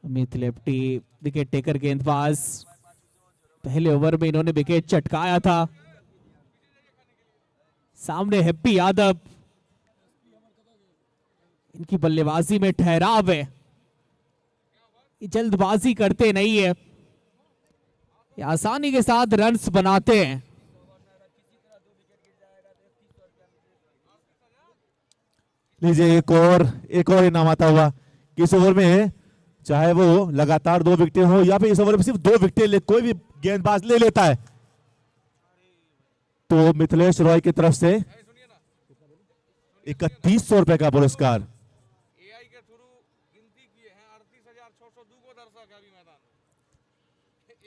L: अमित लेफ्टी विकेट टेकर गेंदबाज, पहले ओवर में इन्होंने विकेट चटकाया था। सामने हैप्पी यादव, इनकी बल्लेबाजी में ठहराव है, जल्दबाजी करते नहीं है, ये आसानी के साथ रन्स बनाते हैं।
Q: लीजिए एक और इनाम आता हुआ कि इस ओवर में चाहे वो लगातार 2 विकेटें हो या फिर इस ओवर में सिर्फ 2 विकेटें कोई भी गेंदबाज ले लेता है तो मिथिलेश रॉय की तरफ से 3100 रुपए का पुरस्कार।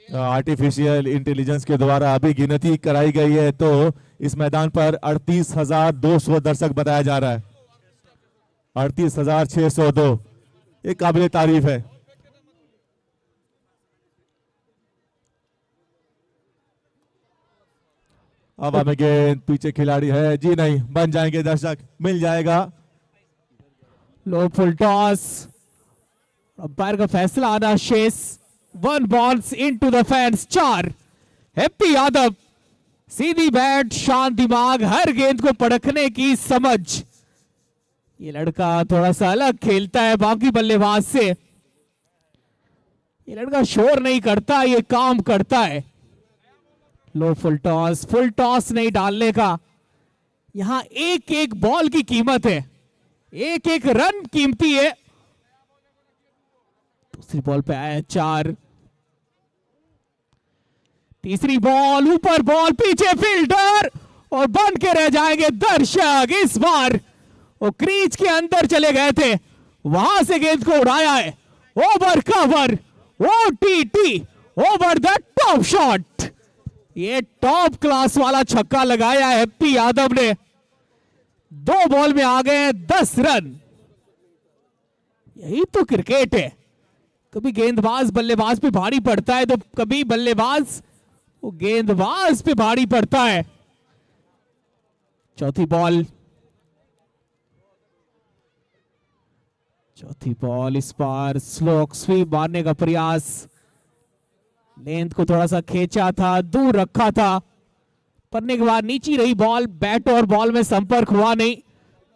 Q: आर्टिफिशियल इंटेलिजेंस के द्वारा अभी गिनती कराई गई है तो इस मैदान पर 38,200 दर्शक बताया जा रहा है। 38,602 एक काबिल तारीफ है। अब हमें गेंद पीछे खिलाड़ी है जी नहीं, बन जाएंगे दर्शक, मिल जाएगा।
L: लो फुल टॉस, अंपायर का फैसला आना शेष। 1 balls into the fans. 4 happy Yadav, Sidhi bat, शांत दिमाग, हर गेंद को पड़कने की समझ। ये लड़का थोड़ा सा अलग खेलता है बाकी बल्लेबाज से। ये लड़का शोर नहीं करता, ये काम करता है। लो फुल टॉस नहीं डालने का। यहां एक एक बॉल की कीमत है, एक एक रन कीमती है। दूसरी बॉल पे आया 4। तीसरी बॉल, ऊपर बॉल, पीछे फील्डर और बन के रह जाएंगे दर्शक। इस बार वो क्रीज के अंदर चले गए थे, वहां से गेंद को उड़ाया है। Over cover, OTT, over the top shot. ये टॉप क्लास वाला छक्का लगाया है हैप्पी यादव ने। 2 बॉल में आ गए 10 रन। यही तो क्रिकेट है। कभी गेंदबाज बल्लेबाज पे भारी पड़ता है तो कभी बल्लेबाज वो गेंदबाज पे भारी पड़ता है। चौथी बॉल इस बार स्लो स्वीप मारने का प्रयास। लेंथ को थोड़ा सा खींचा था, दूर रखा था, पड़ने के बाद नीची रही बॉल। बैट और बॉल में संपर्क हुआ नहीं।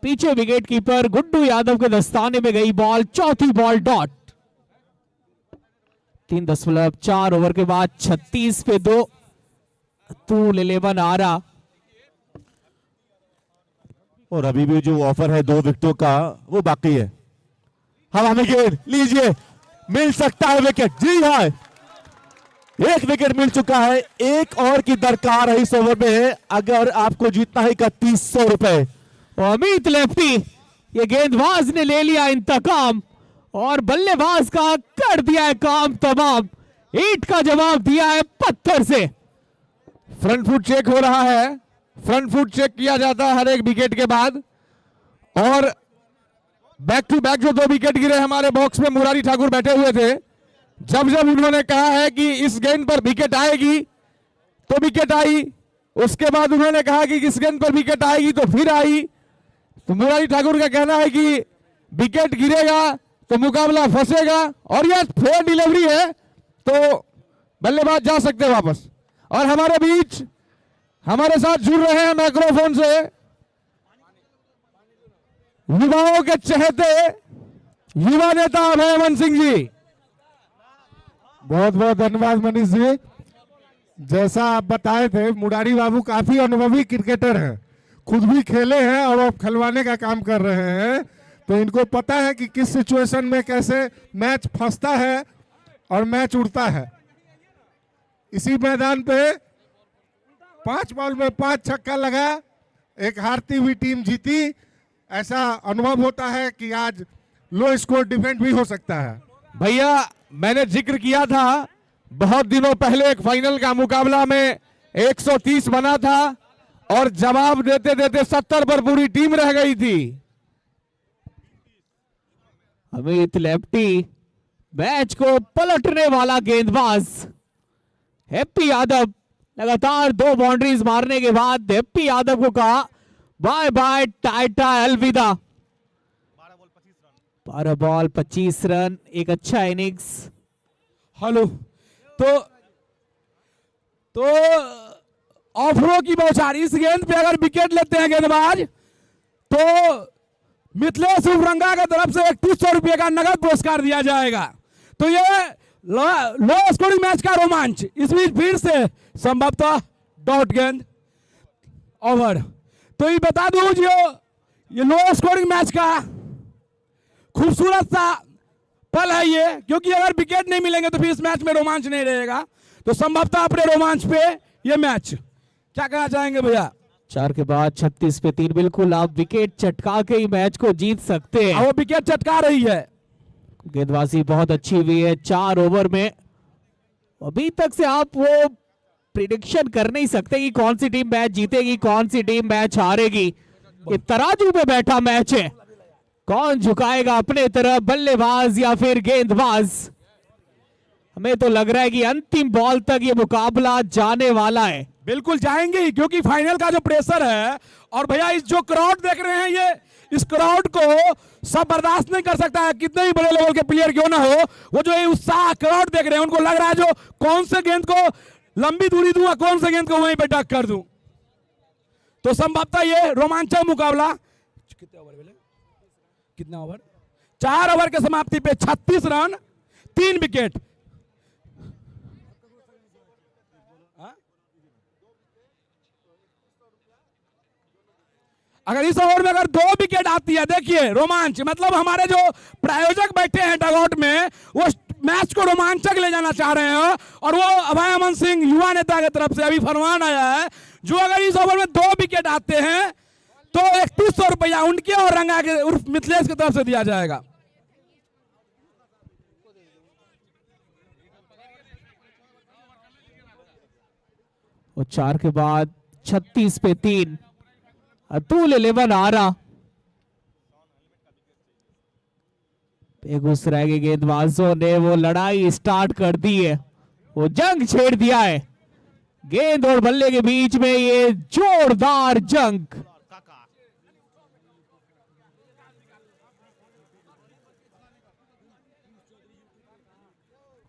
L: पीछे विकेट कीपर गुड्डू यादव के दस्ताने में गई बॉल। चौथी बॉल डॉट। 3.4 ओवर के बाद 36 पे 2 तूल 11 आ रहा।
Q: और अभी भी जो ऑफर है 2 विकेटों का वो बाकी है। हवा में गेंद लीजिए, मिल सकता है विकेट। जी हाँ, 1 विकेट मिल चुका है। 1 और की दरकार है इस ओवर में अगर आपको जीतना है 3100 रुपए।
L: अमित लेफ्टी, ये गेंदबाज ने ले लिया इंतकाम और बल्लेबाज का कर दिया है काम तमाम। ईंट का जवाब दिया है पत्थर से।
C: फ्रंट फुट चेक हो रहा है। फ्रंट फुट चेक किया जाता है हर एक विकेट के बाद। और बैक टू बैक जो 2 विकेट गिरे हमारे बॉक्स में मुरारी ठाकुर बैठे हुए थे। जब जब उन्होंने कहा है कि इस गेंद पर विकेट आएगी तो विकेट आई, उसके बाद उन्होंने कहा कि इस गेंद पर विकेट आएगी तो फिर आई। तो मुरारी ठाकुर का कहना है कि विकेट गिरेगा तो मुकाबला फंसेगा और यह फेयर डिलीवरी है तो बल्लेबाज जा सकते हैं वापस। और हमारे बीच हमारे साथ जुड़ रहे हैं माइक्रोफोन से युवाओं के चहेते युवा नेता अभयमन सिंह जी।
F: बहुत बहुत धन्यवाद मनीष जी। जैसा आप बताए थे, मुरारी बाबू काफी अनुभवी क्रिकेटर हैं, खुद भी खेले हैं और अब खिलवाने का काम कर रहे हैं। तो इनको पता है कि किस सिचुएशन में कैसे मैच फंसता है और मैच उड़ता है। इसी मैदान पे 5 बॉल में 5 छक्का लगा, एक हारती हुई टीम जीती। ऐसा अनुभव होता है कि आज लो स्कोर डिफेंड भी हो सकता है।
C: भैया मैंने जिक्र किया था बहुत दिनों पहले एक फाइनल का मुकाबला में 130 बना था और जवाब देते देते 70 पर पूरी टीम रह गई थी।
L: अमित लेफ्टी, मैच को पलटने वाला गेंदबाज हैप्पी यादव। लगातार 2 बाउंड्रीज मारने के बाद हैप्पी यादव को कहा बाय बाय टाटा अलविदा। 12 बॉल 25 रन, एक अच्छा इनिंग्स।
P: हेलो तो ऑफरों की बौछार। इस गेंद पे अगर विकेट लेते हैं गेंदबाज तो मिथिलेश उफरंगा की तरफ से 3100 रुपये का नगद पुरस्कार दिया जाएगा। तो ये लो स्कोरिंग मैच का रोमांच। इस बीच फिर से संभवतः डॉट गेंद ओवर। तो ये बता दूं जो ये लो स्कोरिंग मैच का खूबसूरत सा पल है ये, क्योंकि अगर विकेट नहीं मिलेंगे तो फिर इस मैच में रोमांच नहीं रहेगा। तो संभवतः अपने रोमांच पे ये मैच, क्या कहना चाहेंगे भैया?
L: 4 के बाद 36 पे 3, बिल्कुल आप विकेट चटका के ही मैच को जीत सकते हैं।
P: वो विकेट चटका रही है।
L: गेंदबाजी बहुत अच्छी हुई है 4 ओवर में अभी तक से आप वो प्रिडिक्शन कर नहीं सकते कि कौन सी टीम मैच जीतेगी, कौन सी टीम मैच हारेगी। ये तराजू पे बैठा मैच है, कौन झुकाएगा अपने तरफ, बल्लेबाज या फिर गेंदबाज। हमें तो लग रहा है कि अंतिम बॉल तक ये मुकाबला जाने वाला है।
P: बिल्कुल जाएंगे, क्योंकि फाइनल का जो प्रेशर है, और भैया इस जो क्राउड देख रहे हैं, ये इस क्राउड को सब बर्दाश्त नहीं कर सकता है, कितने ही बड़े लेवल के प्लेयर क्यों ना हो। वो जो ये उत्साह क्राउड देख रहे हैं, उनको लग रहा है जो कौन से गेंद को लंबी दूरी दूंगा, कौन से गेंद को वहीं पे टक कर दूं। तो संभवतः ये रोमांचक मुकाबला, कितने ओवर बोले, कितना ओवर, 4 ओवर के समाप्ति पे 36 रन 3 विकेट। अगर इस ओवर में अगर 2 विकेट आती है, देखिए रोमांच, मतलब हमारे जो प्रायोजक बैठे हैं डगआउट में, वो मैच को रोमांचक ले जाना चाह रहे हैं। और वो अभय अमन सिंह युवा नेता की तरफ से अभी फरमान आया है, जो अगर इस ओवर में 2 विकेट आते हैं तो 3100 रुपया उनके और रंगा के उर्फ मिथिलेश की तरफ से दिया जाएगा।
L: और 4 के बाद 36 पे 3 अतुल 11 आ रहा। बेगूसराय के गेंदबाजों ने वो लड़ाई स्टार्ट कर दी है, वो जंग छेड़ दिया है। गेंद और बल्ले के बीच में ये जोरदार जंग।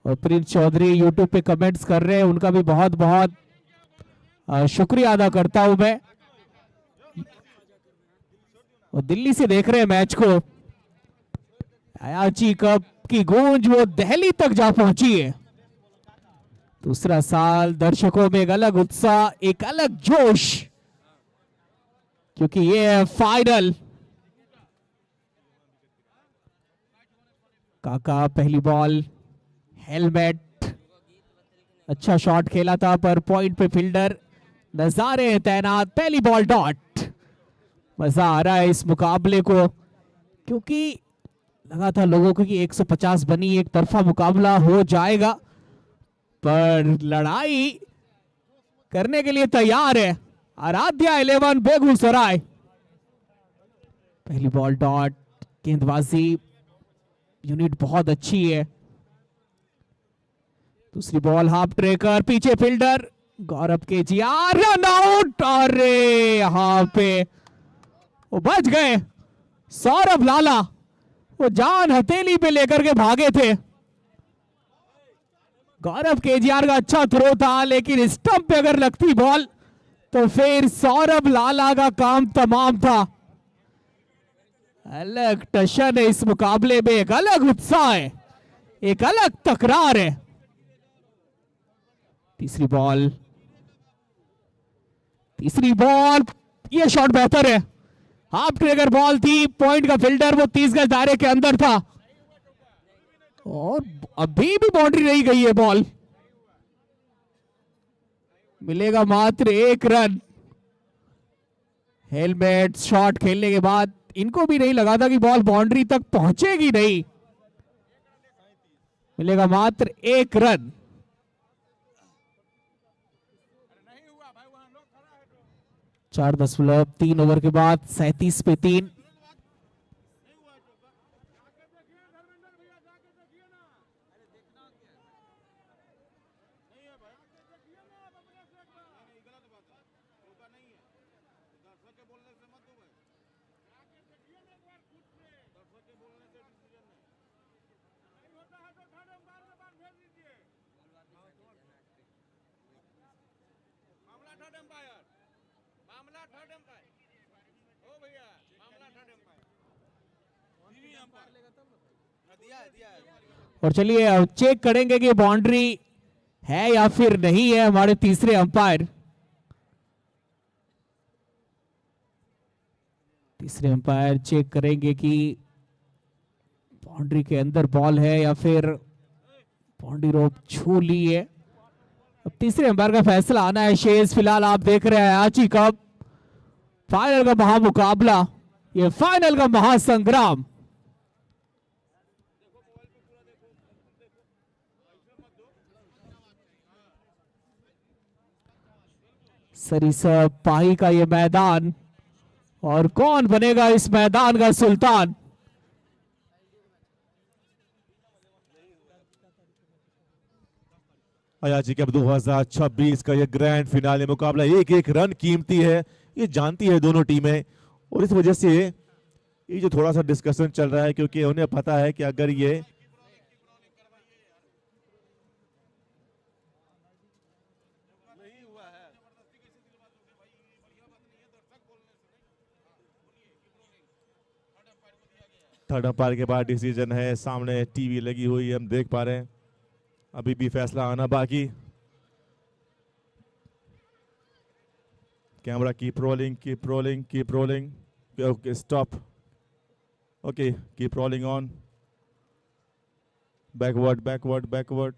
L: और प्रिंस चौधरी यूट्यूब पे कमेंट्स कर रहे हैं, उनका भी बहुत बहुत शुक्रिया अदा करता हूं मैं। और दिल्ली से देख रहे हैं मैच को। अयाची कप की गूंज वो दिल्ली तक जा पहुंची है। दूसरा साल, दर्शकों में एक अलग उत्साह, एक अलग जोश, क्योंकि ये है फाइनल। काका पहली बॉल, हेलमेट, अच्छा शॉट खेला था पर पॉइंट पे फील्डर नजारे तैनात। पहली बॉल डॉट। मजा आ रहा है इस मुकाबले को, क्योंकि लगा था लोगों को कि 150 बनी एक तरफा मुकाबला हो जाएगा, पर लड़ाई करने के लिए तैयार है आराध्या 11 बेगूसराय। पहली बॉल डॉट। गेंदबाजी यूनिट बहुत अच्छी है। दूसरी बॉल हाफ ट्रेकर, पीछे फील्डर गौरव केजीआर, रन आउट। अरे यहां पे वो बच गए। सौरभ लाला वो जान हथेली पे लेकर के भागे थे। गौरव केजीआर का अच्छा थ्रो था, लेकिन स्टंप पे अगर लगती बॉल तो फिर सौरभ लाला का काम तमाम था। अलग टशन है इस मुकाबले में, एक अलग उत्साह है, एक अलग तकरार है। तीसरी बॉल, ये शॉट बेहतर है। हाफ ट्रिगर बॉल थी, पॉइंट का फील्डर वो 30 गज दायरे के अंदर था, और अभी भी बाउंड्री नहीं गई है बॉल। मिलेगा मात्र 1 रन। हेलमेट शॉट खेलने के बाद इनको भी नहीं लगा था कि बॉल बाउंड्री तक पहुंचेगी नहीं। मिलेगा मात्र 1 रन। 4.3 ओवर के बाद 37 पे 3। और चलिए अब चेक करेंगे कि बाउंड्री है या फिर नहीं है। हमारे तीसरे अंपायर चेक करेंगे कि बाउंड्री के अंदर बॉल है या फिर बाउंड्री रोप छू ली है। अब तीसरे अंपायर का फैसला आना है शेष। फिलहाल आप देख रहे हैं अयाची कप फाइनल का महामुकाबला, ये फाइनल का महासंग्राम। सरिसब पाही का ये मैदान, और कौन बनेगा इस मैदान का सुल्तान।
Q: अयाची कप 2026 का ये ग्रैंड फिनाले मुकाबला एक एक रन कीमती है, ये जानती है दोनों टीमें। और इस वजह से ये जो थोड़ा सा डिस्कशन चल रहा है, क्योंकि उन्हें पता है कि अगर ये थर्ड अंपायर के बाद डिसीजन है, सामने टीवी लगी हुई है, हम देख पा रहे हैं, अभी भी फैसला आना बाकी। Camera keep rolling, keep rolling, keep rolling, okay stop, okay keep rolling on, backward backward backward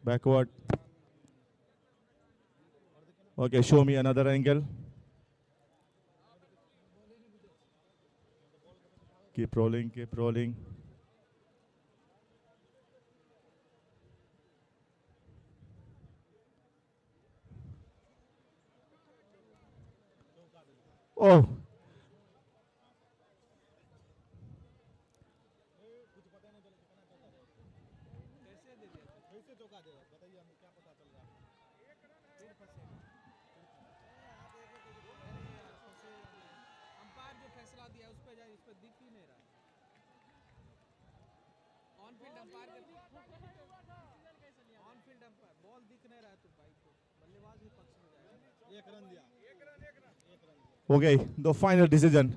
Q: backward, okay show me another angle, keep rolling, keep rolling. Oh हो गई the final decision,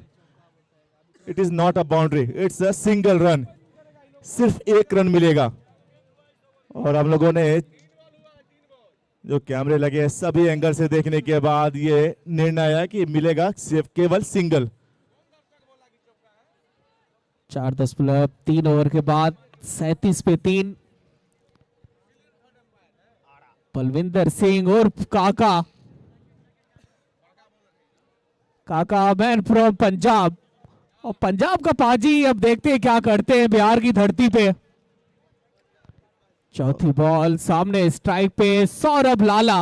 Q: it is not a boundary, it's a single run, सिर्फ एक रन मिलेगा। और हम लोगों ने जो कैमरे लगे सभी एंगल से देखने के बाद ये निर्णय आया कि मिलेगा सिर्फ केवल सिंगल।
L: 4.3 ओवर के बाद 37 पे 3। पलविंदर सिंह और काका, काका मैन फ्रॉम पंजाब, और पंजाब का पाजी अब देखते हैं क्या करते हैं बिहार की धरती पे। चौथी बॉल सामने स्ट्राइक पे सौरभ लाला,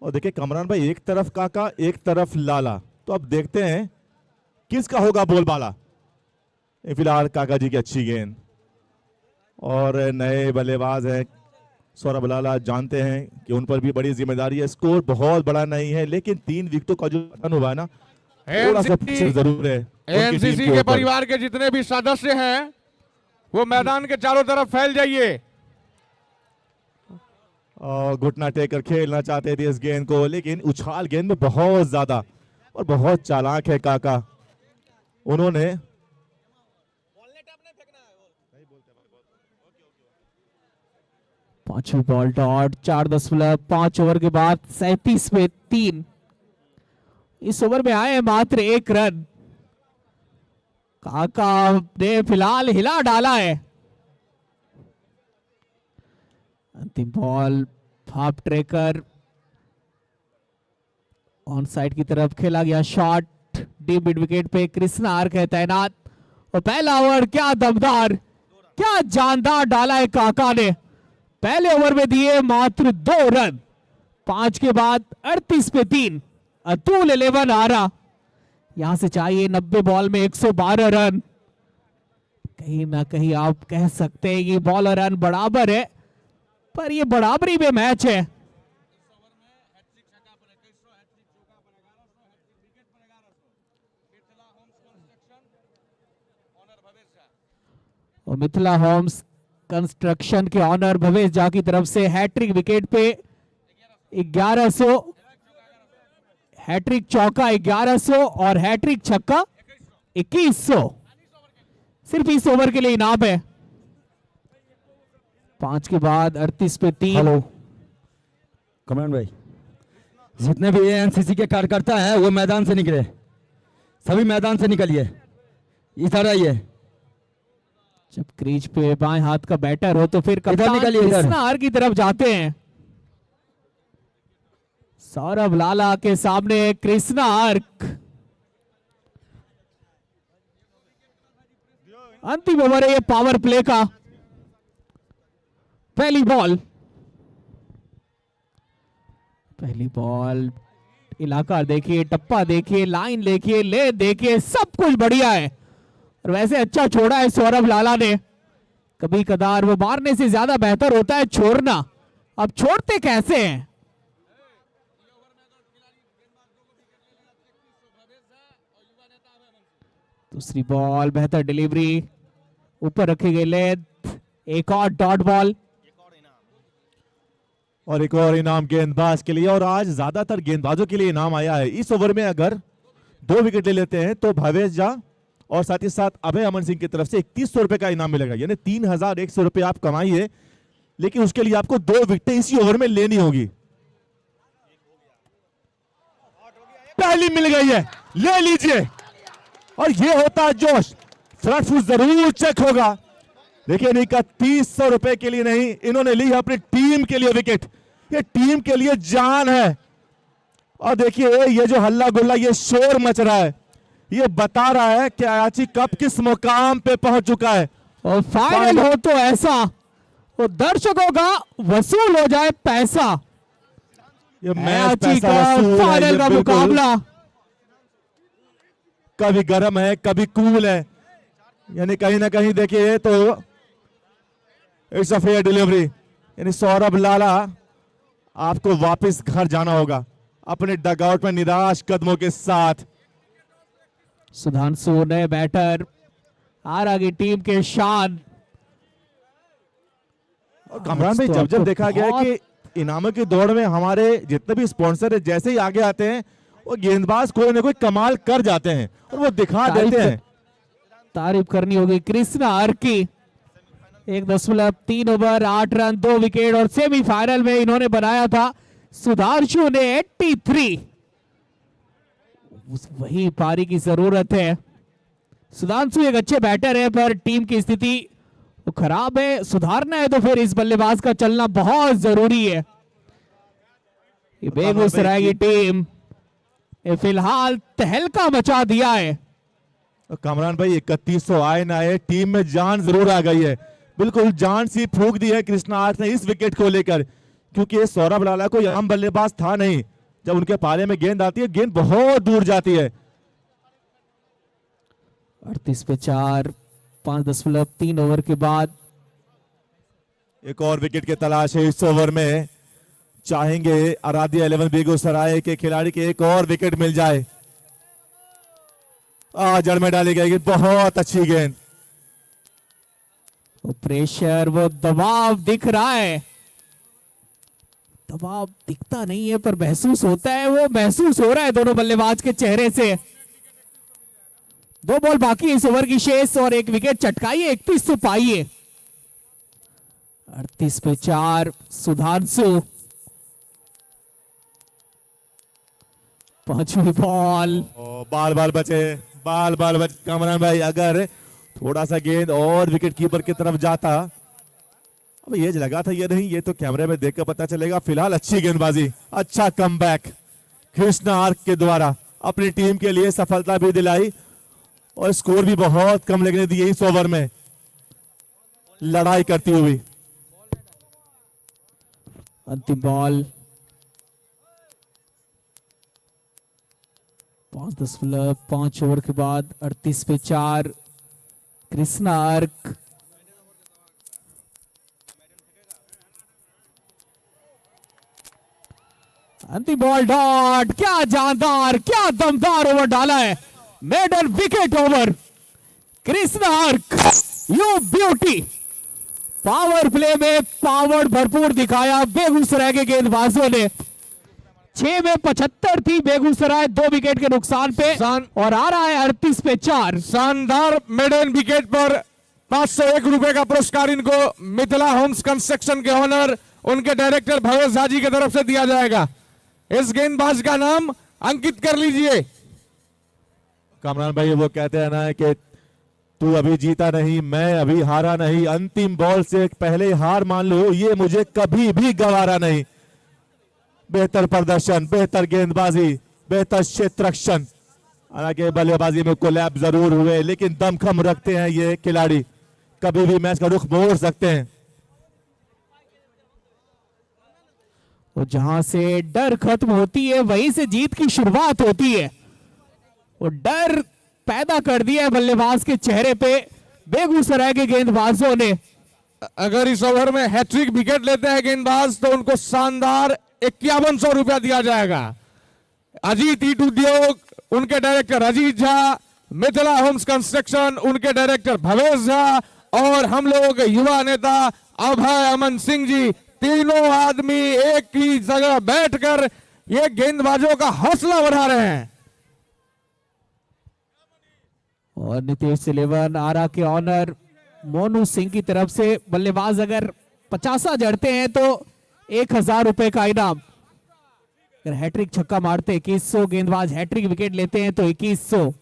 Q: और देखिए कमरान भाई एक तरफ काका एक तरफ लाला, तो अब देखते हैं किसका होगा बोलबाला। फिलहाल काका जी की अच्छी गेंद, और नए बल्लेबाज हैं सौरभ लाला, जानते हैं कि उन पर भी बड़ी जिम्मेदारी है। स्कोर बहुत बड़ा नहीं है, लेकिन 3 विकेटों का जो पतन हुआ है ना, थोड़ा सा प्रेशर जरूर है।
C: एनसीसी के परिवार के जितने भी सदस्य हैं वो मैदान के चारों तरफ फैल जाइए।
Q: घुटना टेकर खेलना चाहते थे इस गेंद को, लेकिन उछाल गेंद में बहुत ज्यादा और बहुत चालाक है काका, उन्होंने
L: पांचवी बॉल डॉट। 4.5 ओवर के बाद 37 पे 3। इस ओवर में आए मात्र 1 रन। काका ने फिलहाल हिला डाला है। अंतिम ball half tracker on side की तरफ खेला गया शॉट, डीप मिड विकेट पे कृष्णा आर्क है तैनात। और पहला ओवर क्या दमदार, क्या जानदार डाला है काका ने। पहले ओवर में दिए मात्र 2 रन, 5 के बाद 38 पे 3। अतुल 11 आ रहा, यहां से चाहिए 90 बॉल में 112 रन। कहीं ना कहीं आप कह सकते हैं कि बॉल और रन बराबर है, पर ये बराबरी में मैच है। और मिथिला होम्स कंस्ट्रक्शन के ऑनर भवेश झा की तरफ से हैट्रिक विकेट पे 1100, हैट्रिक चौका 1100 और हैट्रिक छक्का 2100 सिर्फ इस ओवर के लिए इनाम है। 5 के बाद 38 पे 3।
D: हेलो कमरान भाई, जितने भी एनसीसी के कार्यकर्ता हैं वो मैदान से निकले, सभी मैदान से निकलिए, इधर आइए।
L: जब क्रीज पे बाएं हाथ का बैटर हो तो फिर कप्तान
D: निकलिए
L: कृष्णा आर की तरफ जाते हैं। सौरभ लाला के सामने कृष्णा आर्क। अंतिम ओवर है ये पावर प्ले का। पहली बॉल पहली बॉल, इलाका देखिए, टप्पा देखिए, लाइन देखिए, ले देखिए, सब कुछ बढ़िया है। और वैसे अच्छा छोड़ा है सौरभ लाला ने। कभी कदार वो मारने से ज्यादा बेहतर होता है छोड़ना। अब छोड़ते कैसे हैं? दूसरी बॉल, बेहतर डिलीवरी, ऊपर रखी गई लेंथ, एक और डॉट बॉल
Q: और एक और इनाम गेंदबाज के लिए। और आज ज्यादातर गेंदबाजों के लिए इनाम आया है। इस ओवर में अगर 2 विकेट ले लेते हैं तो भवेश झा और साथ ही साथ अभय अमन सिंह की तरफ से 3100 रुपए का इनाम मिलेगा, यानी 3100 रुपए आप कमाइए, लेकिन उसके लिए आपको 2 विकेटें इसी ओवर में लेनी होगी। पहली मिल गई है, ले लीजिए। और ये होता है जोश। फ्रंट फुट जरूर चेक होगा, लेकिन 3100 रुपए के लिए नहीं, इन्होंने ली है अपनी टीम के लिए विकेट। ये टीम के लिए जान है। और देखिए ये जो हल्ला गुल्ला, ये शोर मच रहा है, ये बता रहा है कि अयाची कप किस मुकाम पे पहुंच चुका है।
L: और फाइनल हो तो ऐसा वो दर्शकों का वसूल हो जाए पैसा।
Q: ये मैच पैसा वसूल है,
L: फाइनल का
Q: बिल्कुल।
L: मुकाबला
Q: कभी गर्म है, कभी कूल है, यानी कहीं ना कहीं देखिए तो इट्स अ फेयर डिलीवरी। यानी सौरभ लाला आपको वापस घर जाना होगा अपने डगआउट में निराश कदमों के साथ।
L: सुधांशु नए बैटर, आरा की टीम के शान।
Q: कमरान भाई, जब जब देखा गया है कि इनामों की दौड़ में हमारे जितने भी स्पॉन्सर है, जैसे ही आगे आते हैं वो गेंदबाज कोई ना कोई कमाल कर जाते हैं और वो दिखा देते हैं।
L: तारीफ करनी होगी कृष्णा आर की। 1.3 ओवर 8 रन 2 विकेट और सेमीफाइनल में इन्होंने बनाया था सुधांशु ने 83। वही पारी की जरूरत है। सुधांशु एक अच्छे बैटर है, पर टीम की स्थिति वो खराब है, सुधारना है तो फिर इस बल्लेबाज का चलना बहुत जरूरी है। ये बेगूसराय की टीम ने फिलहाल तहलका मचा दिया है।
Q: कामरान भाई 3100 आए ना आए, टीम में जान जरूर आ गई है, बिल्कुल जान सी फूंक दी है कृष्णा आर्ट ने इस विकेट को लेकर, क्योंकि सौरभ लाला को आम बल्लेबाज था नहीं। जब उनके पाले में गेंद आती है, गेंद बहुत दूर जाती है।
L: 38 पे 4, 5.3 ओवर के बाद
Q: एक और विकेट की तलाश है इस ओवर में। चाहेंगे आराध्या 11 बेगूसराय के खिलाड़ी के एक और विकेट मिल जाए। जड़ में डाली गई, बहुत अच्छी गेंद।
L: वो प्रेशर, वो दबाव दिख रहा है। दबाव दिखता नहीं है पर महसूस होता है, वो महसूस हो रहा है दोनों बल्लेबाज के चेहरे से। 2 बॉल बाकी इस ओवर की शेष और एक विकेट चटकाइए, 31 तो पाइए। 38 पे 4 सुधांशु। 5वीं बॉल,
Q: बाल बाल बचे, बाल बाल बचे। कामरान भाई अगर थोड़ा सा गेंद और विकेट कीपर की तरफ जाता, अब ये लगा था, ये नहीं, ये तो कैमरे में देखकर पता चलेगा। फिलहाल अच्छी गेंदबाजी, अच्छा कमबैक कृष्णा आर्क के द्वारा अपनी टीम के लिए सफलता भी दिलाई और स्कोर भी बहुत कम लगने दिए इस ओवर में लड़ाई करती हुई।
L: अंतिम बॉल, 5.5 ओवर के बाद 38 पे 4 कृष्णा आर्क। अंतिम बॉल डॉट, क्या जानदार, क्या दमदार ओवर डाला है। Maiden wicket over Krishna Ark, you beauty. Power play में पावर भरपूर दिखाया बेगूसराय के गेंदबाजों ने। 6 में 75 थी बेगूसराय 2 विकेट के नुकसान पे और आ रहा है 38 पे 4।
C: शानदार मेडन विकेट पर 501 रुपए का पुरस्कार इनको मिथिला होम्स कंस्ट्रक्शन के ओनर उनके डायरेक्टर भवेश झा जी की तरफ से दिया जाएगा। इस गेंदबाज का नाम अंकित कर लीजिए।
Q: कामरान भाई वो कहते हैं ना कि तू अभी जीता नहीं, मैं अभी हारा नहीं, अंतिम बॉल से पहले हार मान लो, ये मुझे कभी भी गवारा नहीं। बेहतर प्रदर्शन, बेहतर गेंदबाजी, बेहतर क्षेत्ररक्षण। हालांकि बल्लेबाजी में कोलैप जरूर हुए, लेकिन दमखम रखते हैं ये खिलाड़ी, कभी भी मैच का रुख मोड़ सकते हैं।
L: और जहां से डर खत्म होती है वहीं से जीत की शुरुआत होती है। और डर पैदा कर दिया है बल्लेबाज के चेहरे पे बेगूसराय के गेंदबाजों ने।
C: अगर इस ओवर में हैट्रिक विकेट लेते हैं गेंदबाज तो उनको शानदार 5100 रुपया दिया जाएगा। अजीत ईट उद्योग उनके director Ajit Jha, Mithila homes construction उनके डायरेक्टर भवेश झा और हम लोग युवा नेता अभय अमन सिंह जी, तीनों आदमी एक ही जगह बैठकर ये गेंदबाजों का हौसला बढ़ा रहे हैं।
L: और नीतीश 11 आरा के ऑनर मोनू सिंह की तरफ से बल्लेबाज अगर 50 जड़ते हैं तो 1000 रुपए का इनाम। अगर हैट्रिक छक्का मारते 2100, गेंदबाज हैट्रिक विकेट लेते हैं तो 2100।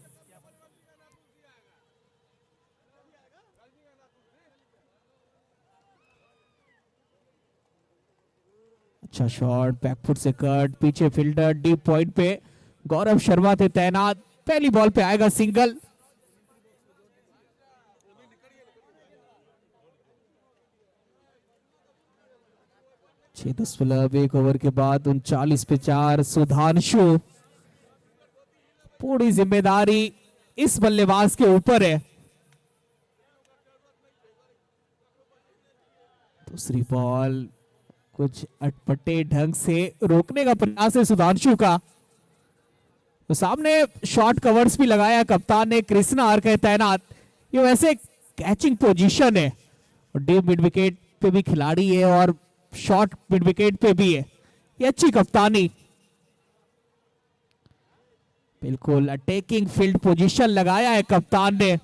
L: अच्छा शॉट, बैकफुट से कट, पीछे फील्डर, डीप पॉइंट पे गौरव शर्मा थे तैनात। पहली बॉल पे आएगा सिंगल। छह 10 ओवर के बाद 39 पे 4 सुधांशु। पूरी जिम्मेदारी इस बल्लेबाज के ऊपर है। दूसरी बॉल कुछ अटपटे ढंग से रोकने का प्रयास है सुधांशु का। तो सामने शॉर्ट कवर्स भी लगाया कप्तान ने, कृष्णा आर के तैनात। ये वैसे कैचिंग पोजीशन है और डीप मिड विकेट पे भी खिलाड़ी है और शॉर्ट मिड विकेट पे भी है। ये अच्छी कप्तानी, बिल्कुल अटैकिंग फील्ड पोजीशन लगाया है कप्तान ने।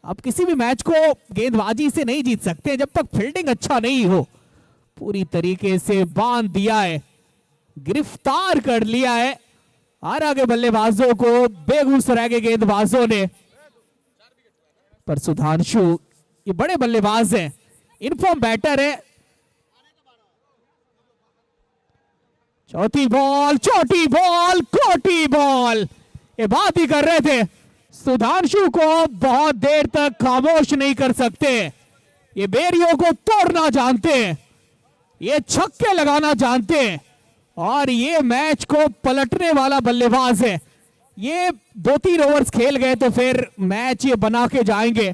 L: अब किसी भी मैच को गेंदबाजी से नहीं जीत सकते जब तक फील्डिंग अच्छा नहीं हो। पूरी तरीके से बांध दिया है, गिरफ्तार कर लिया है आरा के बल्लेबाजों को बेगूसराय के गेंदबाजों ने। पर सुधांशु ये बड़े बल्लेबाज हैं, इनफॉर्म बैटर है। चौथी बॉल, छोटी बॉल, कोटी बॉल, ये बात ही कर रहे थे। सुधांशु को बहुत देर तक खामोश नहीं कर सकते। ये बेरियों को तोड़ना जानते हैं, ये छक्के लगाना जानते हैं और ये मैच को पलटने वाला बल्लेबाज है। ये 2-3 ओवर्स खेल गए तो फिर मैच ये बना के जाएंगे।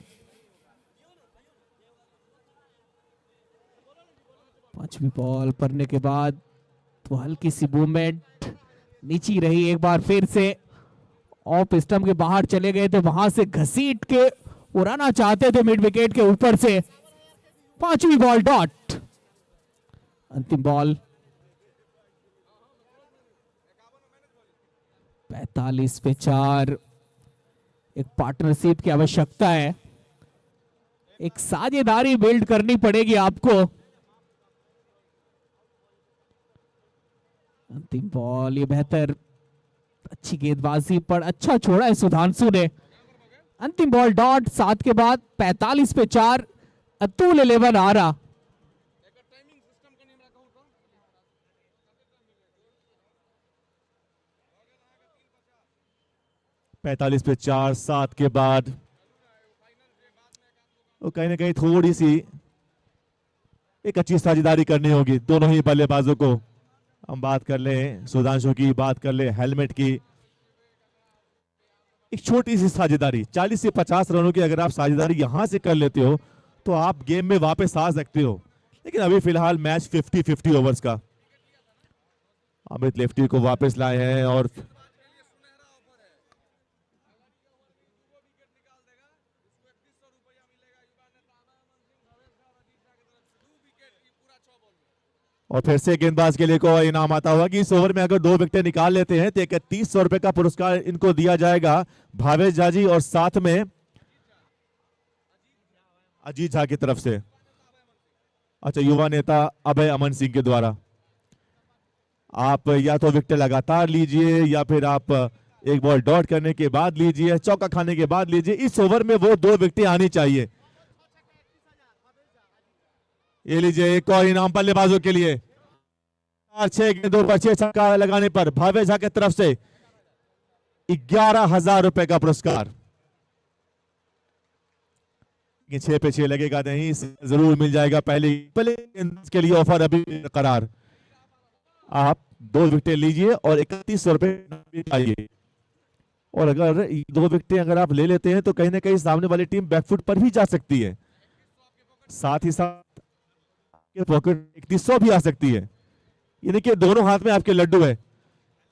L: पांचवी बॉल पड़ने के बाद तो हल्की सी मूवमेंट नीची रही। एक बार फिर से ऑफ स्टंप के बाहर चले गए तो वहां से घसीट के उड़ाना चाहते थे मिड विकेट के ऊपर से। पांचवी बॉल डॉट। अंतिम बॉल 45 पे 4। एक पार्टनरशिप की आवश्यकता है, एक साझेदारी बिल्ड करनी पड़ेगी आपको। अंतिम बॉल, ये बेहतर अच्छी गेंदबाजी पर अच्छा छोड़ा है सुधांशु ने। अंतिम बॉल डॉट। 7 के बाद 45 पे 4। अतुल 11 आ रहा।
Q: पैंतालीस पे 4 7 के बाद तो कहीं ना कहीं थोड़ी सी एक अच्छी साझेदारी करनी होगी दोनों ही बल्लेबाजों को। हम बात कर लें सुधांशु की, बात कर लें हेलमेट की। एक छोटी सी साझेदारी 40 से 50 रनों की अगर आप साझेदारी यहां से कर लेते हो तो आप गेम में वापस आ सकते हो। लेकिन अभी फिलहाल मैच 50-50 ओवर्स का। अमृत लेफ्टी को वापस लाए हैं और फिर से गेंदबाज के लिए को इनाम आता हुआ कि इस ओवर में अगर 2 विकेट निकाल लेते हैं तो 3100 रुपए का पुरस्कार इनको दिया जाएगा भावेश झा जी और साथ में अजीत झा की तरफ से। अच्छा, युवा नेता अभय अमन सिंह के द्वारा। आप या तो विकेट लगातार लीजिए या फिर आप एक बॉल डॉट करने के बाद लीजिए, चौका खाने के बाद लीजिए। इस ओवर में वो 2 विकेट आनी चाहिए। ये लीजिए एक और इनाम बल्लेबाजों के लिए। 6 गेंदों पर 6 छक्का लगाने पर भावेश झा की तरफ से 11,000 रुपए का पुरस्कार। 6 पे 6 लगेगा नहीं, जरूर मिल जाएगा। पहले के लिए ऑफर अभी करार। आप 2 विकेटें लीजिए और 3100 रुपए पाइए। और अगर 2 विकेटें अगर आप ले लेते हैं तो कहीं ना कहीं सामने वाली टीम बैकफुट पर भी जा सकती है, साथ ही साथ आपके पॉकेट 3100 भी आ सकती है। यानी कि दोनों हाथ में आपके लड्डू है।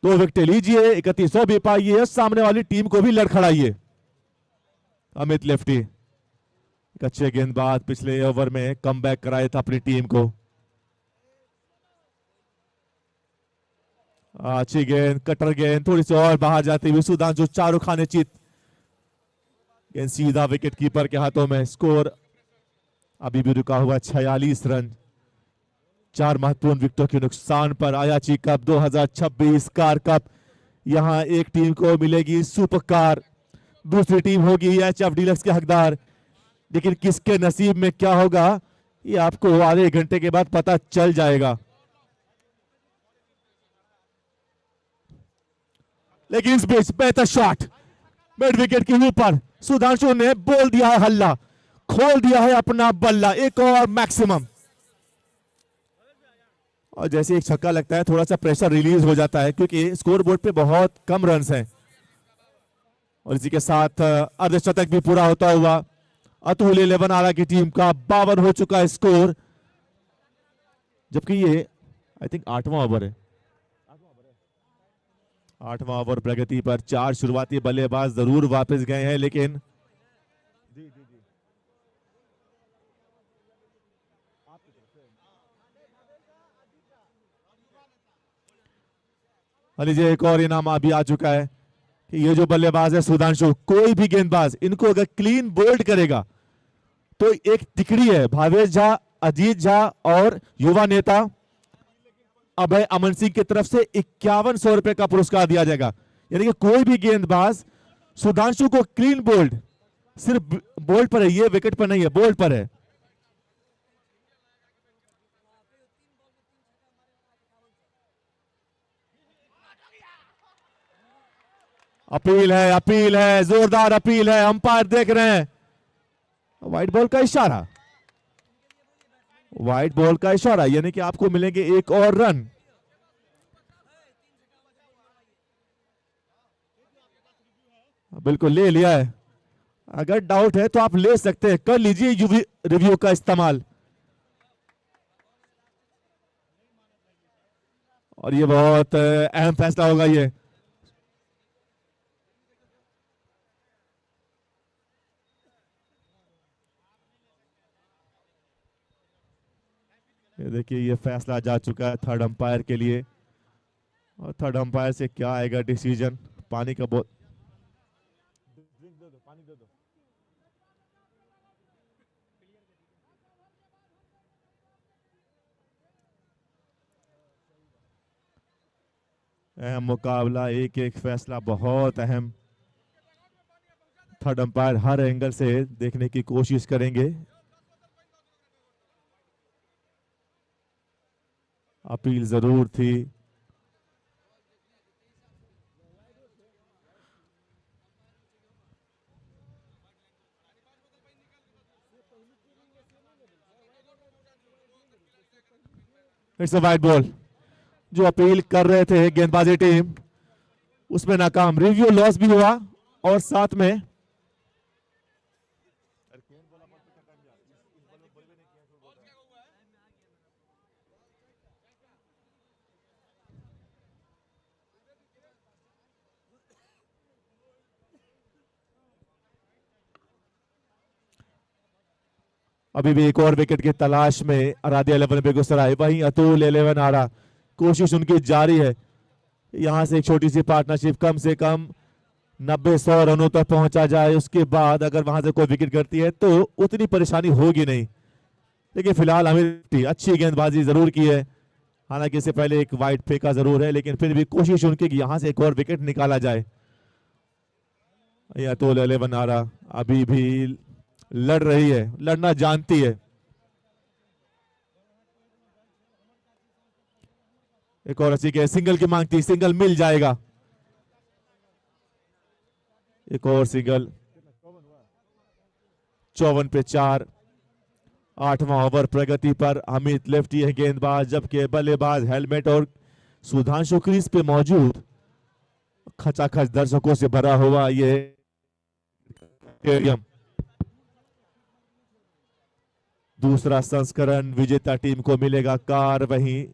Q: 2 विकेटें लीजिए, 3100 भी पाइए, सामने वाली टीम को भी लड़खड़ाइए। अमित लेफ्टी एक अच्छे गेंदबाज, पिछले ओवर में कमबैक कराया था अपनी टीम को। अच्छी गेंद, कटर गेंद, थोड़ी सी और बाहर जाती हुई सुधांशु चारों खाने चित, गेंद सीधा विकेट कीपर के हाथों में। स्कोर अभी भी रुका हुआ 46 रन। 4 महत्वपूर्ण विकेटों के नुकसान पर अयाची कप 2026 कार कप, यहां एक टीम को मिलेगी सुपर कार, दूसरी टीम होगी एचएफ डीलक्स के हकदार। लेकिन किसके नसीब में क्या होगा ये आपको आधे घंटे के बाद पता चल जाएगा। लेकिन इस बीच बेहतर शॉट मिड विकेट के ऊपर, सुधांशु ने बोल दिया है हल्ला, खोल दिया है अपना बल्ला। एक और मैक्सिमम, और जैसे एक छक्का लगता है थोड़ा सा प्रेशर रिलीज हो जाता है क्योंकि स्कोरबोर्ड पे बहुत कम रन्स हैं। और इसी के साथ अर्धशतक भी पूरा होता हुआ अतुल 11 आरा की टीम का 52 हो चुका है स्कोर, जबकि ये आई थिंक 8वां ओवर है। 8वां ओवर प्रगति पर 4 शुरुआती बल्लेबाज जरूर वापस गए हैं, लेकिन लीजिए एक और इनाम अभी आ चुका है कि ये जो बल्लेबाज है सुधांशु, कोई भी गेंदबाज इनको अगर क्लीन बोल्ड करेगा तो एक टिकड़ी है भावेश झा, अजीत झा और युवा नेता अभय अमन सिंह की तरफ से 5100 रुपए का पुरस्कार दिया जाएगा। यानी कि कोई भी गेंदबाज सुधांशु को क्लीन बोल्ड, सिर्फ बोल्ड पर है, ये विकेट पर नहीं है, बोल्ड पर है। अपील है, जोरदार अपील है, अंपायर देख रहे हैं। व्हाइट बॉल का इशारा, व्हाइट बॉल का इशारा, यानी कि आपको मिलेंगे एक और रन। बिल्कुल ले लिया है, अगर डाउट है तो आप ले सकते हैं, कर लीजिए यूवी रिव्यू का इस्तेमाल। और ये बहुत अहम फैसला होगा ये। देखिए ये फैसला जा चुका है थर्ड अंपायर के लिए, और थर्ड अंपायर से क्या आएगा डिसीजन। पानी का बोतल अहम मुकाबला, एक एक फैसला बहुत अहम। थर्ड अंपायर हर एंगल से देखने की कोशिश करेंगे। अपील जरूर थी, इट्स अ वाइड बॉल। जो अपील कर रहे थे गेंदबाजी टीम उसमें नाकाम, रिव्यू लॉस भी हुआ और साथ में अभी भी एक और विकेट की तलाश में आराध्या 11 बेगूसराय, वहीं अतुल 11 आरा, कोशिश उनकी जारी है। यहां से एक छोटी सी पार्टनरशिप, कम से कम 90-100 रनों तक पहुंचा जाए, उसके बाद अगर वहां से कोई विकेट गिरती है तो उतनी परेशानी होगी नहीं। लेकिन फिलहाल हमें अच्छी गेंदबाजी जरूर की है, हालांकि इससे पहले एक वाइड फेंका जरूर है, लेकिन फिर भी कोशिश उनकी कि यहां से एक और विकेट निकाला जाए। अतुल 11 आरा अभी भी लड़ रही है, लड़ना जानती है। एक और अच्छी के सिंगल की मांग थी, सिंगल मिल जाएगा। एक और सिंगल, 54 पे 4। 8वां ओवर प्रगति पर। अमित लेफ्टी है गेंदबाज, जबकि बल्लेबाज हेलमेट और सुधांशु क्रीज पे मौजूद खचाखच दर्शकों से भरा हुआ ये स्टेडियम। दूसरा संस्करण विजेता टीम को मिलेगा कार, वहीं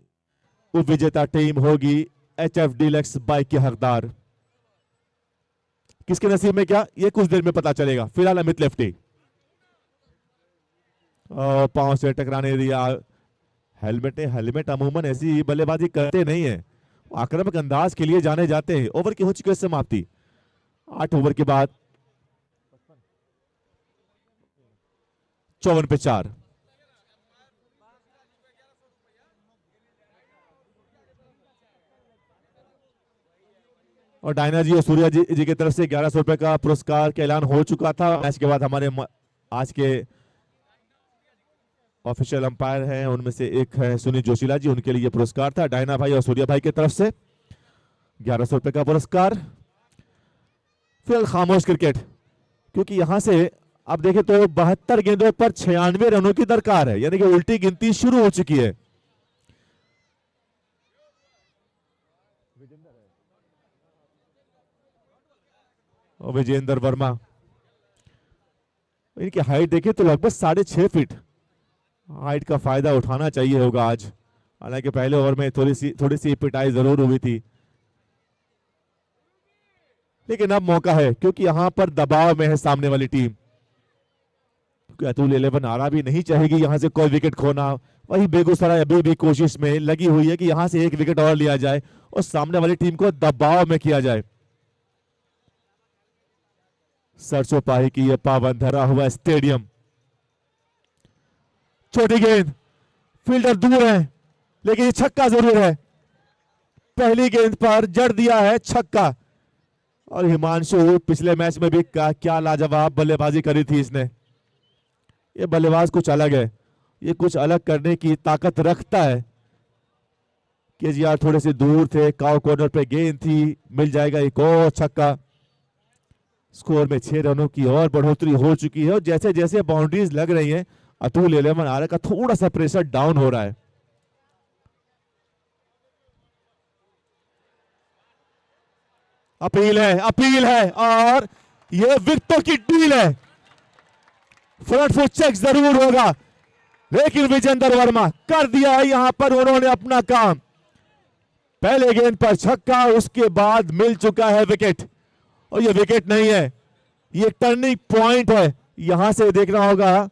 Q: उपविजेता टीम होगी HF डीलक्स बाइक के हकदार। किसके नसीब में क्या, ये कुछ देर में पता चलेगा। फिलहाल अमित लेफ्टी पांव से टकराने दिया। हेलमेट अमूमन ऐसी बल्लेबाजी करते नहीं है, आक्रामक अंदाज के लिए जाने जाते हैं। ओवर की हो चुकी है समाप्ति। 8 ओवर के बाद 54 पे 4। और डायना जी और सूर्या जी की तरफ से 1100 रुपए का पुरस्कार का ऐलान हो चुका था। मैच के बाद हमारे आज के ऑफिशियल अंपायर हैं, उनमें से एक है सुनील जोशीला जी, उनके लिए पुरस्कार था। डायना भाई और सूर्या भाई की तरफ से 1100 रुपए का पुरस्कार। फिलहाल खामोश क्रिकेट, क्योंकि यहां से आप देखें तो 72 गेंदों पर 96 रनों की दरकार है, यानी कि उल्टी गिनती शुरू हो चुकी है। और विजेंद्र वर्मा, इनकी हाइट देखें तो लगभग 6.5 फीट। हाइट का फायदा उठाना चाहिए होगा आज। हालांकि पहले ओवर में थोड़ी सी पिटाई जरूर हुई थी, लेकिन अब मौका है, क्योंकि यहां पर दबाव में है सामने वाली टीम। अतुल 11 आरा भी नहीं चाहेगी यहां से कोई विकेट खोना। वही बेगूसराय अभी भी कोशिश में लगी हुई है कि यहां से एक विकेट और लिया जाए और सामने वाली टीम को दबाव में किया जाए। सरसों पाही की यह पावन धरा हुआ स्टेडियम। छोटी गेंद, फील्डर दूर है, लेकिन ये छक्का जरूर है। पहली गेंद पर जड़ दिया है छक्का। और हिमांशु पिछले मैच में भी क्या लाजवाब बल्लेबाजी करी थी इसने। ये बल्लेबाज कुछ अलग है, ये कुछ अलग करने की ताकत रखता है। केजीआर थोड़े से दूर थे, काउ कॉर्नर पे गेंद थी, मिल जाएगा एक और छक्का। स्कोर में 6 रनों की और बढ़ोतरी हो चुकी है। और जैसे जैसे बाउंड्रीज लग रही हैं, अतुल 11 आरा का थोड़ा सा प्रेशर डाउन हो रहा है। अपील है और ये विकेटों की डील है। फ्रंट फुट चेक जरूर होगा, लेकिन विजेंद्र वर्मा कर दिया है यहां पर उन्होंने अपना काम। पहले गेंद पर छक्का, उसके बाद मिल चुका है विकेट। और ये विकेट नहीं है, ये टर्निंग पॉइंट है। यहां से देखना होगा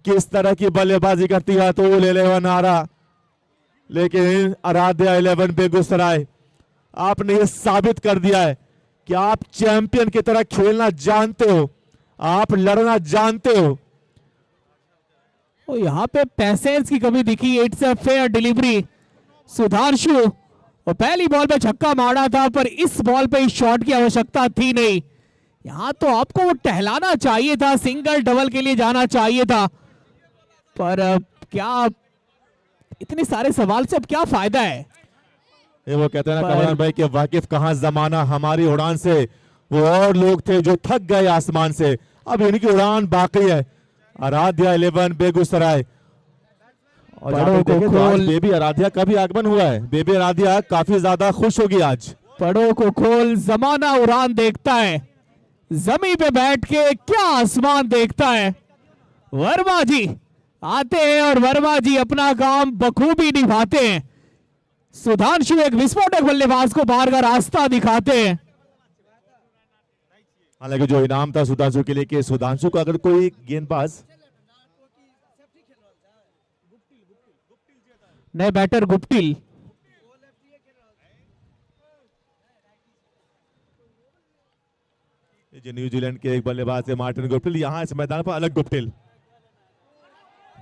Q: किस तरह की बल्लेबाजी करती है तो 11 आरा, लेकिन आराध्या 11 बेगूसराय, आपने ये साबित कर दिया है कि आप चैंपियन की तरह खेलना जानते हो, आप लड़ना जानते हो।
L: और यहाँ पे पैसेंस की कमी दिखी। It's a fair delivery. Sudhanshu और पहली बॉल पे छक्का मारा था, पर इस बॉल पे इस शॉट की आवश्यकता थी नहीं। यहाँ तो आपको वो टहलाना चाहिए था, सिंगल डबल के लिए जाना चाहिए था। पर क्या इतने सारे सवाल से अब क्या फायदा है।
Q: ये वो कहते हैं ना कमरान भाई कि वाकिफ कहां जमाना हमारी उड़ान से। वो और लोग थे जो थक गए आसमान से, अब इनकी उड़ान बाकी है। आराध्या 11 बेगूसराय। और देखें तो आज बेबी आराध्या का भी आगमन हुआ है। बेबी आराध्या काफी ज्यादा खुश होगी आज।
L: पड़ों को खोल, जमाना उड़ान देखता है, जमीन पे बैठ के क्या आसमान देखता है। वर्मा जी आते हैं और वर्मा जी अपना काम बखूबी निभाते हैं। सुधांशु एक विस्फोटक बल्लेबाज को बाहर का रास्ता दिखाते हैं।
Q: हालांकि जो इनाम था सुधांशु के लिए कि सुधांशु को अगर कोई गेंदबाज
L: नए बैटर गुप्टिल,
Q: न्यूजीलैंड के एक बल्लेबाज है मार्टिन गुप्टिल, यहां इस मैदान पर अलग गुप्टिल।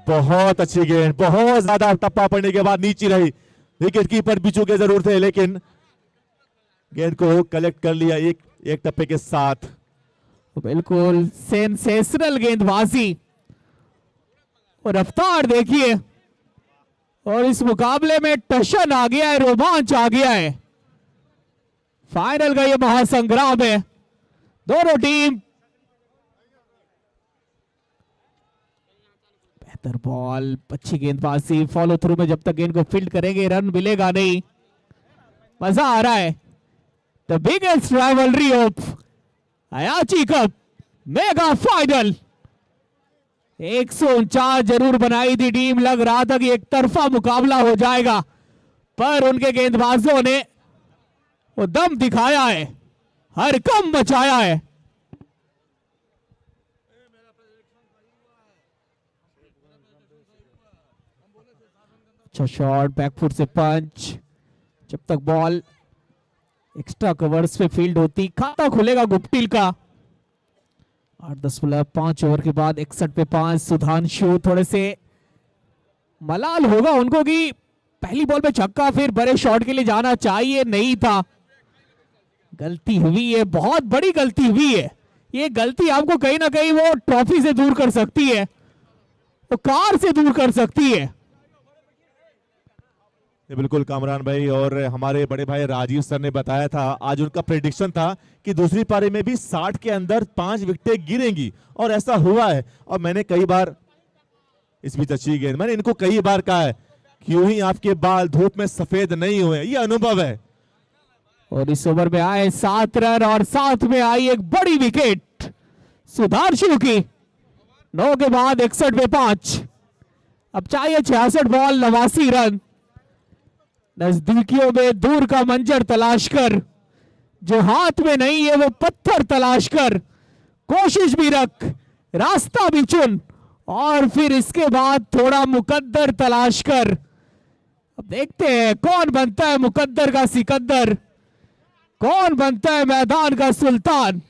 Q: बहुत अच्छी गेंद, बहुत ज्यादा टप्पा पड़ने के बाद नीचे रही। विकेट कीपर भी चूके जरूर थे, लेकिन गेंद को कलेक्ट कर लिया एक टप्पे के साथ।
L: बिल्कुल सेंसेशनल गेंदबाजी और रफ्तार देखिए। और इस मुकाबले में टशन आ गया है, रोमांच आ गया है। फाइनल का ये महासंग्राम है। दोनों टीम बेहतर बॉल, अच्छी गेंदबाजी, फॉलो थ्रू में जब तक गेंद को फील्ड करेंगे रन मिलेगा नहीं। मजा आ रहा है। The biggest rivalry of Ayachi cup mega final. 149 जरूर बनाई थी टीम, लग रहा था कि एक तरफा मुकाबला हो जाएगा, पर उनके गेंदबाजों ने वो दम दिखाया है, हर कम बचाया है। अच्छा शॉट, बैकफुट से पंच। जब तक बॉल एक्स्ट्रा कवर्स पे फील्ड होती, खाता खुलेगा गुप्टिल का। 8.5 ओवर के बाद 61 पे 5। सुधांशु थोड़े से मलाल होगा उनको कि पहली बॉल पे छक्का, फिर बड़े शॉट के लिए जाना चाहिए नहीं था। गलती हुई है, बहुत बड़ी गलती हुई है। ये गलती आपको कहीं ना कहीं वो ट्रॉफी से दूर कर सकती है, वो कार से दूर कर सकती है।
Q: बिल्कुल कामरान भाई, और हमारे बड़े भाई राजीव सर ने बताया था, आज उनका प्रेडिक्शन था कि दूसरी पारी में भी 60 के अंदर 5 विकेटें गिरेंगी, और ऐसा हुआ है। और मैंने कई बार इस बीच अच्छी गेंद, मैंने इनको कई बार कहा है क्यों ही आपके बाल धूप में सफेद नहीं हुए, ये अनुभव है।
L: और इस ओवर में आए 7 रन और साथ में आई एक बड़ी विकेट सुधांशु की। 9 के बाद 61 पे 5। अब चाहिए 66 बॉल 89 रन। नजदीकियों में दूर का मंजर तलाश कर, जो हाथ में नहीं है वो पत्थर तलाश कर, कोशिश भी रख, रास्ता भी चुन, और फिर इसके बाद थोड़ा मुकद्दर तलाश कर। अब देखते हैं कौन बनता है मुकद्दर का सिकंदर, कौन बनता है मैदान का सुल्तान,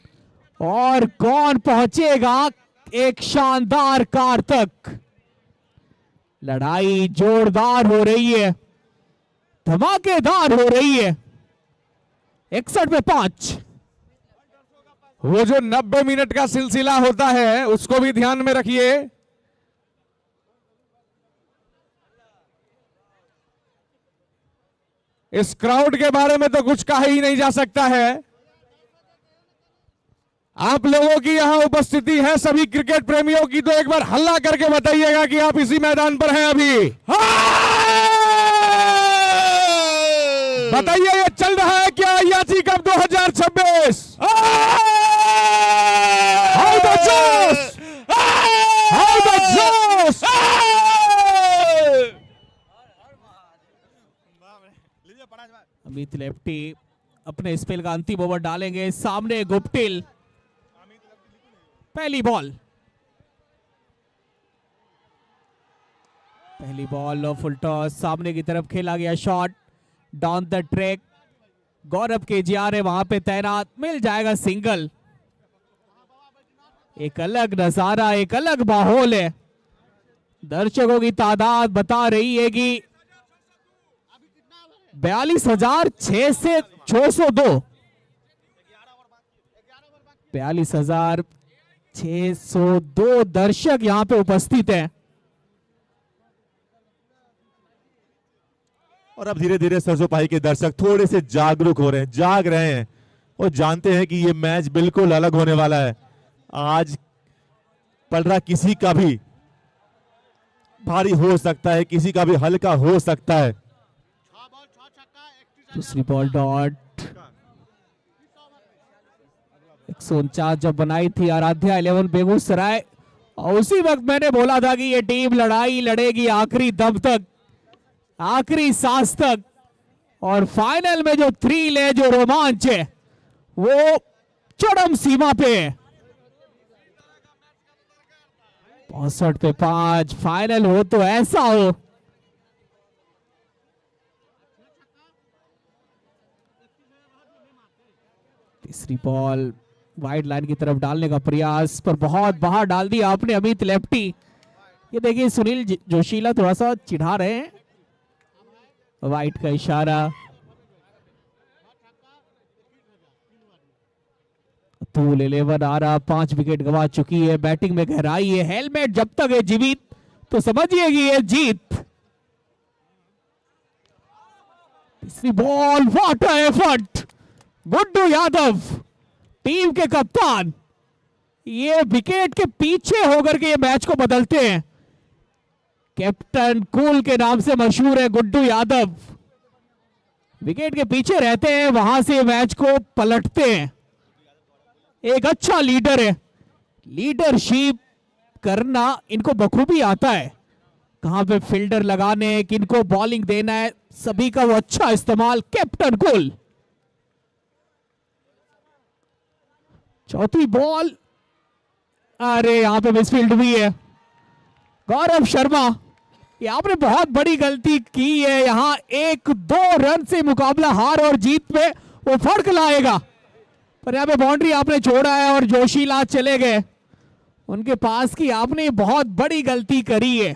L: और कौन पहुंचेगा एक शानदार कार तक। लड़ाई जोरदार हो रही है, धमाकेदार हो रही है। 61 पे 5।
C: वो जो 90 मिनट का सिलसिला होता है उसको भी ध्यान में रखिए। इस क्राउड के बारे में तो कुछ कहा ही नहीं जा सकता है। आप लोगों की यहां उपस्थिति है, सभी क्रिकेट प्रेमियों की, तो एक बार हल्ला करके बताइएगा कि आप इसी मैदान पर हैं अभी। बताइए ये चल रहा है क्या अयाची कप 2026? हाउ द जोश, हाउ द जोश।
L: अमित लेफ्टी अपने स्पेल का अंतिम ओवर डालेंगे। सामने गुप्टिल, पहली बॉल और फुल टॉस, सामने की तरफ खेला गया शॉट, डाउन द ट्रैक। गौरव केजीआर है वहां पे तैनात, मिल जाएगा सिंगल। एक अलग नजारा, एक अलग माहौल है। दर्शकों की तादाद बता रही है कि 42,602 42,602 दर्शक यहां पे उपस्थित हैं।
Q: और अब धीरे धीरे सरसोपाही के दर्शक थोड़े से जागरूक हो रहे हैं, जाग रहे हैं, और जानते हैं कि ये मैच बिल्कुल अलग होने वाला है। आज पलड़ा किसी का भी भारी हो सकता है, किसी का भी हल्का हो सकता है।
L: दूसरी बॉल डॉट। 149 जब बनाई थी आराध्या 11 बेगूसराय, और उसी वक्त मैंने बोला था कि ये टीम लड़ाई लड़ेगी आखिरी दम तक, आखिरी सांस तक, और फाइनल में जो थ्रिल है, जो रोमांच है, वो चरम सीमा पे है। 65 पे 5। फाइनल हो तो ऐसा हो। तीसरी बॉल वाइड लाइन की तरफ डालने का प्रयास, पर बहुत बाहर डाल दिया आपने अमित लेफ्टी। ये देखिए सुनील जोशीला थोड़ा सा चिढ़ा रहे हैं, वाइट का इशारा। अतुल 11 आ रहा, 5 विकेट गंवा चुकी है, बैटिंग में गहराई है। हेलमेट जब तक है जीवित तो समझिए कि ये जीत। तीसरी ball, what a effort. Guddu Yadav team के कप्तान, ये विकेट के पीछे होकर के ये मैच को बदलते हैं। कैप्टन कूल के नाम से मशहूर है गुड्डू यादव। विकेट के पीछे रहते हैं, वहां से मैच को पलटते हैं। एक अच्छा लीडर है, लीडरशिप करना इनको बखूबी आता है। कहां पे फील्डर लगाने, किनको बॉलिंग देना है, सभी का वो अच्छा इस्तेमाल। Captain cool. चौथी बॉल, अरे यहां पे मिसफील्ड भी है। गौरव शर्मा, ये आपने बहुत बड़ी गलती की है। यहां 1-2 रन से मुकाबला हार और जीत पे वो फर्क लाएगा, पर यहां पे बाउंड्री आपने छोड़ा है और जोशीला चले गए उनके पास की। आपने बहुत बड़ी गलती करी है।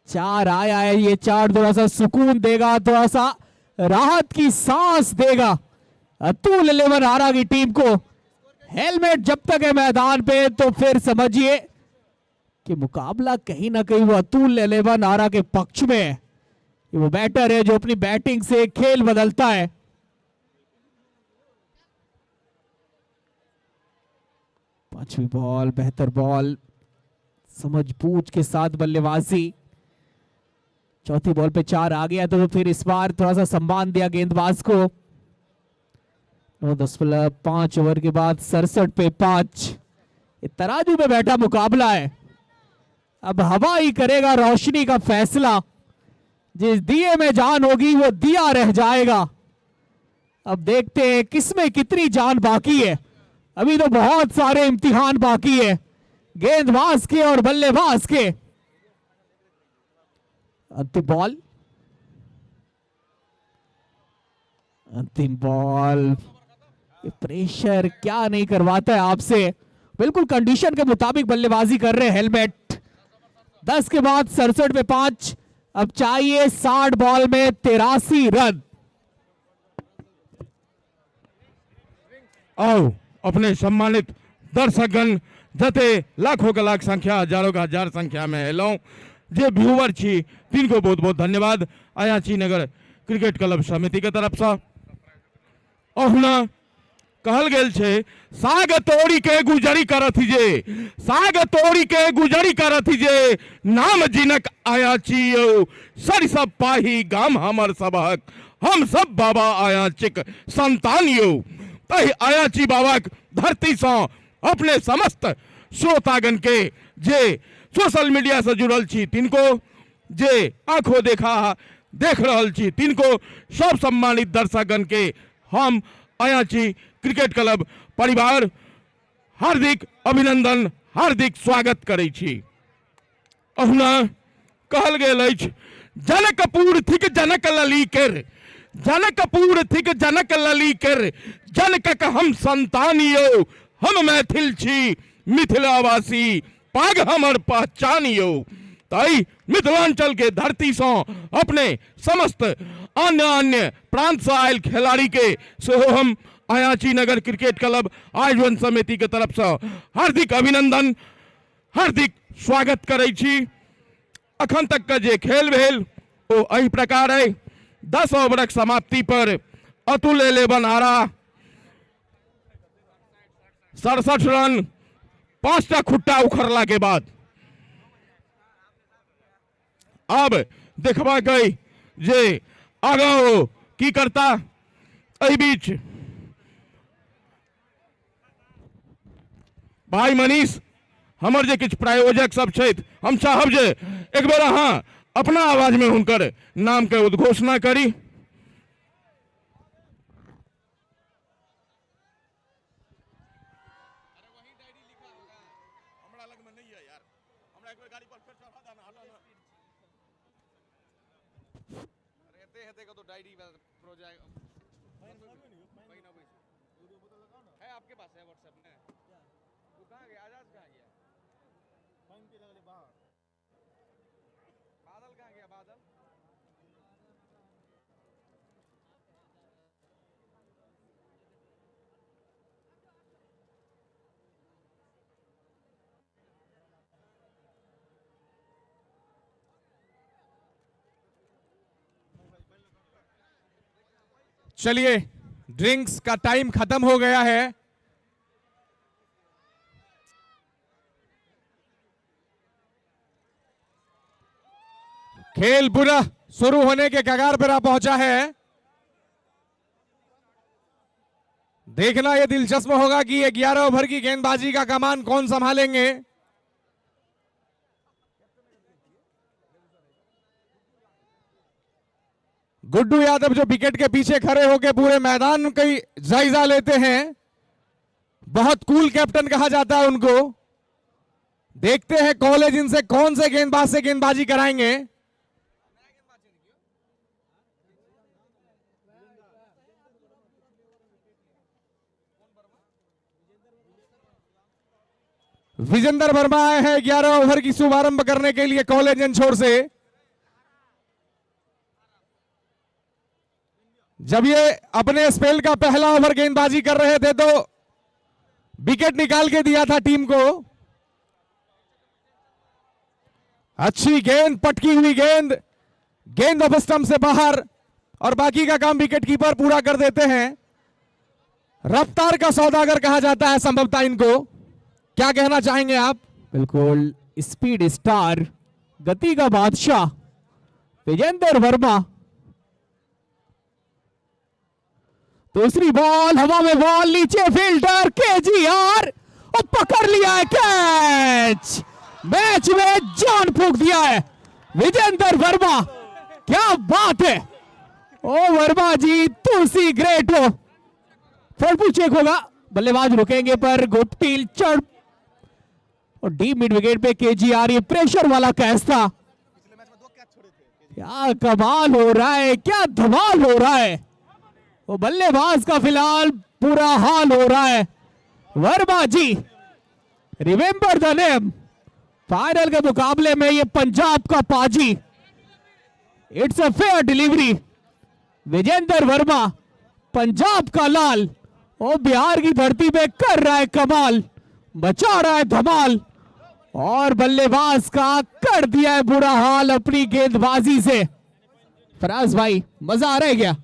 L: 4 आया है, ये 4 थोड़ा सा सुकून देगा, थोड़ा सा राहत की सांस देगा अतुल 11 आरा की टीम को। हेलमेट जब तक है मैदान पे तो फिर समझिए कि मुकाबला कहीं ना कहीं वो अतुल 11 आरा के पक्ष में है। वो बैटर है जो अपनी बैटिंग से खेल बदलता है। पांचवी बॉल, बेहतर बॉल, समझ बूझ के साथ बल्लेबाजी। चौथी बॉल पे 4 आ गया तो फिर इस बार थोड़ा सा सम्मान दिया गेंदबाज को। 9.5 ओवर के बाद 67 पे 5। तराजू में बैठा मुकाबला है, अब हवा ही करेगा रोशनी का फैसला। जिस दिए में जान होगी वो दिया रह जाएगा। अब देखते हैं किसमें कितनी जान बाकी है। अभी तो बहुत सारे इम्तिहान बाकी है, गेंदबाज के और बल्लेबाज के। अंतिम बॉल, अंतिम बॉल। ये प्रेशर क्या नहीं करवाता है आपसे। बिल्कुल कंडीशन के मुताबिक बल्लेबाजी कर रहे हैं हेलमेट। 10 के बाद 67 पे 5। अब चाहिए 60 बॉल में 83 रन।
P: आओ अपने सम्मानित दर्शकगण जते लाखों का लाख संख्या, हजारों का हजार संख्या में हेलो जे व्यूवर छी तिनको बहुत बहुत धन्यवाद अयाची नगर क्रिकेट क्लब समिति के तरफ से। ओहना कहल गेल छे साग तोड़ी के गुजरी करत जे, साग तोड़ी के गुजरी करत जे, नाम जिनक अयाची यो, सर सब पाही गाम हमर सबहक, हम सब बाबा अयाचिक संतान यो। तही अयाची बाबा धरती से अपने समस्त श्रोतागण के जे सोशल मीडिया से जुड़ल छी तिनको, जे आंखों देखा देख रहल छी तिनको, सब सम्मानित दर्शकगण के हम अयाची क्रिकेट क्लब परिवार हार्दिक अभिनंदन, हार्दिक स्वागत करै छी। अहुना कहल गेल अछि जनकपुर थिक जनक लली केर, जनकपुर थिक जनक लली केर, जनकक हम संतान यो, हम मैथिल छी मिथिलावासी, पाग हमर पहचान यो। ताई मिथिलांचल के धरती से अपने समस्त अन्य अन्य प्रांत से आयल खिलाड़ी के सेहो हम अयाची नगर क्रिकेट क्लब आयोजन समिति के तरफ से हार्दिक अभिनंदन, हार्दिक स्वागत करै छी। अखन तक का जे खेल भेल ओ एहि प्रकार है। 10 ओवरक समाप्ति पर अतुल 11 आरा 67 रन 5टा खुट्टा उखड़ला के बाद अब देखबा गई जे आगा ओ की करता। एहि बीच भाई मनीष हमर जे किछ प्रायोजक सब छथि, हम चाहब जे एक बेर अहाँ अपना आवाज में हुनकर नाम के उद्घोषणा करी।
C: आपके पास है व्हाट्सएप में? वो कहाँ गया? आजाद कहाँ गया? बादल कहाँ गया? बादल चलिए, ड्रिंक्स का टाइम खत्म हो गया है। खेल पुनः शुरू होने के कगार पर आ पहुंचा है। देखना यह दिलचस्प होगा कि 11 ओवर की गेंदबाजी का कमान कौन संभालेंगे। गुड्डू यादव जो विकेट के पीछे खड़े होकर पूरे मैदान का जायजा लेते हैं, बहुत कूल कैप्टन कहा जाता है उनको। देखते हैं कॉलेज इनसे कौन से गेंदबाज से गेंदबाजी कराएंगे। विजेंद्र वर्मा आए हैं 11 ओवर की शुभारंभ करने के लिए कॉलेज एंड छोर से। जब ये अपने स्पेल का पहला ओवर गेंदबाजी कर रहे थे तो विकेट निकाल के दिया था टीम को। अच्छी गेंद, पटकी हुई गेंद, गेंद ऑफ स्टंप से बाहर, और बाकी का काम विकेट कीपर पूरा कर देते हैं। रफ्तार का सौदागर कहा जाता है संभवतः इनको। क्या कहना चाहेंगे आप?
L: बिल्कुल स्पीड स्टार, गति का बादशाह विजेंद्र वर्मा। दूसरी बॉल, हवा में बॉल, नीचे फील्डर केजीआर और पकड़ लिया है कैच। मैच में जान फूंक दिया है विजेंद्र वर्मा। क्या बात है, ओ वर्मा जी तुलसी ग्रेट हो। फुल चेक होगा, बल्लेबाज रुकेंगे पर गुप्टिल चढ़ और डीप मिड विकेट पे केजीआर। ये प्रेशर वाला कैच था। क्या कमाल हो रहा है, क्या धमाल हो रहा है। वो बल्लेबाज का फिलहाल पूरा हाल हो रहा है। Verma ji, remember the name. Final के मुकाबले में ये पंजाब का पाजी, it's a fair delivery. Vijendra Verma Punjab का लाल, वो बिहार की धरती पे कर रहा है कमाल, बचा रहा है धमाल, और बल्लेबाज का कर दिया है बुरा हाल अपनी गेंदबाजी से। फराज भाई मजा आ रहा है क्या?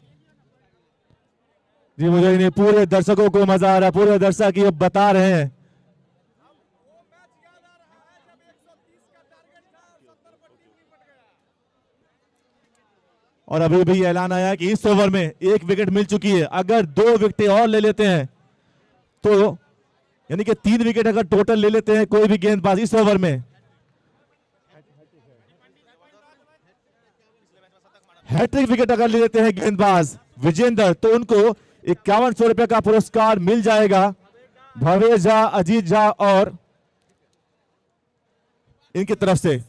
Q: जी मुझे नहीं, पूरे दर्शकों को मजा आ रहा है। पूरे दर्शक ये बता रहे हैं। और अभी भी ऐलान आया कि इस ओवर में 1 विकेट मिल चुकी है। अगर 2 विकेटें और ले लेते हैं तो यानी कि 3 विकेट अगर टोटल ले लेते हैं कोई भी गेंदबाज इस ओवर में, हैट्रिक विकेट अगर ले लेते हैं गेंदबाज विजेंद्र, तो उनको 5100 रुपए का पुरस्कार मिल जाएगा। भवेश झा, अजीत झा और इनकी तरफ से।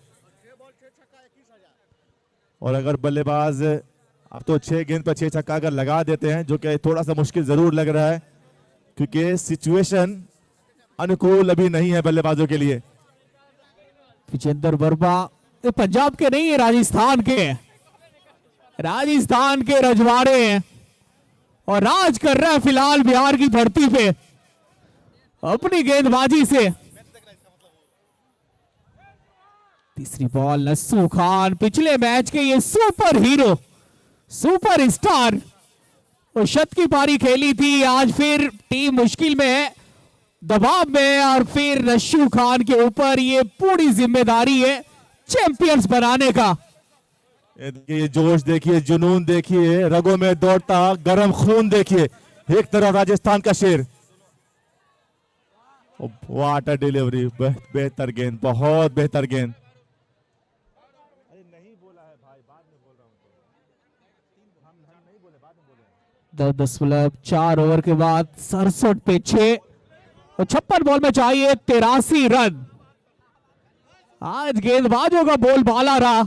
Q: और अगर बल्लेबाज अब तो 6 गेंद पर 6 छक्का अगर लगा देते हैं, जो कि थोड़ा सा मुश्किल जरूर लग रहा है क्योंकि सिचुएशन अनुकूल अभी नहीं है बल्लेबाजों के लिए।
L: विजेंद्र वर्मा ये पंजाब के नहीं है, राजस्थान के हैं। राजस्थान के रजवाड़े हैं और राज कर रहा है फिलहाल बिहार की धरती पे अपनी गेंदबाजी से। तीसरी बॉल, नस्सू खान पिछले मैच के ये सुपर हीरो, सुपर स्टार, और शत की पारी खेली थी। आज फिर टीम मुश्किल में है, दबाव में, और फिर नस्सू खान के ऊपर ये पूरी जिम्मेदारी है चैंपियंस बनाने का।
Q: ये जोश देखिए, जुनून देखिए, रगों में दौड़ता गर्म खून देखिए। एक तरफ राजस्थान का शेर, व्हाट अ डिलीवरी, बेहतर गेंद, बहुत बेहतर गेंद।
L: 10.4 ओवर के बाद 67 पे 6 और 56 बॉल में चाहिए 83 रन। आज गेंदबाजों का बोल बाला रहा,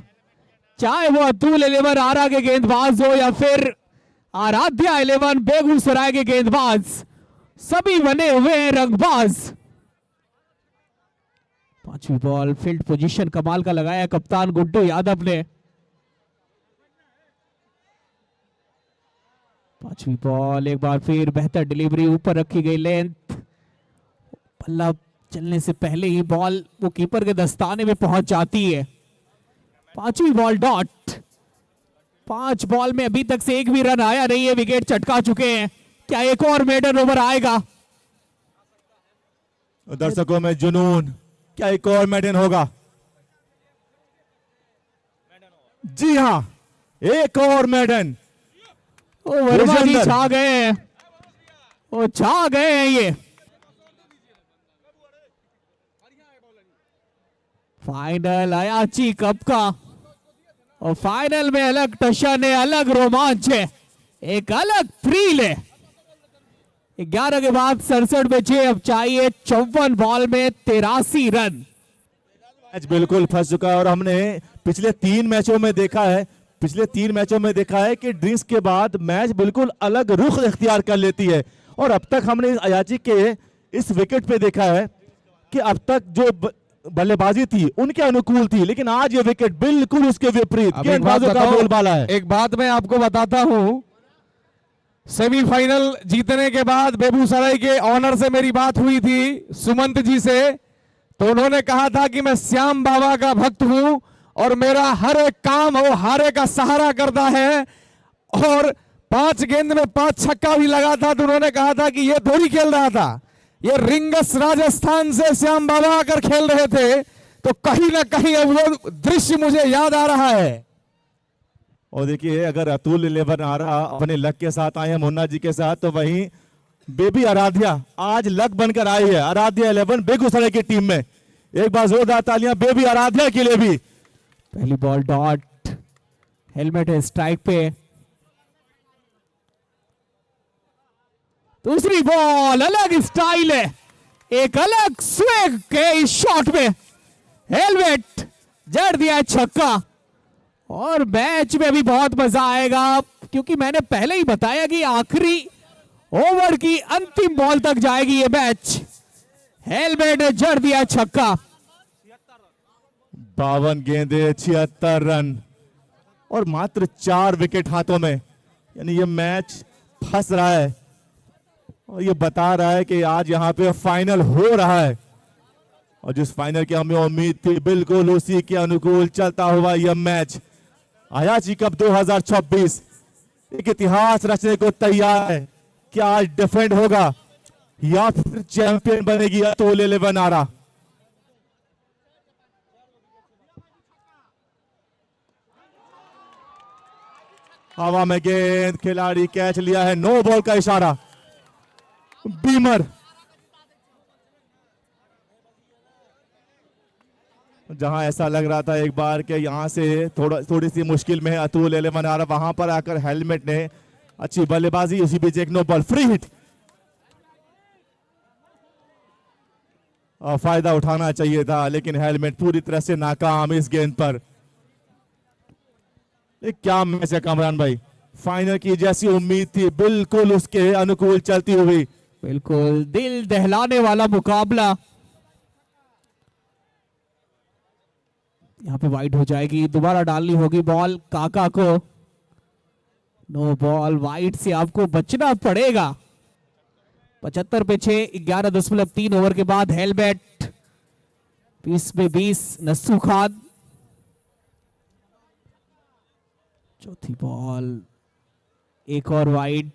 L: चाहे वो अतुल 11 आरा के गेंदबाज हो या फिर आराध्या 11 बेगूसराय के गेंदबाज, सभी बने हुए हैं रंगबाज। 5वीं बॉल, फील्ड पोजीशन कमाल का लगाया कप्तान गुड्डू यादव ने। 5वीं बॉल, एक बार फिर बेहतर डिलीवरी, ऊपर रखी गई लेंथ, बल्ला चलने से पहले ही बॉल वो कीपर के दस्ताने में पहुंच जाती है। 5वीं बॉल डॉट। 5 बॉल में अभी तक से एक भी रन आया नहीं है, विकेट चटका चुके हैं। क्या एक और मेडन ओवर आएगा?
Q: दर्शकों में जुनून, क्या एक और मेडन होगा? जी हाँ, एक और मेडन।
L: वर्मा जी छा गए हैं, वो छा गए हैं ये। फाइनल अयाची कप का, और फाइनल में अलग टशन है, अलग रोमांच है, एक अलग थ्रिल है। 11 के बाद 67 पे 6, अब चाहिए 54 बॉल में 83 रन।
Q: मैच बिल्कुल फंस चुका है और हमने पिछले 3 मैचों में देखा है कि ड्रिंक्स के बाद मैच बिल्कुल अलग रुख इख्तियार कर लेती है। और अब तक हमने इस अयाची के इस विकेट पे देखा है कि अब तक जो बल्लेबाजी थी उनके अनुकूल थी, लेकिन आज ये विकेट बिल्कुल उसके विपरीत गेंदबाजों का बोलबाला है।
C: एक बात मैं आपको बताता हूं, सेमीफाइनल जीतने के बाद बेगूसराय के ऑनर से मेरी बात हुई थी सुमंत जी से, तो उन्होंने कहा था कि मैं श्याम बाबा का भक्त हूं और मेरा हर एक काम वो हारे का सहारा करता है, और 5 गेंद में 5 छक्का भी लगा था। तो उन्होंने कहा था कि ये थोड़ी खेल रहा था, ये रिंगस राजस्थान से श्याम बाबा आकर खेल रहे थे। तो कहीं ना कहीं अब वो दृश्य मुझे याद आ रहा है।
Q: और देखिए, अगर अतुल 11 आ रहा अपने लक के साथ आए हैं मुन्ना जी के साथ, तो वहीं बेबी आराध्या आज लक बनकर आई है। आराध्या 11 बेगूसराय की टीम में, एक बार जोरदार तालियां बेबी आराध्या के लिए भी।
L: पहली बॉल डॉट, हेलमेट है स्ट्राइक पे। दूसरी बॉल, अलग स्टाइल है, एक अलग स्विंग के इस शॉट में हेलमेट जड़ दिया छक्का। और मैच में भी बहुत मजा आएगा, क्योंकि मैंने पहले ही बताया कि आखिरी ओवर की अंतिम बॉल तक जाएगी ये मैच। हेलमेट ने जड़ दिया छक्का।
Q: 52 गेंदे 76 रन और मात्र 4 विकेट हाथों में, यानी ये मैच फंस रहा है और ये बता रहा है कि आज यहाँ पे फाइनल हो रहा है। और जिस फाइनल की हमें उम्मीद थी, बिल्कुल उसी के अनुकूल चलता हुआ यह मैच। अयाची कप 2026 एक इतिहास रचने को तैयार है। क्या आज डिफेंड होगा या फिर चैंपियन बनेगी अतुल 11 आरा? हवा में गेंद, खिलाड़ी कैच लिया है, नो बॉल का इशारा। बीमर जहां ऐसा लग रहा था एक बार कि यहां से थोड़ी सी मुश्किल में है अतुल 11 आरा, वहां पर आकर हेलमेट ने अच्छी बल्लेबाजी, उसी बीच एक नो बॉल फ्री हिट। फायदा उठाना चाहिए था, लेकिन हेलमेट पूरी तरह से नाकाम इस गेंद पर। क्या मैच है कामरान भाई, फाइनल की जैसी उम्मीद थी बिल्कुल उसके अनुकूल चलती हुई।
L: बिल्कुल दिल दहलाने वाला मुकाबला। यहाँ पे वाइड हो जाएगी, दोबारा डालनी होगी बॉल काका को। नो बॉल, वाइड से आपको बचना पड़ेगा। 75 पे 6, 11.3 ओवर के बाद हेलमेट 20 में 20 नस्सू खान। चौथी बॉल, एक और वाइड,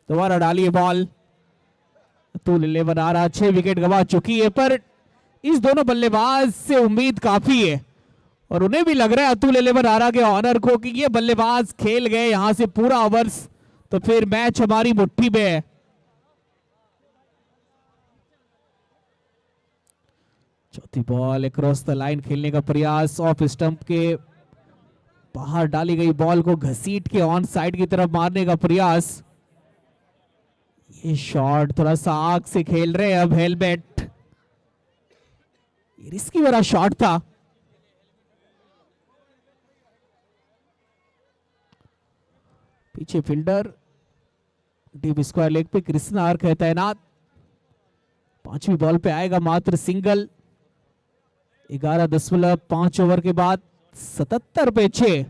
L: दोबारा डालिए बॉल। अतुल 11 आरा 6 विकेट गंवा चुकी है, पर इस दोनों बल्लेबाज से उम्मीद काफी है और उन्हें भी लग रहा है अतुल 11 आरा के ऑनर को कि ये बल्लेबाज खेल गए यहां से पूरा ओवर्स तो फिर मैच हमारी मुट्ठी में है। चौथी बॉल, अक्रॉस द लाइन खेलने का प्रयास, ऑफ स्टंप के बाहर डाली गई बॉल को घसीट के ऑन साइड की तरफ मारने का प्रयास। ये शॉट थोड़ा सा आग से खेल रहे हैं अब हेलमेट, रिस्की वाला शॉट था। पीछे फील्डर डीप स्क्वायर लेग पे कृष्णा आर्क है तैनात। 5वीं बॉल पे आएगा मात्र सिंगल। 11.5 ओवर के बाद 77 पे 6,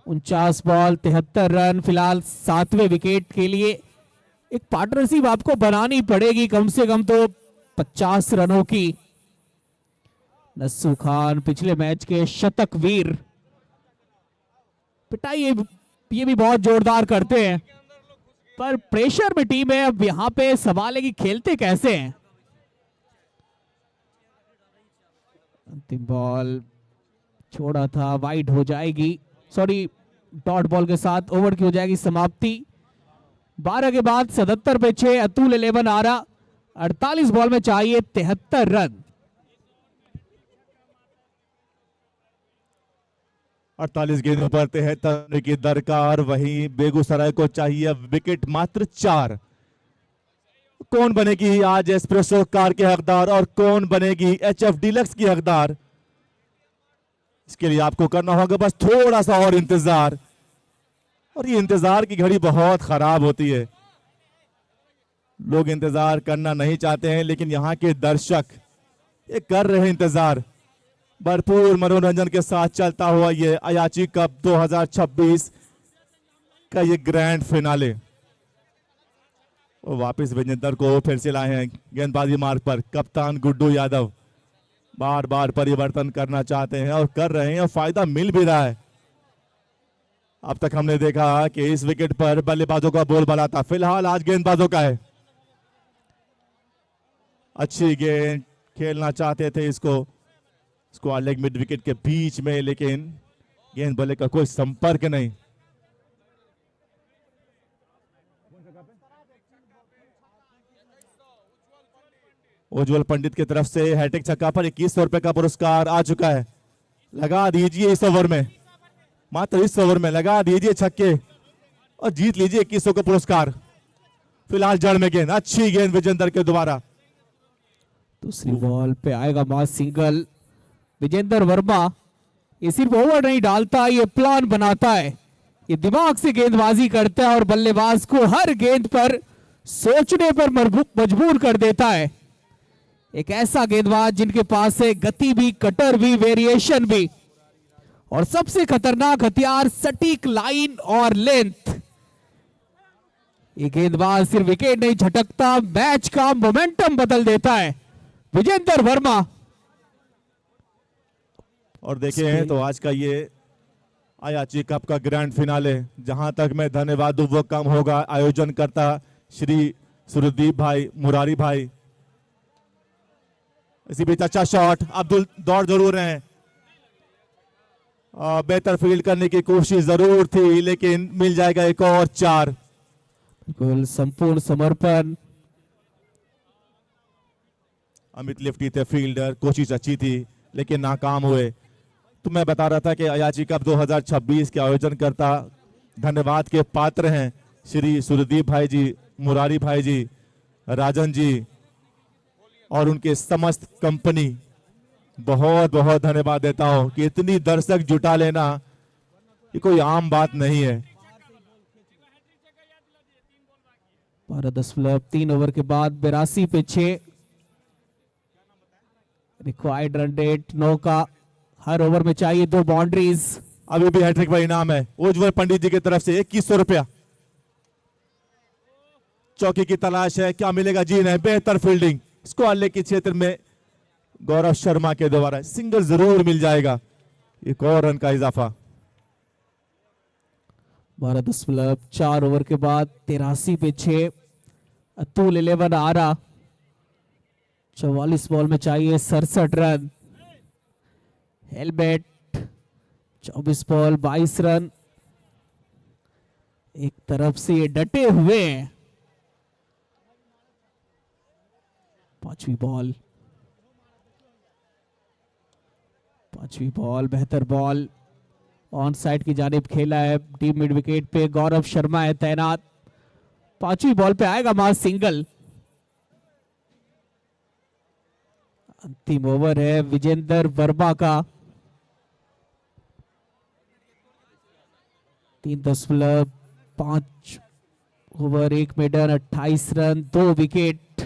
L: 49 बॉल 73 रन। फिलहाल 7वें विकेट के लिए एक पार्टनरशिप आपको बनानी पड़ेगी, कम से कम तो 50 रनों की। नस्सू खान पिछले मैच के शतक वीर, पिटाई ये भी बहुत जोरदार करते हैं, पर प्रेशर में टीम है। अब यहां पे सवाल है कि खेलते कैसे हैं। अंतिम बॉल छोड़ा था, वाइड हो जाएगी, सॉरी डॉट बॉल के साथ ओवर की हो जाएगी समाप्ति। 12 के बाद 77 पे 6 अतुल 11 आ रहा। 48 बॉल में चाहिए 73 रन।
Q: 48 गेंदों पर 73 रन की दरकार। वहीं बेगूसराय को चाहिए विकेट मात्र 4। कौन बनेगी आज एस्प्रेसो कार के हकदार और कौन बनेगी एचएफ डीलक्स की हकदार? इसके लिए आपको करना होगा बस थोड़ा सा और इंतजार, और ये इंतजार की घड़ी बहुत खराब होती है। लोग इंतजार करना नहीं चाहते हैं, लेकिन यहाँ के दर्शक ये कर रहे हैं इंतजार। भरपूर मनोरंजन के साथ चलता हुआ ये अयाची कप 2026 का ये ग्रैंड फिनाले। वो वापस विजेंदर को फिर से लाए हैं गेंदबाजी मार्ग पर। कप्तान गुड्डू यादव बार बार परिवर्तन करना चाहते हैं और कर रहे हैं, और फायदा मिल भी रहा है। अब तक हमने देखा कि इस विकेट पर बल्लेबाजों का बोलबाला था, फिलहाल आज गेंदबाजों का है। अच्छी गेंद खेलना चाहते थे इसको लेग मिड विकेट के बीच में, लेकिन गेंद बल्ले का कोई संपर्क नहीं। उज्जवल पंडित की तरफ से हैट्रिक छक्का पर 2100 रुपए का पुरस्कार आ चुका है। लगा दीजिए इस ओवर में, मात्र इस ओवर में लगा दीजिए छक्के और जीत लीजिए 2100 का पुरस्कार। फिलहाल जड़ में गेंद, अच्छी गेंद विजेंदर के दोबारा।
L: दूसरी बॉल पे आएगा मास सिंगल। विजेंदर वर्मा ये सिर्फ ओवर नहीं डालता, ये प्लान बनाता है, ये दिमाग से गेंदबाजी करता है और बल्लेबाज को हर गेंद पर सोचने पर मजबूर कर देता है। एक ऐसा गेंदबाज जिनके पास है गति भी, कटर भी, वेरिएशन भी, और सबसे खतरनाक हथियार सटीक लाइन और लेंथ। ये गेंदबाज सिर्फ विकेट नहीं झटकता, मैच का मोमेंटम बदल देता है। विजेंदर वर्मा।
Q: और देखें तो आज का ये अयाची कप का ग्रैंड फिनाले, जहां तक मैं धन्यवाद दूं वो कम होगा। आयोजन करता श्री सुरदीप भाई, मुरारी भाई। इसी बीच अच्छा शॉट, अब्दुल दौड़ जरूर रहे हैं, बेहतर फील्ड करने की कोशिश जरूर थी, लेकिन मिल जाएगा एक और 4।
L: बिल्कुल संपूर्ण समर्पण।
Q: अमित लिफ्टी थे फील्डर, कोशिश अच्छी थी लेकिन नाकाम हुए। तो मैं बता रहा था कि अयाची कप 2026 के आयोजन करता धन्यवाद के पात्र हैं श्री सुरदीप भाई जी, मुरारी भाई जी, राजन जी और उनके समस्त कंपनी। बहुत बहुत धन्यवाद देता हूं कि इतनी दर्शक जुटा लेना ये कोई आम बात नहीं है।
L: 12.3 ओवर के बाद 82 पे 6। रिक्वायर्ड रन रेट 9 का। हर ओवर में चाहिए 2 बाउंड्रीज।
Q: अभी भी हैट्रिक का इनाम है उज्जवल पंडित जी की तरफ से 2100 रुपया। चौकी की तलाश है, क्या मिलेगा? जी नहीं, बेहतर फील्डिंग। स्क्वायर के क्षेत्र में गौरव शर्मा के द्वारा सिंगल जरूर मिल जाएगा। एक और रन का इजाफा।
L: 12.4 ओवर के बाद 83 पे 6। अतुल 11 आ रहा। 44 बॉल में चाहिए 67 रन। Helmet 24 ball 22 run. एक तरफ से ये डटे हुए हैं। 5वीं बॉल बेहतर बॉल ऑन साइड की जानिब खेला है। डीप मिड विकेट पे गौरव शर्मा है तैनात। 5वीं बॉल पे आएगा मास सिंगल। अंतिम ओवर है विजेंदर वर्मा का। 3.5 ओवर 1 मेडन 28 रन 2 विकेट।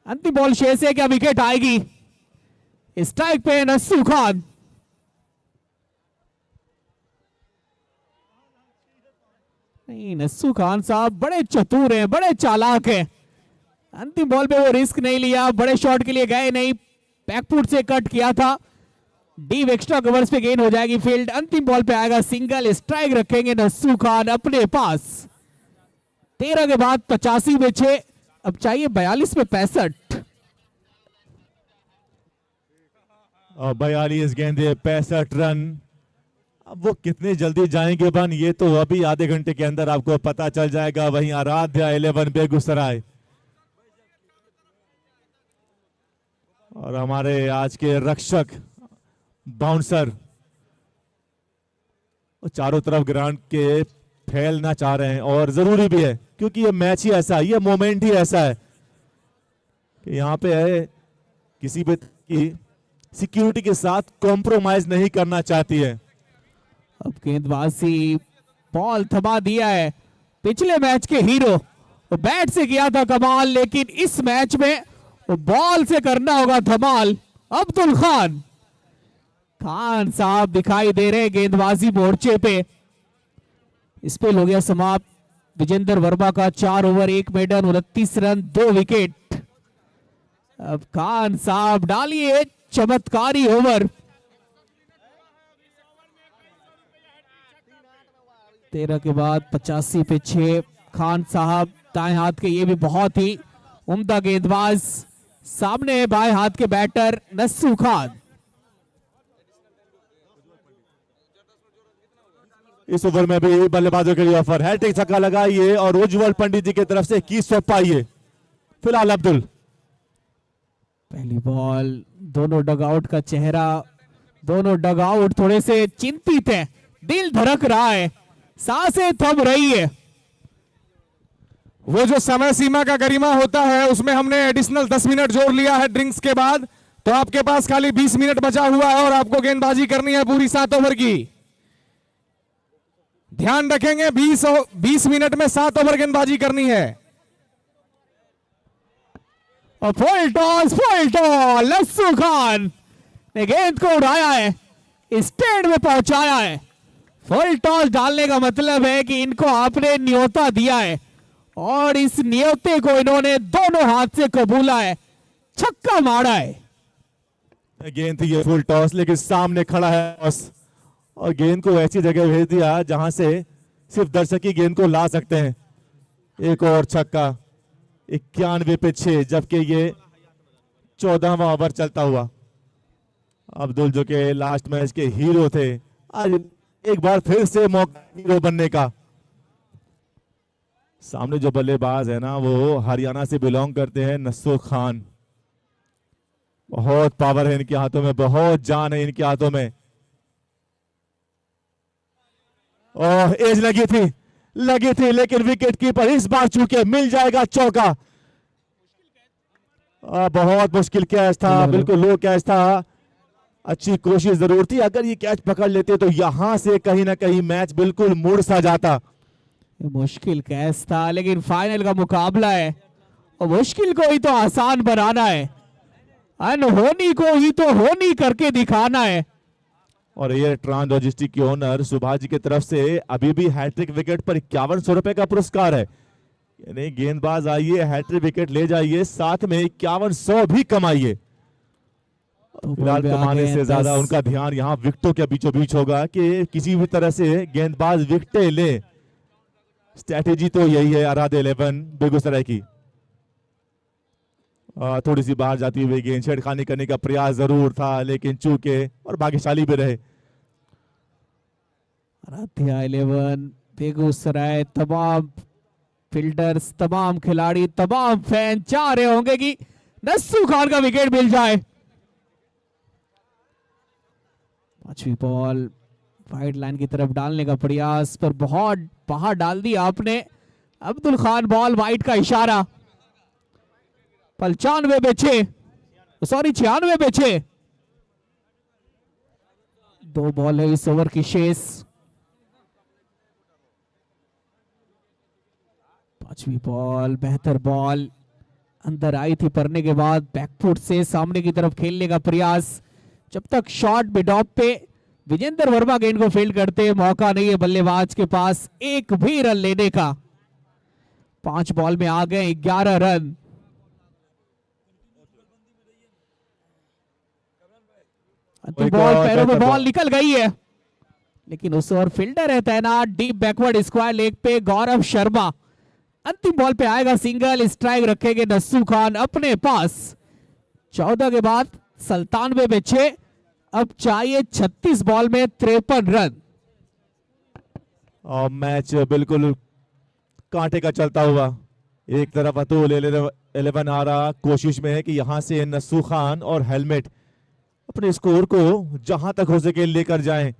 L: अंतिम बॉल शेष है, क्या विकेट आएगी? स्ट्राइक पे नस्सू खान। नहीं, नस्सू खान साहब बड़े चतुर हैं, बड़े चालाक हैं। अंतिम बॉल पे वो रिस्क नहीं लिया, बड़े शॉट के लिए गए नहीं, बैकफुट से कट किया था। डीप एक्स्ट्रा कवर्स पे गेन हो जाएगी फील्ड। अंतिम बॉल पे आएगा सिंगल। स्ट्राइक रखेंगे नस्सू खान अपने पास। 13 के बाद 85 में 6। अब चाहिए 42 में 65।
Q: और 42 गेंदे 65 रन। अब वो कितने जल्दी जाएंगे बन, ये तो अभी आधे घंटे के अंदर आपको पता चल जाएगा। वहीं आराध्या 11 बेगूसराय और हमारे आज के रक्षक बाउंसर चारों तरफ ग्राउंड के फैलना चाह रहे हैं और जरूरी भी है, क्योंकि ये मैच ही ऐसा है, ये मोमेंट ही ऐसा है कि यहाँ पे है किसी भी की सिक्योरिटी के साथ कॉम्प्रोमाइज नहीं करना चाहती है।
L: अब गेंदबाजी बॉल थमा दिया है। पिछले मैच के हीरो वो बैट से किया था कमाल, लेकिन इस मैच में वो बॉल से करना होगा धमाल। अब्दुल खान खान साहब दिखाई दे रहे गेंदबाजी मोर्चे पे। स्पेल हो गया समाप्त। विजेंद्र वर्मा का 4 ओवर 1 मेडन 29 रन 2 विकेट। अब खान साहब डालिए चमत्कारी ओवर। 13 के बाद 85 पे 6। खान साहब दाएं हाथ के, ये भी बहुत ही उम्दा गेंदबाज। सामने बाएं हाथ के बैटर नस्सू खान।
Q: इस ओवर में भी बल्लेबाजों के लिए ऑफर, हैट्रिक छक्का लगाइए और उज्जवल पंडित जी की तरफ से 21 पाइए। फिलहाल अब्दुल
L: पहली बॉल, दोनों डगआउट का चेहरा, दोनों डगआउट थोड़े से चिंतित है, दिल धड़क रहा है, सांसें थम रही है।
C: वो जो समय सीमा का गरिमा होता है उसमें हमने एडिशनल 10 मिनट जोड़ लिया है ड्रिंक्स के बाद, तो आपके पास खाली 20 मिनट बचा हुआ है और आपको गेंदबाजी करनी है पूरी 7 ओवर की। ध्यान रखेंगे 20 मिनट में 7 ओवर गेंदबाजी करनी है।
L: और फुल टॉस नस्सू खान ने गेंद को उड़ाया है, स्टैंड में पहुंचाया है। फुल टॉस डालने का मतलब है कि इनको आपने न्योता दिया है और इस न्योते को इन्होंने दोनों हाथ से कबूला है, छक्का मारा है।
Q: गेंद थी ये फुल टॉस, लेकिन सामने खड़ा है टॉस और गेंद को ऐसी जगह भेज दिया जहां से सिर्फ दर्शक ही गेंद को ला सकते हैं। एक और छक्का 91 पे 6, जबकि ये 14वां ओवर चलता हुआ। अब्दुल जो के लास्ट मैच के हीरो थे, आज एक बार फिर से मौका हीरो बनने का। सामने जो बल्लेबाज है ना वो हरियाणा से बिलोंग करते हैं, नस्सू खान। बहुत पावर है इनके हाथों में, बहुत जान है इनके हाथों में। और एज लगी थी लेकिन विकेट कीपर इस बार चूके मिल जाएगा चौका। बहुत मुश्किल कैच था, बिल्कुल लो कैच था, अच्छी कोशिश जरूर थी। अगर ये कैच पकड़ लेते तो यहां से कहीं ना कहीं मैच बिल्कुल मुड़ सा जाता।
L: मुश्किल कैच था, लेकिन फाइनल का मुकाबला है और मुश्किल को ही तो आसान बनाना है, अनहोनी को ही तो होनी करके दिखाना है।
Q: और ये ट्रांस लॉजिस्टिक के ओनर सुभाष जी की तरफ से अभी भी हैट्रिक विकेट पर 5100 रुपए का पुरस्कार है। यानी गेंदबाज आइए, हैट्रिक विकेट ले जाइए, साथ में 5100 भी कमाइए। फिलहाल कमाने से ज्यादा उनका ध्यान यहाँ विकेटों के बीचों बीच होगा कि किसी भी तरह से गेंदबाज विकेटें ले। स्ट्रैटेजी तो यही है आराध्या 11 बेगूसराय की। थोड़ी सी बाहर जाती हुई गेंद, छेड़खानी करने का प्रयास जरूर था लेकिन चूके और भाग्यशाली भी रहे।
L: आराध्या 11 बेगूसराय, तमाम फील्डर्स, तमाम खिलाड़ी, तमाम फैन चाह रहे होंगे कि नस्सू खान का विकेट मिल जाए। 5वीं बॉल वाइड लाइन की तरफ डालने का प्रयास पर बहुत बाहर डाल दी आपने। अब्दुल खान बॉल वाइड का इशारा। 95 पे 6, सॉरी 96 पे 6। 2 बॉल है इस ओवर की शेष। 5वीं बॉल बेहतर बॉल अंदर आई थी, पड़ने के बाद बैकफुट से सामने की तरफ खेलने का प्रयास। जब तक शॉट मिड ऑफ पे विजेंद्र वर्मा गेंद को फील्ड करते, मौका नहीं है बल्लेबाज के पास एक भी रन लेने का। 5 बॉल में आ गए 11 रन। अंतिम बॉल, पैरों में बॉल निकल गई है, लेकिन उस ओवर फील्डर है तैनात डीप बैकवर्ड स्क्वायर लेग पे गौरव शर्मा। अंतिम बॉल पे आएगा सिंगल, स्ट्राइक रखेंगे नस्सू खान अपने पास। 14 के बाद 97 पे 6। अब चाहिए 36 बॉल में 53 रन।
Q: और मैच बिल्कुल कांटे का चलता हुआ। एक तरफ अतुल 11 आ रहा, कोशिश में है कि यहां से नस्सू खान और हेलमेट अपने स्कोर को जहां तक हो सके लेकर जाएं।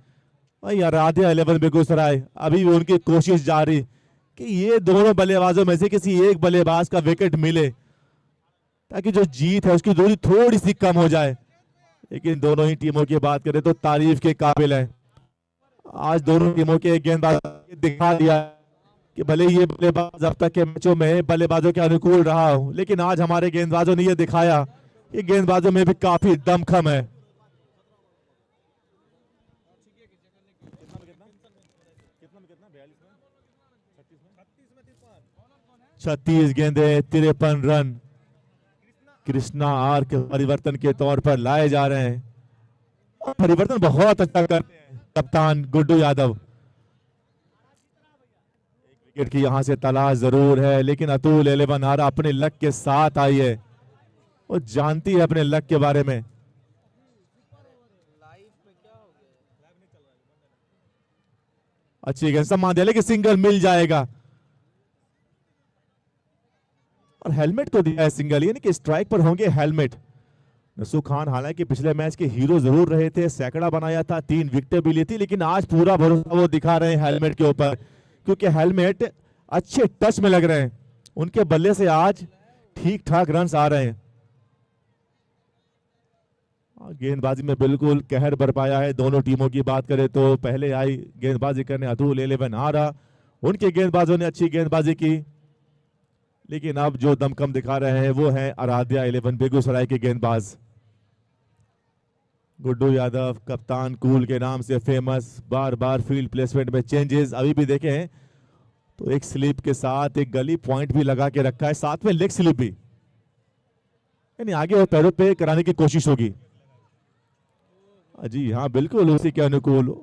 Q: वही आराध्या 11 बेगूसराय अभी भी उनकी कोशिश जारी कि ये दोनों बल्लेबाजों में से किसी एक बल्लेबाज का विकेट मिले ताकि जो जीत है उसकी दूरी थोड़ी सी कम हो जाए। लेकिन दोनों ही टीमों की बात करें तो तारीफ के काबिल है। आज दोनों टीमों के गेंदबाज दिखा दिया कि भले ये बल्लेबाज अब तक के मैचों में बल्लेबाजों के अनुकूल रहा हो, लेकिन आज हमारे गेंदबाजों ने ये दिखाया कि गेंदबाजों में भी काफी दमखम है। छत्तीस गेंदे 53 रन कृष्णा आर के परिवर्तन के तौर पर लाए जा रहे हैं और परिवर्तन बहुत अच्छा करते हैं कप्तान गुड्डू यादव। विकेट की यहां से तलाश जरूर है, लेकिन अतुल 11 आरा अपने लक के साथ आई है, वो जानती है अपने लक के बारे में। अच्छी गेंद सम्मान दिया, लेकिन सिंगल मिल जाएगा और हेलमेट को दिया है सिंगल, यानी कि स्ट्राइक पर होंगे हेलमेट। नस्सू खान हालांकि पिछले मैच के हीरो जरूर रहे थे, सैकड़ा बनाया था, 3 विकेटें भी ली थी, लेकिन आज पूरा भरोसा वो दिखा रहे हैं हेलमेट के ऊपर, क्योंकि हेलमेट अच्छे टच में लग रहे हैं। उनके बल्ले से आज ठीक ठाक रन आ रहे हैं। गेंदबाजी में बिल्कुल कहर बरपाया है दोनों टीमों की बात करें तो। पहले आई गेंदबाजी करने अतुल 11 आरा, उनके गेंदबाजों ने अच्छी गेंदबाजी की, लेकिन अब जो दमखम दिखा रहे हैं वो है आराध्या 11 बेगूसराय के गेंदबाज। गुड्डू यादव कप्तान कूल के नाम से फेमस, बार बार फील्ड प्लेसमेंट में चेंजेस अभी भी देखें तो एक स्लिप के साथ एक गली पॉइंट भी लगा के रखा है, साथ में लेग स्लिप भी, यानी आगे और पैरों पे कराने की कोशिश होगी। जी हाँ, बिल्कुल उसी के अनुकूल।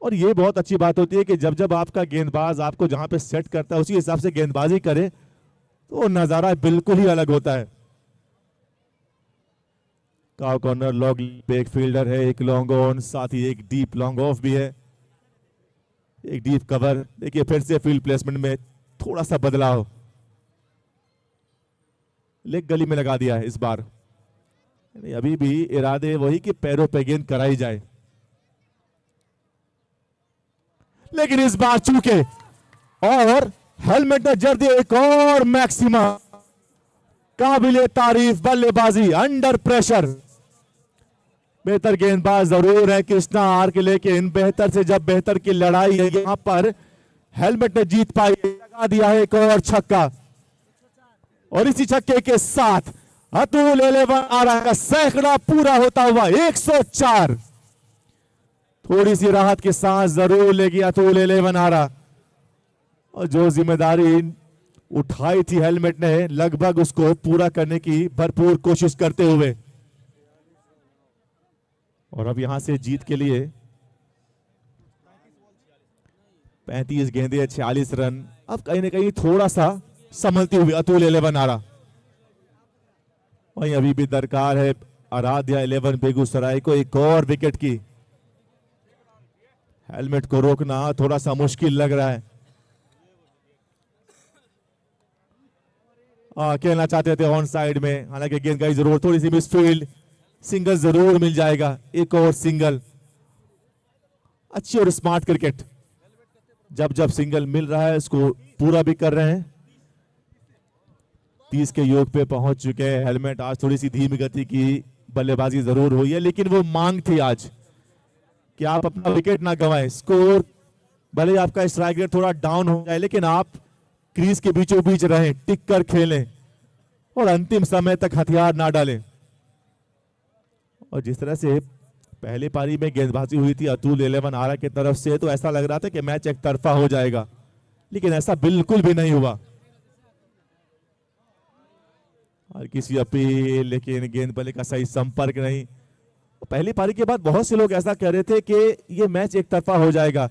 Q: और ये बहुत अच्छी बात होती है कि जब जब आपका गेंदबाज आपको जहां पे सेट करता है उसी हिसाब से गेंदबाजी करे तो नजारा बिल्कुल ही अलग होता है। काव कॉर्नर लॉन्ग पे एक फील्डर है, एक लॉन्ग ऑन, साथ ही एक डीप लॉन्ग ऑफ भी है, एक डीप कवर। देखिए फिर से फील्ड प्लेसमेंट में थोड़ा सा बदलाव, लेग गली में लगा दिया है इस बार। अभी भी इरादे वही कि पैरों पे गेंद कराई जाए, लेकिन इस बार चूके और हेलमेट ने जड़ दिया एक और मैक्सिमा। काबिले तारीफ बल्लेबाजी अंडर प्रेशर। बेहतर गेंदबाज जरूर है कृष्णा आर के, लेकिन बेहतर से जब बेहतर की लड़ाई है यहां पर हेलमेट ने जीत पाई, लगा दिया है एक और छक्का। और इसी छक्के के साथ अतुल 11 आरा का सैकड़ा पूरा होता हुआ 104। थोड़ी सी राहत की सांस जरूर लेगी अतुल 11 आरा, और जो जिम्मेदारी उठाई थी हेलमेट ने लगभग उसको पूरा करने की भरपूर कोशिश करते हुए। और अब यहां से जीत के लिए 35 गेंदे 46 रन, अब कहीं ना कहीं थोड़ा सा संभलती हुई अतुल 11 आरा। वहीं अभी भी दरकार है आराध्या 11 बेगूसराय को एक और विकेट की। हेलमेट को रोकना थोड़ा सा मुश्किल लग रहा है। खेलना चाहते थे ऑन साइड में, हालांकि गेंद का जरूर थोड़ी सी मिसफील्ड, सिंगल जरूर मिल जाएगा, एक और सिंगल। अच्छी और स्मार्ट क्रिकेट, जब जब सिंगल मिल रहा है उसको पूरा भी कर रहे हैं। 30 के योग पे पहुंच चुके हैं हेलमेट। आज थोड़ी सी धीमी गति की बल्लेबाजी जरूर हुई है, लेकिन वो मांग थी आज कि आप अपना विकेट ना गंवाएं। स्कोर भले आपका स्ट्राइक रेट थोड़ा डाउन हो जाए, लेकिन आप क्रीज के बीचों बीच रहें, टिक कर खेलें और अंतिम समय तक हथियार ना डालें। और जिस तरह से पहली पारी में गेंदबाजी हुई थी अतुल 11 आरा की तरफ से, तो ऐसा लग रहा था कि मैच एक तरफा हो जाएगा, लेकिन ऐसा बिल्कुल भी नहीं हुआ। और किसी अपील, लेकिन गेंद बल्ले का सही संपर्क नहीं। पहली पारी के बाद बहुत से लोग ऐसा कह रहे थे कि ये मैच एक तरफा हो जाएगा,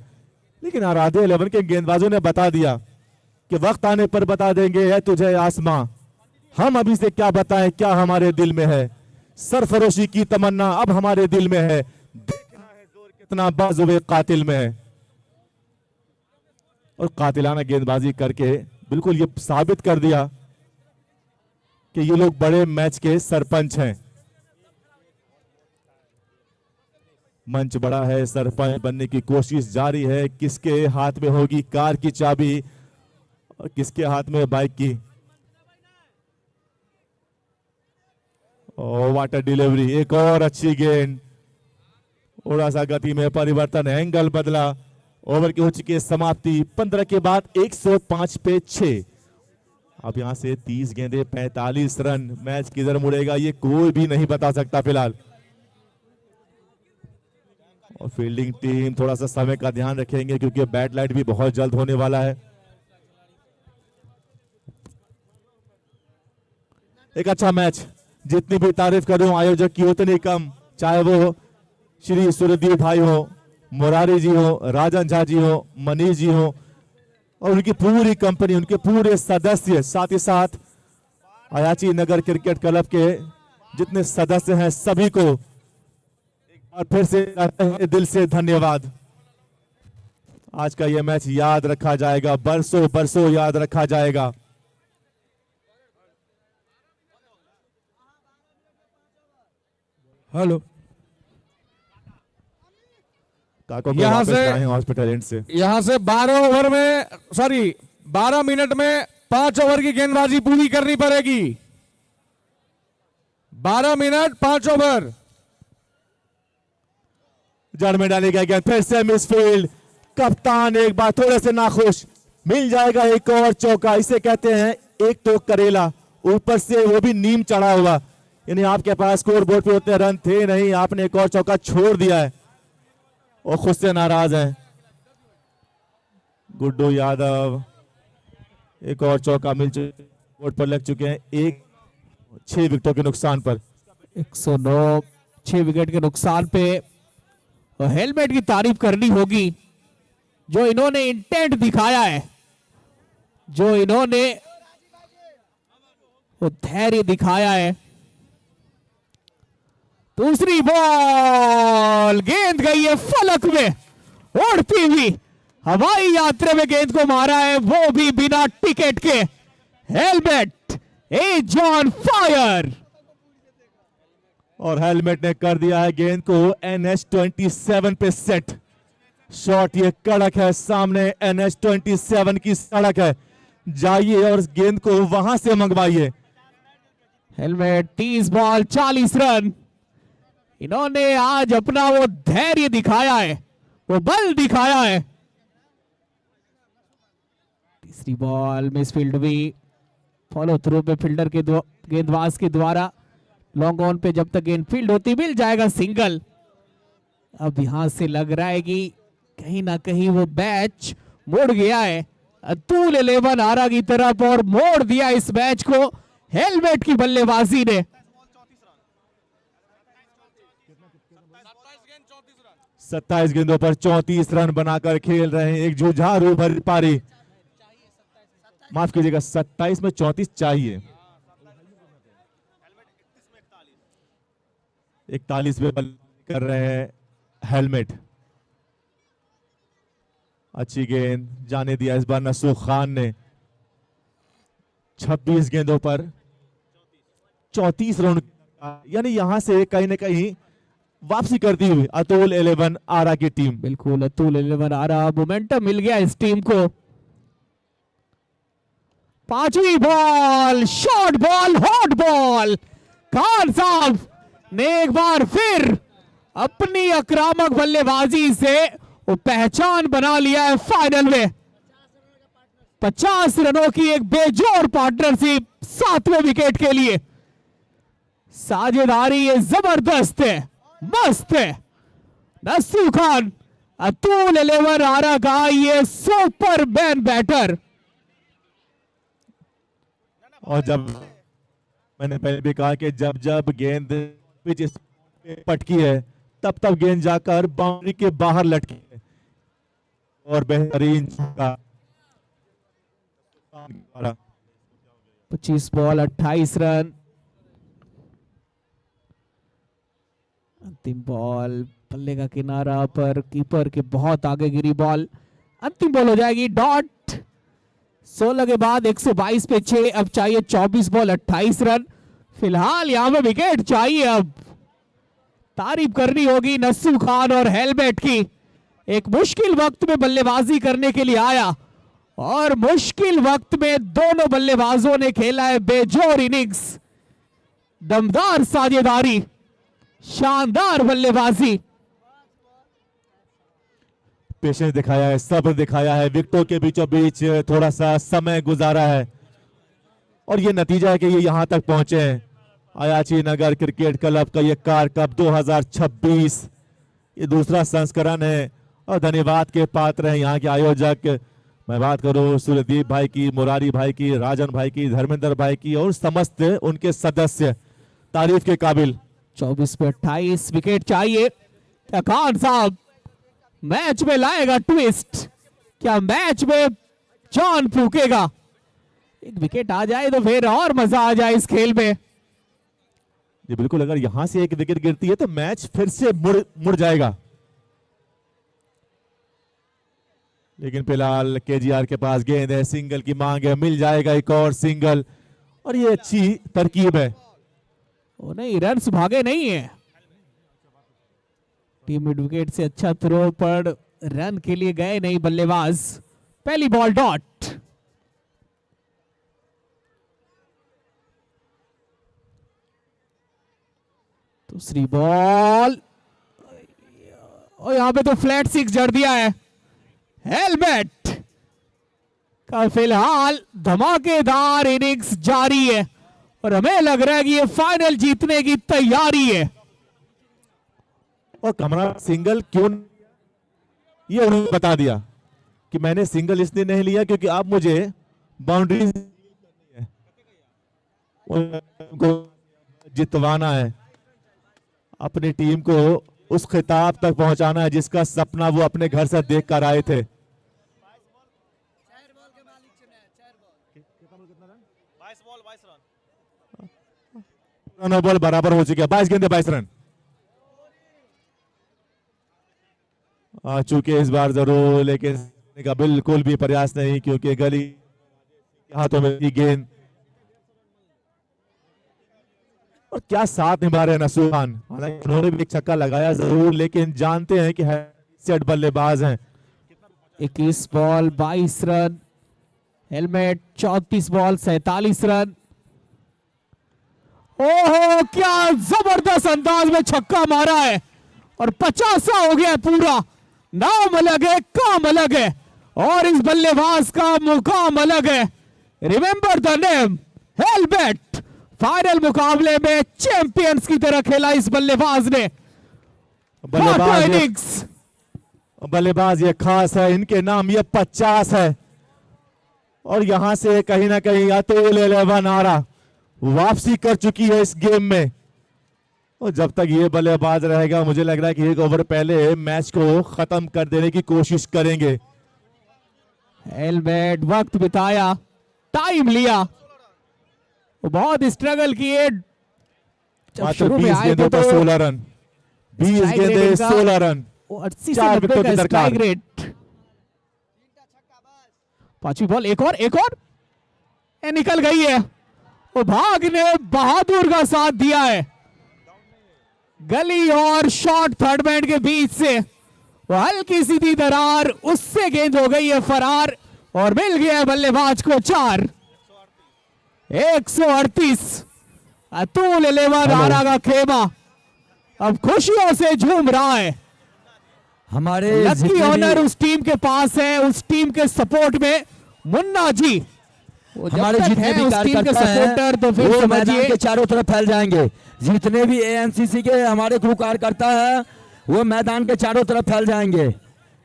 Q: लेकिन आराध्या 11 के गेंदबाजों ने बता दिया कि वक्त आने पर बता देंगे है तुझे आसमां, हम अभी से क्या बताएं क्या हमारे दिल में है। सरफरोशी की तमन्ना अब हमारे दिल में है, देखना है जोर कितना बाजुए कातिल में है। और कातिलाना गेंदबाजी करके बिल्कुल ये साबित कर दिया कि ये लोग बड़े मैच के सरपंच हैं। मंच बड़ा है, सरपंच बनने की कोशिश जारी है। किसके हाथ में होगी कार की चाबी और किसके हाथ में बाइक की? ओ वाटर डिलीवरी, एक और अच्छी गेंद, थोड़ा सा गति में परिवर्तन, एंगल बदला। ओवर की हो चुकी है समाप्ति, 15 के बाद 105 पे 6। अब यहां से 30 गेंदे 45 रन, मैच किधर मुड़ेगा ये कोई भी नहीं बता सकता फिलहाल। और फील्डिंग टीम थोड़ा सा समय का ध्यान रखेंगे क्योंकि बैट लाइट भी बहुत जल्द होने वाला है। एक अच्छा मैच, जितनी भी तारीफ करूं आयोजक की उतनी कम, चाहे वो श्री सूर्यदेव भाई हो, मुरारी जी हो, राजन झा जी हो, मनीष जी हो और उनकी पूरी कंपनी, उनके पूरे सदस्य, साथ ही साथ अयाची नगर क्रिकेट क्लब के जितने सदस्य हैं सभी को एक बार फिर से दिल से धन्यवाद। आज का यह मैच याद रखा जाएगा, बरसों बरसों याद रखा जाएगा।
N: हेलो,
Q: यहाँ से हॉस्पिटल से
C: यहाँ से 12 मिनट में 5 ओवर की गेंदबाजी पूरी करनी पड़ेगी। 12 मिनट 5 ओवर।
Q: जड़ में डाली गई गेंद, फिर से मिसफील्ड। कप्तान एक बार थोड़े से नाखुश, मिल जाएगा एक और चौका। इसे कहते हैं एक तो करेला, ऊपर से वो भी नीम चढ़ा हुआ, यानी आपके पास स्कोर बोर्ड पे उतने रन थे नहीं, आपने एक और चौका छोड़ दिया है और खुद से नाराज हैं। गुड्डू यादव एक और चौका मिल चुके, बोर्ड पर लग चुके हैं, 6 विकेटों के नुकसान पर।
L: 109, 6 विकेट के नुकसान पे। और हेलमेट की तारीफ करनी होगी, जो इन्होंने इंटेंट दिखाया है, जो इन्होंने वो धैर्य दिखाया है। दूसरी बॉल, गेंद गई है फलक में, उड़ती हुई हवाई यात्रा में गेंद को मारा है, वो भी बिना टिकट के। हेलमेट इज ऑन फायर
Q: और हेलमेट ने कर दिया है गेंद को NH27 पे सेट। शॉट ये कड़क है, सामने NH27 की सड़क है, जाइए और गेंद को वहां से मंगवाइए।
L: Helmet 30 ball 40 run. इन्होंने आज अपना वो धैर्य दिखाया है, वो बल दिखाया है। तीसरी बॉल मिसफील्ड भी, फॉलो थ्रू पे फील्डर के गेंदबाज के द्वारा लॉन्ग ऑन पे जब तक गेंद फील्ड होती मिल जाएगा सिंगल। अब यहां से लग रहा है कि कहीं ना कहीं वो मैच मुड़ गया है अतुल 11 आरा की तरफ और मोड़ दिया इस मैच को हेलमेट की बल्लेबाजी ने।
Q: 27 गेंदों पर 34 रन बनाकर खेल रहे हैं, एक जुझारू भरी पारी। माफ कीजिएगा, 27 में 34 चाहिए। 41 पे बल कर रहे हैं हेलमेट। अच्छी गेंद जाने दिया इस बार नसूख खान ने। 26 गेंदों पर 34 रन, यानी यहां से कहीं ना कहीं वापसी करती हुई अतुल 11 आरा की टीम।
L: बिल्कुल, अतुल 11 आरा, मोमेंटम मिल गया इस टीम को। पांचवी ball, short ball, hot ball. Khan साहब ने एक बार फिर अपनी आक्रामक बल्लेबाजी से वो पहचान बना लिया है फाइनल में। 50 रनों की एक बेजोड़ पार्टनरशिप 7वें विकेट के लिए। साझेदारी ये जबरदस्त है, मस्त है। नसीब खान, अतुल 11 आरा का ये सुपरमैन बैटर।
Q: और जब मैंने पहले भी कहा कि जब जब गेंद पिच पे पटकी है तब तब गेंद जाकर बाउंड्री के बाहर लटकी है और बेहतरीन छक्का।
L: 25 बॉल 28 रन। अंतिम बॉल पल्ले का किनारा पर कीपर के बहुत आगे गिरी बॉल। अंतिम बॉल हो जाएगी डॉट। 16 के बाद 122 पे 6, अब चाहिए 24 बॉल 28 रन। फिलहाल यहां पे विकेट चाहिए। अब तारीफ करनी होगी नस्सू खान और हेलमेट की, एक मुश्किल वक्त में बल्लेबाजी करने के लिए आया और मुश्किल वक्त में दोनों बल्लेबाजों ने खेला है बेजोर इनिंग्स, दमदार साझेदारी, शानदार बल्लेबाजी।
Q: पेशेंस दिखाया है, सब्र दिखाया है, विकेटों के बीचों बीच थोड़ा सा समय गुजारा है और ये नतीजा है कि ये यहां तक पहुंचे हैं। अयाची नगर क्रिकेट क्लब का ये कार कप 2026 ये दूसरा संस्करण है और धन्यवाद के पात्र हैं यहाँ के आयोजक। मैं बात करूं सूर्यदीप भाई की, मुरारी भाई की, राजन भाई की, धर्मेंद्र भाई की और समस्त उनके सदस्य तारीफ के काबिल।
L: 24 पे 28 विकेट चाहिए। क्या खान साहब मैच में लाएगा ट्विस्ट? क्या मैच में जान फूकेगा? एक विकेट आ जाए तो फिर और मजा आ जाए इस खेल में।
Q: जी बिल्कुल, अगर यहां से एक विकेट गिरती है तो मैच फिर से मुड़ जाएगा। लेकिन फिलहाल केजीआर के पास गेंद है, सिंगल की मांग है, मिल जाएगा एक और सिंगल और ये अच्छी तरकीब है।
L: ओ नहीं, रन्स भागे नहीं है। टीम मिड विकेट से अच्छा थ्रो पर रन के लिए गए नहीं बल्लेबाज। पहली बॉल डॉट। दूसरी बॉल और यहां पे तो फ्लैट 6 जड़ दिया है। हेलमेट का फिलहाल धमाकेदार इनिंग्स जारी है और हमें लग रहा है कि ये फाइनल जीतने की तैयारी है।
Q: और कमरा सिंगल क्यों, ये उन्होंने बता दिया कि मैंने सिंगल इसलिए नहीं लिया क्योंकि आप मुझे बाउंड्री को जितवाना है, अपनी टीम को उस खिताब तक पहुंचाना है जिसका सपना वो अपने घर से देख कर आए थे। बॉल बराबर हो चुकी है, 22 गेंदे 22 रन आ चुके इस बार जरूर, लेकिन का बिल्कुल भी प्रयास नहीं क्योंकि गली हाथों में थी गेंद। और क्या साथ निभा रहे हैं नस्सू खान, हालांकि उन्होंने भी एक छक्का लगाया जरूर लेकिन जानते हैं कि सेट बल्लेबाज हैं।
L: 21 ball 22 run, helmet 34 ball 47 run. ओहो क्या जबरदस्त अंदाज में छक्का मारा है और 50 हो गया पूरा। नाम अलग है, काम अलग है और इस बल्लेबाज का मुकाम अलग है। Remember the name helmet. Final मुकाबले में चैंपियंस की तरह खेला इस बल्लेबाज ने।
Q: बल्लेबाज ये खास है, इनके नाम ये 50 है और यहां से कहीं ना कहीं अतुल 11 आरा वापसी कर चुकी है इस गेम में और जब तक ये बल्लेबाज रहेगा मुझे लग रहा है कि एक ओवर पहले मैच को खत्म कर देने की कोशिश करेंगे।
L: हेलमेट वक्त बिताया, टाइम लिया, बहुत स्ट्रगल किए।
Q: शुरू में आए थे तो 16 रन, 20 गेंदे 16 रन, 4 विकेटों की दरकार।
L: पांचवी बॉल एक और निकल गई है। वो भाग ने बहादुर का साथ दिया है। गली और शॉर्ट थर्ड मैन के बीच से वो हल्की सीधी दरार, उससे गेंद हो गई है फरार और मिल गया है बल्लेबाज को 4। 138 अतुल 11 आरा का खेमा अब खुशियों से झूम रहा है।
D: हमारे
L: लकी ऑनर उस टीम के पास है, उस टीम के सपोर्ट में मुन्ना जी।
D: हमारे जितने भी कार्यकर्ता हैं
L: तो फिर
D: वो मैदान के चारों तरफ फैल जाएंगे। जितने भी एएनसीसी के हमारे क्रू कार्यकर्ता हैं वो मैदान के चारों तरफ फैल जाएंगे।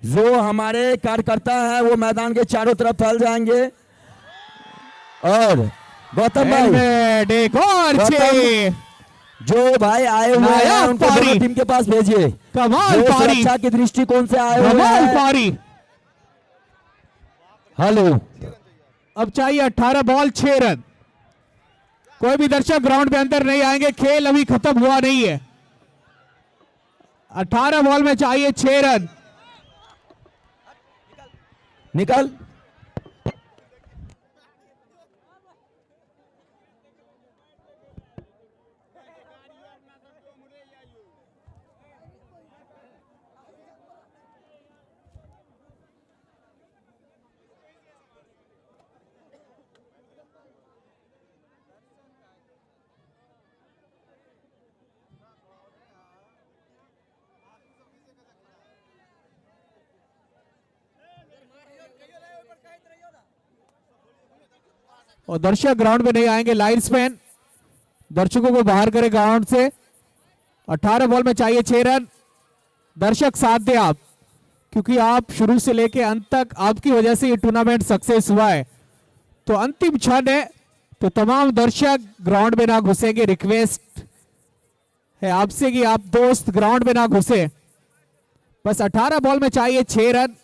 D: जो हमारे कार्यकर्ता हैं वो मैदान के चारों तरफ फैल जाएंगे। और गौतम भाई
L: एक और
D: जो भाई आए हुए हैं उनको दोनों टीम के पास भेजिए।
L: कमाल पारी,
D: सुरक्षा के दृष्टिकोण से आए हुए हैं।
L: पारी।
D: हेलो,
L: अब चाहिए 18 बॉल 6 रन। कोई भी दर्शक ग्राउंड में अंदर नहीं आएंगे, खेल अभी खत्म हुआ नहीं है। 18 बॉल में चाहिए 6 रन।
D: निकल।
L: और दर्शक ग्राउंड में नहीं आएंगे, लाइन्समैन दर्शकों को बाहर करे ग्राउंड से। 18 बॉल में चाहिए 6 रन। दर्शक साथ दे आप, क्योंकि आप शुरू से लेके अंत तक आपकी वजह से ये टूर्नामेंट सक्सेस हुआ है। तो अंतिम क्षण है, तो तमाम दर्शक ग्राउंड में ना घुसेंगे। रिक्वेस्ट है आपसे कि आप दोस्त ग्राउंड में ना घुसे। बस 18 बॉल में चाहिए 6 रन।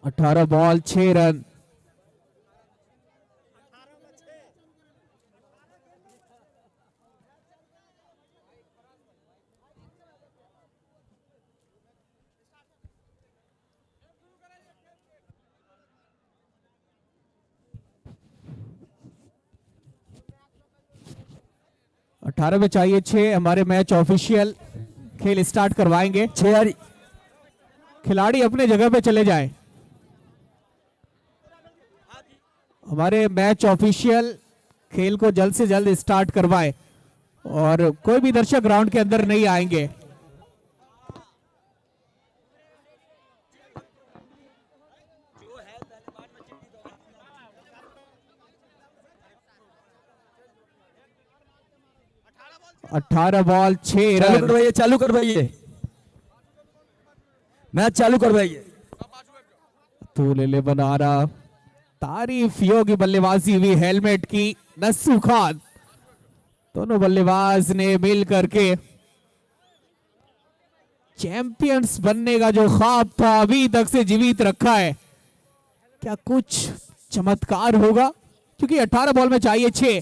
L: अठारह बॉल 6 रन। अठारह में चाहिए 6। हमारे मैच ऑफिशियल खेल स्टार्ट करवाएंगे।
D: 6
L: खिलाड़ी अपने जगह पे चले जाएं। हमारे मैच ऑफिशियल खेल को जल्द से जल्द स्टार्ट करवाएं और कोई भी दर्शक ग्राउंड के अंदर नहीं आएंगे। अठारह बॉल 6
D: चालू
L: रन।
D: करवाइए, चालू करवाइए, मैच चालू करवाइए।
L: तो ले बना रहा तारीफ योगी बल्लेबाजी हुई हेलमेट की। नस्सू खान, दोनों बल्लेबाज ने मिल करके चैंपियंस बनने का जो ख्वाब था अभी तक से जीवित रखा है। क्या कुछ चमत्कार होगा? क्योंकि 18 बॉल में चाहिए 6।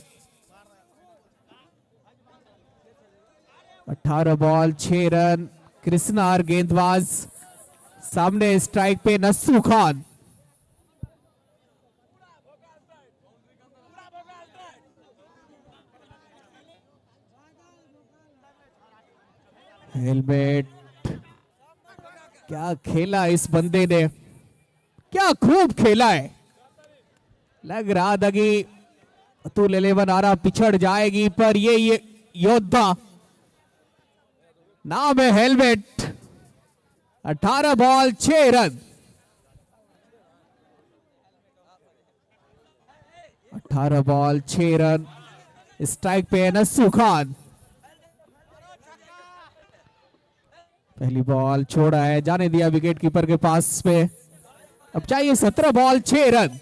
L: 18 बॉल 6 रन। कृष्णार गेंदबाज, सामने स्ट्राइक पे नस्सू खान। हेलमेट, क्या खेला इस बंदे ने, क्या खूब खेला है। लग रहा था कि अतुल 11 आ रहा पिछड़ जाएगी, पर ये योद्धा नाम है helmet. 18 ball 6 run. 18 ball 6 run. Strike पे नस्सू खान। पहली बॉल छोड़ा है, जाने दिया विकेट कीपर के पास पे। अब चाहिए 17 बॉल 6 रन।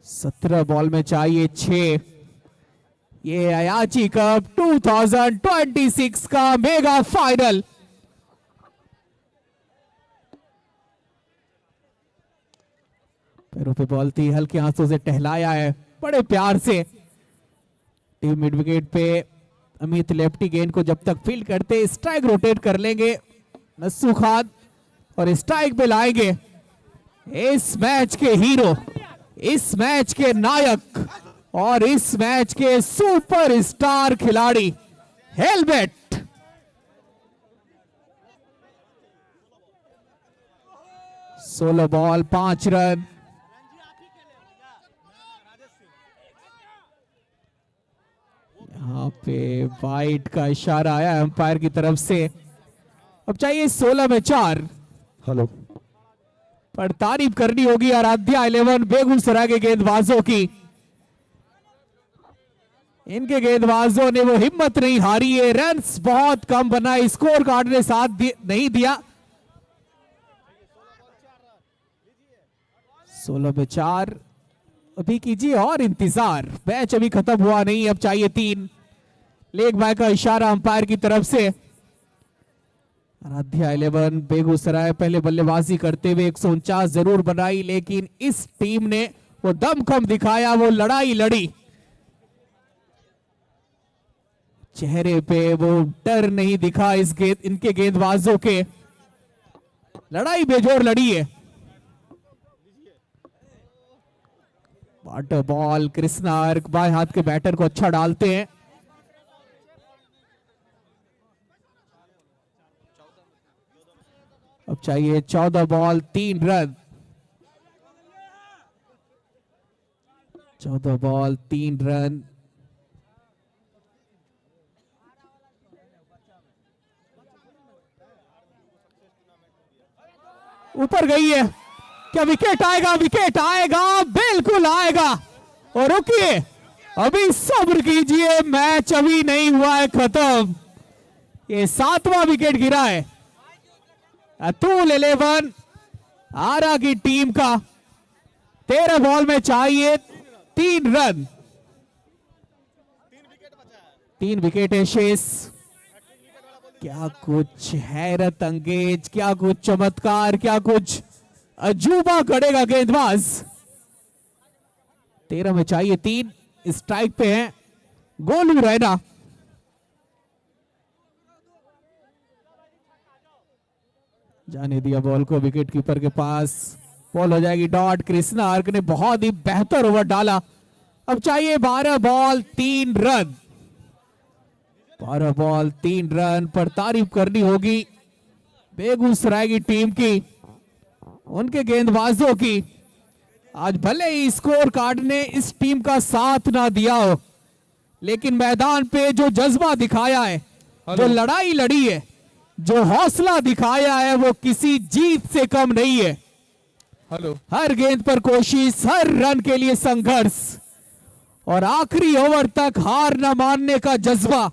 L: सत्रह बॉल में चाहिए 6। ये अयाची कप 2026 का मेगा फाइनल। पैरों पे बॉल थी, हल्के हाथों से टहलाया है बड़े प्यार से। टीम मिड विकेट पे अमित लेफ्टी गेंद को जब तक फील्ड करते स्ट्राइक रोटेट कर लेंगे नस्सू खान और स्ट्राइक पे लाएंगे इस मैच के हीरो, इस मैच के नायक और इस मैच के सुपरस्टार खिलाड़ी हेलमेट। सोलह बॉल 5 रन। यहाँ पे वाइट का इशारा आया अंपायर की तरफ से। अब चाहिए 16 में 4।
D: हेलो,
L: पर तारीफ करनी होगी आराध्या 11 बेगूसराय के गेंदबाजों की। इनके गेंदबाजों ने वो हिम्मत नहीं हारी है। रन्स बहुत कम बनाए, स्कोर कार्ड ने साथ नहीं दिया। 16 में 4। अभी कीजिए और इंतजार, मैच अभी खत्म हुआ नहीं। अब चाहिए 3। लेग बाय का इशारा अंपायर की तरफ से। आराध्या 11 बेगूसराय पहले बल्लेबाजी करते हुए 149 जरूर बनाई, लेकिन इस टीम ने वो दमखम दिखाया, वो लड़ाई लड़ी। चेहरे पे वो डर नहीं दिखा इनके गेंदबाजों के। लड़ाई बेजोर लड़ी है। वाटर बॉल, कृष्णा अर्क बाएं हाथ के बैटर को अच्छा डालते हैं। अब चाहिए 14 बॉल 3 रन। 14 ball 3 run. ऊपर गई है, क्या विकेट आएगा? विकेट आएगा, बिल्कुल आएगा। और रुकिए, अभी सब्र कीजिए, मैच अभी नहीं हुआ है खत्म। ये 7वां विकेट गिरा है अतुल 11 आरा की टीम का। 13 बॉल में चाहिए 3 रन। 3 विकेट है शेष। क्या कुछ हैरत अंगेज, क्या कुछ चमत्कार, क्या कुछ अजूबा करेगा गेंदबाज। 13 में चाहिए 3। स्ट्राइक पे है गोलू रैना। जाने दिया बॉल को विकेट कीपर के पास। बॉल हो जाएगी डॉट। कृष्णा अर्क ने बहुत ही बेहतर ओवर डाला। अब चाहिए 12 बॉल 3 रन। 12 बॉल 3 रन पर तारीफ करनी होगी बेगूसराय की टीम की, उनके गेंदबाजों की। आज भले ही स्कोर कार्ड ने इस टीम का साथ ना दिया हो, लेकिन मैदान पे जो जज्बा दिखाया है, जो लड़ाई लड़ी है, जो हौसला दिखाया है, वो किसी जीत से कम नहीं है। हर गेंद पर कोशिश, हर रन के लिए संघर्ष और आखिरी ओवर तक हार न मानने का जज्बा,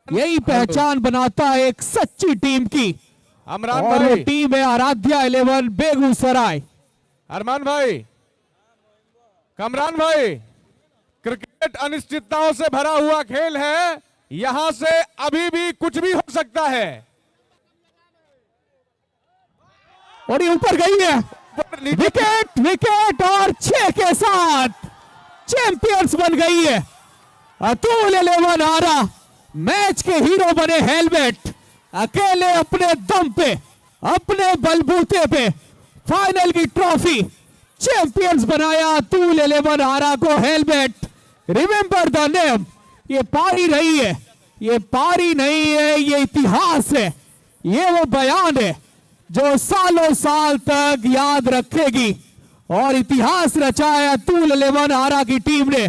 L: यही पहचान बनाता है एक सच्ची टीम की।
C: अमरान
L: और
C: भाई,
L: वो टीम है आराध्या 11 बेगूसराय।
C: अरमान भाई, कमरान भाई, क्रिकेट अनिश्चितताओं से भरा हुआ खेल है। यहां से अभी भी कुछ भी हो सकता है।
L: और ये ऊपर गई है, विकेट विकेट और 6 के साथ चैंपियंस बन गई है अतुल 11 आरा। मैच के हीरो बने हेलमेट, अकेले अपने दम पे, अपने बलबूते पे फाइनल की ट्रॉफी चैंपियंस बनाया अतुल 11 आरा को हेलमेट। Remember the name. ये पारी नहीं है, ये पारी नहीं है, ये इतिहास है। ये वो बयान है जो सालों साल तक याद रखेगी। और इतिहास रचा है अतुल 11 आरा की टीम ने।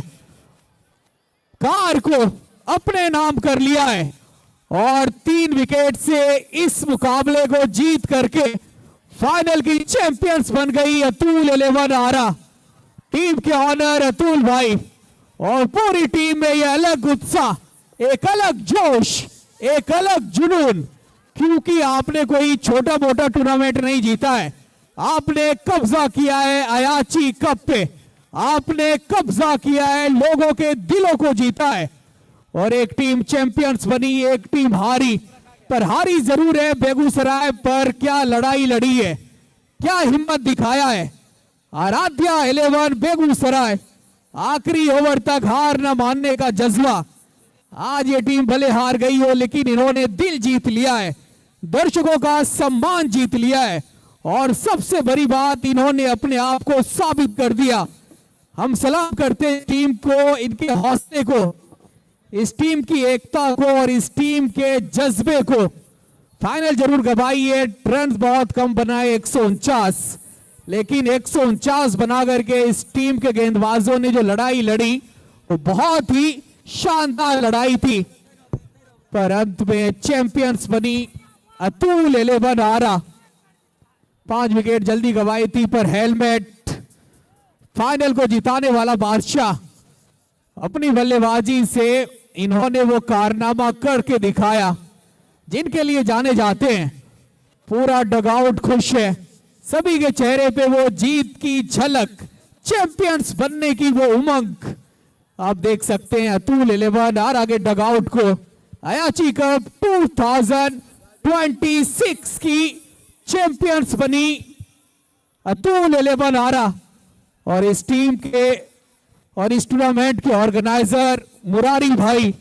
L: कार को अपने नाम कर लिया है और 3 विकेट से इस मुकाबले को जीत करके फाइनल की चैंपियंस बन गई अतुल 11 आरा। टीम के ऑनर अतुल भाई और पूरी टीम में यह अलग उत्साह, एक अलग जोश, एक अलग जुनून, क्योंकि आपने कोई छोटा मोटा टूर्नामेंट नहीं जीता है। आपने कब्जा किया है अयाची कप पे, आपने कब्जा किया है, लोगों के दिलों को जीता है और एक टीम चैंपियंस बनी, एक टीम हारी, पर हारी जरूर है बेगूसराय पर। क्या लड़ाई लड़ी है, क्या हिम्मत दिखाया है आराध्या 11 बेगूसराय। आखिरी ओवर तक हार न मानने का जज्बा। आज ये टीम भले हार गई हो, लेकिन इन्होंने दिल जीत लिया है, दर्शकों का सम्मान जीत लिया है और सबसे बड़ी बात, इन्होंने अपने आप को साबित कर दिया। हम सलाम करते हैं टीम को, इनके हौसले को, इस टीम की एकता को और इस टीम के जज्बे को। फाइनल जरूर गवाई है, रन बहुत कम बनाए 149, लेकिन 149 बना करके इस टीम के गेंदबाजों ने जो लड़ाई लड़ी वो बहुत ही शानदार लड़ाई थी। पर अंत में चैंपियंस बनी अतुल 11 आरा। 5 विकेट जल्दी गवाई थी, पर हेलमेट फाइनल को जिताने वाला बादशाह। अपनी बल्लेबाजी से इन्होंने वो कारनामा करके दिखाया जिनके लिए जाने जाते हैं। पूरा डगआउट खुश है, सभी के चेहरे पे वो जीत की झलक, चैंपियंस बनने की वो उमंग आप देख सकते हैं। अतुल 11 आरा के डगआउट को अयाची कप 2026 की चैंपियंस बनी अतुल 11 आरा। और इस टीम के और इस टूर्नामेंट के ऑर्गेनाइजर मुरारी भाई,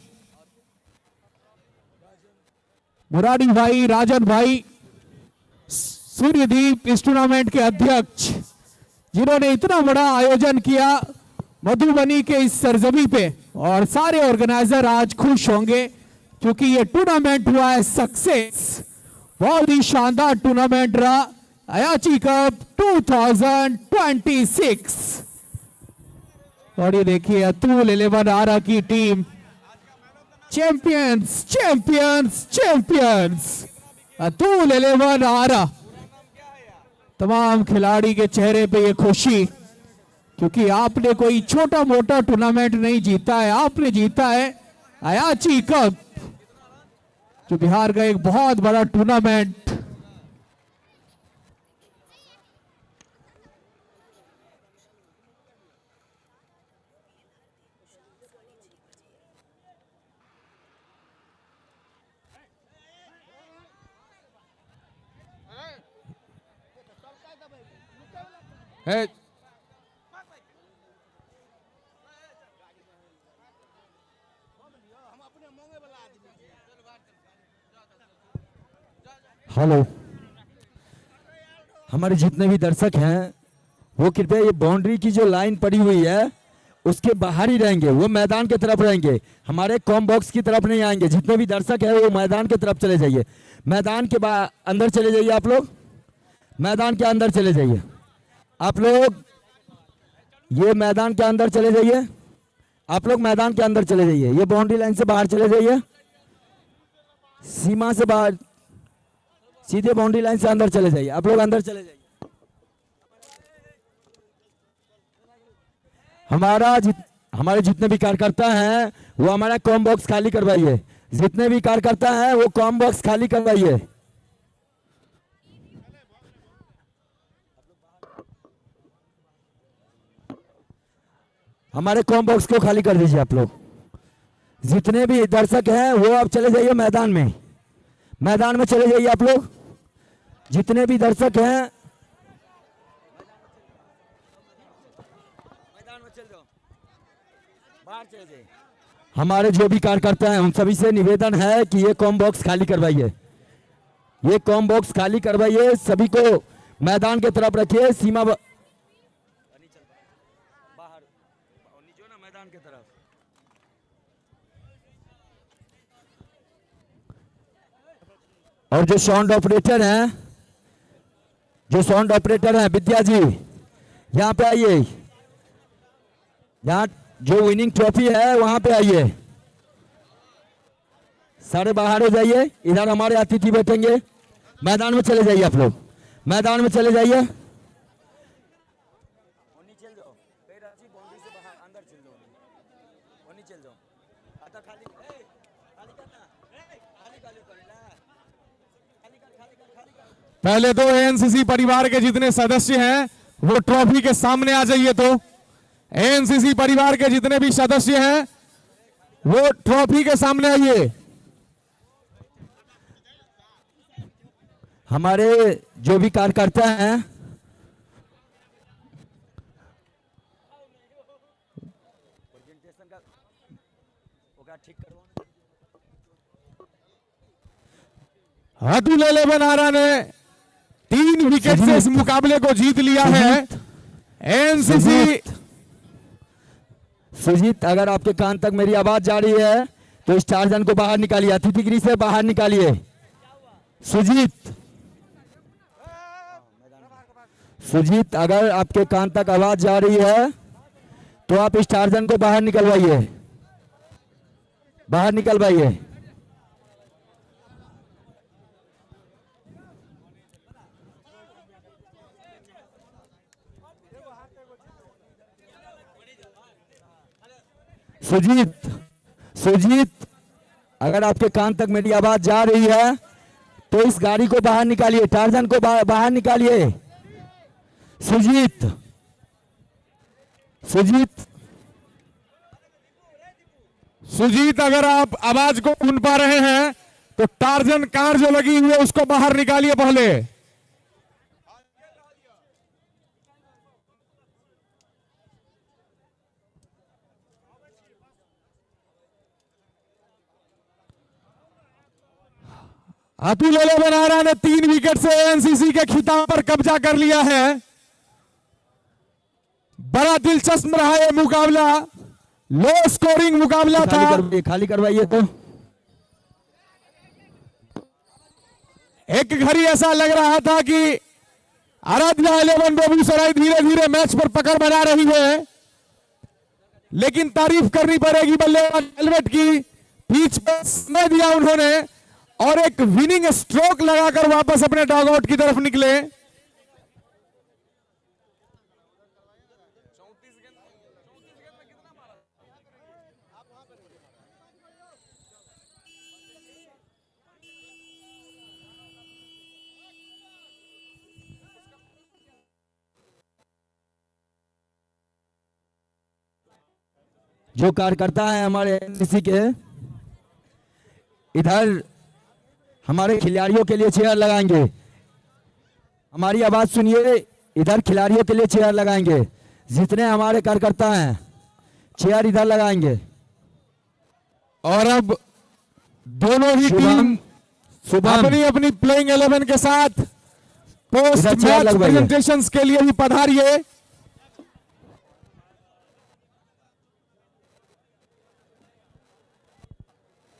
L: राजन भाई, सूर्यदीप इस टूर्नामेंट के अध्यक्ष, जिन्होंने इतना बड़ा आयोजन किया मधुबनी के इस सरजमी पे। और सारे ऑर्गेनाइजर आज खुश होंगे क्योंकि ये टूर्नामेंट हुआ है सक्सेस। बहुत ही शानदार टूर्नामेंट रहा अयाची कप 2026। और ये देखिए अतुल 11 आरा की team champions champions champions. Atul 11 आरा। तमाम खिलाड़ी के चेहरे पे ये खुशी, क्योंकि आपने कोई छोटा मोटा टूर्नामेंट नहीं जीता है, आपने जीता है अयाची कप, जो बिहार का एक बहुत बड़ा टूर्नामेंट।
C: है
D: हेलो, हमारे जितने भी दर्शक हैं वो कृपया ये बाउंड्री की जो लाइन पड़ी हुई है उसके बाहर ही रहेंगे, वो मैदान के तरफ रहेंगे, हमारे कॉम बॉक्स की तरफ नहीं आएंगे। जितने भी दर्शक हैं वो मैदान के तरफ चले जाइए, मैदान के अंदर चले जाइए। आप लोग मैदान के अंदर चले जाइए, आप लोग ये मैदान के अंदर चले जाइए, आप लोग मैदान के अंदर चले जाइए, ये बाउंड्री लाइन से बाहर चले जाइए, सीमा से बाहर, सीधे बाउंड्री लाइन से अंदर चले जाइए, आप लोग अंदर चले जाइए। हमारे जितने भी कार्यकर्ता हैं वो हमारा कॉम बॉक्स खाली करवाइए, जितने भी कार्यकर्ता हैं वो कॉम बॉक्स खाली करवाइए। हमारे कॉम बॉक्स को खाली कर दीजिए। आप लोग जितने भी दर्शक हैं वो आप चले जाइए मैदान में, मैदान में चले जाइए। आप लोग जितने भी दर्शक हैं मैदान में चले जाओ, बाहर चले जाइए। हमारे जो भी कार्यकर्ता हैं उन सभी से निवेदन है कि ये कॉम बॉक्स खाली करवाइए, ये कॉम बॉक्स खाली करवाइए, सभी को मैदान के तरफ रखिए, सीमा मैदान के तरफ। और जो साउंड ऑपरेटर हैं विद्या जी, यहाँ पे आइए, यहाँ जो विनिंग ट्रॉफी है वहां पे आइए, सारे बाहर हो जाइए, इधर हमारे अतिथि बैठेंगे। मैदान में चले जाइए, आप लोग मैदान में चले जाइए।
C: पहले तो एएनसीसी परिवार के जितने सदस्य हैं वो ट्रॉफी के सामने आ जाइए। तो एएनसीसी परिवार के जितने भी सदस्य हैं वो ट्रॉफी के सामने आइए।
D: हमारे जो भी कार्यकर्ता हैं
C: अतुल 11 आरा ने 3 विकेट से इस मुकाबले को जीत लिया है। एनसीसी
D: सुजीत, अगर आपके कान तक मेरी आवाज जा रही है तो इस 4 जन को बाहर निकालिए, अतिथिगृह से बाहर निकालिए। सुजीत, अगर आपके कान तक आवाज जा रही है तो आप इस 4 जन को बाहर निकलवाइए, बाहर निकलवाइए। सुजीत, अगर आपके कान तक मेरी आवाज जा रही है तो इस गाड़ी को बाहर निकालिए, टार्जन को बाहर निकालिए।
C: सुजीत, अगर आप आवाज को सुन पा रहे हैं
F: तो टार्जन कार जो लगी हुई है उसको बाहर निकालिए पहले। अतुल एलेवन ने 3 विकेट से एनसीसी के खिताब पर कब्जा कर लिया है। बड़ा दिलचस्प रहा यह मुकाबला, लो स्कोरिंग मुकाबला था।
D: खाली करवाइए तो।
F: एक घड़ी ऐसा लग रहा था कि आराध्या 11 बेगूसराय धीरे धीरे मैच पर पकड़ बना रही है, लेकिन तारीफ करनी पड़ेगी बल्लेबाज हेलमेट की। पिच पर समय दिया उन्होंने और एक विनिंग स्ट्रोक लगाकर वापस अपने डॉग आउट की तरफ निकले।
D: जो कार्यकर्ता है हमारे एनसीसी के, इधर हमारे खिलाड़ियों के लिए चेयर लगाएंगे। हमारी आवाज सुनिए, इधर खिलाड़ियों के लिए चेयर लगाएंगे। जितने हमारे कार्यकर्ता हैं चेयर इधर लगाएंगे।
F: और अब दोनों ही टीम अपनी अपनी प्लेइंग 11 के साथ पोस्ट मैच प्रेजेंटेशंस के लिए भी पधारिए।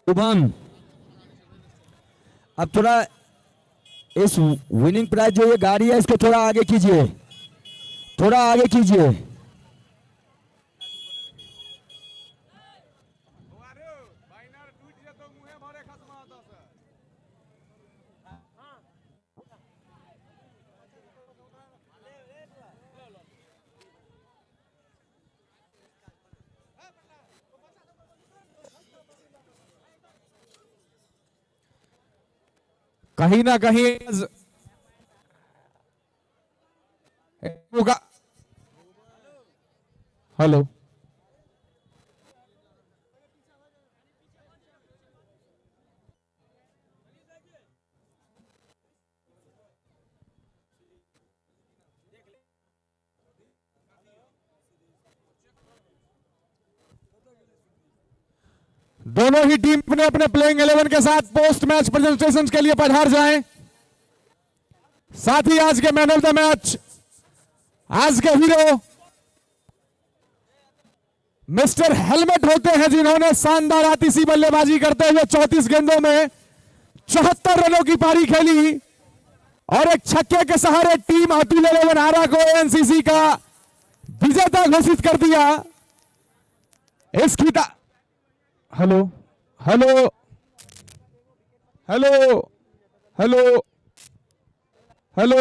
D: शुभम, अब थोड़ा इस विनिंग प्राइज जो ये गाड़ी है इसको थोड़ा आगे कीजिए, थोड़ा आगे कीजिए।
F: कहीं ना कहीं हेलो, दोनों ही टीम अपने अपने प्लेइंग 11 के साथ पोस्ट मैच प्रेजेंटेशन के लिए पधार जाएं। साथ ही आज के मैन ऑफ द मैच, आज के हीरो मिस्टर हेलमेट होते हैं, जिन्होंने शानदार आतिशी बल्लेबाजी करते हुए 34 गेंदों में 74 रनों की पारी खेली और एक छक्के के सहारे टीम अतुल 11 आरा को एनसीसी का विजेता घोषित कर दिया। इस खिताब hello hello hello hello hello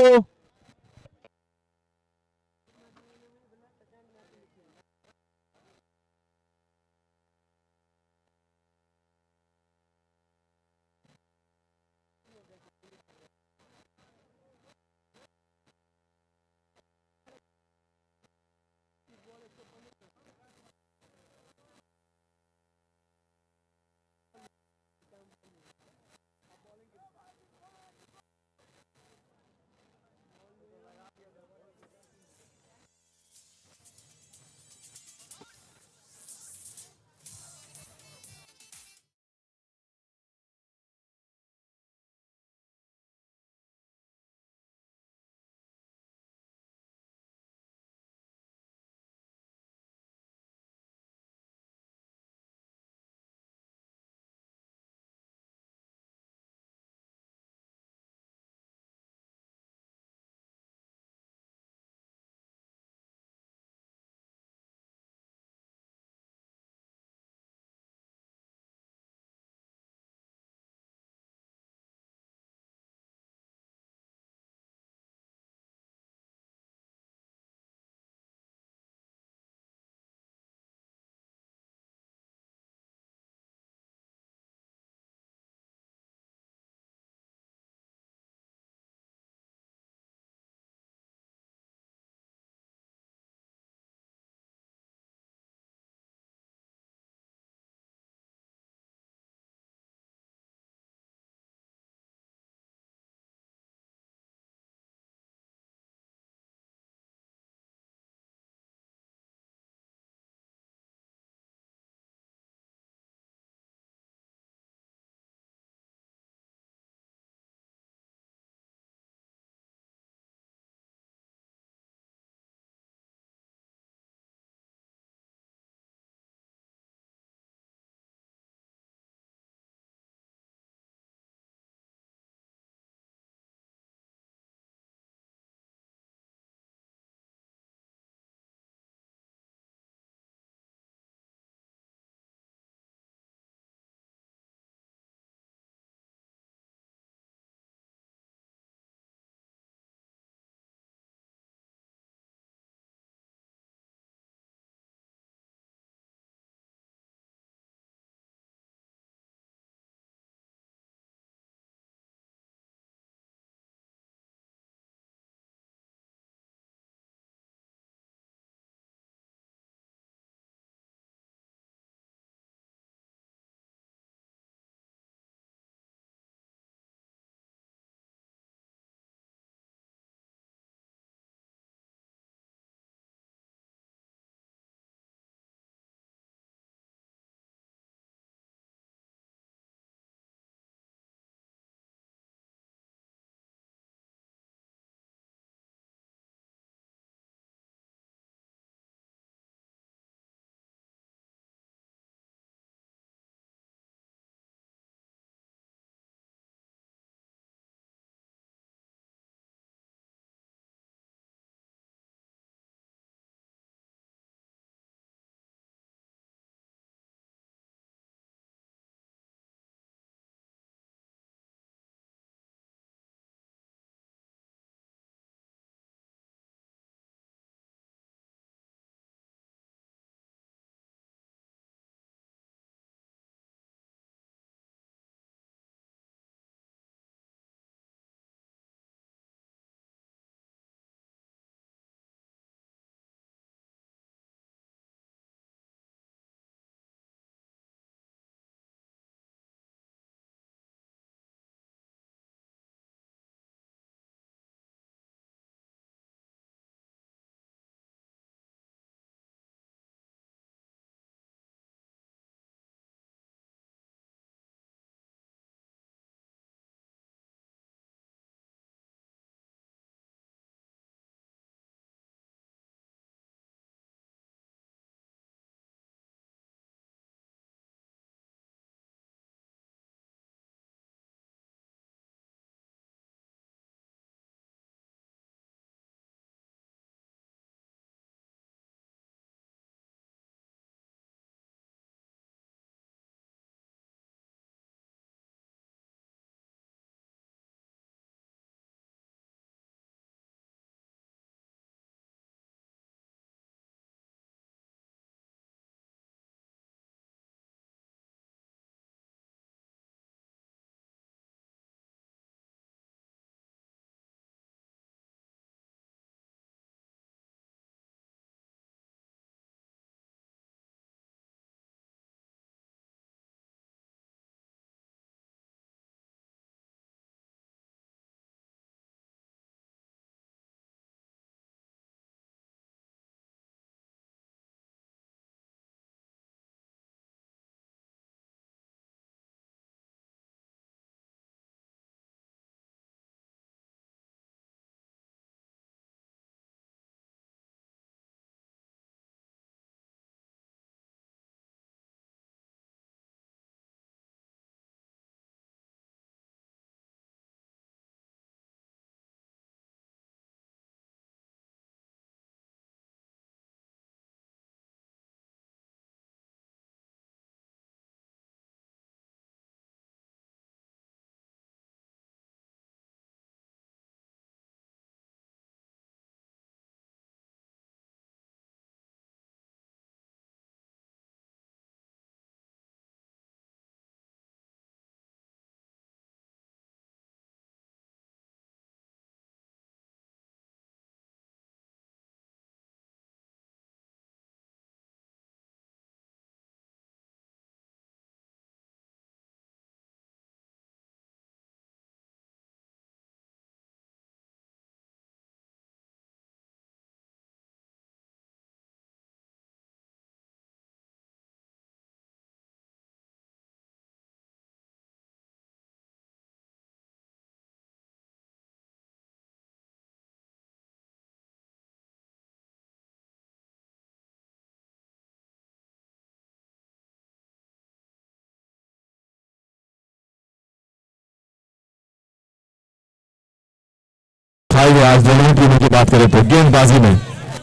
Q: आज दोनों टीमों की बात करें तो गेंदबाजी में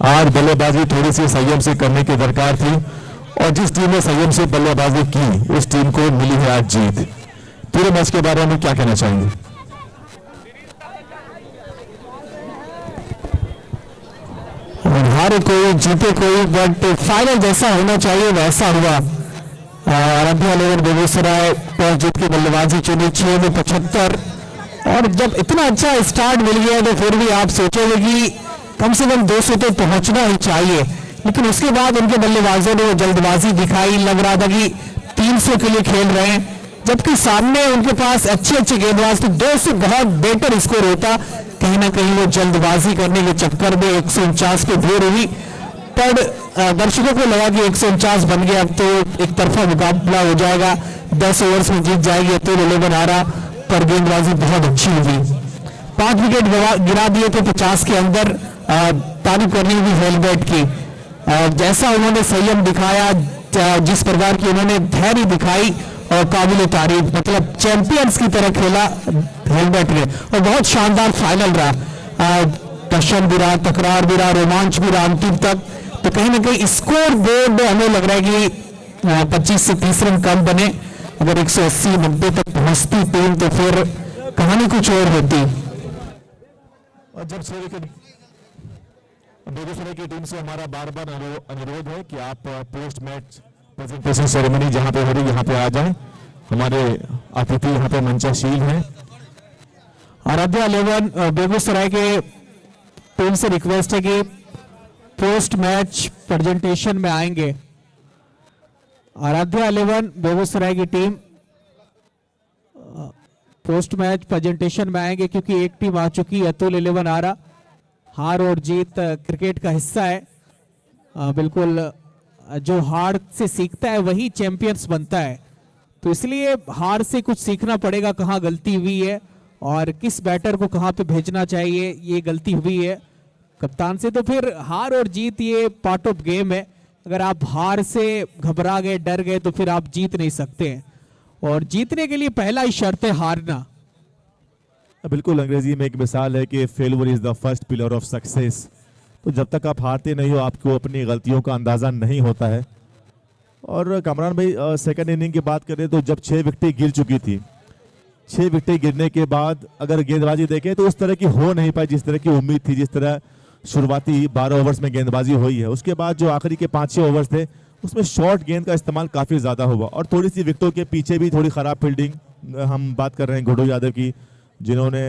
Q: आज बल्लेबाजी थोड़ी सी संयम से करने की दरकार थी और जिस टीम ने संयम से बल्लेबाजी की उस टीम को मिली है आज जीत। पूरे मैच के बारे में क्या कहना चाहेंगे?
L: हारे कोई जीते कोई, बट फाइनल जैसा होना चाहिए वैसा हुआ। आराध्या 11 बेगूसराय टॉस जीत की बल्लेबाजी चुनी 6 में 75, और जब इतना अच्छा स्टार्ट मिल गया तो फिर भी आप सोचोगे कि कम से कम 200 तो पहुंचना ही चाहिए, लेकिन उसके बाद उनके बल्लेबाजों ने वो जल्दबाजी दिखाई। लग रहा था कि 300 के लिए खेल रहे हैं, जबकि सामने उनके पास अच्छे गेंदबाज थे। 200 बहुत बेटर स्कोर होता, कहीं ना कहीं वो जल्दबाजी करने के चक्कर में 149 पे ढेर हुई। पर दर्शकों को लगा कि 149 बन गया, अब तो एक तरफा मुकाबला हो जाएगा, 10 ओवर्स में जीत जाएगी अतुल 11 आ रहा। पर गेंदबाजी बहुत अच्छी हुई, 5 विकेट गिरा दिए थे 50 के अंदर। तारीफ करनी होगी हेलमेट की, जैसा उन्होंने संयम दिखाया, जिस प्रकार की उन्होंने धैर्य दिखाई और काबिल तारीफ, मतलब चैंपियंस की तरह खेला हेलमेट ने और बहुत शानदार फाइनल रहा। टशन भी रहा, तकरार भी रहा, रोमांच भी रहा अंतिम तक। तो कहीं ना कहीं स्कोर बोर्ड हमें लग रहा है कि 25 से 30 रन कम बने। अगर 180-90 तक पहुंचती टीम तो फिर कहानी कुछ और होती।
Q: और जब 6 विकेट बेगूसराय की टीम से हमारा बार बार अनुरोध है कि आप पोस्ट मैच प्रेजेंटेशन सेरेमनी जहां पे हो रही यहाँ पे आ जाएं। हमारे अतिथि यहाँ पे मंचाशील हैं।
L: आराध्या 11 बेगूसराय के टीम से रिक्वेस्ट है कि पोस्ट मैच प्रेजेंटेशन में आएंगे। आराध्या 11 बेगूसराय की टीम पोस्ट मैच प्रेजेंटेशन में आएंगे, क्योंकि एक टीम आ चुकी है, अतुल 11 आ रहा। हार और जीत क्रिकेट का हिस्सा है। बिल्कुल, जो हार से सीखता है वही चैंपियंस बनता है, तो इसलिए हार से कुछ सीखना पड़ेगा, कहाँ गलती हुई है और किस बैटर को कहाँ पे भेजना चाहिए, ये गलती हुई है कप्तान से। तो फिर हार और जीत ये पार्ट ऑफ गेम है। अगर आप हार से घबरा गए, डर गए, तो फिर आप जीत नहीं सकते हैं, और जीतने के लिए पहला ही शर्त है हारना।
Q: बिल्कुल, अंग्रेजी में एक मिसाल है कि failure is the first pillar of success. तो जब तक आप हारते नहीं हो आपको अपनी गलतियों का अंदाजा नहीं होता है। और कामरान भाई, सेकंड इनिंग की बात करें तो जब 6 विकेटें गिर चुकी थी, 6 विकेटें गिरने के बाद अगर गेंदबाजी देखें तो उस तरह की हो नहीं पाई जिस तरह की उम्मीद थी, जिस तरह शुरुआती 12 ओवर्स में गेंदबाजी हुई है। उसके बाद जो आखिरी के 5-6 ओवर्स थे उसमें शॉर्ट गेंद का इस्तेमाल काफ़ी ज़्यादा हुआ, और थोड़ी सी विकेटों के पीछे भी थोड़ी ख़राब फील्डिंग। हम बात कर रहे हैं गुड्डू यादव की, जिन्होंने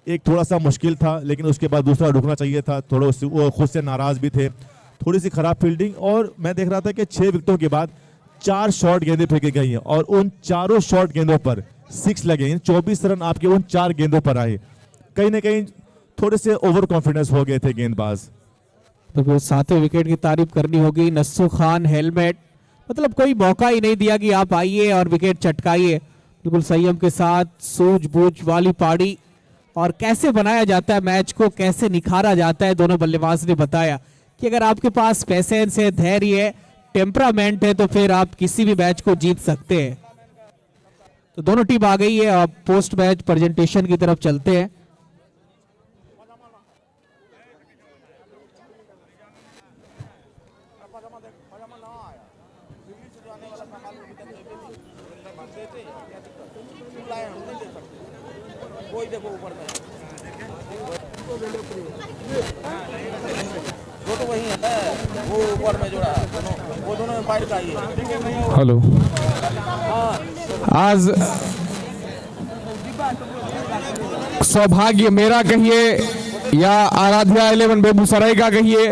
Q: एक थोड़ा सा मुश्किल था, लेकिन उसके बाद दूसरा रुकना चाहिए था, थोड़ा वो खुद से नाराज़ भी थे, थोड़ी सी ख़राब फील्डिंग। और मैं देख रहा था कि 6 विकेटों के बाद 4 शॉर्ट गेंदें फेंकी गई हैं और उन चारों शॉर्ट गेंदों पर 6 लगे। 24 रन आपके उन 4 गेंदों पर आए। कहीं ना कहीं थोड़े से ओवर कॉन्फिडेंस हो गए थे गेंदबाज।
L: तो फिर 7वें विकेट की तारीफ करनी होगी। नस्सू खान हेलमेट, मतलब कोई मौका ही नहीं दिया कि आप आइए और विकेट चटकाइए। बिल्कुल संयम के साथ सूझबूझ वाली पारी, और कैसे बनाया जाता है मैच को, कैसे निखारा जाता है, दोनों बल्लेबाज ने बताया कि अगर आपके पास पेशेंस है, धैर्य है, टेम्परामेंट है, तो फिर आप किसी भी मैच को जीत सकते हैं। तो दोनों टीम आ गई है, अब पोस्ट मैच प्रेजेंटेशन की तरफ चलते हैं।
G: वो तो वही है, वो ऊपर में जोड़ा है, वो दोनों में बाइट का ही है।
C: हेलो, आज सौभाग्य मेरा कहिए या आराध्या 11 बेगूसराय का कहिए,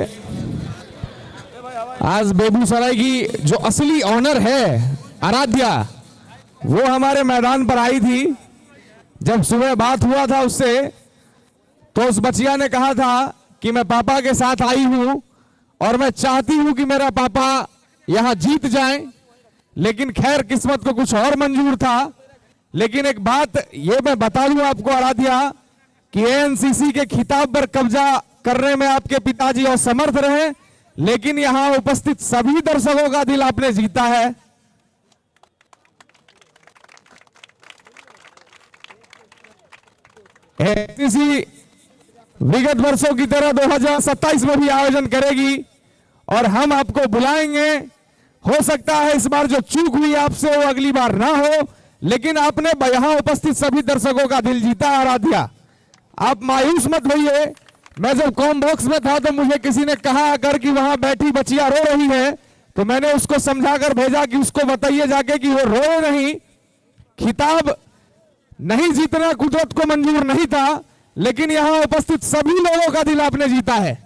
C: आज बेगूसराय की जो असली ऑनर है आराध्या, वो हमारे मैदान पर आई थी। जब सुबह बात हुआ था उससे, तो उस बचिया ने कहा था कि मैं पापा के साथ आई हूं और मैं चाहती हूं कि मेरा पापा यहां जीत जाएं, लेकिन खैर किस्मत को कुछ और मंजूर था। लेकिन एक बात ये मैं बता दूं आपको आराध्या, कि एएनसीसी के खिताब पर कब्जा करने में आपके पिताजी असमर्थ रहे, लेकिन यहां उपस्थित सभी दर्शकों का दिल आपने जीता है। एएनसीसी विगत वर्षों की तरह 2027 में भी आयोजन करेगी और हम आपको बुलाएंगे। हो सकता है इस बार जो चूक हुई आपसे वो अगली बार ना हो, लेकिन आपने यहां उपस्थित सभी दर्शकों का दिल जीता। आराध्या, आप मायूस मत होइए। मैं जब कॉम बॉक्स में था तो मुझे किसी ने कहा अगर कि वहां बैठी बच्चियां रो रही है, तो मैंने उसको समझाकर भेजा कि उसको बताइए जाके कि वो रोए नहीं। खिताब नहीं जीतना कुदरत को मंजूर नहीं था, लेकिन यहां उपस्थित सभी लोगों का दिल आपने जीता है।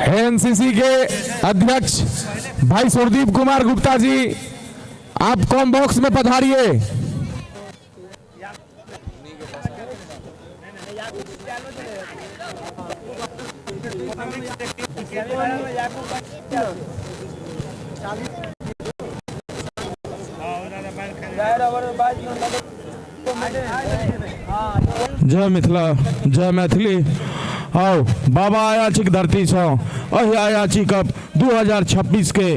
C: एनसीसी के अध्यक्ष भाई सुरदीप कुमार गुप्ता जी, आप कॉम बॉक्स में पधारिए।
P: जय मिथिला, जय मैथिली। आओ बाबा अयाची धरती छो अयाची कप 2026 के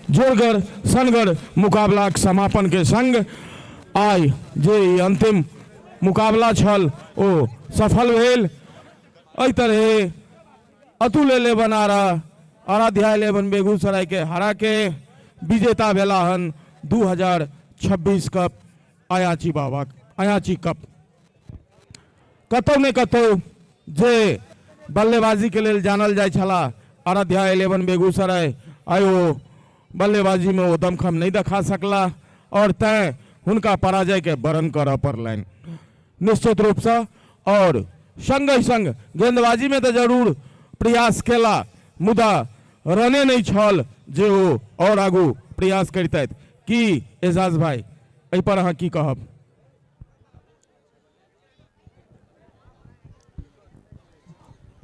P: जोरगढ़ सनगढ़ मुकाबला के समापन के संग आइ जे अंतिम मुकाबला छल ओ सफल भेल। एहि तरह अतुल 11 आराध्या 11 बेगूसराय के हरा के विजेता भेला हन 2026 कप अयाची बाबा अयाची कप। कतौ ने कतौ जे बल्लेबाजी के लिए जानल जाय छला आराध्या 11 बेगूसराय, आयो बल्लेबाजी में वो दमखम नहीं दिखा सकला और तय उनका पराजय के बरण कर पड़लन निश्चित रूप से। और संग संग गेंदबाजी में तो जरूर प्रयास केला, मुदा रने नहीं छल जे वो और आगू प्रयास करते कि एजाज भाई एहि पर अहाँ की कहब?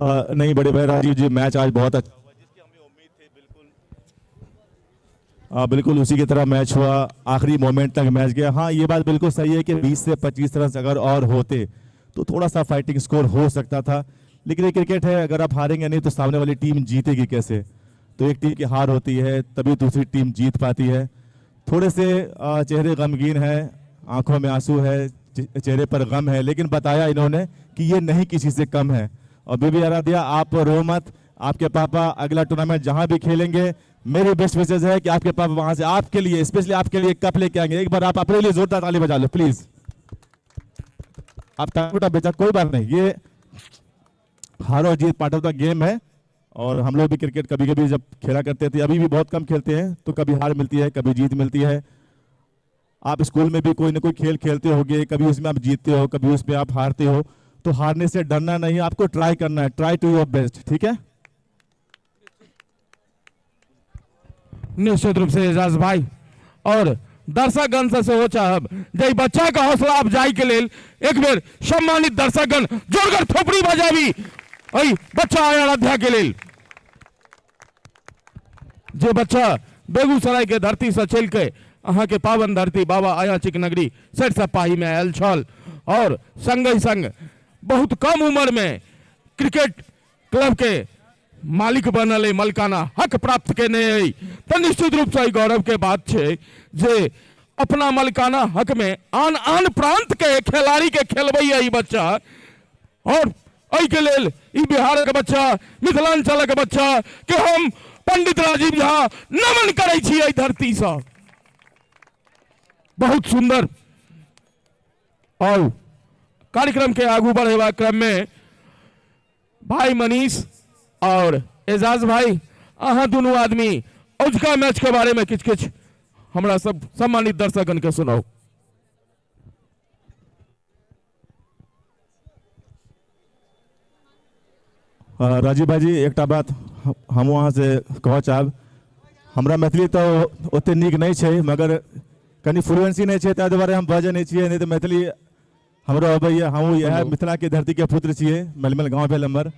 Q: नहीं बड़े भाई राजीव जी, मैच आज बहुत अच्छा हुआ जिसकी हमें उम्मीद थी। बिल्कुल उसी की तरह मैच हुआ, आखिरी मोमेंट तक मैच गया। हाँ, ये बात बिल्कुल सही है कि 20 से 25 रन अगर और होते तो थोड़ा सा फाइटिंग स्कोर हो सकता था, लेकिन ये क्रिकेट है, अगर आप हारेंगे नहीं तो सामने वाली टीम जीतेगी कैसे? तो एक टीम की हार होती है तभी दूसरी टीम जीत पाती है। थोड़े से चेहरे गमगीन है, आंखों में आंसू है, चेहरे पर गम है, लेकिन बताया इन्होंने कि ये नहीं किसी से कम है। और बेबी आराध्या, आप रो मत, आपके पापा अगला टूर्नामेंट जहां भी खेलेंगे मेरी बेस्ट विशेष है कि आपके पापा वहां से आपके लिए, स्पेशली आपके लिए कप लेके आएंगे। एक बार आप अपने लिए जोरदार ताली बजा लो प्लीज। आप टाटा बेचा कोई बात नहीं, ये हार और जीत पार्ट ऑफ द गेम है। और हम लोग भी क्रिकेट कभी कभी जब खेला करते थे, अभी भी बहुत कम खेलते हैं, तो कभी हार मिलती है कभी जीत मिलती है। आप स्कूल में भी कोई ना कोई खेल खेलते होगे, कभी उसमें आप जीतते हो कभी उसमें आप हारते हो, तो हारने से डरना नहीं, आपको ट्राई करना है, ट्राई टू योर बेस्ट, ठीक है?
P: निश्चित रूप से एजाज भाई और दर्शकगण से हो चाहब जे बच्चा का हौसला अफजाई के लिए एक बेर सम्मानित दर्शकगण जोरगर थोपड़ी बजाबी अई बच्चा आराध्या के लिए। जे बच्चा बेगूसराय के धरती से चल के अहाँ के पावन धरती बाबा अयाचीक नगरी सर सपाही में आयल छल और संग संग बहुत कम उम्र में क्रिकेट क्लब के मालिक बनल, मलकाना हक प्राप्त केने, तो निश्चित रूप से गौरव के बात है जे अपना मलकाना हक में आन आन प्रांत के खिलाड़ी के खेलबे बच्चा और के लेल बिहार के बच्चा, मिथिलांचल के बच्चा के हम पंडित राजीव झा नमन करे छी धरती से। बहुत सुंदर। और कार्यक्रम के आगू बढ़ेवा क्रम में भाई मनीष और एजाज भाई अहाँ दोनों आदमी औजका मैच के बारे में किछ हमरा सब सम्मानित दर्शकगण के सुनाओ।
Q: राजीव भाई जी, एक बात हम वहाँ से कह चाहब, हमरा मैथिली तो ओते नीक नहीं है, मगर कनी फ्लुएंसी नहीं है, ताहि हम बजे नहीं छिए, नहीं तो मैथिली हमरो अबैया। हम यह मिथिला के धरती के पुत्र छिए, मलमल गाँव भेल हमर।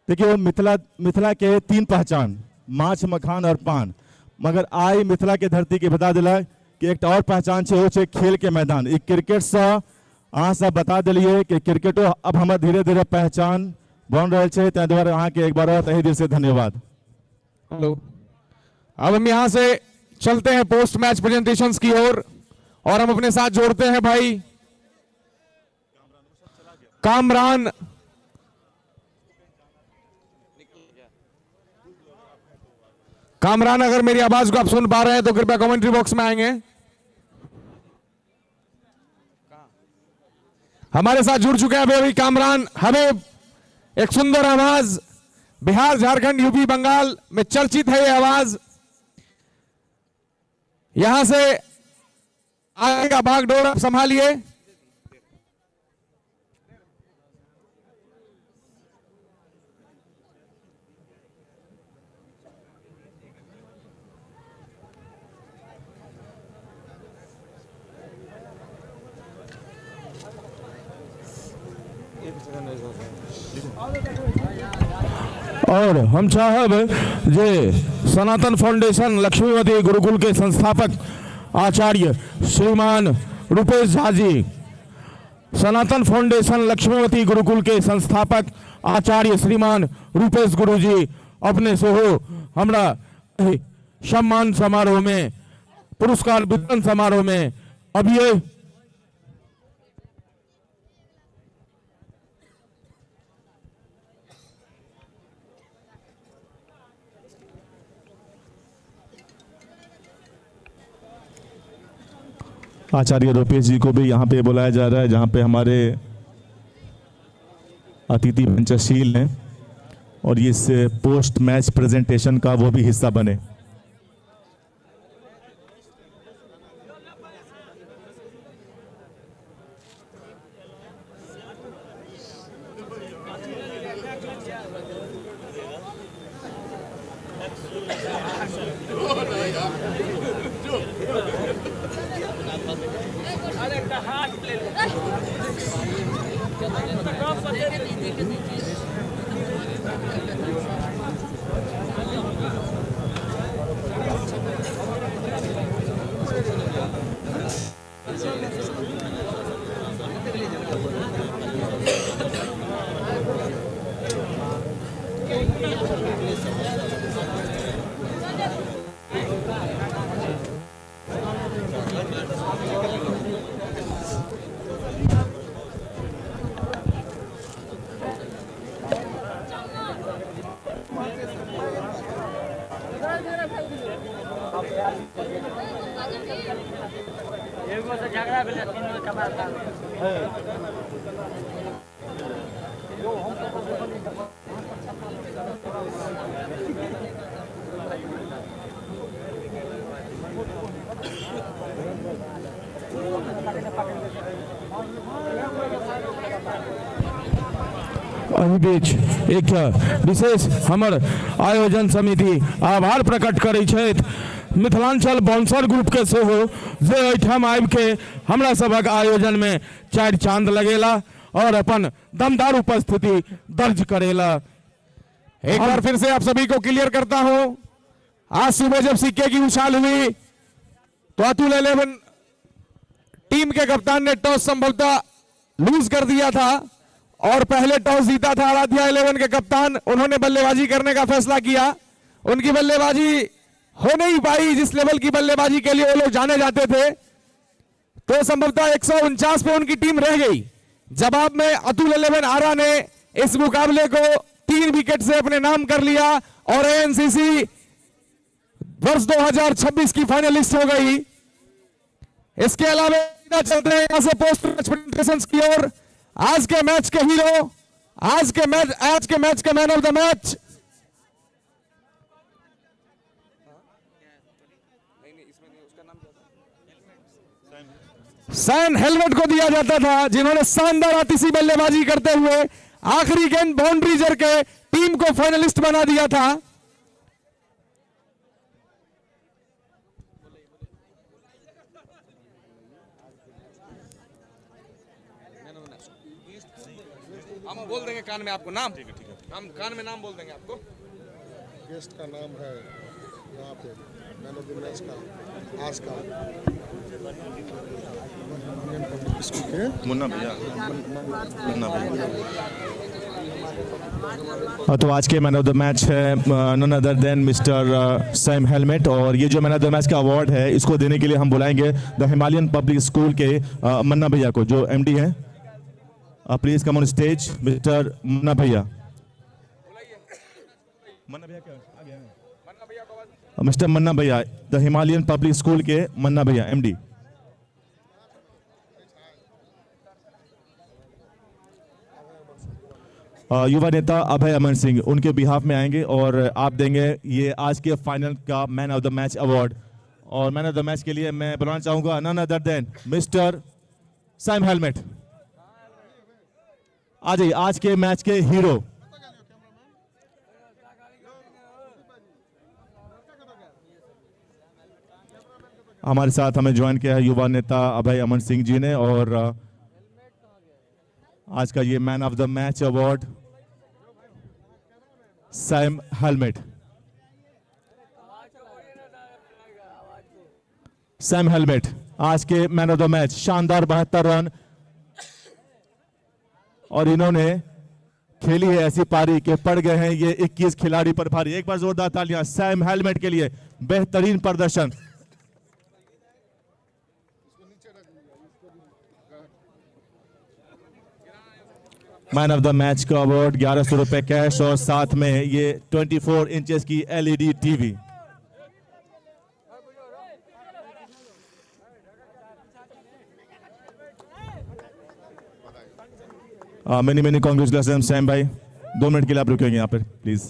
Q: देखिए मिथिला के 3 पहचान, माछ, मखान और पान, मगर आई मिथिला के धरती के बता दिला कि एक और पहचान है, वो है खेल के मैदान। एक क्रिकेट से अहाँ सब बता दिलिए कि क्रिकेटो अब हमारे धीरे धीरे पहचान बन रहा है, ताहि दुआरे अहाँ के एक बार तहे दिल से धन्यवाद।
C: हेलो, अब हम यहाँ से चलते हैं पोस्ट मैच प्रेजेंटेशंस की ओर, और हम अपने साथ जोड़ते हैं भाई कामरान। कामरान, अगर मेरी आवाज को आप सुन पा रहे हैं तो कृपया कमेंट्री बॉक्स में आएंगे। हमारे साथ जुड़ चुके हैं अभी कामरान हबीब, एक सुंदर आवाज, बिहार, झारखंड, यूपी, बंगाल में चर्चित है ये आवाज। यहां से आगे का भागदौड़ आप संभालिए।
P: और हम साहब जे सनातन फाउंडेशन लक्ष्मीवती गुरुकुल के संस्थापक आचार्य श्रीमान रूपेश झा जी, सनातन फाउंडेशन लक्ष्मीवती गुरुकुल के संस्थापक आचार्य श्रीमान रूपेश गुरु जी अपने से हो हमरा सम्मान समारोह में, पुरस्कार वितरण समारोह में अभी
Q: आचार्य रूपेश जी को भी यहाँ पे बुलाया जा रहा है, जहाँ पे हमारे अतिथि मंचशील हैं और इस पोस्ट मैच प्रेजेंटेशन का वो भी हिस्सा बने।
P: अहि बीच एक विशेष हमर आयोजन समिति आभार प्रकट करै छथि मिथिलांचल बाउंसर ग्रुप के सेहो जे एहिठाम आबि के हमरा सबक आयोजन में 4 चांद लगेला और अपन दमदार उपस्थिति दर्ज करेला।
C: एक बार फिर से आप सभी को क्लियर करता हूं, आज सुबह जब सिक्के की उछाल हुई तो अतुल 11 टीम के कप्तान ने टॉस संभवतः लूज कर दिया था और पहले टॉस जीता था आराध्या 11 के कप्तान। उन्होंने बल्लेबाजी करने का फैसला किया, उनकी बल्लेबाजी हो नहीं पाई जिस लेवल की बल्लेबाजी के लिए वो लोग जाने जाते थे, तो संभवतः 149 पे उनकी टीम रह गई। जवाब में अतुल 11 आरा ने इस मुकाबले को 3 विकेट से अपने नाम कर लिया और एएनसीसी वर्ष 2026 की फाइनलिस्ट हो गई। इसके अलावा चलते हैं यहां से पोस्ट मैच प्रेजेंटेशंस की ओर। आज के मैच के हीरो, आज के मैच के man of the match san helmet को दिया जाता था, जिन्होंने शानदार आतिशी बल्लेबाजी करते हुए आखिरी गेंद बाउंड्री जर के टीम को फाइनलिस्ट बना दिया था।
S: बोल देंगे कान में आपको नाम। ठीक है हम कान में नाम बोल देंगे आपको।
F: गेस्ट का नाम है यहाँ पे मैन ऑफ द मैच का आज का
B: मुन्ना भैया।
Q: तो आज के मैन ऑफ द मैच है none other than mister Sam helmet. और ये जो मैन ऑफ द मैच का अवार्ड है इसको देने के लिए हम बुलाएंगे द हिमालयन पब्लिक स्कूल के मन्ना भैया को, जो एमडी हैं। Please come on stage mister Manna भैया। मिस्टर मन्ना भैया, द हिमालयन पब्लिक स्कूल के मन्ना भैया, एमडी। युवा नेता अभय अमन सिंह उनके बिहाफ में आएंगे और आप देंगे ये आज के फाइनल का man of the match award. और मैन ऑफ द मैच के लिए मैं बुलाना चाहूंगा none other than mister Sam helmet. आ जाइए, आज के मैच के हीरो। हमारे साथ हमें ज्वाइन किया है युवा नेता अभय अमन सिंह जी ने, और आज का ये man of the match award Sam helmet. Sam helmet आज के मैन ऑफ द मैच, शानदार 72 रन, और इन्होंने खेली है ऐसी पारी कि पड़ गए हैं ये 21 खिलाड़ी पर भारी। एक बार जोरदार तालियां सैम हेलमेट के लिए, बेहतरीन प्रदर्शन। मैन ऑफ द मैच का अवार्ड 1100 रुपए कैश और साथ में ये 24 इंचेस की LED TV. Many congratulation Sam भाई। 2 मिनट के लिए आप रुकेंगे यहाँ पर प्लीज।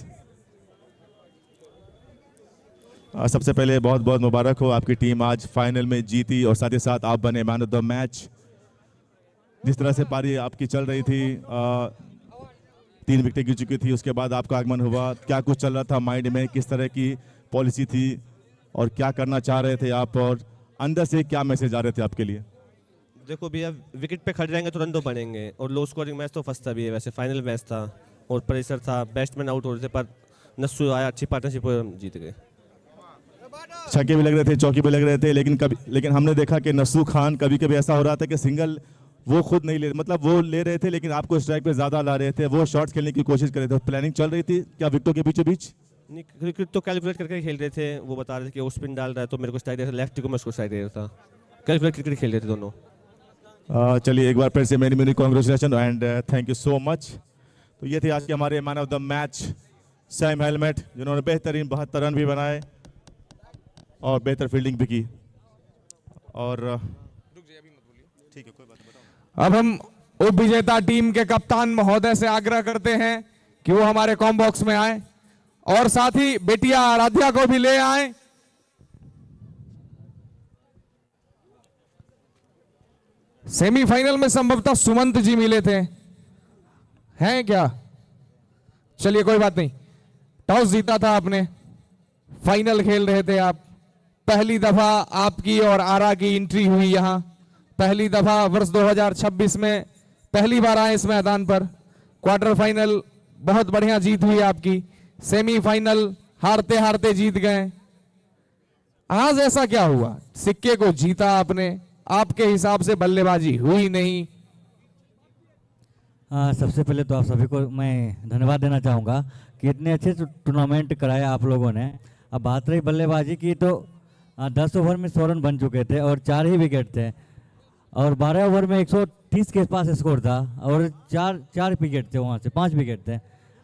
Q: सबसे पहले बहुत बहुत मुबारक हो, आपकी टीम आज फाइनल में जीती और साथ ही साथ आप बने मैन ऑफ द मैच। जिस तरह से पारी आपकी चल रही थी, 3 विकेटें गिर चुकी थी, उसके बाद आपका आगमन हुआ, क्या कुछ चल रहा था माइंड में, किस तरह की पॉलिसी थी और क्या करना चाह रहे थे आप, और अंदर से क्या मैसेज आ रहे थे आपके लिए?
H: देखो भैया, विकेट पे खड़े रहेंगे तो रन तो बनेंगे, और लो स्कोरिंग मैच तो फर्स्ट था भी है, वैसे फाइनल मैच था और प्रेशर था, बैट्समैन आउट हो रहे थे, पर नस्सू आया, अच्छी पार्टनरशिप जीत गए।
Q: छक्के भी लग रहे थे, चौकी भी लग रहे थे, लेकिन हमने देखा कि नस्सू खान कभी कभी ऐसा हो रहा था कि सिंगल वो खुद नहीं ले, मतलब वो ले रहे थे लेकिन आपको स्ट्राइक पे ज्यादा ला रहे थे, वो शॉट्स खेलने की कोशिश कर रहे थे। प्लानिंग चल रही थी क्या विकेटों के बीचों बीच?
H: नहीं, क्रिकेट तो कैलकुलेट करके खेल रहे थे। वो बता रहे थे कि वो स्पिन डाल रहा है तो मेरे को स्ट्राइक दे रहा था, लेफ्ट को मैं उसको स्ट्राइक दे रहा था। कैलकुलेट क्रिकेट खेल रहे थे दोनों।
Q: चलिए एक बार फिर से many congratulation and thank you so much. तो ये थे आज के हमारे man of the match Sam helmet, जिन्होंने बेहतरीन 72 रन भी बनाए और बेहतर फील्डिंग भी की। और ठीक है, कोई बात नहीं।
C: अब हम उप विजेता टीम के कप्तान महोदय से आग्रह करते हैं कि वो हमारे कॉम बॉक्स में आए और साथ ही बेटिया आराध्या को भी ले आए। सेमीफाइनल में संभवतः सुमंत जी मिले थे, हैं क्या? चलिए कोई बात नहीं, टॉस जीता था आपने, फाइनल खेल रहे थे आप। पहली दफा आपकी और आरा की एंट्री हुई यहां, पहली दफा वर्ष 2026 में पहली बार आए इस मैदान पर। क्वार्टर फाइनल बहुत बढ़िया जीत हुई आपकी, सेमीफाइनल हारते हारते जीत गए। आज ऐसा क्या हुआ, सिक्के को जीता आपने, आपके हिसाब से बल्लेबाजी हुई नहीं?
V: सबसे पहले तो आप सभी को मैं धन्यवाद देना चाहूँगा कि इतने अच्छे टूर्नामेंट कराया आप लोगों ने। अब बात रही बल्लेबाजी की तो 10 ओवर में 100 रन बन चुके थे और 4 ही विकेट थे, और 12 ओवर में 130 के पास स्कोर था और 4 विकेट थे, वहाँ से 5 विकेट थे,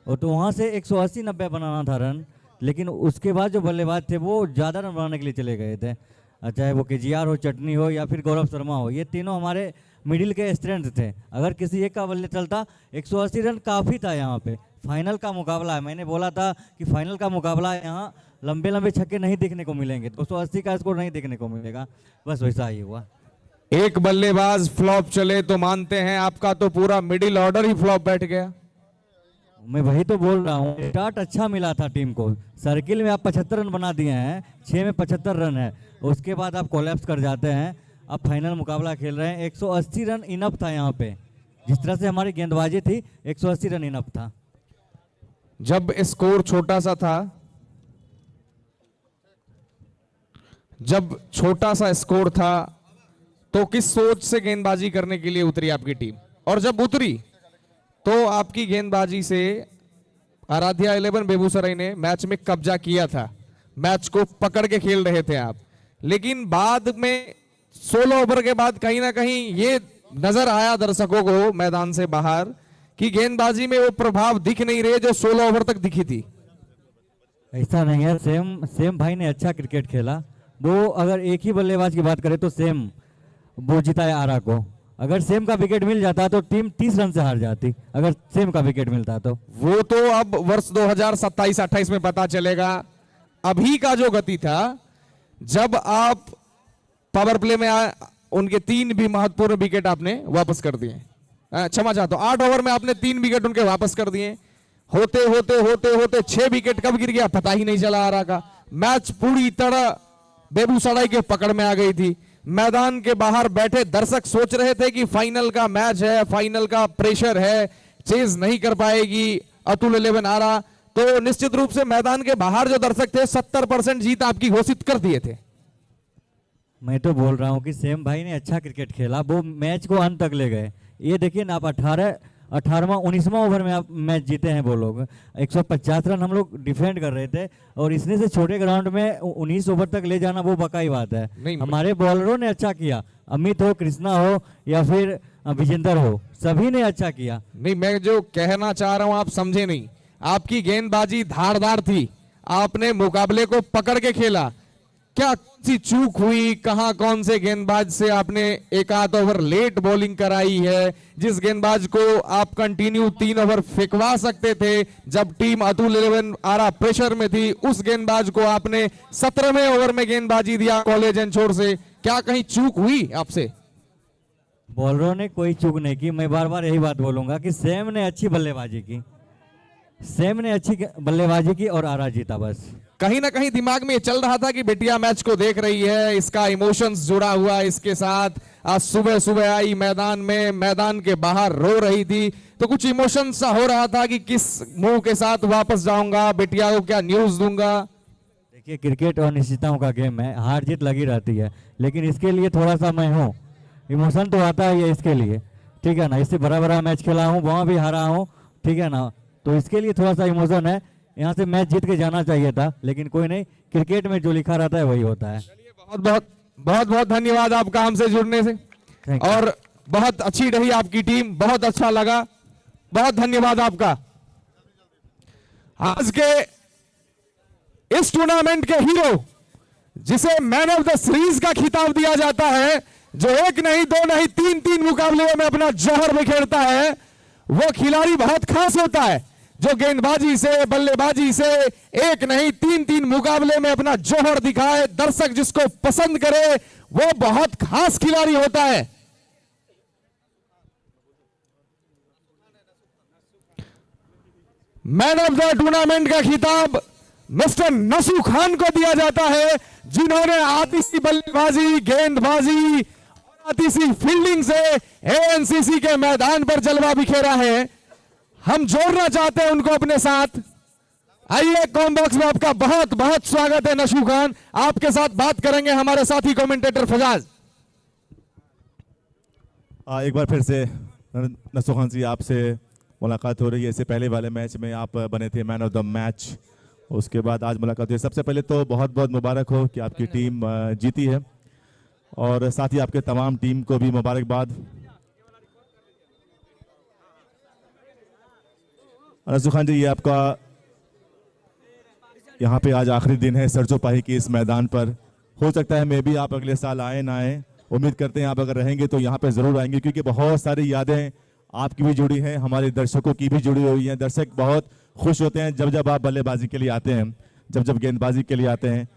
V: और तो वहाँ से 180-90 बनाना था रन। लेकिन उसके बाद जो बल्लेबाज थे वो ज़्यादा रन बनाने के लिए चले गए थे, चाहे वो केजीआर हो, चटनी हो या फिर गौरव शर्मा हो, ये तीनों हमारे मिडिल के स्ट्रेंथ थे। अगर किसी एक का बल्ले चलता 180 रन काफ़ी था यहाँ पे। फाइनल का मुकाबला है, मैंने बोला था कि फाइनल का मुकाबला है, यहाँ लंबे लंबे छक्के नहीं देखने को मिलेंगे, 280 का स्कोर नहीं देखने को मिलेगा, बस वैसा ही हुआ।
C: एक बल्लेबाज फ्लॉप चले तो मानते हैं, आपका तो पूरा मिडिल ऑर्डर ही फ्लॉप बैठ गया।
V: मैं वही तो बोल रहा हूँ, स्टार्ट अच्छा मिला था टीम को, सर्किल में आप 75 रन बना दिए हैं, 6 में 75 रन है, उसके बाद आप कोलैप्स कर जाते हैं। अब फाइनल मुकाबला खेल रहे हैं, 180 रन इनफ था यहाँ पे, जिस तरह से हमारी गेंदबाजी थी 180 रन इनफ था।
C: जब स्कोर छोटा सा स्कोर था तो किस सोच से गेंदबाजी करने के लिए उतरी आपकी टीम, और जब उतरी तो आपकी गेंदबाजी से आराध्या 11 बेगूसराय ने मैच में कब्जा किया था, मैच को पकड़ के खेल रहे थे आप, लेकिन बाद में 16 ओवर के बाद कहीं ना कहीं ये नजर आया दर्शकों को मैदान से बाहर कि गेंदबाजी में वो प्रभाव दिख नहीं रहे जो 16 ओवर तक दिखी थी।
V: ऐसा नहीं है, सेम भाई ने अच्छा क्रिकेट खेला। वो अगर एक ही बल्लेबाज की बात करें तो सेम वो जिताया आरा को। अगर सेम का विकेट मिल जाता तो टीम 30 रन से हार जाती, अगर सेम का विकेट मिलता तो।
C: वो तो अब वर्ष 2027-28 में पता चलेगा। अभी का जो गति था, जब आप पावर प्ले में उनके 3 भी महत्वपूर्ण विकेट आपने वापस कर दिए, क्षमा चाहता हूं 8 ओवर में आपने 3 विकेट उनके वापस कर दिए। होते होते होते होते 6 विकेट कब गिर गया पता ही नहीं चला आ रहा का। मैच पूरी तरह बेगूसराय के पकड़ में आ गई थी। मैदान के बाहर बैठे दर्शक सोच रहे थे कि फाइनल का मैच है, फाइनल का प्रेशर है, चेज नहीं कर पाएगी अतुल 11 आरा। तो निश्चित रूप से मैदान के बाहर जो दर्शक थे 70% जीत आपकी घोषित कर दिए थे।
V: मैं तो बोल रहा हूं कि सेम भाई ने अच्छा क्रिकेट खेला, वो मैच को अंत तक ले गए। ये देखिए ना, आप 19वां ओवर में आप मैच जीते हैं। वो लोग 150 रन हम लोग डिफेंड कर रहे थे और इसने से छोटे ग्राउंड में 19 ओवर तक ले जाना वो बकाई बात है। हमारे बॉलरों ने अच्छा किया, अमित हो, कृष्णा हो या फिर विजेंद्र हो, सभी ने अच्छा किया।
C: नहीं, मैं जो कहना चाह रहा हूं आप समझे नहीं। आपकी गेंदबाजी धारदार थी, आपने मुकाबले को पकड़ के खेला। क्या सी चूक हुई, कहां कौन से गेंदबाज से आपने एक आध ओवर लेट बॉलिंग कराई है? जिस गेंदबाज को आप कंटिन्यू 3 ओवर फेंकवा सकते थे जब टीम अतुल 11 आरा प्रेशर में थी, उस गेंदबाज को आपने 17वें ओवर में गेंदबाजी दिया कॉलेज एंड छोर से। क्या कहीं चूक हुई आपसे?
V: बॉलरों ने कोई चूक नहीं की। मैं बार बार यही बात बोलूंगा कि सेम ने अच्छी बल्लेबाजी की, सेम ने अच्छी बल्लेबाजी की और आरा जीता। बस
C: कहीं ना कहीं दिमाग में चल रहा था कि बेटिया मैच को देख रही है, इसका इमोशंस जुड़ा हुआ इसके साथ। आज सुबह सुबह आई मैदान में, मैदान के बाहर रो रही थी, तो कुछ इमोशन सा हो रहा था कि किस मुंह के साथ वापस जाऊंगा, बेटिया को क्या न्यूज दूंगा।
V: देखिए, क्रिकेट अनिश्चितताओं का गेम है, हार जीत लगी रहती है, लेकिन इसके लिए थोड़ा सा मैं हूँ, इमोशन तो आता ही है इसके लिए, ठीक है ना। इससे बड़ा बड़ा मैच खेला हूँ, वहाँ भी हारा हूँ, ठीक है ना, तो इसके लिए थोड़ा सा इमोशन है। यहाँ से मैच जीत के जाना चाहिए था, लेकिन कोई नहीं, क्रिकेट में जो लिखा रहता है वही होता है।
C: बहुत बहुत धन्यवाद आपका हमसे जुड़ने से, और बहुत अच्छी रही आपकी टीम, बहुत अच्छा लगा, बहुत धन्यवाद आपका। आज के इस टूर्नामेंट के हीरो, जिसे मैन ऑफ द सीरीज का खिताब दिया जाता है, जो 1 नहीं 2 नहीं 3 मुकाबले में अपना जौहर बिखेरता है, वो खिलाड़ी बहुत खास होता है जो गेंदबाजी से, बल्लेबाजी से 1 नहीं 3 मुकाबले में अपना जौहर दिखाए, दर्शक जिसको पसंद करे, वो बहुत खास खिलाड़ी होता है। मैन ऑफ द टूर्नामेंट का खिताब मिस्टर नसू खान को दिया जाता है, जिन्होंने आतिशी बल्लेबाजी, गेंदबाजी, आतिशी फील्डिंग से एएनसीसी के मैदान पर जलवा बिखेरा है। हम जोड़ना चाहते हैं उनको अपने साथ। आइए, कॉम बॉक्स में आपका बहुत बहुत स्वागत है नशू खान। आपके साथ बात करेंगे हमारे साथी कमेंटेटर फजाज।
Q: एक बार फिर से नशू खान जी, आपसे मुलाकात हो रही है। इससे पहले वाले मैच में आप बने थे मैन ऑफ द मैच, उसके बाद आज मुलाकात हुई। सबसे पहले तो बहुत बहुत मुबारक हो कि आपकी टीम जीती है, और साथ ही आपके तमाम टीम को भी मुबारकबाद। नसू खान जी, ये आपका यहाँ पे आज आखिरी दिन है सरसोपाही की इस मैदान पर। हो सकता है मे भी आप अगले साल आए ना आए, उम्मीद करते हैं आप अगर रहेंगे तो यहाँ पे ज़रूर आएंगे, क्योंकि बहुत सारी यादें आपकी भी जुड़ी हैं, हमारे दर्शकों की भी जुड़ी हुई हैं। दर्शक बहुत खुश होते हैं जब जब आप बल्लेबाजी के लिए आते हैं, जब जब गेंदबाजी के लिए आते हैं।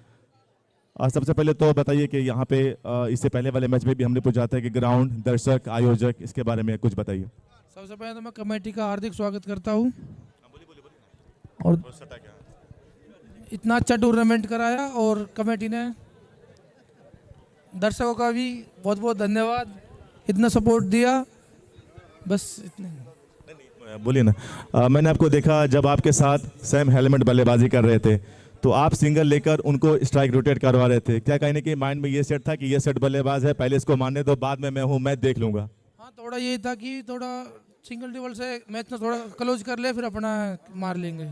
Q: और सबसे पहले तो बताइए कि यहाँ पे इससे पहले वाले मैच में भी हमने पूछा था कि ग्राउंड, दर्शक, आयोजक, इसके बारे में कुछ बताइए।
I: सबसे पहले तो मैं कमेटी का हार्दिक स्वागत करता हूँ, और इतना अच्छा टूर्नामेंट कराया, और कमेटी ने, दर्शकों का भी बहुत बहुत धन्यवाद, इतना सपोर्ट दिया। बस इतने।
Q: बोलिए ना। मैंने आपको देखा जब आपके साथ सैम हेलमेट बल्लेबाजी कर रहे थे तो आप सिंगल लेकर उनको स्ट्राइक रोटेट करवा रहे थे। क्या कहने की माइंड में ये सेट था कि ये सेट बल्लेबाज है, पहले इसको मारने दो, बाद में मैं हूँ, मैं देख लूंगा?
I: हाँ, थोड़ा ये था कि थोड़ा सिंगल टेबल से मैच में थोड़ा क्लोज कर ले, फिर अपना मार लेंगे।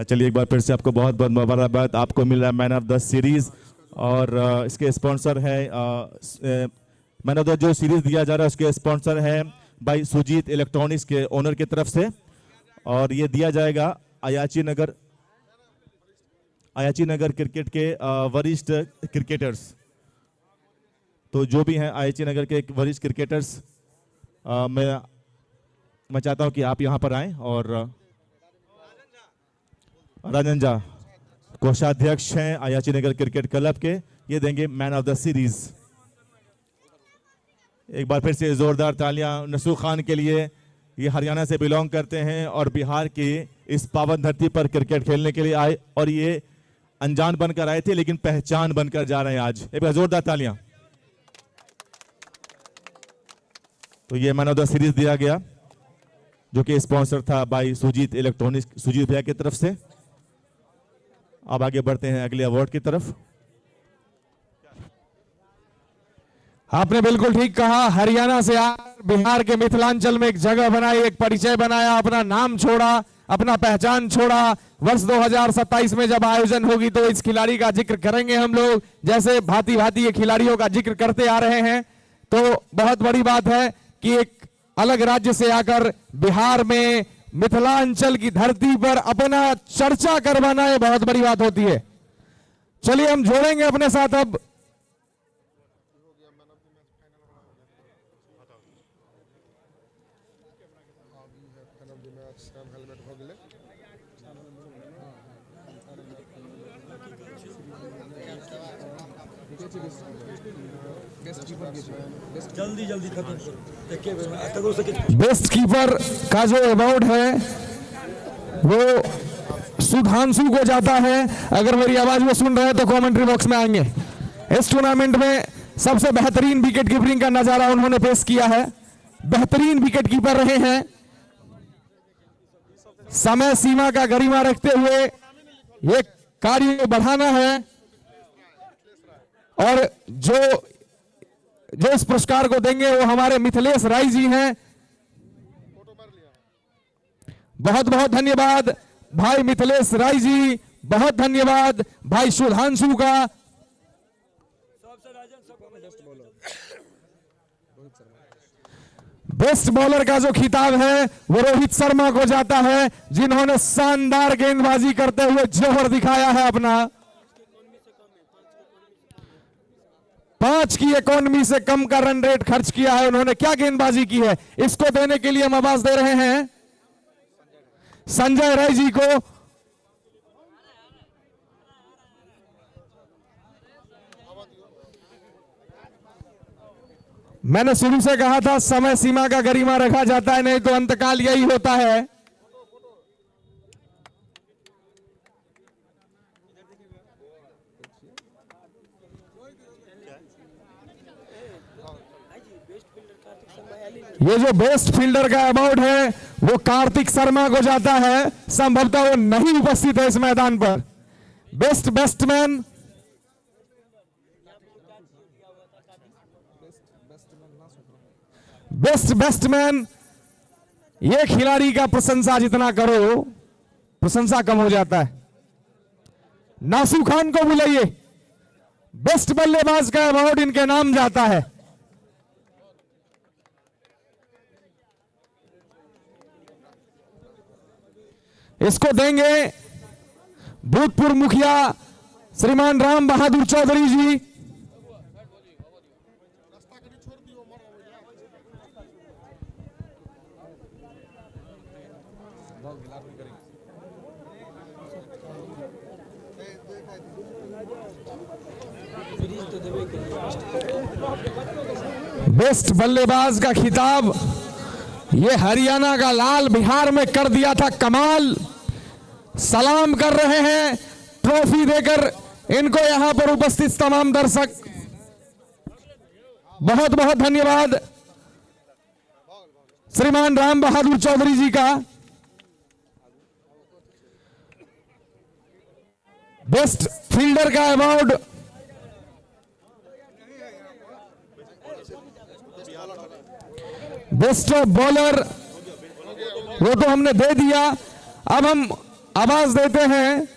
Q: चलिए एक बार फिर से आपको बहुत बहुत मुबारकबाद। आपको मिल रहा है मैन ऑफ द सीरीज और इसके स्पॉन्सर है मैन ऑफ द जो सीरीज दिया जा रहा है उसके स्पॉन्सर है भाई सुजीत इलेक्ट्रॉनिक्स के ओनर की तरफ से, और ये दिया जाएगा अयाची नगर क्रिकेट के वरिष्ठ क्रिकेटर्स। तो जो भी हैं अयाची नगर के वरिष्ठ क्रिकेटर्स, मैं चाहता हूं कि आप यहां पर आएं। और राजन झा कोषाध्यक्ष हैं अयाची नगर क्रिकेट क्लब के, ये देंगे मैन ऑफ द सीरीज। एक बार फिर से जोरदार तालियां नसू खान के लिए। ये हरियाणा से बिलोंग करते हैं और बिहार की इस पावन धरती पर क्रिकेट खेलने के लिए आए, और ये अनजान बनकर आए थे लेकिन पहचान बनकर जा रहे हैं आज। एक बार जोरदार तालियां। तो ये मैन ऑफ द सीरीज दिया गया जो कि स्पॉन्सर था बाई सुजीत इलेक्ट्रॉनिक्स, सुजीत भैया की तरफ से। अब आगे बढ़ते हैं अगले अवार्ड की तरफ।
C: आपने बिल्कुल ठीक कहा, हरियाणा से आकर बिहार के मिथिलांचल में एक जगह बनाई, एक परिचय बनाया, अपना नाम छोड़ा, अपना पहचान छोड़ा। वर्ष 2027 में जब आयोजन होगी तो इस खिलाड़ी का जिक्र करेंगे हम लोग, जैसे भांति भांति ये खिलाड़ियों का जिक्र करते आ रहे हैं। तो बहुत बड़ी बात है कि एक अलग राज्य से आकर बिहार में मिथिलांचल की धरती पर अपना चर्चा करवाना ये बहुत बड़ी बात होती है। चलिए हम जोड़ेंगे अपने साथ अब
E: जल्दी खत्म।
C: बेस्ट कीपर का जो अवार्ड है वो सुधांशु को जाता है। अगर मेरी आवाज वो सुन रहे हैं तो कमेंट्री बॉक्स में आएंगे। इस टूर्नामेंट में सबसे बेहतरीन विकेट कीपिंग का नजारा उन्होंने पेश किया है, बेहतरीन विकेट कीपर रहे हैं। समय सीमा का गरिमा रखते हुए ये कार्य बढ़ाना है, और जो इस पुरस्कार को देंगे वो हमारे मिथिलेश राय जी हैं। बहुत बहुत धन्यवाद भाई मिथिलेश राय जी, बहुत धन्यवाद भाई सुधांशु का। बेस्ट बॉलर का जो खिताब है वो रोहित शर्मा को जाता है, जिन्होंने शानदार गेंदबाजी करते हुए जोहर दिखाया है अपना। 5 की इकोनॉमी से कम का रन रेट खर्च किया है उन्होंने, क्या गेंदबाजी की है। इसको देने के लिए हम आवाज दे रहे हैं संजय राय जी को। मैंने शुरू से कहा था समय सीमा का गरिमा रखा जाता है, नहीं तो अंतकाल यही होता है। ये जो बेस्ट फील्डर का अवार्ड है वो कार्तिक शर्मा को जाता है, संभवतः वो नहीं उपस्थित है इस मैदान पर। बेस्ट बैट्समैन ये खिलाड़ी का प्रशंसा जितना करो प्रशंसा कम हो जाता है। नासू खान को बुलाइए, बेस्ट बल्लेबाज का अवार्ड इनके नाम जाता है। इसको देंगे भूतपूर्व मुखिया श्रीमान राम बहादुर चौधरी जी। बेस्ट बल्लेबाज का खिताब ये हरियाणा का लाल बिहार में कर दिया था कमाल। सलाम कर रहे हैं ट्रॉफी देकर इनको यहां पर उपस्थित तमाम दर्शक, बहुत बहुत धन्यवाद। श्रीमान राम बहादुर चौधरी जी का। बेस्ट फील्डर का अवार्ड बेस्ट बॉलर वो तो हमने दे दिया। अब हम आवाज देते हैं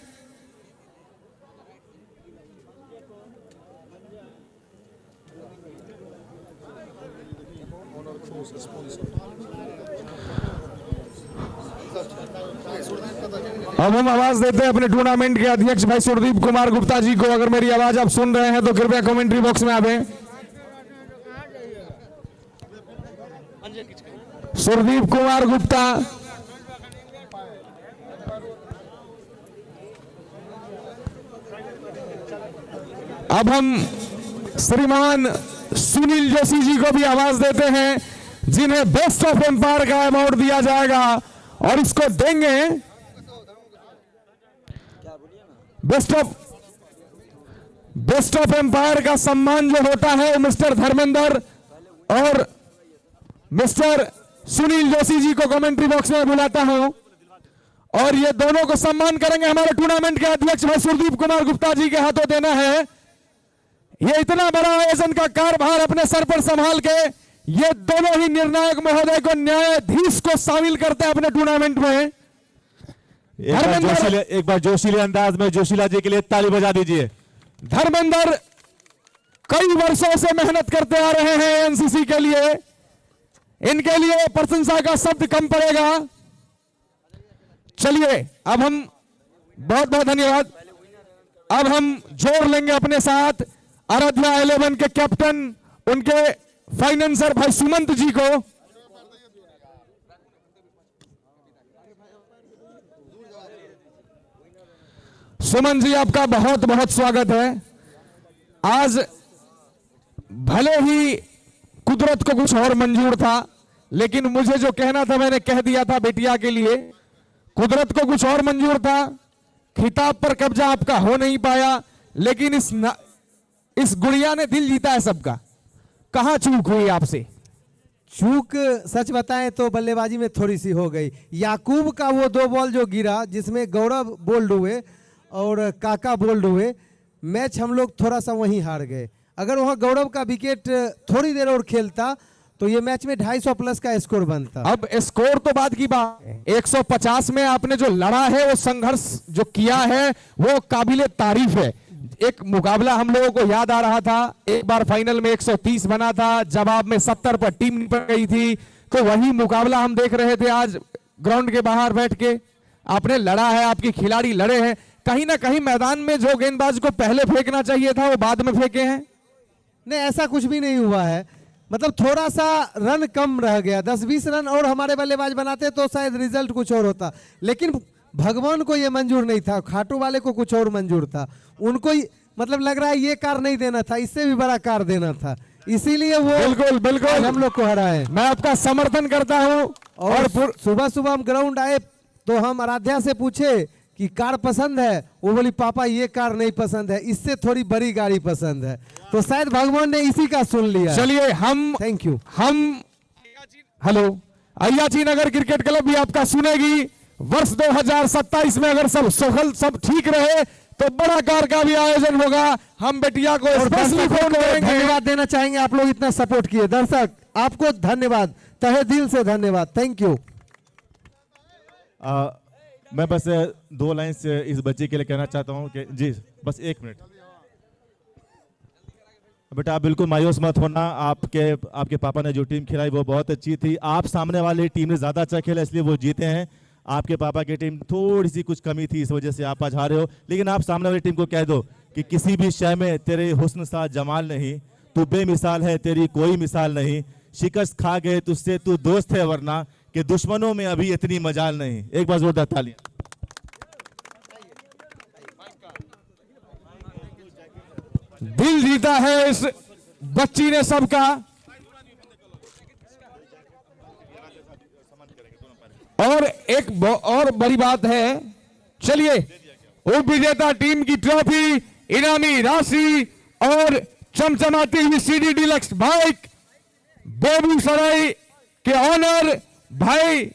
C: अपने टूर्नामेंट के अध्यक्ष भाई सुरदीप कुमार गुप्ता जी को। अगर मेरी आवाज आप सुन रहे हैं तो कृपया कमेंट्री बॉक्स में आवे। सुरदीप कुमार गुप्ता, अब हम श्रीमान सुनील जोशी जी को भी आवाज देते हैं, जिन्हें बेस्ट ऑफ एम्पायर का अवार्ड दिया जाएगा और इसको देंगे बेस्ट ऑफ एम्पायर का सम्मान जो होता है मिस्टर धर्मेंद्र और मिस्टर सुनील जोशी जी को कमेंट्री बॉक्स में बुलाता हूं और ये दोनों को सम्मान करेंगे। हमारे टूर्नामेंट के अध्यक्ष भाई सुरदीप कुमार गुप्ता जी के हाथों देना है। ये इतना बड़ा आयोजन का कार्यभार अपने सर पर संभाल के ये दोनों ही निर्णायक महोदय को, न्यायाधीश को शामिल करते हैं अपने टूर्नामेंट में।
Q: एक बार जोशीले अंदाज में जोशीला जी के लिए ताली बजा दीजिए।
C: धर्मेंद्र कई वर्षों से मेहनत करते आ रहे हैं एनसीसी के लिए, इनके लिए प्रशंसा का शब्द कम पड़ेगा। चलिए अब हम बहुत बहुत धन्यवाद। अब हम जोड़ लेंगे अपने साथ आराध्या 11 के कैप्टन, उनके फाइनेंसर भाई सुमंत जी को। सुमन जी आपका बहुत बहुत स्वागत है। आज भले ही कुदरत को कुछ और मंजूर था, लेकिन मुझे जो कहना था मैंने कह दिया था बेटिया के लिए। कुदरत को कुछ और मंजूर था, खिताब पर कब्जा आपका हो नहीं पाया, लेकिन इस गुड़िया ने दिल जीता है सबका। कहां चूक हुई आपसे?
A: चूक सच बताएं तो बल्लेबाजी में थोड़ी सी हो गई। याकूब का वो 2 बॉल जो गिरा जिसमें गौरव बोल्ड हुए और काका बोल्ड हुए, मैच हम लोग थोड़ा सा वहीं हार गए। अगर वहां गौरव का विकेट थोड़ी देर और खेलता तो ये मैच में 250 प्लस का स्कोर बनता।
C: अब स्कोर तो बात की बात, 150 में आपने जो लड़ा है, वो संघर्ष जो किया है वो काबिले तारीफ है। एक मुकाबला हम लोगों को याद आ रहा था, एक बार फाइनल में 130 बना था, जवाब में 70 पर टीम निपट गई थी। तो वही मुकाबला हम देख रहे थे आज ग्राउंड के बाहर बैठ के। आपने लड़ा है, आपके खिलाड़ी लड़े हैं। कहीं ना कहीं मैदान में जो गेंदबाज को पहले फेंकना चाहिए था वो बाद में फेंके हैं।
A: नहीं, ऐसा कुछ भी नहीं हुआ है। मतलब थोड़ा सा रन कम रह गया, 10-20 रन और हमारे बल्लेबाज बनाते तो शायद रिजल्ट कुछ और होता। लेकिन भगवान को ये मंजूर नहीं था, खाटू वाले को कुछ और मंजूर था। उनको मतलब लग रहा है ये कार नहीं देना था, इससे भी बड़ा कार देना था, इसीलिए वो
C: बिल्कुल बिल्कुल
A: हम लोग को हराए।
C: मैं आपका समर्थन करता हूं।
A: और सुबह सुबह हम ग्राउंड आए तो हम आराध्या से पूछे कि कार पसंद है, वो बोली पापा ये कार नहीं पसंद है, इससे थोड़ी बड़ी गाड़ी पसंद है। तो शायद भगवान ने इसी का सुन लिया।
C: चलिए हम
A: thank you.
C: Hello, Ayachi Nagar cricket club भी आपका सुनेगी। वर्ष 2027 में अगर सब ठीक रहे तो बड़ा कार का भी आयोजन होगा। हम बेटिया को स्पेशली फोन करेंगे।
A: धन्यवाद देना चाहेंगे, आप लोग इतना सपोर्ट किए। दर्शक आपको धन्यवाद, तहे दिल से धन्यवाद, थैंक यू।
Q: मैं बस 2 लाइन से इस बच्चे के लिए कहना चाहता हूं कि जी बस 1 मिनट बेटा, आप बिल्कुल मायूस मत होना। आपके पापा ने जो टीम खिलाई वो बहुत अच्छी थी। आप सामने वाली टीम ने ज़्यादा अच्छा खेला इसलिए वो जीते हैं। आपके पापा की टीम थोड़ी सी कुछ कमी थी, इस वजह से आप आज हारे हो। लेकिन आप सामने वाली टीम को कह दो कि किसी भी शय में तेरे हुस्न सा जमाल नहीं, तू बेमिसाल है, तेरी कोई मिसाल नहीं। शिकस्त खा गए तुझसे तू दोस्त है, वरना कि दुश्मनों में अभी इतनी मजाल नहीं। एक बार जोरदार तालियां।
C: दिल जीता है इस बच्ची ने सबका। और एक और बड़ी बात है, चलिए उप विजेता टीम की ट्रॉफी, इनामी राशि और चमचमाती हुई सीडी डिलक्स बाइक बेगूसराय के ऑनर
P: भाई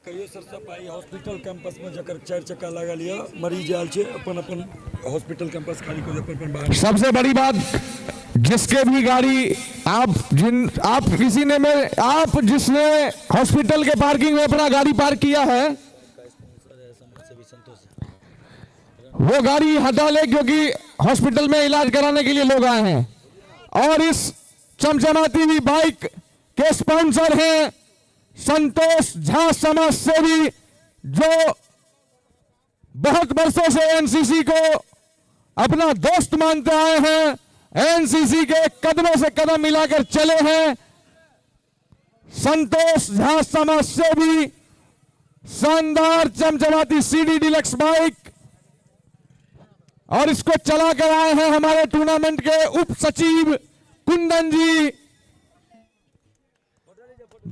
E: कहिए सर सब भाई हॉस्पिटल कैंपस में जाकर 4 चक्का लगा लिया मरीज आल छे अपन अपन हॉस्पिटल कैंपस खाली कर अपन बाहर।
P: सबसे बड़ी बात, जिसके भी गाड़ी आप किसी ने में आप जिसने हॉस्पिटल के पार्किंग में अपना गाड़ी पार्क किया है वो गाड़ी हटा ले, क्योंकि हॉस्पिटल में इलाज कराने के लिए लोग आए हैं। और इस चमचमाती हुई बाइक के स्पॉन्सर हैं संतोष झा समाज सेवी, जो बहुत वर्षों से एनसीसी को अपना दोस्त मानते आए हैं, एनसीसी के कदमों से कदम मिलाकर चले हैं। संतोष झा समाज सेवी शानदार चमचमाती सीडी डिलक्स बाइक, और इसको चला कर आए हैं हमारे टूर्नामेंट के उप सचिव कुंदन जी।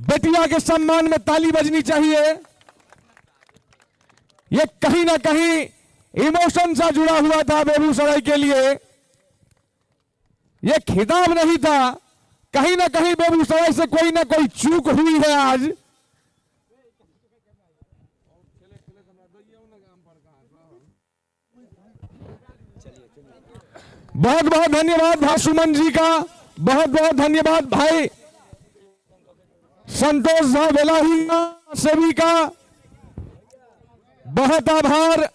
P: बेटिया के सम्मान में ताली बजनी चाहिए। ये कहीं ना कहीं इमोशन सा जुड़ा हुआ था बेगूसराय के लिए, ये खिताब नहीं था। कहीं ना कहीं बेगूसराय से कोई ना कोई चूक हुई है आज। बहुत बहुत धन्यवाद भाई सुमन जी का, बहुत बहुत धन्यवाद भाई संतोष झा बेलाही सभी का, बहुत आभार।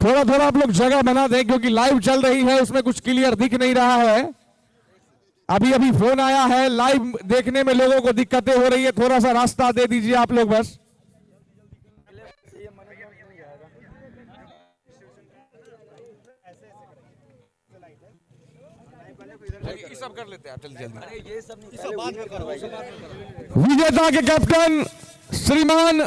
P: थोड़ा थोड़ा आप लोग जगह बना दें, क्योंकि लाइव चल रही है, उसमें कुछ क्लियर दिख नहीं रहा है। अभी अभी फोन आया है, लाइव देखने में लोगों को दिक्कतें हो रही है, थोड़ा सा रास्ता दे दीजिए आप लोग बस।
C: सब कर लेते हैं जल्दी जल्दी।
P: विजेता के कैप्टन श्रीमान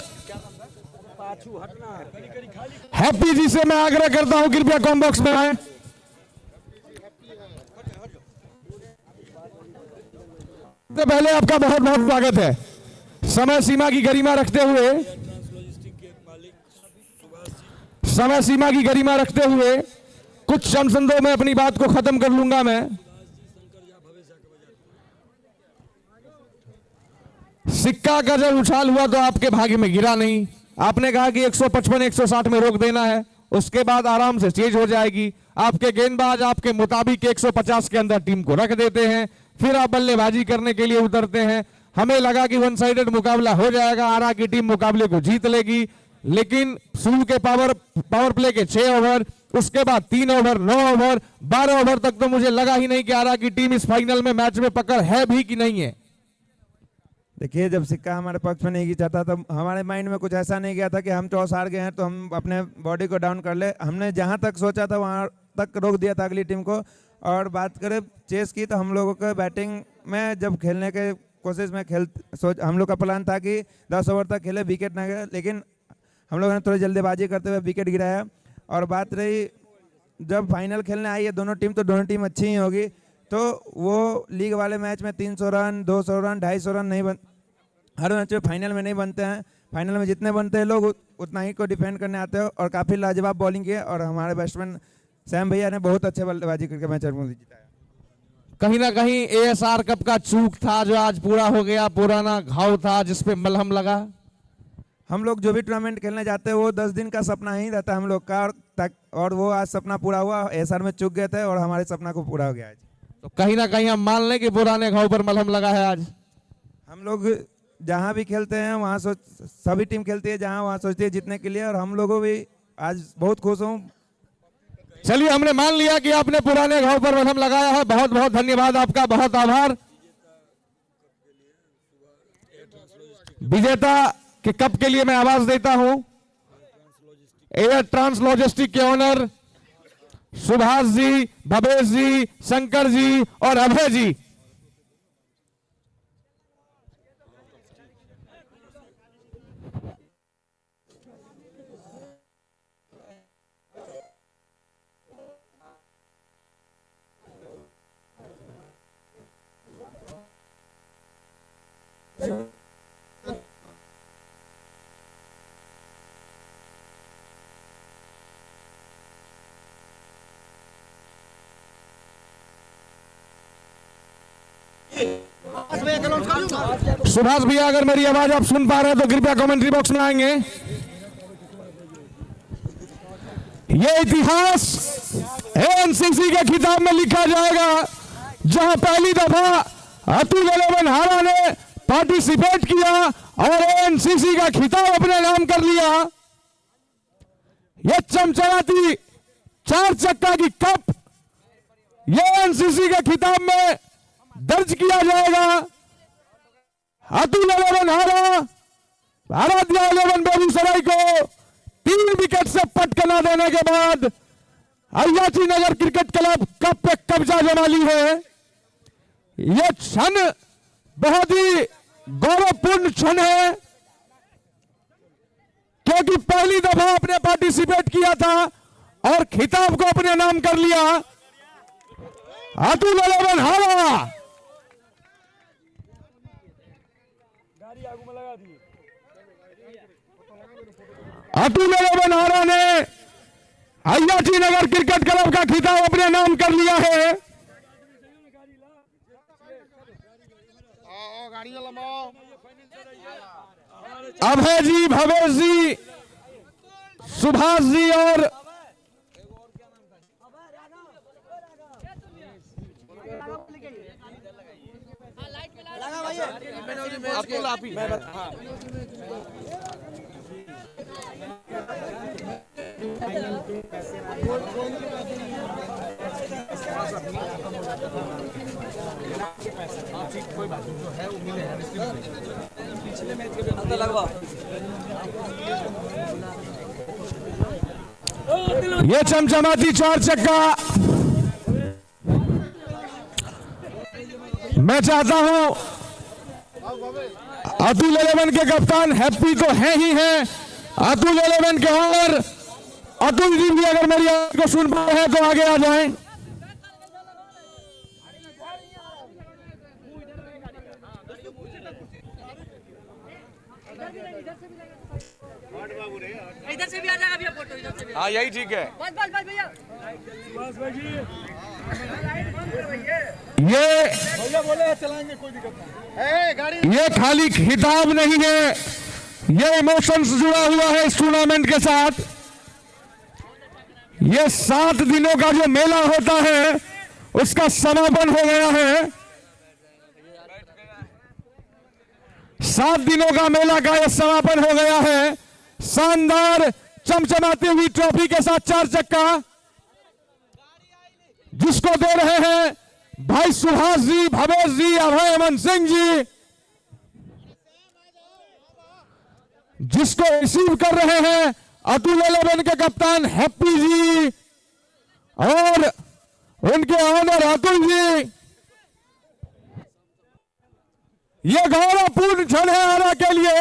P: हैप्पी जी से मैं आग्रह करता हूं कृपया कॉम बॉक्स में आए। तो पहले आपका बहुत बहुत स्वागत है। समय सीमा की गरिमा रखते हुए कुछ चंद में अपनी बात को खत्म कर लूंगा मैं। सिक्का का जब उछाल हुआ तो आपके भाग्य में गिरा नहीं। आपने कहा कि 155 160 में रोक देना है, उसके बाद आराम से चेंज हो जाएगी। आपके गेंदबाज आपके मुताबिक 150 के अंदर टीम को रख देते हैं, फिर आप बल्लेबाजी करने के लिए उतरते हैं। हमें लगा कि वन साइडेड मुकाबला हो जाएगा, आरा की टीम मुकाबले को जीत लेगी, लेकिन शुरू के पावर प्ले के 6 ओवर, उसके बाद 3 ओवर, 9 ओवर, 12 ओवर तक तो मुझे लगा ही नहीं कि आरा की टीम इस फाइनल में मैच में पकड़ है भी कि नहीं है।
J: देखिए, जब सिक्का हमारे पक्ष में नहीं गिरा था तब हमारे माइंड में कुछ ऐसा नहीं गया था कि हम टॉस हार गए हैं तो हम अपने बॉडी को डाउन कर ले। हमने जहां तक सोचा था वहां तक रोक दिया था अगली टीम को। और बात करें चेस की, तो हम लोगों को बैटिंग में जब खेलने के कोशिश में हम लोग का प्लान था कि 10 ओवर तक खेले, विकेट ना गए, लेकिन हम लोगों ने थोड़ी जल्दबाजी करते हुए विकेट गिराया। और बात रही जब फाइनल खेलने आई है दोनों टीम अच्छी ही होगी, तो वो लीग वाले मैच में 300 रन, 200 रन, 250 रन नहीं हर मैच में फाइनल में नहीं बनते हैं। फाइनल में जितने बनते हैं लोग उतना ही को डिफेंड करने आते हैं। और काफ़ी लाजवाब बॉलिंग की और हमारे बैट्समैन सैम भैया ने बहुत अच्छे बल्लेबाजी करके मैच जिताया।
P: कहीं ना कहीं एएसआर कप का चूक था जो आज पूरा हो गया, पुराना घाव था जिसपे मलहम लगा।
J: हम लोग जो भी टूर्नामेंट खेलने जाते हैं वो 10 दिन का सपना ही रहता है हम लोग का, और वो आज सपना पूरा हुआ। एएसआर में चूक गए थे और हमारे सपना को पूरा हो गया आज।
P: तो कहीं ना कहीं हम मान लें कि पुराने घाव पर मलहम लगा है आज।
J: हम लोग जहाँ भी खेलते हैं वहाँ सभी टीम खेलती है जहाँ वहाँ सोचती है जीतने के लिए, और हम लोगों भी आज बहुत खुश हूँ।
P: चलिए, हमने मान लिया कि आपने पुराने घाव पर मलहम लगाया है। बहुत बहुत धन्यवाद आपका, बहुत आभार। विजेता के कप के लिए मैं आवाज देता हूं एयर ट्रांस लॉजिस्टिक के ओनर सुभाष जी, भवेश जी, शंकर जी और अभय जी। सुभाष भैया अगर मेरी आवाज आप सुन पा रहे हैं तो कृपया कमेंट्री बॉक्स में आएंगे। ये इतिहास एएनसीसी के खिताब में लिखा जाएगा, जहां पहली दफा अतुल 11 हारा ने पार्टिसिपेट किया और एएनसीसी का खिताब अपने नाम कर लिया। ये चमचमाती 4 चक्का की कप ये एएनसीसी के खिताब में दर्ज किया जाएगा। अतुल 11 हारा, आराध्या 11 बेगूसराय को 3 विकेट से पटकना देने के बाद Ayachi Nagar cricket club cup पे कब्जा जमा ली है। यह क्षण बहुत ही गौरवपूर्ण क्षण है, क्योंकि पहली दफा आपने पार्टिसिपेट किया था और खिताब को अपने नाम कर लिया। अतुल 11 हारा। अतुल 11 हारा ने अयाची नगर क्रिकेट क्लब का खिताब अपने नाम कर लिया है। अभय जी, भवेश जी, सुभाष जी और ये चमचमाती 4 चक्का मैं चाहता हूं अतुल 11 के कप्तान हैप्पी तो है ही हैं, अतुल 11 के और अतुल जी भी अगर मेरी आवाज को सुन पा रहे हैं तो आगे आ जाएं।
M: इधर से भी आ जाएगा भैया फोटो, इधर से भी।
C: हाँ यही ठीक है।
M: बस बस बस भैया।
K: भैया बोले चलाएंगे, कोई दिक्कत नहीं।
P: ये खाली खिताब नहीं है, ये इमोशंस जुड़ा हुआ है इस टूर्नामेंट के साथ। ये 7 दिनों का जो मेला होता है उसका समापन हो गया है। 7 दिनों का मेला का यह समापन हो गया है। शानदार चमचमाती हुई ट्रॉफी के साथ 4 चक्का जिसको दे रहे हैं भाई सुभाष जी, भवेश जी, अभय अमन सिंह जी, जिसको रिसीव कर रहे हैं अतुल 11 के कप्तान हैप्पी जी और उनके ऑनर अतुल जी। यह गौरवपूर्ण क्षण है आरा के लिए।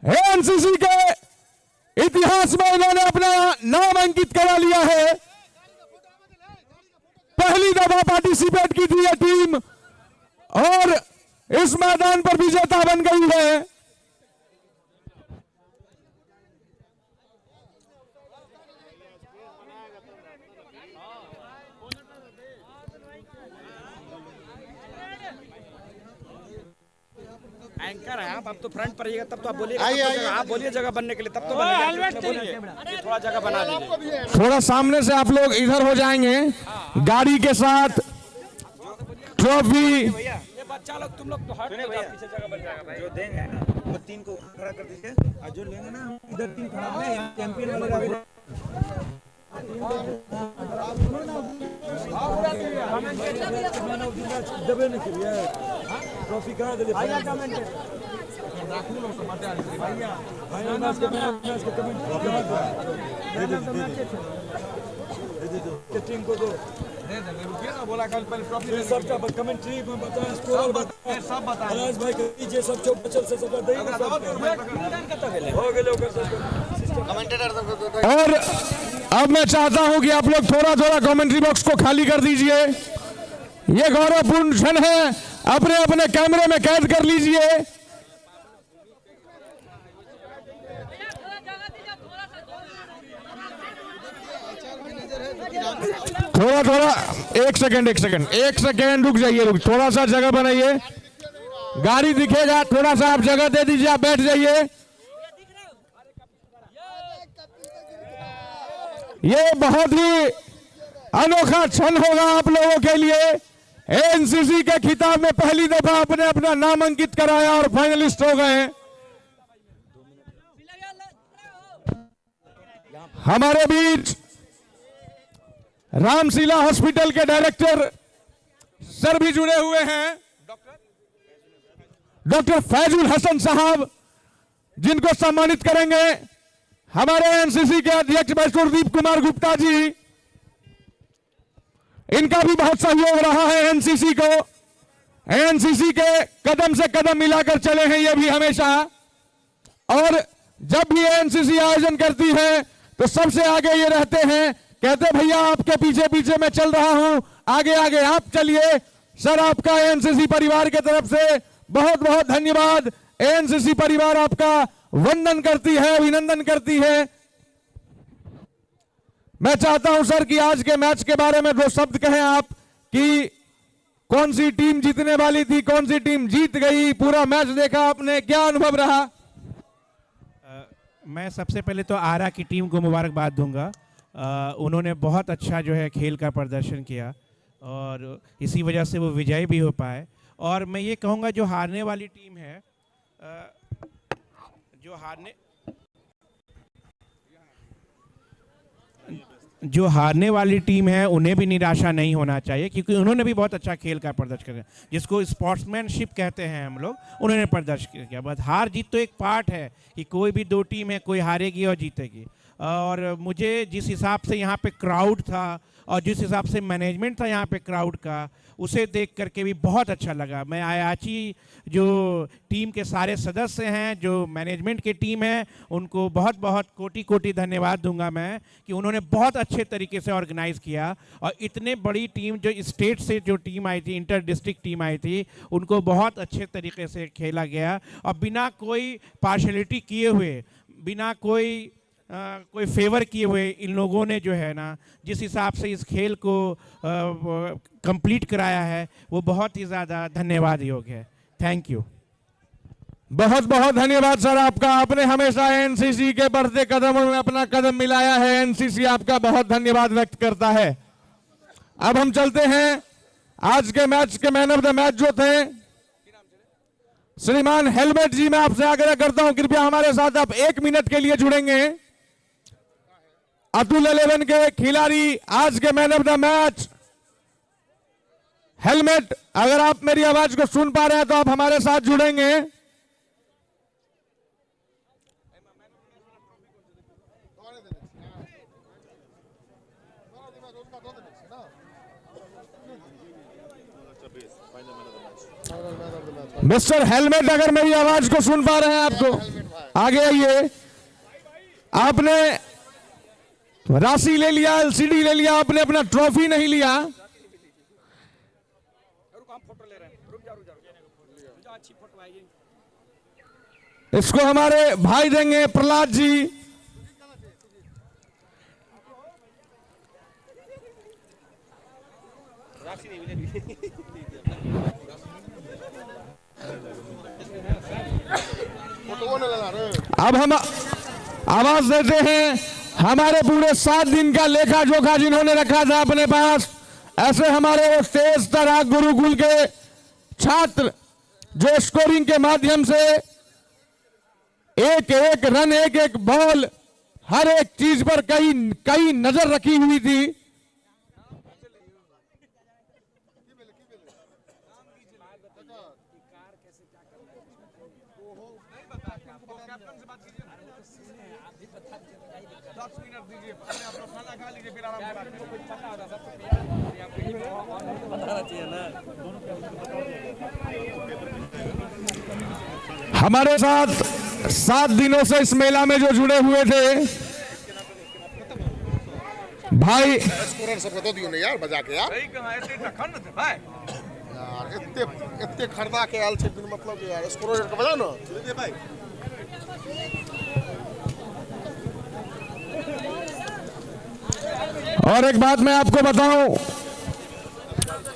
P: एएनसीसी के इतिहास में इन्होंने अपना नाम अंकित करा लिया है। पहली दफा पार्टिसिपेट की थी यह टीम और इस मैदान पर विजेता बन गई है।
N: एंकर है आप, अब तो फ्रंट पर आइएगा तब तो आप बोलिए, आप बोलिए जगह बनने के लिए, तब तो बनेगा। थोड़ा जगह बना दीजिए।
P: थोड़ा सामने से आप लोग इधर हो जाएंगे, गाड़ी के साथ ट्रॉफी।
N: ये बच्चा लोग तुम लोग तो हट भैया, पीछे जगह बन जाएगा भाई। जो देंगे वो 3 को खड़ा कर दीजिए और जो लेंगे ना इधर 3 खड़ा है, यहां चैंपियन वाले दबे नहीं करिए, ट्रॉफी करा दे भैया। कमेंट भैया फाइनल मैच के कमेंट दे टीम को दो, दे देंगे। रुकिए ना, बोला कल पहले ट्रॉफी सब का कमेंट्री में बताएं, स्कोर बताएं, सब बताएं। राज भाई के पीछे सब चौक बचल से सब दे हो गए।
P: और अब मैं चाहता हूं कि आप लोग थोड़ा थोड़ा कमेंट्री बॉक्स को खाली कर दीजिए। ये गौरवपूर्ण क्षण है, अपने अपने कैमरे में कैद कर लीजिए। थोड़ा थोड़ा एक सेकंड रुक जाइए, थोड़ा सा जगह बनाइए, गाड़ी दिखेगा, थोड़ा सा आप जगह दे दीजिए, आप बैठ जाइए। ये बहुत ही अनोखा क्षण होगा आप लोगों के लिए। एनसीसी के खिताब में पहली दफा आपने अपना नाम अंकित कराया और फाइनलिस्ट हो गए। हमारे बीच रामशीला हॉस्पिटल के डायरेक्टर सर भी जुड़े हुए हैं, डॉक्टर फैजुल हसन साहब, जिनको सम्मानित करेंगे हमारे एनसीसी के अध्यक्ष बैसुरदीप कुमार गुप्ता जी। इनका भी बहुत सहयोग रहा है एनसीसी को, एनसीसी के कदम से कदम मिलाकर चले हैं ये भी हमेशा। और जब भी एनसीसी आयोजन करती है तो सबसे आगे ये रहते हैं, कहते भैया आपके पीछे पीछे मैं चल रहा हूं, आगे आगे आप चलिए। सर आपका एनसीसी परिवार की तरफ से बहुत बहुत धन्यवाद। एनसीसी परिवार आपका वंदन करती है, अभिनंदन करती है। मैं चाहता हूं सर कि आज के मैच के बारे में 2 शब्द कहें आप, कि कौन सी टीम जीतने वाली थी, कौन सी टीम जीत गई, पूरा मैच देखा आपने, क्या अनुभव रहा?
O: मैं सबसे पहले तो आरा की टीम को मुबारकबाद दूंगा। उन्होंने बहुत अच्छा जो है खेल का प्रदर्शन किया और इसी वजह से वो विजयी भी हो पाए। और मैं ये कहूँगा जो हारने वाली टीम है, जो हारने वाली टीम है उन्हें भी निराशा नहीं होना चाहिए, क्योंकि उन्होंने भी बहुत अच्छा खेल का प्रदर्शन किया, जिसको स्पोर्ट्समैनशिप कहते हैं हम लोग, उन्होंने प्रदर्शन किया। बस हार जीत तो एक पार्ट है कि कोई भी 2 टीम है, कोई हारेगी और जीतेगी। और मुझे जिस हिसाब से यहाँ पे क्राउड था और जिस हिसाब से मैनेजमेंट था यहाँ पे क्राउड का, उसे देख करके भी बहुत अच्छा लगा। मैं अयाची जो टीम के सारे सदस्य हैं, जो मैनेजमेंट की टीम है, उनको बहुत बहुत कोटि कोटि धन्यवाद दूंगा मैं, कि उन्होंने बहुत अच्छे तरीके से ऑर्गेनाइज़ किया। और इतने बड़ी टीम जो स्टेट से जो टीम आई थी, इंटर डिस्ट्रिक्ट टीम आई थी, उनको बहुत अच्छे तरीके से खेला गया और बिना कोई पार्शलिटी किए हुए, बिना कोई फेवर किए हुए इन लोगों ने जो है ना, जिस हिसाब से इस खेल को कंप्लीट कराया है, वो बहुत ही ज़्यादा धन्यवाद योग्य है। Thank you.
P: बहुत बहुत धन्यवाद सर आपका, आपने हमेशा एनसीसी के बढ़ते कदमों में अपना कदम मिलाया है। एनसीसी आपका बहुत धन्यवाद व्यक्त करता है। अब हम चलते हैं आज के मैच के मैन ऑफ द मैच जो थे श्रीमान हेलमेट जी। मैं आपसे आग्रह करता हूं कृपया हमारे साथ आप 1 मिनट के लिए जुड़ेंगे। अतुल 11 के खिलाड़ी आज के man of the match helmet. अगर आप मेरी आवाज को सुन पा रहे हैं तो आप हमारे साथ जुड़ेंगे। मिस्टर हेलमेट, अगर मेरी आवाज को सुन पा रहे हैं आपको आगे आइए। आपने राशि ले लिया, एलसीडी ले लिया, आपने अपना ट्रॉफी नहीं लिया। इसको हमारे भाई देंगे प्रहलाद जी। अब हम आवाज देते हैं हमारे पूरे 7 दिन का लेखा जोखा जिन्होंने रखा था अपने पास, ऐसे हमारे वो तेज तराक गुरुकुल के छात्र जो स्कोरिंग के माध्यम से एक एक रन, एक एक बॉल, हर एक चीज पर कई नजर रखी हुई थी। हमारे साथ 7 दिनों से इस मेला में जो जुड़े हुए थे भाई,
R: स्कोरर सब बता दियो ना यार, बजा के यार यार इतने खरीदा के आल छे दिन, मतलब यार स्कोरर का बजा ना दे भाई।
P: और एक बात मैं आपको बताऊं,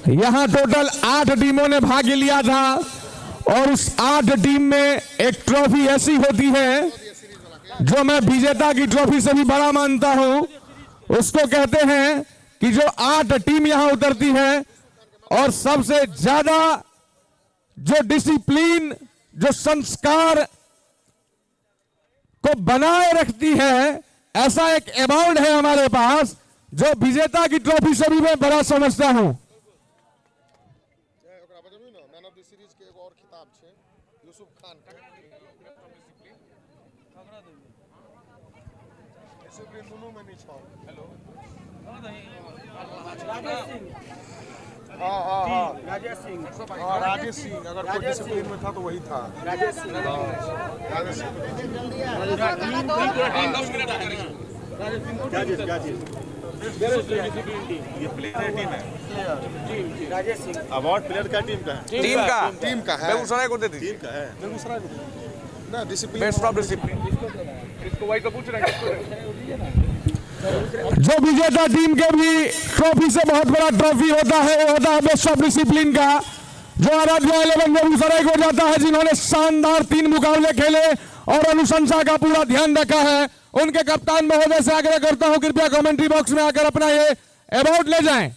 P: यहाँ टोटल 8 टीमों ने भाग लिया था और उस 8 टीम में एक ट्रॉफी ऐसी होती है जो मैं विजेता की ट्रॉफी से भी बड़ा मानता हूं। उसको कहते हैं कि जो 8 टीम यहां उतरती है और सबसे ज्यादा जो डिसिप्लिन, जो संस्कार को बनाए रखती है, ऐसा एक अवार्ड है हमारे पास जो विजेता की ट्रॉफी से भी मैं बड़ा समझता हूं।
R: मैन ऑफ द सीरीज के एक और खिताब छे यूसुफ खान के डिसिप्लिन दोनों में नहीं छो। हेलो हाँ राजेश सिंह अगर कोई डिसिप्लिन में था तो वही था राजेश सिंह।
B: ये प्लेयर टीम है,
R: राजेश सिंह
B: अवार्ड प्लेयर का टीम का है,
R: टीम का है,
G: बेगूसराय को देती
B: टीम का है,
R: बेगूसराय को ना डिसिप्लिन
G: बेस्ट ऑफ डिसिप्लिन। इसको वही तो पूछ रहे हैं।
P: जो विजेता टीम के भी ट्रॉफी से बहुत बड़ा ट्रॉफी होता है, वो होता है बेस्ट ऑफ डिसिप्लिन का, जो आराध्या 11 बेगूसराय को जाता है, जिन्होंने शानदार 3 मुकाबले खेले और अनुशंसा का पूरा ध्यान रखा है। उनके कप्तान महोदय से आग्रह करता हूं कृपया कमेंट्री बॉक्स में आकर अपना ये अवार्ड ले जाएं।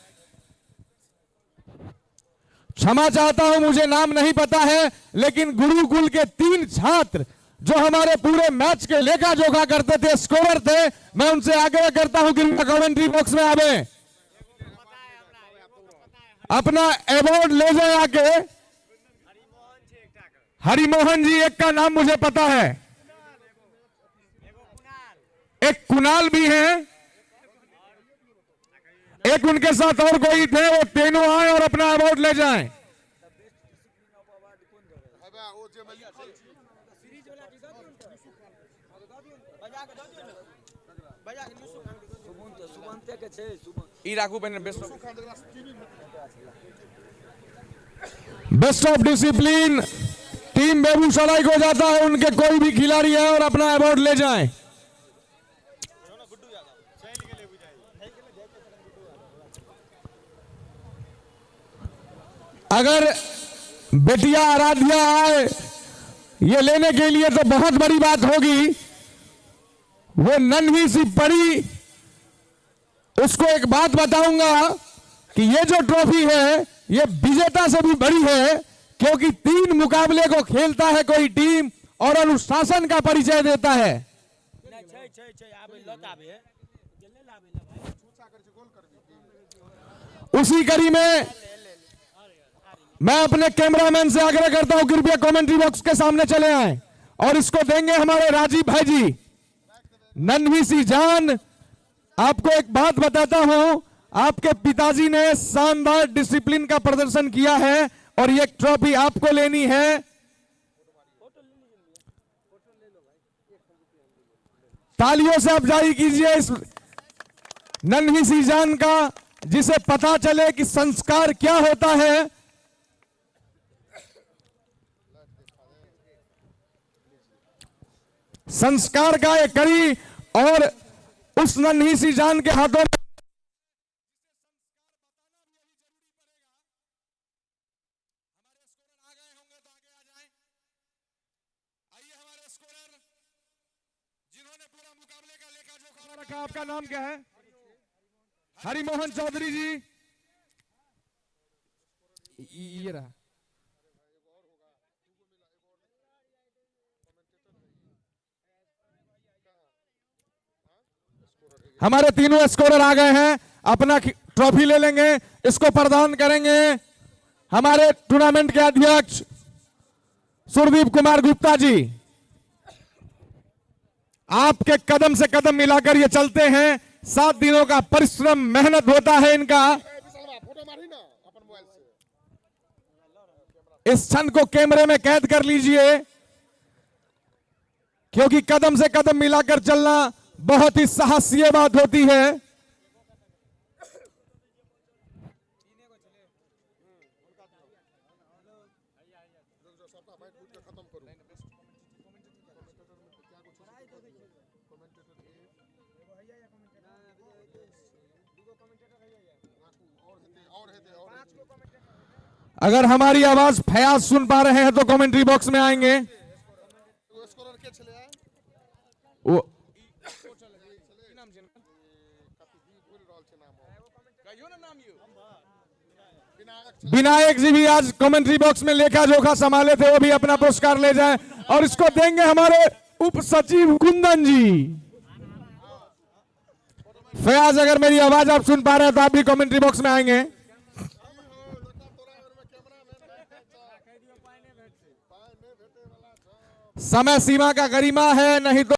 P: क्षमा चाहता हूं, मुझे नाम नहीं पता है, लेकिन गुरुकुल के 3 छात्र जो हमारे पूरे मैच के लेखा जोखा करते थे, स्कोरर थे, मैं उनसे आग्रह करता हूं कि कमेंट्री बॉक्स में आवे, अपना अवार्ड ले जाए आके। हरिमोहन जी एक का नाम मुझे पता है, एक कुणाल भी है, एक उनके साथ और कोई थे, वो तीनों आए और अपना अवार्ड ले जाएं। Best of discipline team Begusarai को जाता है, उनके कोई भी खिलाड़ी है और अपना अवार्ड ले जाएं। अगर बेटिया आराध्या आए ये लेने के लिए तो बहुत बड़ी बात होगी। वो नन्ही सी परी, उसको एक बात बताऊंगा कि ये जो ट्रॉफी है ये विजेता से भी बड़ी है, क्योंकि 3 मुकाबले को खेलता है कोई टीम और अनुशासन का परिचय देता है। उसी कड़ी में मैं अपने कैमरामैन से आग्रह करता हूं कृपया कमेंट्री बॉक्स के सामने चले आए और इसको देंगे हमारे राजीव भाई जी। नन्ही सी जान, आपको एक बात बताता हूं, आपके पिताजी ने शानदार डिसिप्लिन का प्रदर्शन किया है और ये ट्रॉफी आपको लेनी है। तालियों से आप जारी कीजिए इस नन्ही सी जान का, जिसे पता चले कि संस्कार क्या होता है। संस्कार का एक कड़ी और उस नन्ही सी जान के हाथों में रखा। आपका नाम क्या है? हरिमोहन चौधरी जी। ये रहा। हमारे तीनों स्कोरर आ गए हैं, अपना ट्रॉफी ले लेंगे, इसको प्रदान करेंगे हमारे टूर्नामेंट के अध्यक्ष सुरदीप कुमार गुप्ता जी। आपके कदम से कदम मिलाकर ये चलते हैं, 7 दिनों का परिश्रम मेहनत होता है इनका। इस क्षण को कैमरे में कैद कर लीजिए, क्योंकि कदम से कदम मिलाकर चलना बहुत ही साहसीय बात होती है।
C: अगर हमारी आवाज फयाज सुन पा रहे हैं तो कमेंट्री बॉक्स में आएंगे। वो विनायक जी भी आज कमेंट्री बॉक्स में लेखा जोखा संभाले थे, वो भी अपना पुरस्कार ले जाएं और इसको देंगे हमारे उप सचिव कुंदन जी। फयाज, अगर मेरी आवाज आप सुन पा रहे हैं तो आप भी कमेंट्री बॉक्स में आएंगे। समय सीमा का गरिमा है, नहीं तो